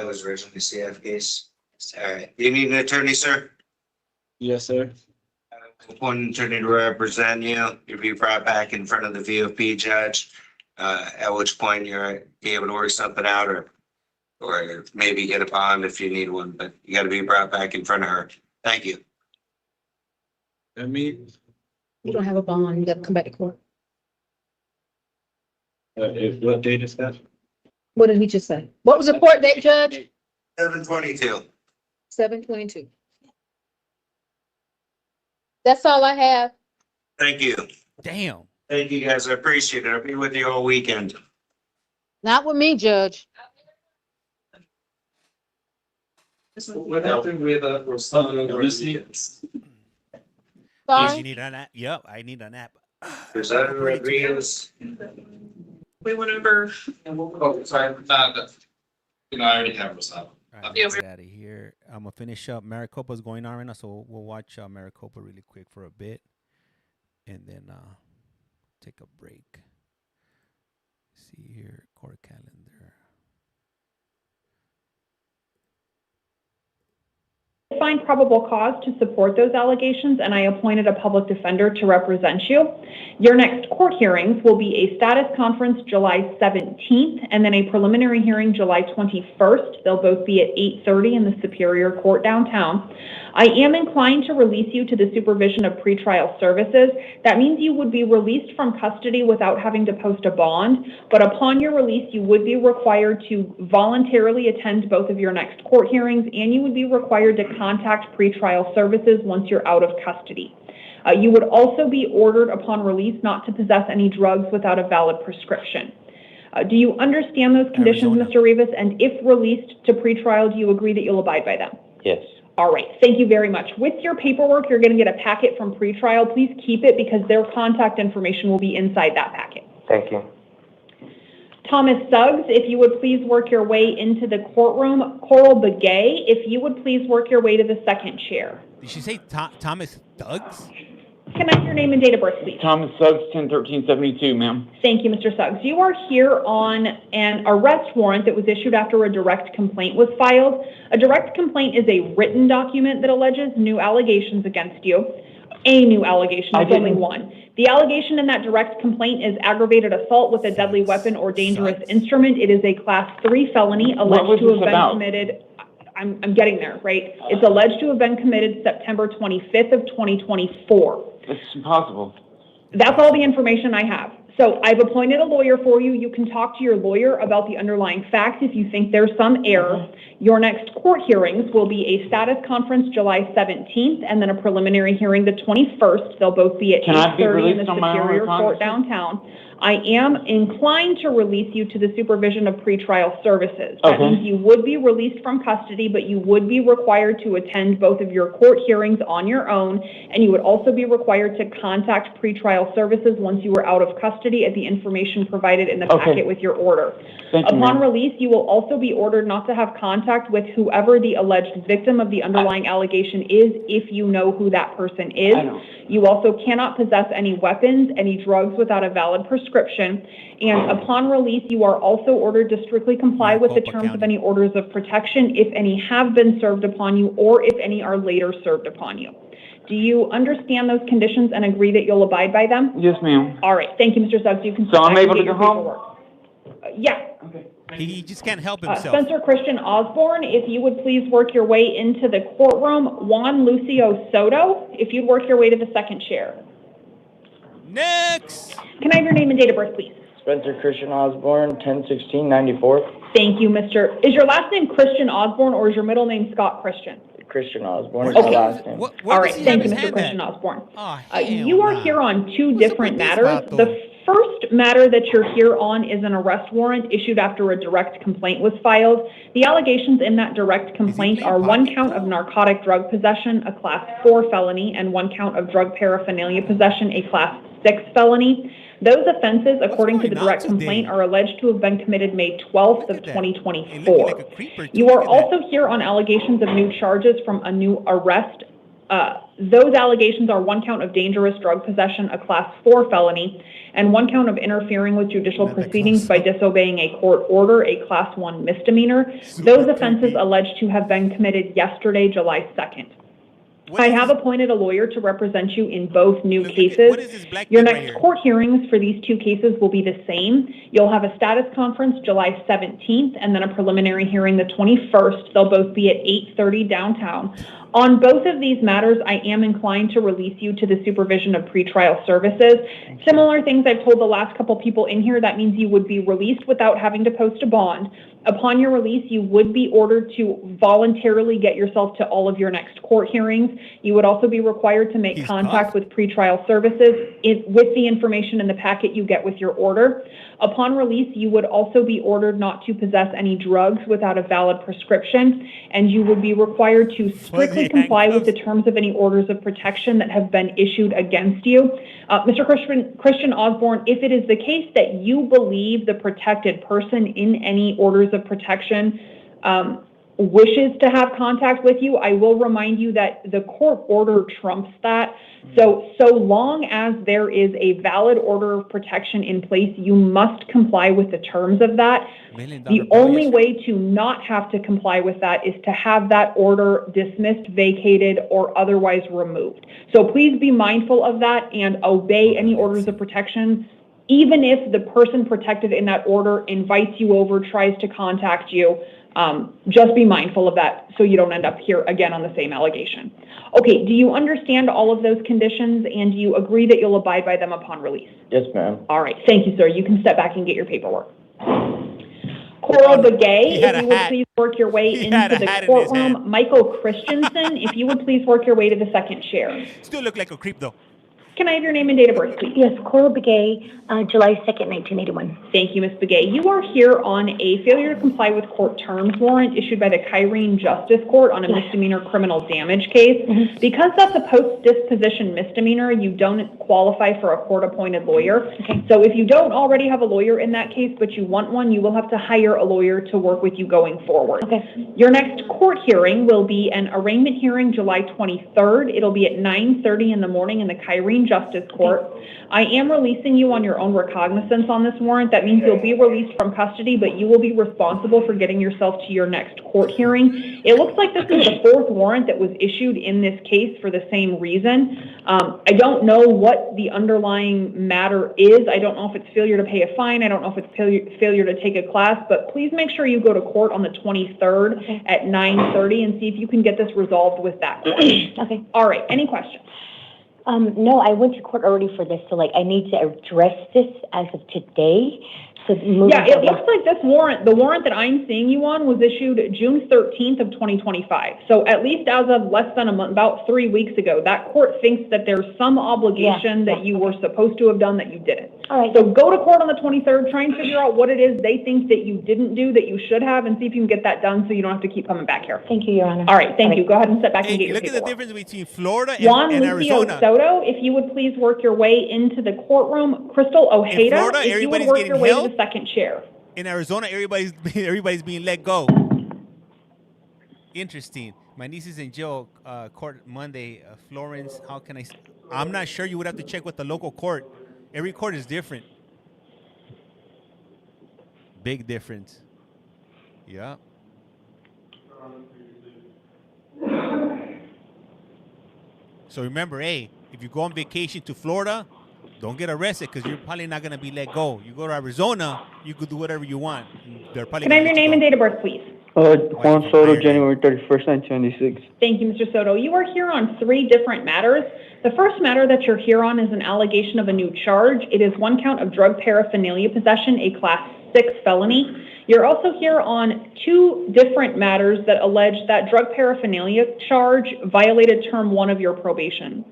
was originally CF case. All right. You need an attorney, sir? Yes, sir. Appoint an attorney to represent you. You'll be brought back in front of the VOP judge, at which point you'll be able to work something out or maybe get a bond if you need one, but you got to be brought back in front of her. Thank you. That means You don't have a bond, you got to come back to court. what date is that? What did he just say? What was the court date, Judge? 7/22. 7/22. That's all I have. Thank you. Damn. Thank you, guys. I appreciate it. I'll be with you all weekend. Not with me, Judge. What happened with Rosanna Garcia? You need a nap? Yep, I need a nap. Rosanna Rodriguez. We went over. Oh, sorry, I already have Rosanna. All right, let's get out of here. I'm gonna finish up. Maricopa's going on right now, so we'll watch Maricopa really quick for a bit, and then take a break. See here, court calendar. Find probable cause to support those allegations, and I appointed a public defender to represent you. Your next court hearings will be a status conference July 17th and then a preliminary hearing July 21st. They'll both be at 8:30 in the Superior Court downtown. I am inclined to release you to the supervision of pretrial services. That means you would be released from custody without having to post a bond, but upon your release, you would be required to voluntarily attend both of your next court hearings, and you would be required to contact pretrial services once you're out of custody. You would also be ordered upon release not to possess any drugs without a valid prescription. Do you understand those conditions, Mr. Rivas? And if released to pretrial, do you agree that you'll abide by them? Yes. All right, thank you very much. With your paperwork, you're going to get a packet from pretrial. Please keep it because their contact information will be inside that packet. Thank you. Thomas Suggs, if you would please work your way into the courtroom. Coral Begay, if you would please work your way to the second chair. Did she say Thomas Suggs? Can I have your name and date of birth, please? Thomas Suggs, 10/13/72, ma'am. Thank you, Mr. Suggs. You are here on an arrest warrant that was issued after a direct complaint was filed. A direct complaint is a written document that alleges new allegations against you. A new allegation, there's only one. The allegation in that direct complaint is aggravated assault with a deadly weapon or dangerous instrument. It is a class 3 felony alleged to have been committed. I'm getting there, right? It's alleged to have been committed September 25th of 2024. It's impossible. That's all the information I have. So I've appointed a lawyer for you. You can talk to your lawyer about the underlying facts if you think there's some error. Your next court hearings will be a status conference July 17th and then a preliminary hearing the 21st. They'll both be at 8:30 in the Superior Court downtown. I am inclined to release you to the supervision of pretrial services. That means you would be released from custody, but you would be required to attend both of your court hearings on your own, and you would also be required to contact pretrial services once you were out of custody at the information provided in the packet with your order. Upon release, you will also be ordered not to have contact with whoever the alleged victim of the underlying allegation is, if you know who that person is. You also cannot possess any weapons, any drugs without a valid prescription. prescription, and upon release, you are also ordered to strictly comply with the Maricopa terms of County. any orders of protection, if any have been served upon you, or if any are later served upon you. Do you understand those conditions and agree that you'll abide by them? Yes, ma'am. All right, thank you, Mr. Suggs. You can So sit I'm back and able to get go your home? paperwork. Yeah. He just can't help himself. Spencer Christian Osborne, if you would please work your way into the courtroom. Juan Lucio Soto, if you'd work your way to the second chair. Next. Can I have your name and date of birth, please? Spencer Christian Osborne, 10/16/94. Thank you, Mr. Is your last name Christian Osborne or is your middle name Scott Christian? Christian Osborne is my last name. All right, thank you, Mr. Christian Osborne. You are here on two different matters. The first matter that you're here on is an arrest warrant issued after a direct complaint was filed. The allegations in that direct complaint are 1 count of narcotic drug possession, a class 4 felony, and 1 count of drug paraphernalia possession, a class 6 felony. Those offenses, according to the direct complaint, are alleged to have been committed May 12th of 2024. You are also here on allegations of new charges from a new arrest. Those allegations are 1 count of dangerous drug possession, a class 4 felony, and 1 count of interfering with judicial proceedings by disobeying a court order, a class 1 misdemeanor. Those offenses alleged to have been committed yesterday, July 2nd. I have appointed a lawyer to represent you in both new cases. Your next court hearings for these 2 cases will be the same. You'll have a status conference July 17th and then a preliminary hearing the 21st. They'll both be at 8:30 downtown. On both of these matters, I am inclined to release you to the supervision of pretrial services. Similar things I've told the last couple people in here, that means you would be released without having to post a bond. Upon your release, you would be ordered to voluntarily get yourself to all of your next court hearings. You would also be required to make contact with pretrial services with the information in the packet you get with your order. Upon release, you would also be ordered not to possess any drugs without a valid prescription, and you would be required to strictly comply with the terms of any orders of protection that have been issued against you. Mr. Christian Osborne, if it is the case that you believe the protected person in any orders of protection wishes to have contact with you, I will remind you that the court order trumps that. So long as there is a valid order of protection in place, you must comply with the terms of that. The only way to not have to comply with that is to have that order dismissed, vacated, or otherwise removed. So please be mindful of that and obey any orders of protection, even if the person protected in that order invites you over, tries to contact you. Just be mindful of that so you don't end up here again on the same allegation. Okay, do you understand all of those conditions and do you agree that you'll abide by them upon release? Yes, ma'am. All right, thank you, sir. You can step back and get your paperwork. Coral Begay, if you would please work your way into the courtroom. Michael Christensen, if you would please work your way to the second chair. Still look like a creep though. Can I have your name and date of birth, please? Yes, Coral Begay, July 2nd, 1981. Thank you, Ms. Begay. You are here on a failure to comply with court terms warrant issued by the Kyrene Justice Court on a misdemeanor criminal damage case. Because that's a post-disposition misdemeanor, you don't qualify for a court-appointed lawyer. So if you don't already have a lawyer in that case, but you want one, you will have to hire a lawyer to work with you going forward. Your next court hearing will be an arraignment hearing July 23rd. It'll be at 9:30 in the morning in the Kyrene Justice Court. I am releasing you on your own recognizance on this warrant. That means you'll be released from custody, but you will be responsible for getting yourself to your next court hearing. It looks like this is the 4th warrant that was issued in this case for the same reason. I don't know what the underlying matter is. I don't know if it's failure to pay a fine. I don't know if it's failure to take a class, but please make sure you go to court on the 23rd at 9:30 and see if you can get this resolved with that court. Okay. All right, any questions? No, I went to court already for this, so I need to address this as of today. So yeah, it looks like this warrant, the warrant that I'm seeing you on was issued June 13th of 2025. So at least as of less than a month, about 3 weeks ago, that court thinks that there's some obligation that you were supposed to have done that you didn't. All right. So go to court on the 23rd, try and figure out what it is they think that you didn't do that you should have, and see if you can get that done so you don't have to keep coming back here. Thank you, Your Honor. All right, thank you. Go ahead and step back and get your Look at the paperwork. difference between Florida Juan and Lucio Arizona. Soto, if you would please work your way into the courtroom. Crystal Ojeda, Florida, if you would everybody's work getting your way to held? the second chair. In Arizona, everybody's being let go. Interesting. My niece is in jail. Court Monday. Florence, how can I? I'm not sure. You would have to check with the local court. Every court is different. big difference. Yeah. So remember, hey, if you go on vacation to Florida, don't get arrested because you're probably not going to be let go. You go to Arizona, you could do whatever you want. They're probably Can I have gonna your let you name and go. date of birth, please? Juan Soto, January 31st, 1996. Thank you, Mr. Soto. You are here on 3 different matters. The first matter that you're here on is an allegation of a new charge. It is 1 count of drug paraphernalia possession, a class 6 felony. You're also here on 2 different matters that allege that drug paraphernalia charge violated term 1 of your probation.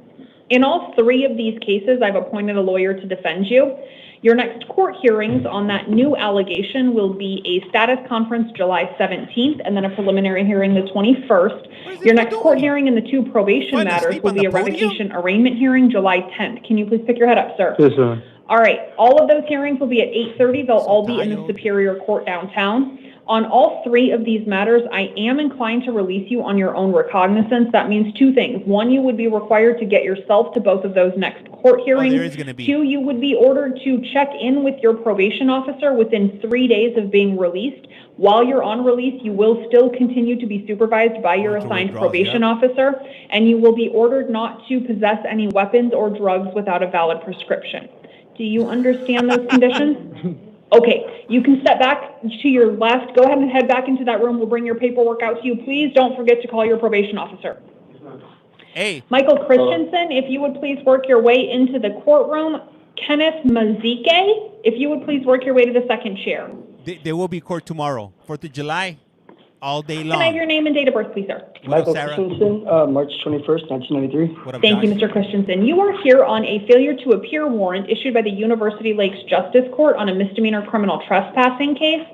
In all 3 of these cases, I've appointed a lawyer to defend you. Your next court hearings on that new allegation will be a status conference July 17th and then a preliminary hearing the 21st. Your next court hearing in the 2 probation matters will be a revocation arraignment hearing July 10th. Can you please pick your head up, sir? Yes, sir. All right, all of those hearings will be at 8:30. They'll all be in the Superior Court downtown. On all 3 of these matters, I am inclined to release you on your own recognizance. That means 2 things. 1, you would be required to get yourself to both of those next court hearings. There is gonna be. 2, you would be ordered to check in with your probation officer within 3 days of being released. While you're on release, you will still continue to be supervised by your assigned probation officer, and you will be ordered not to possess any weapons or drugs without a valid prescription. Do you understand those conditions? Okay, you can step back to your left. Go ahead and head back into that room. We'll bring your paperwork out to you. Please don't forget to call your probation officer. Hey. Michael Christensen, if you would please work your way into the courtroom. Kenneth Mazike, if you would please work your way to the second chair. There will be court tomorrow, 4th of July, all day long. Can I have your name and date of birth, please, sir? Michael Christensen, March 21st, 1993. Thank you, Mr. Christensen. You are here on a failure to appear warrant issued by the University Lakes Justice Court on a misdemeanor criminal trespassing case.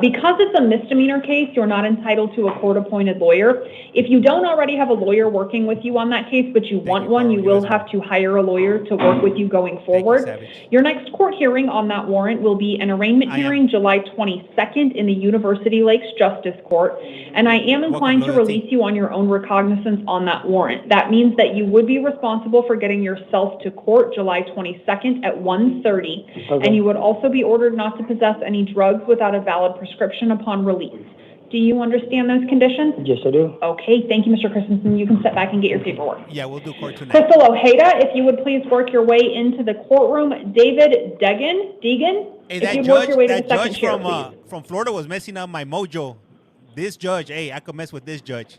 Because it's a misdemeanor case, you're not entitled to a court-appointed lawyer. If you don't already have a lawyer working with you on that case, but you want one, you will have to hire a lawyer to work with you going forward. Your next court hearing on that warrant will be an arraignment hearing July 22nd in the University Lakes Justice Court, and I am inclined to release you on your own recognizance on that warrant. That means that you would be responsible for getting yourself to court July 22nd at 1:30, and you would also be ordered not to possess any drugs without a valid prescription upon release. Do you understand those conditions? Yes, I do. Okay, thank you, Mr. Christensen. You can step back and get your paperwork. Yeah, we'll do court tonight. Crystal Ojeda, if you would please work your way into the courtroom. David Deegan, Hey, if that you'd work your way to judge, the that second judge chair, from Florida was messing up my mojo. This judge, hey, I could mess with this judge.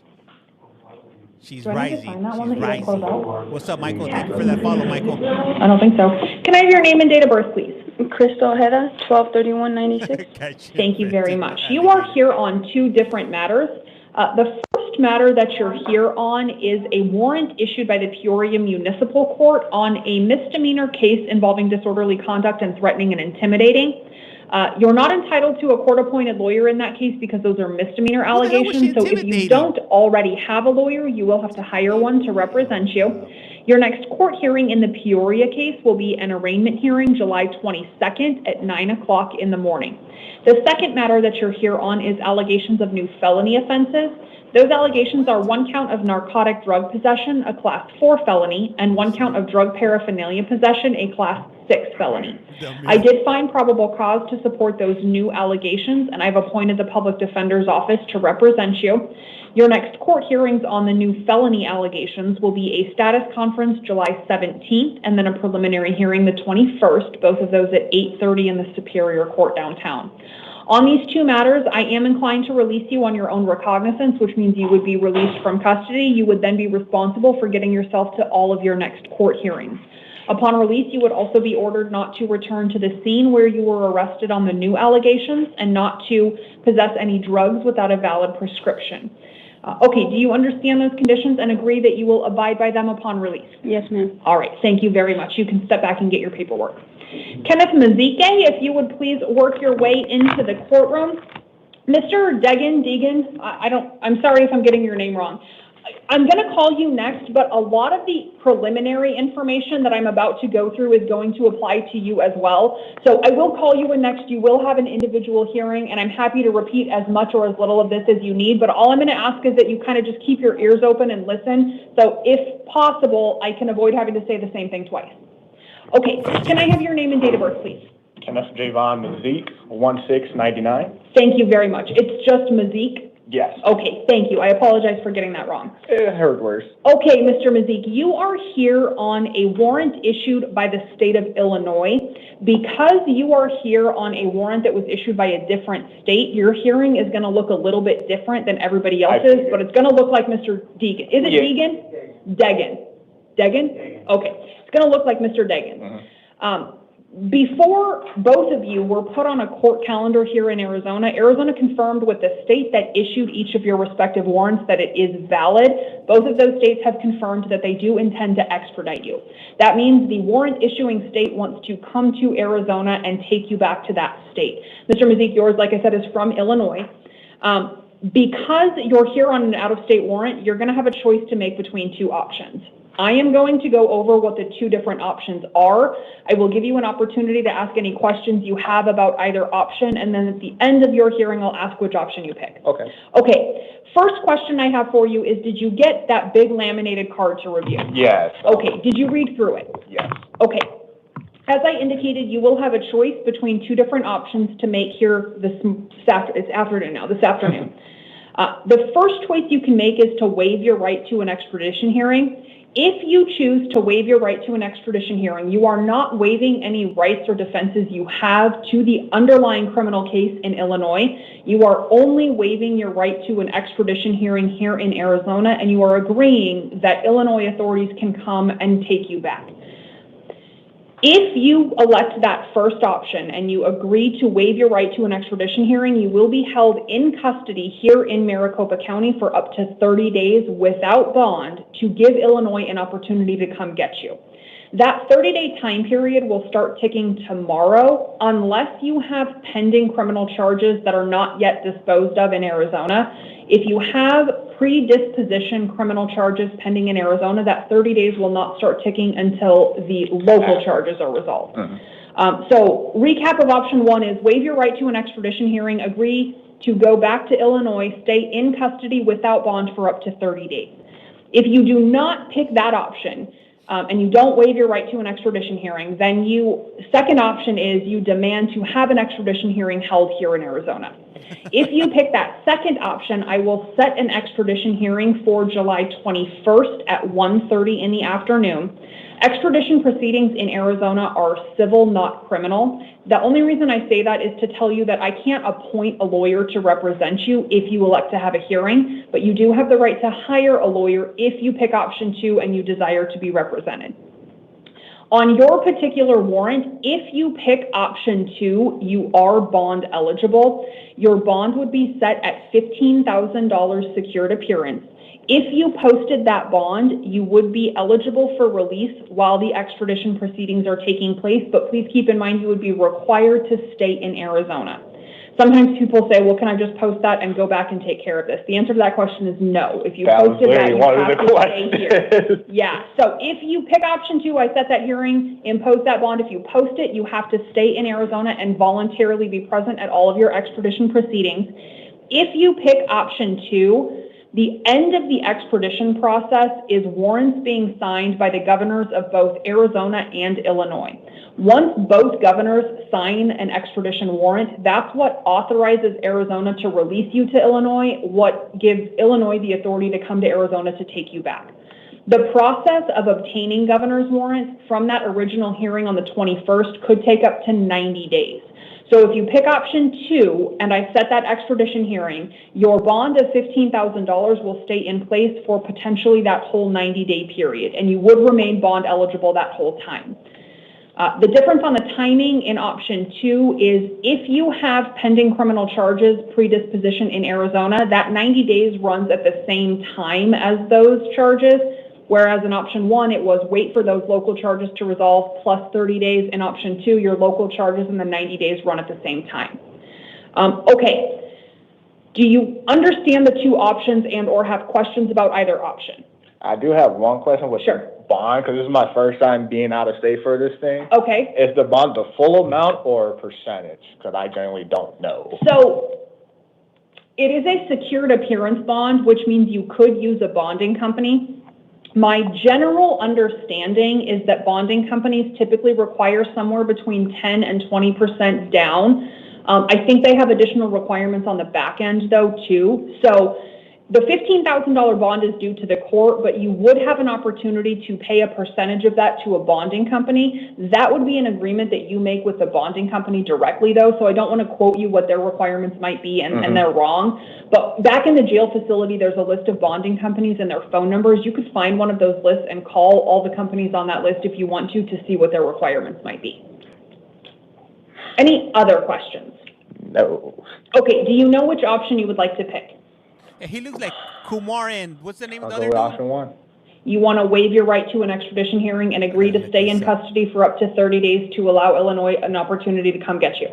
She's Do I need to rising. sign that She's one that you rising. close out? What's up, Michael? Thank you for that follow, Michael. I don't think so. Can I have your name and date of birth, please? Crystal Ojeda, 12/31/96. Thank you very much. You are here on 2 different matters. The first matter that you're here on is a warrant issued by the Peoria Municipal Court on a misdemeanor case involving disorderly conduct and threatening and intimidating. You're not entitled to a court-appointed lawyer in that case because those are misdemeanor allegations. So if you don't already have a lawyer, you will have to hire one to represent you. Your next court hearing in the Peoria case will be an arraignment hearing July 22nd at 9 o'clock in the morning. The second matter that you're here on is allegations of new felony offenses. Those allegations are 1 count of narcotic drug possession, a class 4 felony, and 1 count of drug paraphernalia possession, a class 6 felony. I did find probable cause to support those new allegations, and I've appointed the public defender's office to represent you. Your next court hearings on the new felony allegations will be a status conference July 17th and then a preliminary hearing the 21st, both of those at 8:30 in the Superior Court downtown. On these 2 matters, I am inclined to release you on your own recognizance, which means you would be released from custody. You would then be responsible for getting yourself to all of your next court hearings. Upon release, you would also be ordered not to return to the scene where you were arrested on the new allegations and not to possess any drugs without a valid prescription. Okay, do you understand those conditions and agree that you will abide by them upon release? Yes, ma'am. All right, thank you very much. You can step back and get your paperwork. Kenneth Mazike, if you would please work your way into the courtroom. Mr. Deegan, I'm sorry if I'm getting your name wrong. I'm going to call you next, but a lot of the preliminary information that I'm about to go through is going to apply to you as well. So I will call you in next. You will have an individual hearing, and I'm happy to repeat as much or as little of this as you need. But all I'm going to ask is that you kind of just keep your ears open and listen. So if possible, I can avoid having to say the same thing twice. Okay, can I have your name and date of birth, please? and that's Javon Mazik, 1699. Thank you very much. It's just Mazik? Yes. Okay, thank you. I apologize for getting that wrong. It heard worse. Okay, Mr. Mazik, you are here on a warrant issued by the state of Illinois. Because you are here on a warrant that was issued by a different state, your hearing is going to look a little bit different than everybody else's, but it's going to look like Mr. Deegan. Is it Deegan? Degan. Degan? Okay. It's going to look like Mr. Degan. Before both of you were put on a court calendar here in Arizona, Arizona confirmed with the state that issued each of your respective warrants that it is valid. Both of those states have confirmed that they do intend to extradite you. That means the warrant issuing state wants to come to Arizona and take you back to that state. Mr. Mazik, yours, like I said, is from Illinois. Because you're here on an out-of-state warrant, you're going to have a choice to make between two options. I am going to go over what the two different options are. I will give you an opportunity to ask any questions you have about either option, and then at the end of your hearing, I'll ask which option you pick. Okay. Okay. First question I have for you is, did you get that big laminated card to review? Yes. Okay. Did you read through it? Yes. Okay. As I indicated, you will have a choice between two different options to make here this afternoon. The first choice you can make is to waive your right to an extradition hearing. If you choose to waive your right to an extradition hearing, you are not waiving any rights or defenses you have to the underlying criminal case in Illinois. You are only waiving your right to an extradition hearing here in Arizona, and you are agreeing that Illinois authorities can come and take you back. If you elect that first option and you agree to waive your right to an extradition hearing, you will be held in custody here in Maricopa County for up to 30 days without bond to give Illinois an opportunity to come get you. That 30-day time period will start ticking tomorrow unless you have pending criminal charges that are not yet disposed of in Arizona. If you have predisposition criminal charges pending in Arizona, that 30 days will not start ticking until the local charges are resolved. So recap of option one is waive your right to an extradition hearing, agree to go back to Illinois, stay in custody without bond for up to 30 days. If you do not pick that option, and you don't waive your right to an extradition hearing, then second option is you demand to have an extradition hearing held here in Arizona. If you pick that second option, I will set an extradition hearing for July 21st at 1:30 in the afternoon. Extradition proceedings in Arizona are civil, not criminal. The only reason I say that is to tell you that I can't appoint a lawyer to represent you if you elect to have a hearing, but you do have the right to hire a lawyer if you pick option two and you desire to be represented. On your particular warrant, if you pick option two, you are bond eligible. Your bond would be set at $15,000 secured appearance. If you posted that bond, you would be eligible for release while the extradition proceedings are taking place, but please keep in mind you would be required to stay in Arizona. Sometimes people say, well, can I just post that and go back and take care of this? The answer to that question is no. If you posted that, you have to stay here. Yeah, so if you pick option two, I set that hearing, impose that bond. If you post it, you have to stay in Arizona and voluntarily be present at all of your extradition proceedings. If you pick option two, the end of the extradition process is warrants being signed by the governors of both Arizona and Illinois. Once both governors sign an extradition warrant, that's what authorizes Arizona to release you to Illinois, what gives Illinois the authority to come to Arizona to take you back. The process of obtaining governor's warrants from that original hearing on the 21st could take up to 90 days. So if you pick option two and I set that extradition hearing, your bond of $15,000 will stay in place for potentially that whole 90-day period, and you would remain bond eligible that whole time. The difference on the timing in option two is if you have pending criminal charges predisposition in Arizona, that 90 days runs at the same time as those charges. Whereas in option one, it was wait for those local charges to resolve plus 30 days. In option two, your local charges and the 90 days run at the same time. Okay. Do you understand the two options and or have questions about either option? I do have one question with the bond, because this is my first time being out of state for this thing. Okay. Is the bond the full amount or a percentage? Because I generally don't know. So it is a secured appearance bond, which means you could use a bonding company. My general understanding is that bonding companies typically require somewhere between 10 and 20% down. I think they have additional requirements on the back end though too. So the $15,000 bond is due to the court, but you would have an opportunity to pay a percentage of that to a bonding company. That would be an agreement that you make with the bonding company directly though, so I don't want to quote you what their requirements might be and they're wrong. But back in the jail facility, there's a list of bonding companies and their phone numbers. You could find one of those lists and call all the companies on that list if you want to see what their requirements might be. Any other questions? No. Okay, do you know which option you would like to pick? He looks like Kumar and what's the name of the I'll go other with dude? option one. You want to waive your right to an extradition hearing and agree to stay in custody for up to 30 days to allow Illinois an opportunity to come get you.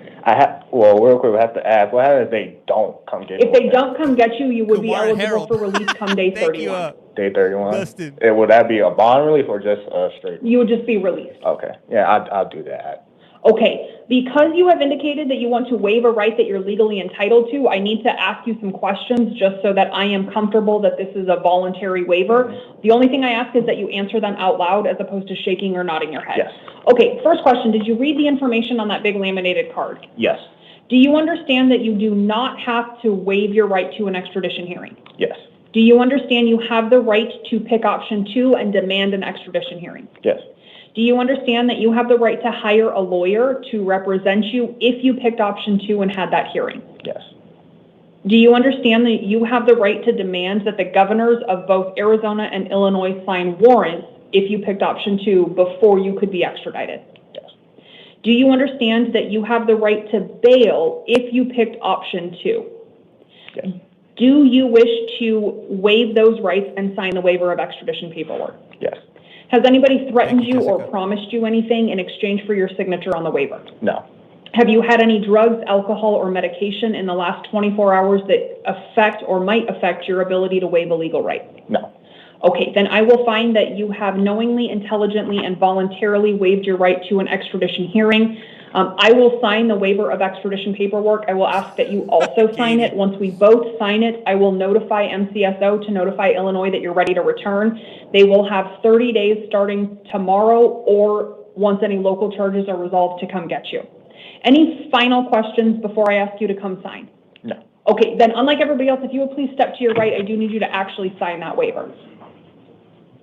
Well, real quick, we have to ask, what happens if they don't come get If they don't come get you, you would be eligible for release come day 31. Day 31? Would that be a bond relief or just straight? You would just be released. Okay, yeah, I'll do that. Okay, because you have indicated that you want to waive a right that you're legally entitled to, I need to ask you some questions just so that I am comfortable that this is a voluntary waiver. The only thing I ask is that you answer them out loud as opposed to shaking or nodding your head. Yes. Okay, first question, did you read the information on that big laminated card? Yes. Do you understand that you do not have to waive your right to an extradition hearing? Yes. Do you understand you have the right to pick option 2 and demand an extradition hearing? Yes. Do you understand that you have the right to hire a lawyer to represent you if you picked option 2 and had that hearing? Yes. Do you understand that you have the right to demand that the governors of both Arizona and Illinois sign warrants if you picked option 2 before you could be extradited? Yes. Do you understand that you have the right to bail if you picked option 2? Yes. Do you wish to waive those rights and sign the waiver of extradition paperwork? Yes. Has anybody threatened you or promised you anything in exchange for your signature on the waiver? No. Have you had any drugs, alcohol, or medication in the last 24 hours that affect or might affect your ability to waive a legal right? No. Okay, then I will find that you have knowingly, intelligently, and voluntarily waived your right to an extradition hearing. I will sign the waiver of extradition paperwork. I will ask that you also sign it. Once we both sign it, I will notify MCSO to notify Illinois that you're ready to return. They will have 30 days starting tomorrow or once any local charges are resolved to come get you. Any final questions before I ask you to come sign? No. Okay, then unlike everybody else, if you would please step to your right, I do need you to actually sign that waiver.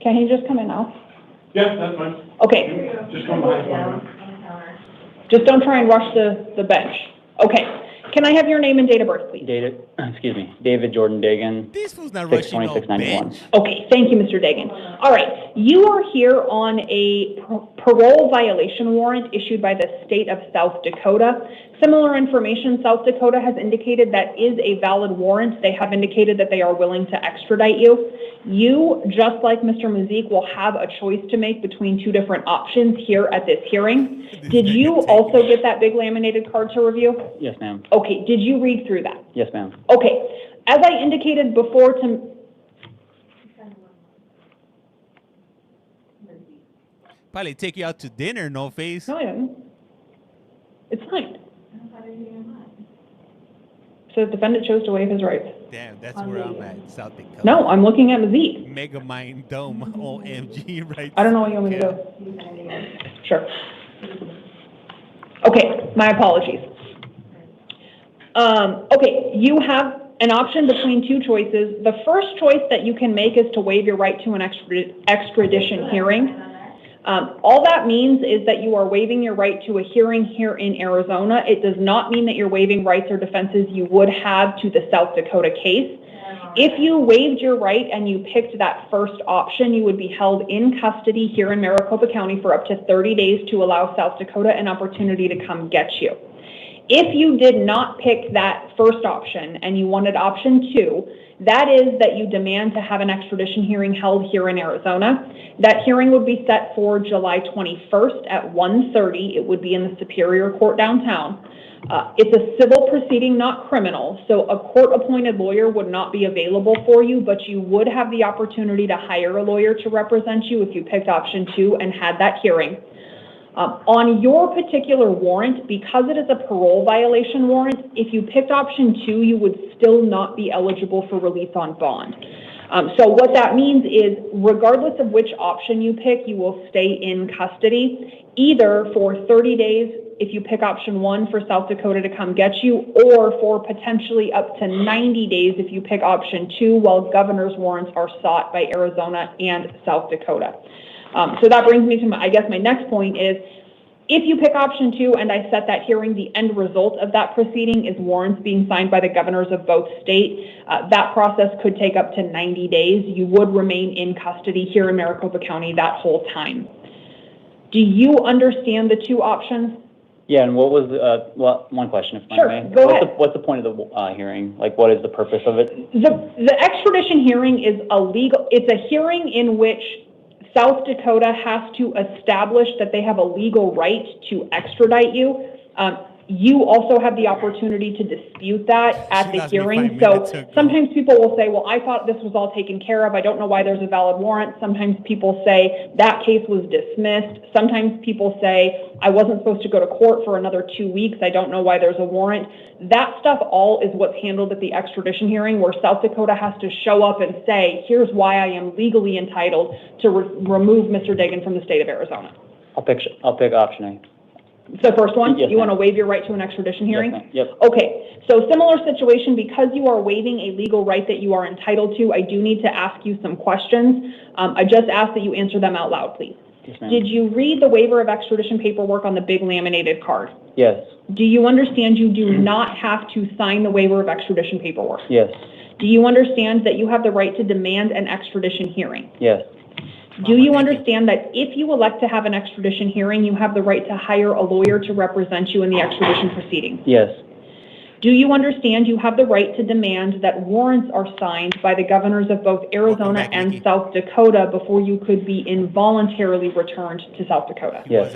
Can he just come in now? Yeah, that's fine. Okay. Just come behind. Just don't try and rush the bench. Okay. Can I have your name and date of birth, please? David Jordan Dagan. This fool's not rushing no bench. Okay, thank you, Mr. Dagan. All right, you are here on a parole violation warrant issued by the state of South Dakota. Similar information, South Dakota has indicated that is a valid warrant. They have indicated that they are willing to extradite you. You, just like Mr. Mazik, will have a choice to make between 2 different options here at this hearing. Did you also get that big laminated card to review? Yes, ma'am. Okay, did you read through that? Yes, ma'am. Okay, as I indicated before to... Probably take you out to dinner, no face. No, I didn't. It's fine. So the defendant chose to waive his rights. Damn, that's where I'm at, South Dakota. No, I'm looking at Mazik. Mega Mind Dome, OMG, right? I don't know what you want me to do. Sure. Okay, my apologies. Okay, you have an option between 2 choices. The first choice that you can make is to waive your right to an extradition hearing. All that means is that you are waiving your right to a hearing here in Arizona. It does not mean that you're waiving rights or defenses you would have to the South Dakota case. If you waived your right and you picked that first option, you would be held in custody here in Maricopa County for up to 30 days to allow South Dakota an opportunity to come get you. If you did not pick that first option and you wanted option 2, that is that you demand to have an extradition hearing held here in Arizona. That hearing would be set for July 21st at 1:30. It would be in the Superior Court downtown. It's a civil proceeding, not criminal, so a court-appointed lawyer would not be available for you, but you would have the opportunity to hire a lawyer to represent you if you picked option 2 and had that hearing. On your particular warrant, because it is a parole violation warrant, if you picked option 2, you would still not be eligible for release on bond. So what that means is regardless of which option you pick, you will stay in custody, either for 30 days if you pick option 1 for South Dakota to come get you, or for potentially up to 90 days if you pick option 2 while governor's warrants are sought by Arizona and South Dakota. So that brings me to my next point is, if you pick option 2 and I set that hearing, the end result of that proceeding is warrants being signed by the governors of both states. That process could take up to 90 days. You would remain in custody here in Maricopa County that whole time. Do you understand the 2 options? Yeah, and what was, one question if I may. Go ahead. What's the point of the hearing? Like, what is the purpose of it? The extradition hearing is it's a hearing in which South Dakota has to establish that they have a legal right to extradite you. You also have the opportunity to dispute that at the hearing. So sometimes people will say, well, I thought this was all taken care of. I don't know why there's a valid warrant. Sometimes people say that case was dismissed. Sometimes people say I wasn't supposed to go to court for another 2 weeks. I don't know why there's a warrant. That stuff all is what's handled at the extradition hearing, where South Dakota has to show up and say, here's why I am legally entitled to remove Mr. Dagan from the state of Arizona. I'll pick option A. The first one, yes, you want to waive your right to an extradition hearing? Yes, yep. Okay, so similar situation, because you are waiving a legal right that you are entitled to, I do need to ask you some questions. I just ask that you answer them out loud, please. Yes, ma'am. Did you read the waiver of extradition paperwork on the big laminated card? Yes. Do you understand you do not have to sign the waiver of extradition paperwork? Yes. Do you understand that you have the right to demand an extradition hearing? Yes. Do you understand that if you elect to have an extradition hearing, you have the right to hire a lawyer to represent you in the extradition proceedings? Yes. Do you understand you have the right to demand that warrants are signed by the governors of both Arizona and South Dakota before you could be involuntarily returned to South Dakota? Yes.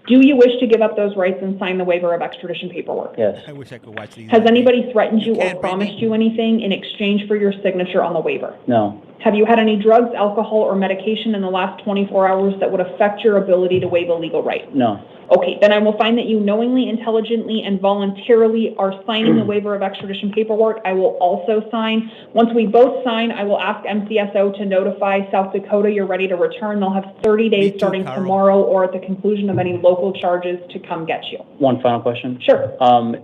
Do you wish to give up those rights and sign the waiver of extradition paperwork? Yes. I wish I could watch these. Has anybody threatened you or promised you anything in exchange for your signature on the waiver? No. Have you had any drugs, alcohol, or medication in the last 24 hours that would affect your ability to waive a legal right? No. Okay, then I will find that you knowingly, intelligently, and voluntarily are signing the waiver of extradition paperwork. I will also sign. Once we both sign, I will ask MCSO to notify South Dakota you're ready to return. They'll have 30 days starting tomorrow or at the conclusion of any local charges to come get you. One final question. Sure.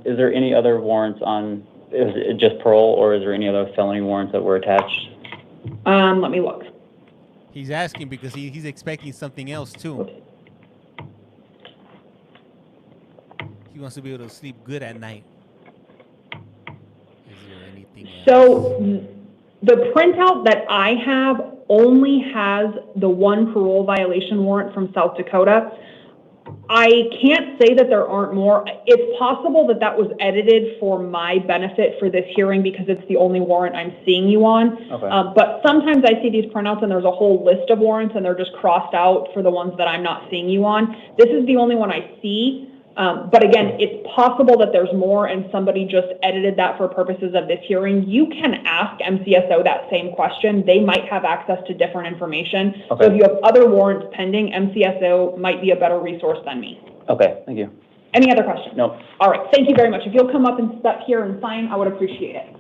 Is there any other warrants on, is it just parole, or is there any other felony warrants that were attached? Let me look. He's asking because he's expecting something else too. He wants to be able to sleep good at night. Is there anything else? So the printout that I have only has the one parole violation warrant from South Dakota. I can't say that there aren't more. It's possible that that was edited for my benefit for this hearing because it's the only warrant I'm seeing you on. Okay. But sometimes I see these printouts and there's a whole list of warrants and they're just crossed out for the ones that I'm not seeing you on. This is the only one I see. But again, it's possible that there's more and somebody just edited that for purposes of this hearing. You can ask MCSO that same question. They might have access to different information. Okay. So if you have other warrants pending, MCSO might be a better resource than me. Okay, thank you. Any other questions? No. All right, thank you very much. If you'll come up and step here and sign, I would appreciate it.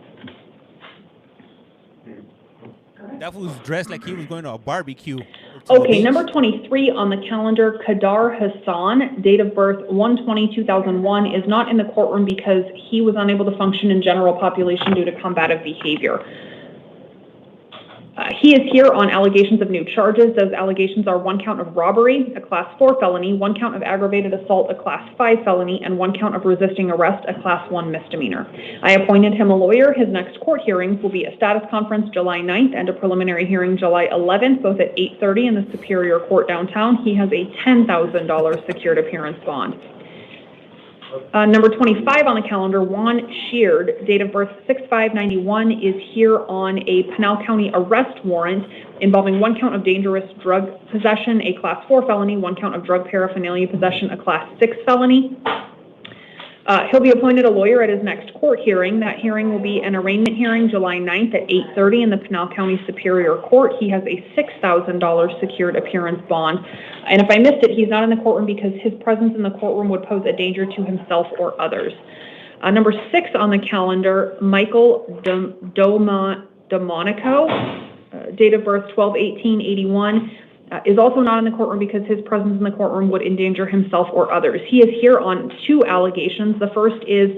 That fool was dressed like he was going to a barbecue. Okay, number 23 on the calendar, Kadar Hassan, date of birth 1/20/2001, is not in the courtroom because he was unable to function in general population due to combative behavior. He is here on allegations of new charges. Those allegations are 1 count of robbery, a class 4 felony, 1 count of aggravated assault, a class 5 felony, and 1 count of resisting arrest, a class 1 misdemeanor. I appointed him a lawyer. His next court hearings will be a status conference July 9th and a preliminary hearing July 11th, both at 8:30 in the Superior Court downtown. He has a $10,000 secured appearance bond. Number 25 on the calendar, Juan Sheard, date of birth 6/5/91, is here on a Pinal County arrest warrant involving 1 count of dangerous drug possession, a class 4 felony, 1 count of drug paraphernalia possession, a class 6 felony. He'll be appointed a lawyer at his next court hearing. That hearing will be an arraignment hearing July 9th at 8:30 in the Pinal County Superior Court. He has a $6,000 secured appearance bond. And if I missed it, he's not in the courtroom because his presence in the courtroom would pose a danger to himself or others. Number 6 on the calendar, Michael DeMonico, date of birth 12/18/81, is also not in the courtroom because his presence in the courtroom would endanger himself or others. He is here on 2 allegations. The first is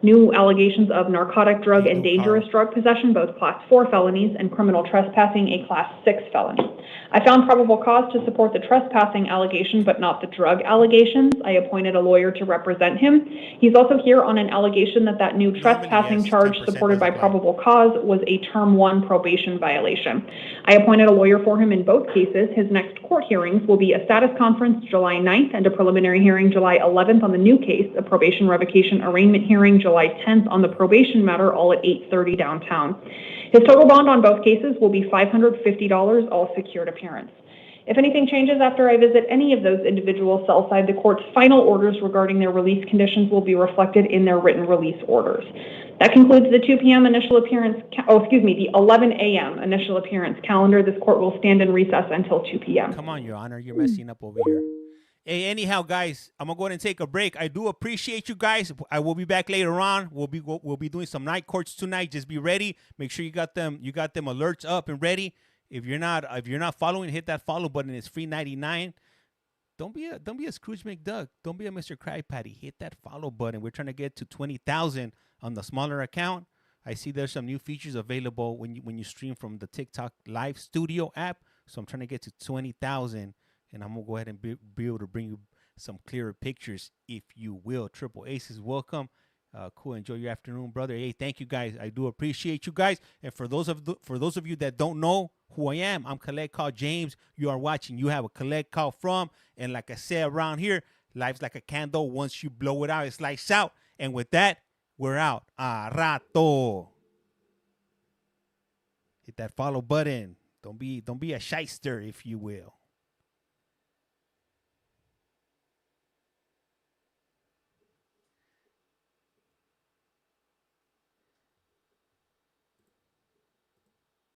new allegations of narcotic drug and dangerous drug possession, both class 4 felonies, and criminal trespassing, a class 6 felony. I found probable cause to support the trespassing allegation, but not the drug allegations. I appointed a lawyer to represent him. He's also here on an allegation that new trespassing charge supported by probable cause was a term 1 probation violation. I appointed a lawyer for him in both cases. His next court hearings will be a status conference July 9th and a preliminary hearing July 11th on the new case, a probation revocation arraignment hearing July 10th on the probation matter, all at 8:30 downtown. His total bond on both cases will be $550, all secured appearance. If anything changes after I visit any of those individuals cell side, the court's final orders regarding their release conditions will be reflected in their written release orders. That concludes the 2 p.m. initial appearance, the 11 a.m. initial appearance calendar. This court will stand in recess until 2 p.m. Come on, Your Honor, you're messing up over here. Hey, anyhow, guys, I'm gonna go ahead and take a break. I do appreciate you guys. I will be back later on. We'll be doing some night courts tonight. Just be ready. Make sure you got them alerts up and ready. If you're not following, hit that follow button. It's free 99. Don't be a Scrooge McDuck. Don't be a Mr. Krabby Patty. Hit that follow button. We're trying to get to 20,000 on the smaller account. I see there's some new features available when you stream from the TikTok Live Studio app. So I'm trying to get to 20,000. And I'm going to go ahead and be able to bring you some clearer pictures, if you will. Triple Aces, welcome. Cool. Enjoy your afternoon, brother. Hey, thank you, guys. I do appreciate you guys. And for those of you that don't know who I am, I'm Collect Call James. You are watching. You have a Collect Call From. And like I said around here, life's like a candle. Once you blow it out, it's lights out. And with that, we're out. A rato. Hit that follow button. Don't be a shyster, if you will.